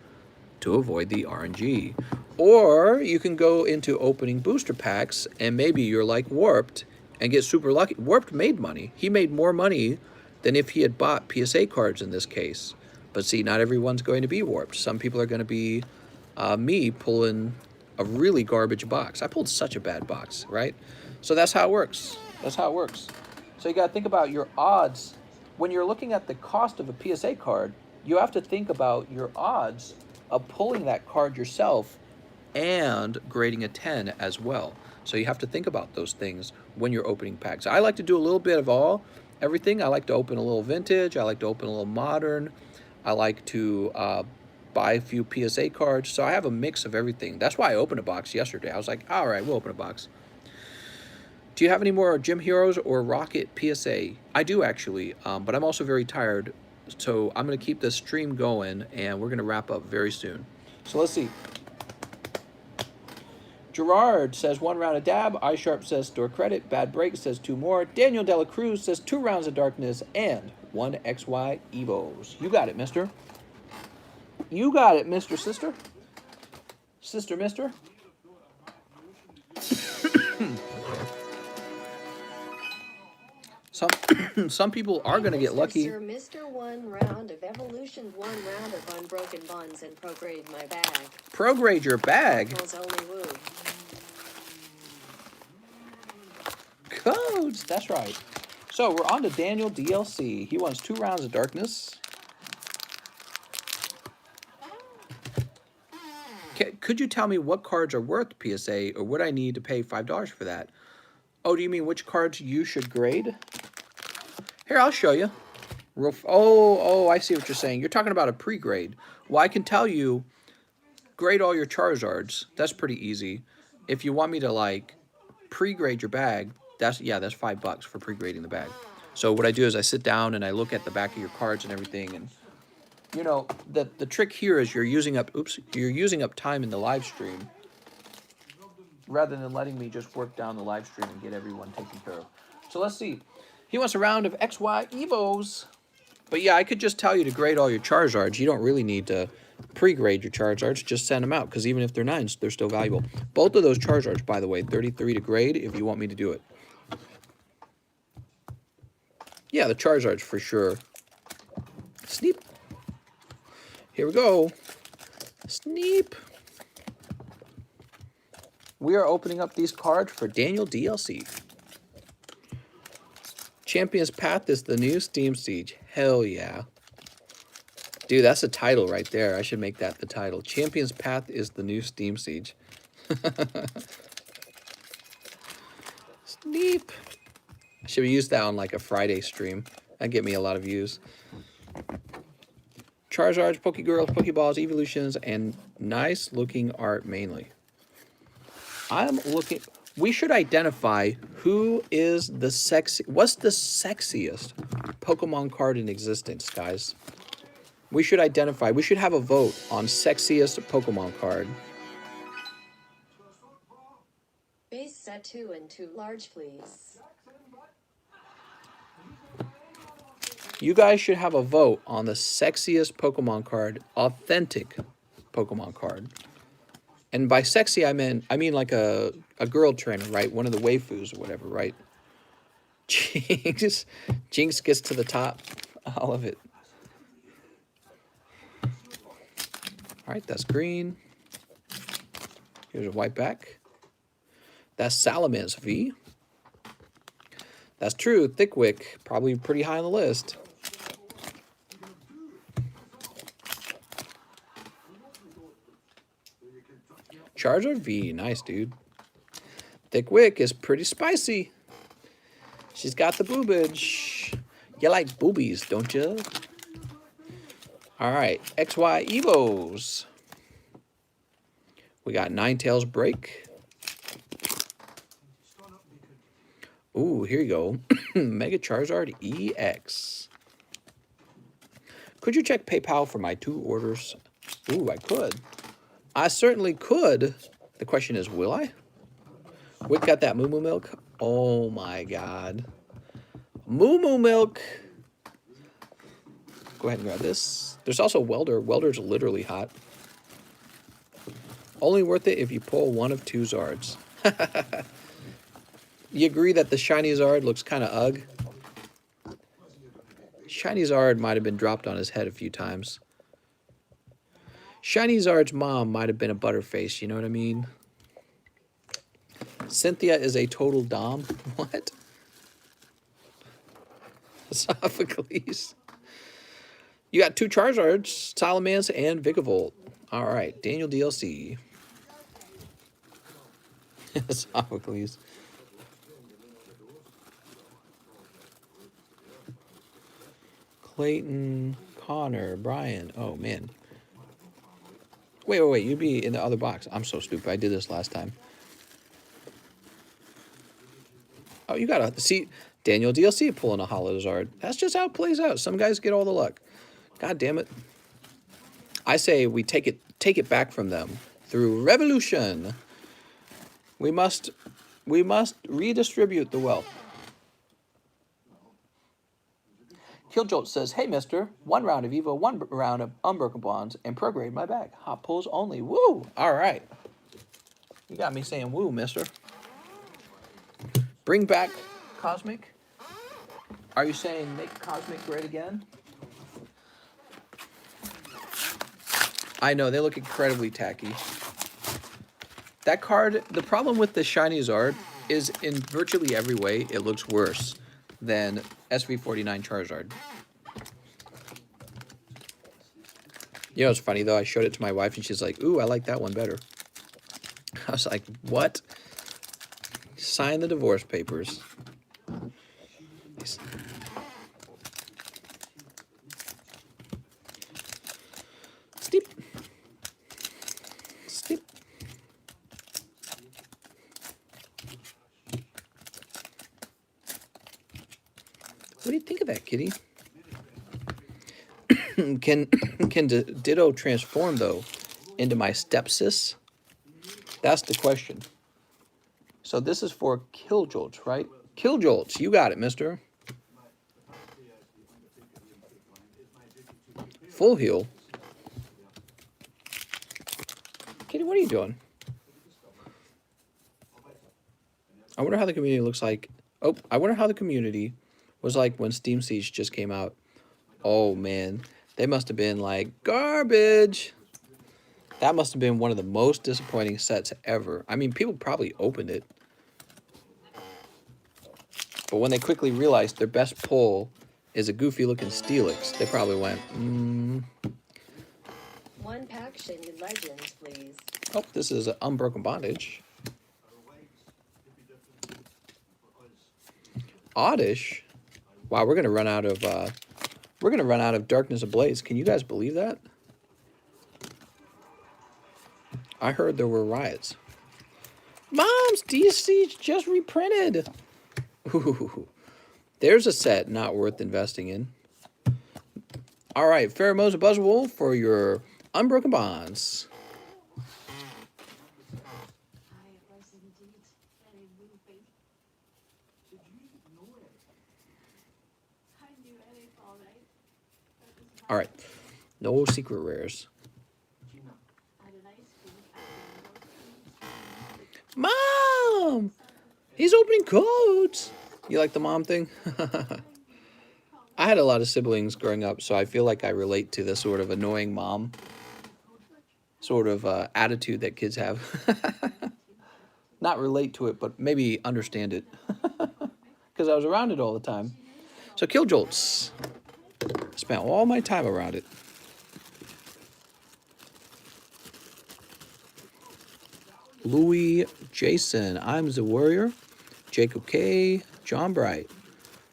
to avoid the RNG. Or you can go into opening booster packs, and maybe you're like Warped and get super lucky. Warped made money. He made more money than if he had bought PSA cards in this case. But see, not everyone's going to be Warped. Some people are going to be me pulling a really garbage box. I pulled such a bad box, right? So that's how it works. That's how it works. So you got to think about your odds when you're looking at the cost of a PSA card, you have to think about your odds of pulling that card yourself and grading a 10 as well. So you have to think about those things when you're opening packs. I like to do a little bit of everything. I like to open a little vintage. I like to open a little modern. I like to buy a few PSA cards. So I have a mix of everything. That's why I opened a box yesterday. I was like, all right, we'll open a box. Do you have any more Gym Heroes or Rocket PSA? I do actually, but I'm also very tired. So I'm going to keep this stream going, and we're going to wrap up very soon. So let's see. Gerard says 1 round of dab. iSharp says store credit. Bad Break says 2 more. Daniel Dela Cruz says 2 rounds of darkness and 1 XY Evos. You got it, mister. You got it, Mr. Sister. Sister, mister. Some people are going to get lucky. Sir, Mr. 1 round of evolution, 1 round of unbroken bonds, and prograde my bag. Prograde your bag? Equals only woo. Codes, that's right. So we're on to Daniel DLC. He wants 2 rounds of darkness. Could you tell me what cards are worth PSA, or would I need to pay $5 for that? Oh, do you mean which cards you should grade? Here, I'll show you. Oh, I see what you're saying. You're talking about a pre-grade. Well, I can tell you, grade all your Charizards. That's pretty easy. If you want me to, like, pre-grade your bag, that's $5 for pre-grading the bag. So what I do is I sit down and I look at the back of your cards and everything, and you know, the trick here is you're using up time in the live stream rather than letting me just work down the live stream and get everyone taken care of. So let's see. He wants a round of XY Evos. But yeah, I could just tell you to grade all your Charizards. You don't really need to pre-grade your Charizards. Just send them out, because even if they're 9s, they're still valuable. Both of those Charizards, by the way, 33 to grade if you want me to do it. Yeah, the Charizards for sure. Sneep. Here we go. Sneep. We are opening up these cards for Daniel DLC. Champion's Path is the new Steam Siege. Hell yeah. Dude, that's a title right there. I should make that the title. Champion's Path is the new Steam Siege. Sneep. I should use that on like a Friday stream. That'd get me a lot of views. Charizards, Pokegirls, Pokeballs, Evolutions, and nice looking art mainly. I'm looking. We should identify who is the what's the sexiest Pokemon card in existence, guys. We should identify. We should have a vote on sexiest Pokemon card. Base set 2 and 2 large, please. You guys should have a vote on the sexiest Pokemon card, authentic Pokemon card. And by sexy, I mean like a girl trainer, right? One of the waifus or whatever, right? Jinx gets to the top. All of it. All right, that's green. Here's a white back. That's Salamence V. That's true. Thickwick, probably pretty high on the list. Charizard V, nice, dude. Thickwick is pretty spicy. She's got the boobage. You like boobies, don't you? All right, XY Evos. We got Ninetales Break. Ooh, here you go. Mega Charizard EX. Could you check PayPal for my 2 orders? Ooh, I could. I certainly could. The question is, will I? Wick got that Moo Moo Milk. Oh my God. Moo Moo Milk. Go ahead and grab this. There's also Welder. Welder's literally hot. Only worth it if you pull one of 2 Zards. You agree that the shiny Zard looks kind of ugh? Shiny Zard might have been dropped on his head a few times. Shiny Zard's mom might have been a butterface, you know what I mean? Cynthia is a total dom. What? Sophocles. You got 2 Charizards, Salamence and Vigavolt. All right, Daniel DLC. Sophocles. Clayton, Connor, Brian. Oh, man. Wait. You'd be in the other box. I'm so stupid. I did this last time. Oh, you got to see Daniel DLC pulling a Holozard. That's just how it plays out. Some guys get all the luck. God damn it. I say we take it back from them through revolution. We must redistribute the wealth. Killjolt says, "Hey, mister, 1 round of Evo, 1 round of Unbroken Bonds, and prograde my bag. Hot pulls only. Woo! All right. You got me saying woo, mister. Bring back Cosmic. Are you saying make Cosmic great again?" I know, they look incredibly tacky. That card, the problem with the Shiny Zard is in virtually every way, it looks worse than SV49 Charizard. You know, it's funny though, I showed it to my wife and she's like, "Ooh, I like that one better." I was like, what? Sign the divorce papers. Steep. Steep. What do you think of that, kitty? Can Ditto transform, though, into my stepsis? That's the question. So this is for Killjolts, right? Killjolts, you got it, mister. Full heal. Kitty, what are you doing? I wonder how the community looks like. Oh, I wonder how the community was like when Steam Siege just came out. Oh, man. They must have been like garbage. That must have been one of the most disappointing sets ever. I mean, people probably opened it. But when they quickly realized their best pull is a goofy-looking Steelix, they probably went, 1 pack Shiny Legends, please. Oh, this is an Unbroken Bondage. Oddish. Wow, we're gonna run out of Darkness Ablaze. Can you guys believe that? I heard there were riots. Moms, DC just reprinted. Ooh, there's a set not worth investing in. All right, Pheromones of Buzzwole for your Unbroken Bonds. All right, no secret rares. Mom, he's opening codes. You like the mom thing? I had a lot of siblings growing up, so I feel like I relate to the sort of annoying mom sort of attitude that kids have. Not relate to it, but maybe understand it. Because I was around it all the time. So Killjolts. Spent all my time around it. Louis Jason. I'm the Warrior. Jacob K. John Bright.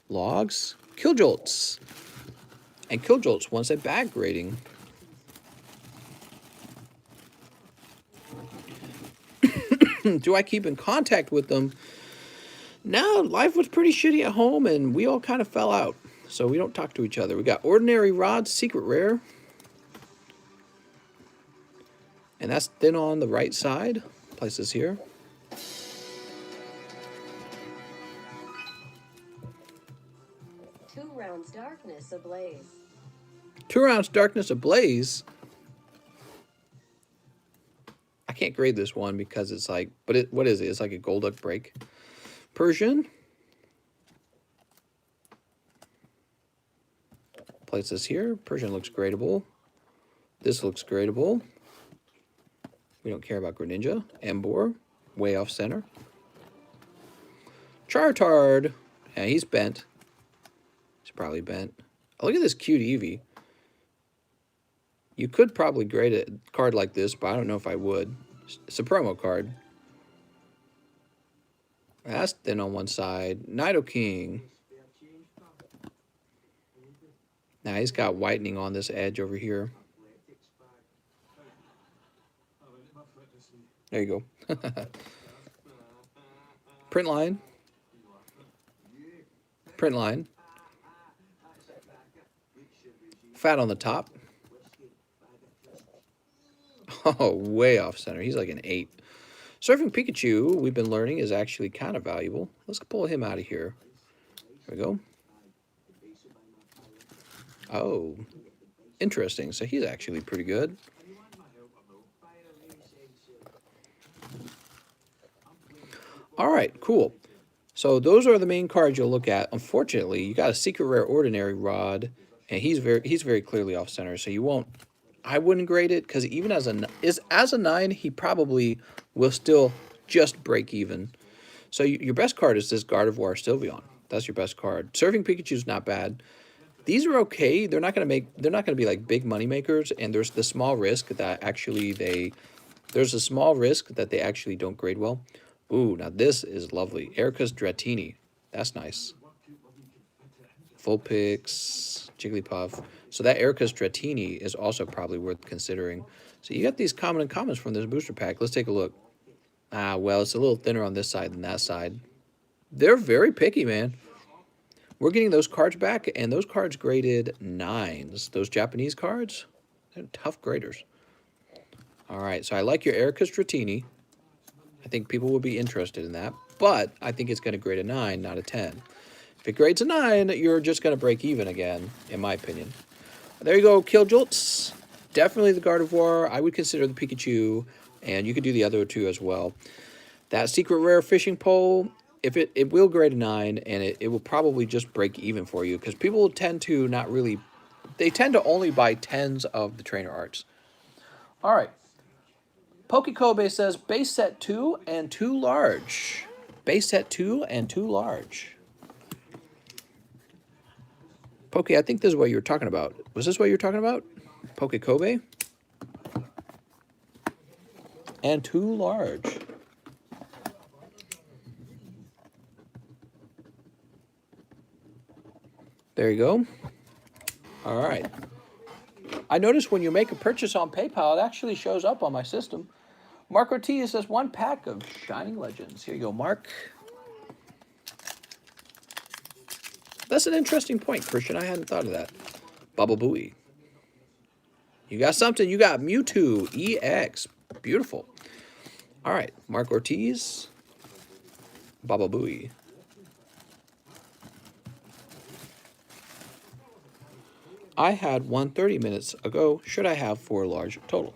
Logs. Killjolts. And Killjolts wants a bag rating. Do I keep in contact with them? No, life was pretty shitty at home and we all kind of fell out. So we don't talk to each other. We got Ordinary Rod, Secret Rare. And that's then on the right side. Places here. Two rounds Darkness Ablaze. 2 rounds Darkness Ablaze. I can't grade this one because it's like, but what is it? It's like a Golduck break. Persian. Places here. Persian looks gradable. This looks gradable. We don't care about Greninja. Emboar. Way off center. Chartard. Yeah, he's bent. He's probably bent. Oh, look at this cute Eevee. You could probably grade a card like this, but I don't know if I would. It's a promo card. That's thin on one side. Nidoking. Now he's got whitening on this edge over here. There you go. Print line. Print line. Fat on the top. Oh, way off center. He's like an 8. Surfing Pikachu, we've been learning, is actually kind of valuable. Let's pull him out of here. There we go. Oh, interesting. So he's actually pretty good. All right, cool. So those are the main cards you'll look at. Unfortunately, you got a secret rare ordinary rod, and he's very clearly off center. So you won't. I wouldn't grade it because even as a 9, he probably will still just break even. So your best card is this Gardevoir Sylveon. That's your best card. Surfing Pikachu's not bad. These are okay. They're not gonna be like big money makers. And there's the small risk that actually they don't grade well. Ooh, now this is lovely. Erica's Dratini. That's nice. Vulpix, Jigglypuff. So that Erica's Dratini is also probably worth considering. So you got these common and commons from this booster pack. Let's take a look. Well, it's a little thinner on this side than that side. They're very picky, man. We're getting those cards back, and those cards graded 9s. Those Japanese cards, they're tough graders. All right, so I like your Erica's Dratini. I think people will be interested in that, but I think it's going to grade a 9, not a 10. If it grades a 9, you're just going to break even again, in my opinion. There you go, Killjolts. Definitely the Gardevoir. I would consider the Pikachu, and you could do the other two as well. That secret rare fishing pole, if it will grade a 9, and it will probably just break even for you, because people tend to not really, they tend to only buy 10s of the trainer arts. All right. Pokekobe says base set 2 and 2 large. Base set 2 and 2 large. Poke, I think this is what you were talking about. Was this what you were talking about? Pokekobe? And 2 large. There you go. All right. I noticed when you make a purchase on PayPal, it actually shows up on my system. Mark Ortiz says 1 pack of Shining Legends. Here you go, Mark. That's an interesting point, Christian. I hadn't thought of that. Bubble Booey. You got something. You got Mewtwo EX. Beautiful. All right, Mark Ortiz. Bubble Booey. I had 1 30 minutes ago. Should I have 4 large total?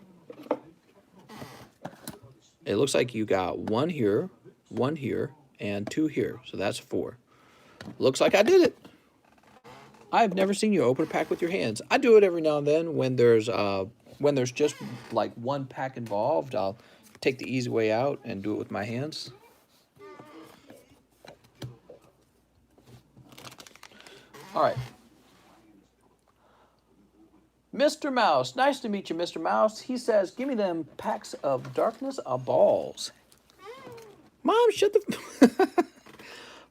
It looks like you got 1 here, 1 here, and 2 here. So that's 4. Looks like I did it. I've never seen you open a pack with your hands. I do it every now and then when there's just like 1 pack involved. I'll take the easy way out and do it with my hands. All right. Mr. Mouse. Nice to meet you, Mr. Mouse. He says, give me them packs of darkness of balls. Mom, shut the...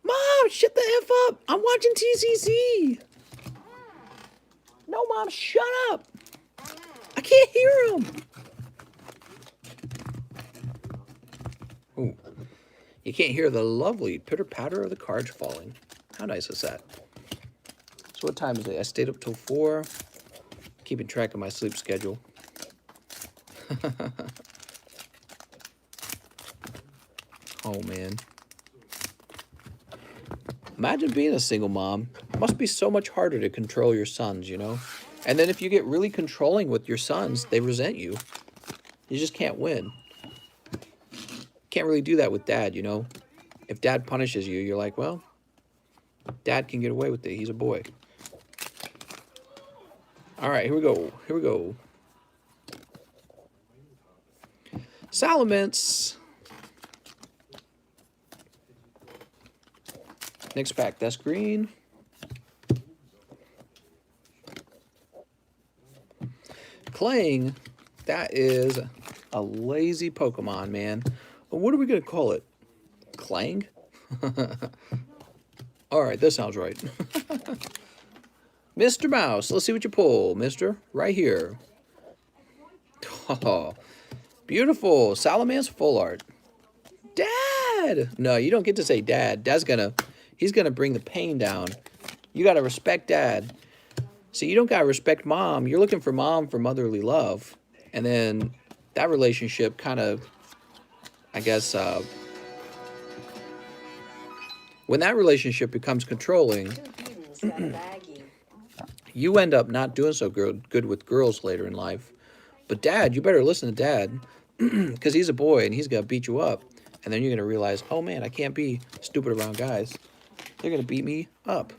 Mom, shut the F up. I'm watching TCC. No, Mom, shut up. I can't hear him. Ooh. You can't hear the lovely pitter-patter of the cards falling. How nice is that? So what time is it? I stayed up till 4. Keeping track of my sleep schedule. Oh, man. Imagine being a single mom. It must be so much harder to control your sons, you know? And then if you get really controlling with your sons, they resent you. You just can't win. Can't really do that with dad, you know? If dad punishes you, you're like, well, dad can get away with it. He's a boy. All right, here we go. Here we go. Salamence. Next pack, that's green. Clang, that is a lazy Pokemon, man. What are we going to call it? Clang? All right, that sounds right. Mr. Mouse, let's see what you pull, mister. Right here. Oh, beautiful. Salamence full art. Dad! No, you don't get to say dad. He's gonna bring the pain down. You gotta respect dad. See, you don't gotta respect mom. You're looking for mom for motherly love. And then that relationship kind of, I guess, when that relationship becomes controlling, Two Edens got a baggie. you end up not doing so good with girls later in life. But dad, you better listen to dad, because he's a boy and he's gonna beat you up. And then you're gonna realize, oh man, I can't be stupid around guys. They're gonna beat me up.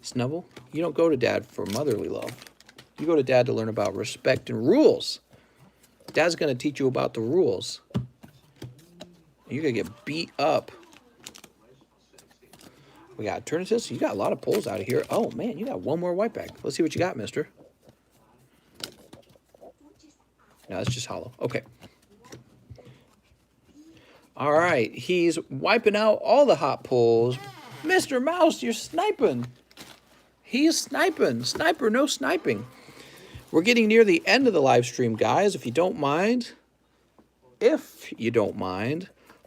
Snubble, you don't go to dad for motherly love. You go to dad to learn about respect and rules. Dad's gonna teach you about the rules. You're gonna get beat up. We got Eternatus. You got a lot of pulls out of here. Oh man, you got one more white bag. Let's see what you got, mister. No, that's just hollow. Okay. All right, he's wiping out all the hot pulls. Mr. Mouse, you're sniping. He's sniping. Sniper, no sniping. We're getting near the end of the live stream, guys. If you don't mind,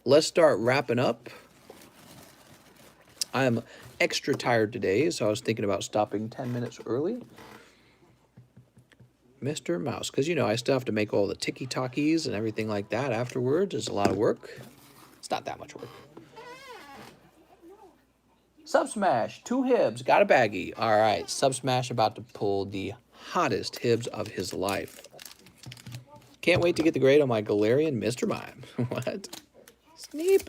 let's start wrapping up. I'm extra tired today, so I was thinking about stopping 10 minutes early. Mr. Mouse, because, you know, I still have to make all the ticky-talkies and everything like that afterwards. It's a lot of work. It's not that much work. Sub Smash, 2 Hibs, got a baggie. All right, Sub Smash about to pull the hottest Hibs of his life. Can't wait to get the grade on my Galarian Mr. Mime. What? Sneep.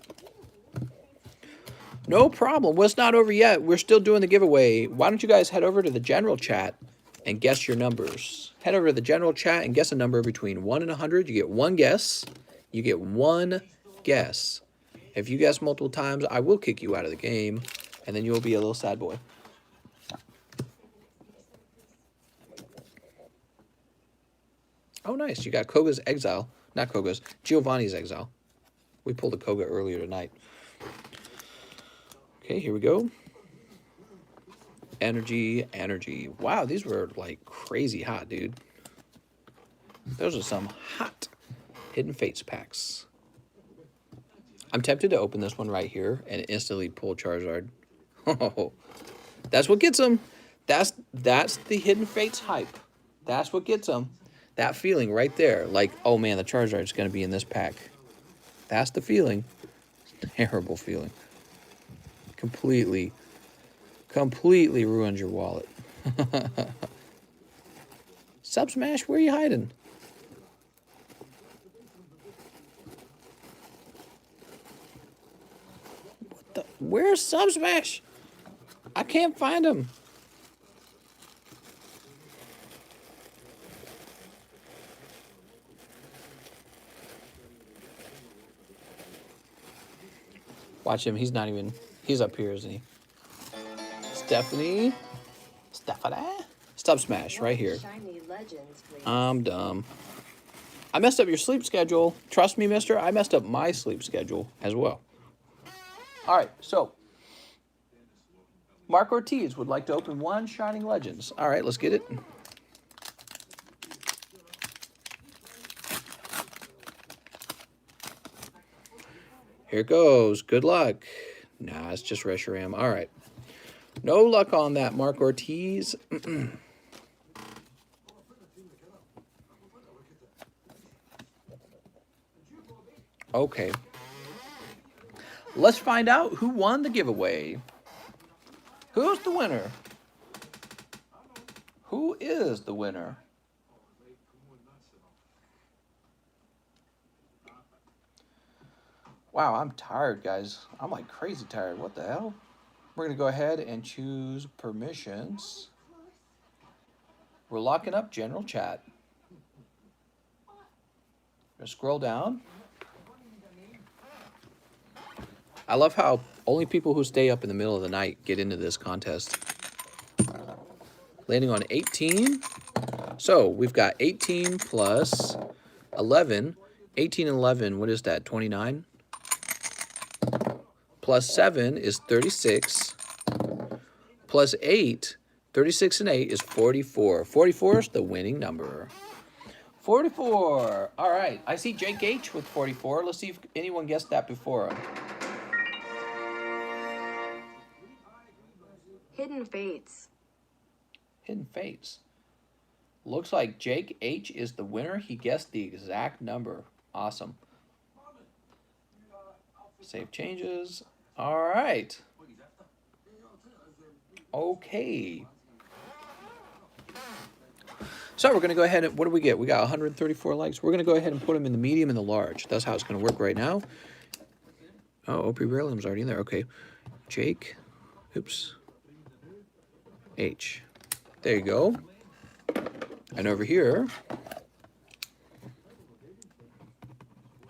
No problem. Well, it's not over yet. We're still doing the giveaway. Why don't you guys head over to the general chat and guess your numbers. Head over to the general chat and guess a number between 1 and 100. You get one guess. You get one guess. If you guess multiple times, I will kick you out of the game, and then you'll be a little sad boy. Oh, nice. You got Koga's Exile. Not Koga's. Giovanni's Exile. We pulled a Koga earlier tonight. Okay, here we go. Energy, energy. Wow, these were like crazy hot, dude. Those are some hot Hidden Fates packs. I'm tempted to open this one right here and instantly pull Charizard. Oh, that's what gets them. That's the Hidden Fates hype. That's what gets them. That feeling right there. Like, oh man, the Charizard is going to be in this pack. That's the feeling. Terrible feeling. Completely ruined your wallet. Sub Smash, where are you hiding? What the? Where's Sub Smash? I can't find him. Watch him. He's not even... He's up here, isn't he? Stephanie? Sub Smash, right here. Shiny legends, please. I'm dumb. I messed up your sleep schedule. Trust me, mister, I messed up my sleep schedule as well. All right, so Mark Ortiz would like to open 1 Shining Legends. All right, let's get it. Here it goes. Good luck. Nah, it's just Reshiram. All right. No luck on that, Mark Ortiz. Okay. Let's find out who won the giveaway. Who's the winner? Who is the winner? Wow, I'm tired, guys. I'm like crazy tired. What the hell? We're going to go ahead and choose permissions. We're locking up general chat. Gonna scroll down. I love how only people who stay up in the middle of the night get into this contest. landing on 18. So we've got 18 plus 11. 18 and 11, what is that, 29? Plus 7 is 36. Plus 8, 36 and 8 is 44. 44 is the winning number. 44. All right. I see Jake H with 44. Let's see if anyone guessed that before. Hidden Fates. Hidden Fates. Looks like Jake H is the winner. He guessed the exact number. Awesome. Save changes. All right. Okay. So we're going to go ahead and, what do we get? We got 134 likes. We're going to go ahead and put them in the medium and the large. That's how it's going to work right now. Oh, Opie Raylam's already in there. Okay. Jake. Oops. H. There you go. And over here,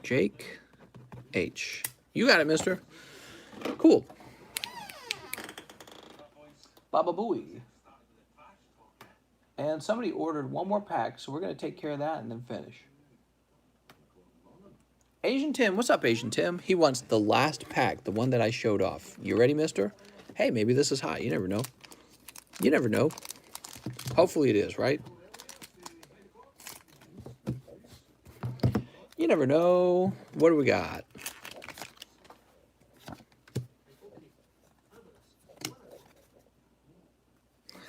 Jake H. You got it, mister. Cool. Baba Booey. And somebody ordered one more pack, so we're going to take care of that and then finish. Asian Tim, what's up, Asian Tim? He wants the last pack, the one that I showed off. You ready, mister? Hey, maybe this is hot. You never know. You never know. Hopefully it is, right? You never know. What do we got?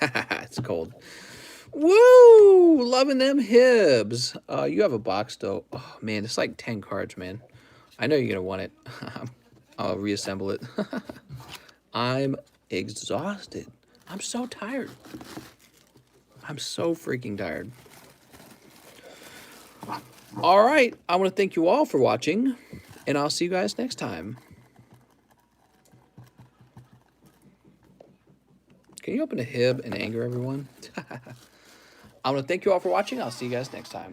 It's cold. Woo! Loving them hibs. You have a box, though. Oh, man, it's like 10 cards, man. I know you're going to want it. I'll reassemble it. I'm exhausted. I'm so tired. I'm so freaking tired. All right. I want to thank you all for watching, and I'll see you guys next time. Can you open a hib and anger everyone? I want to thank you all for watching. I'll see you guys next time.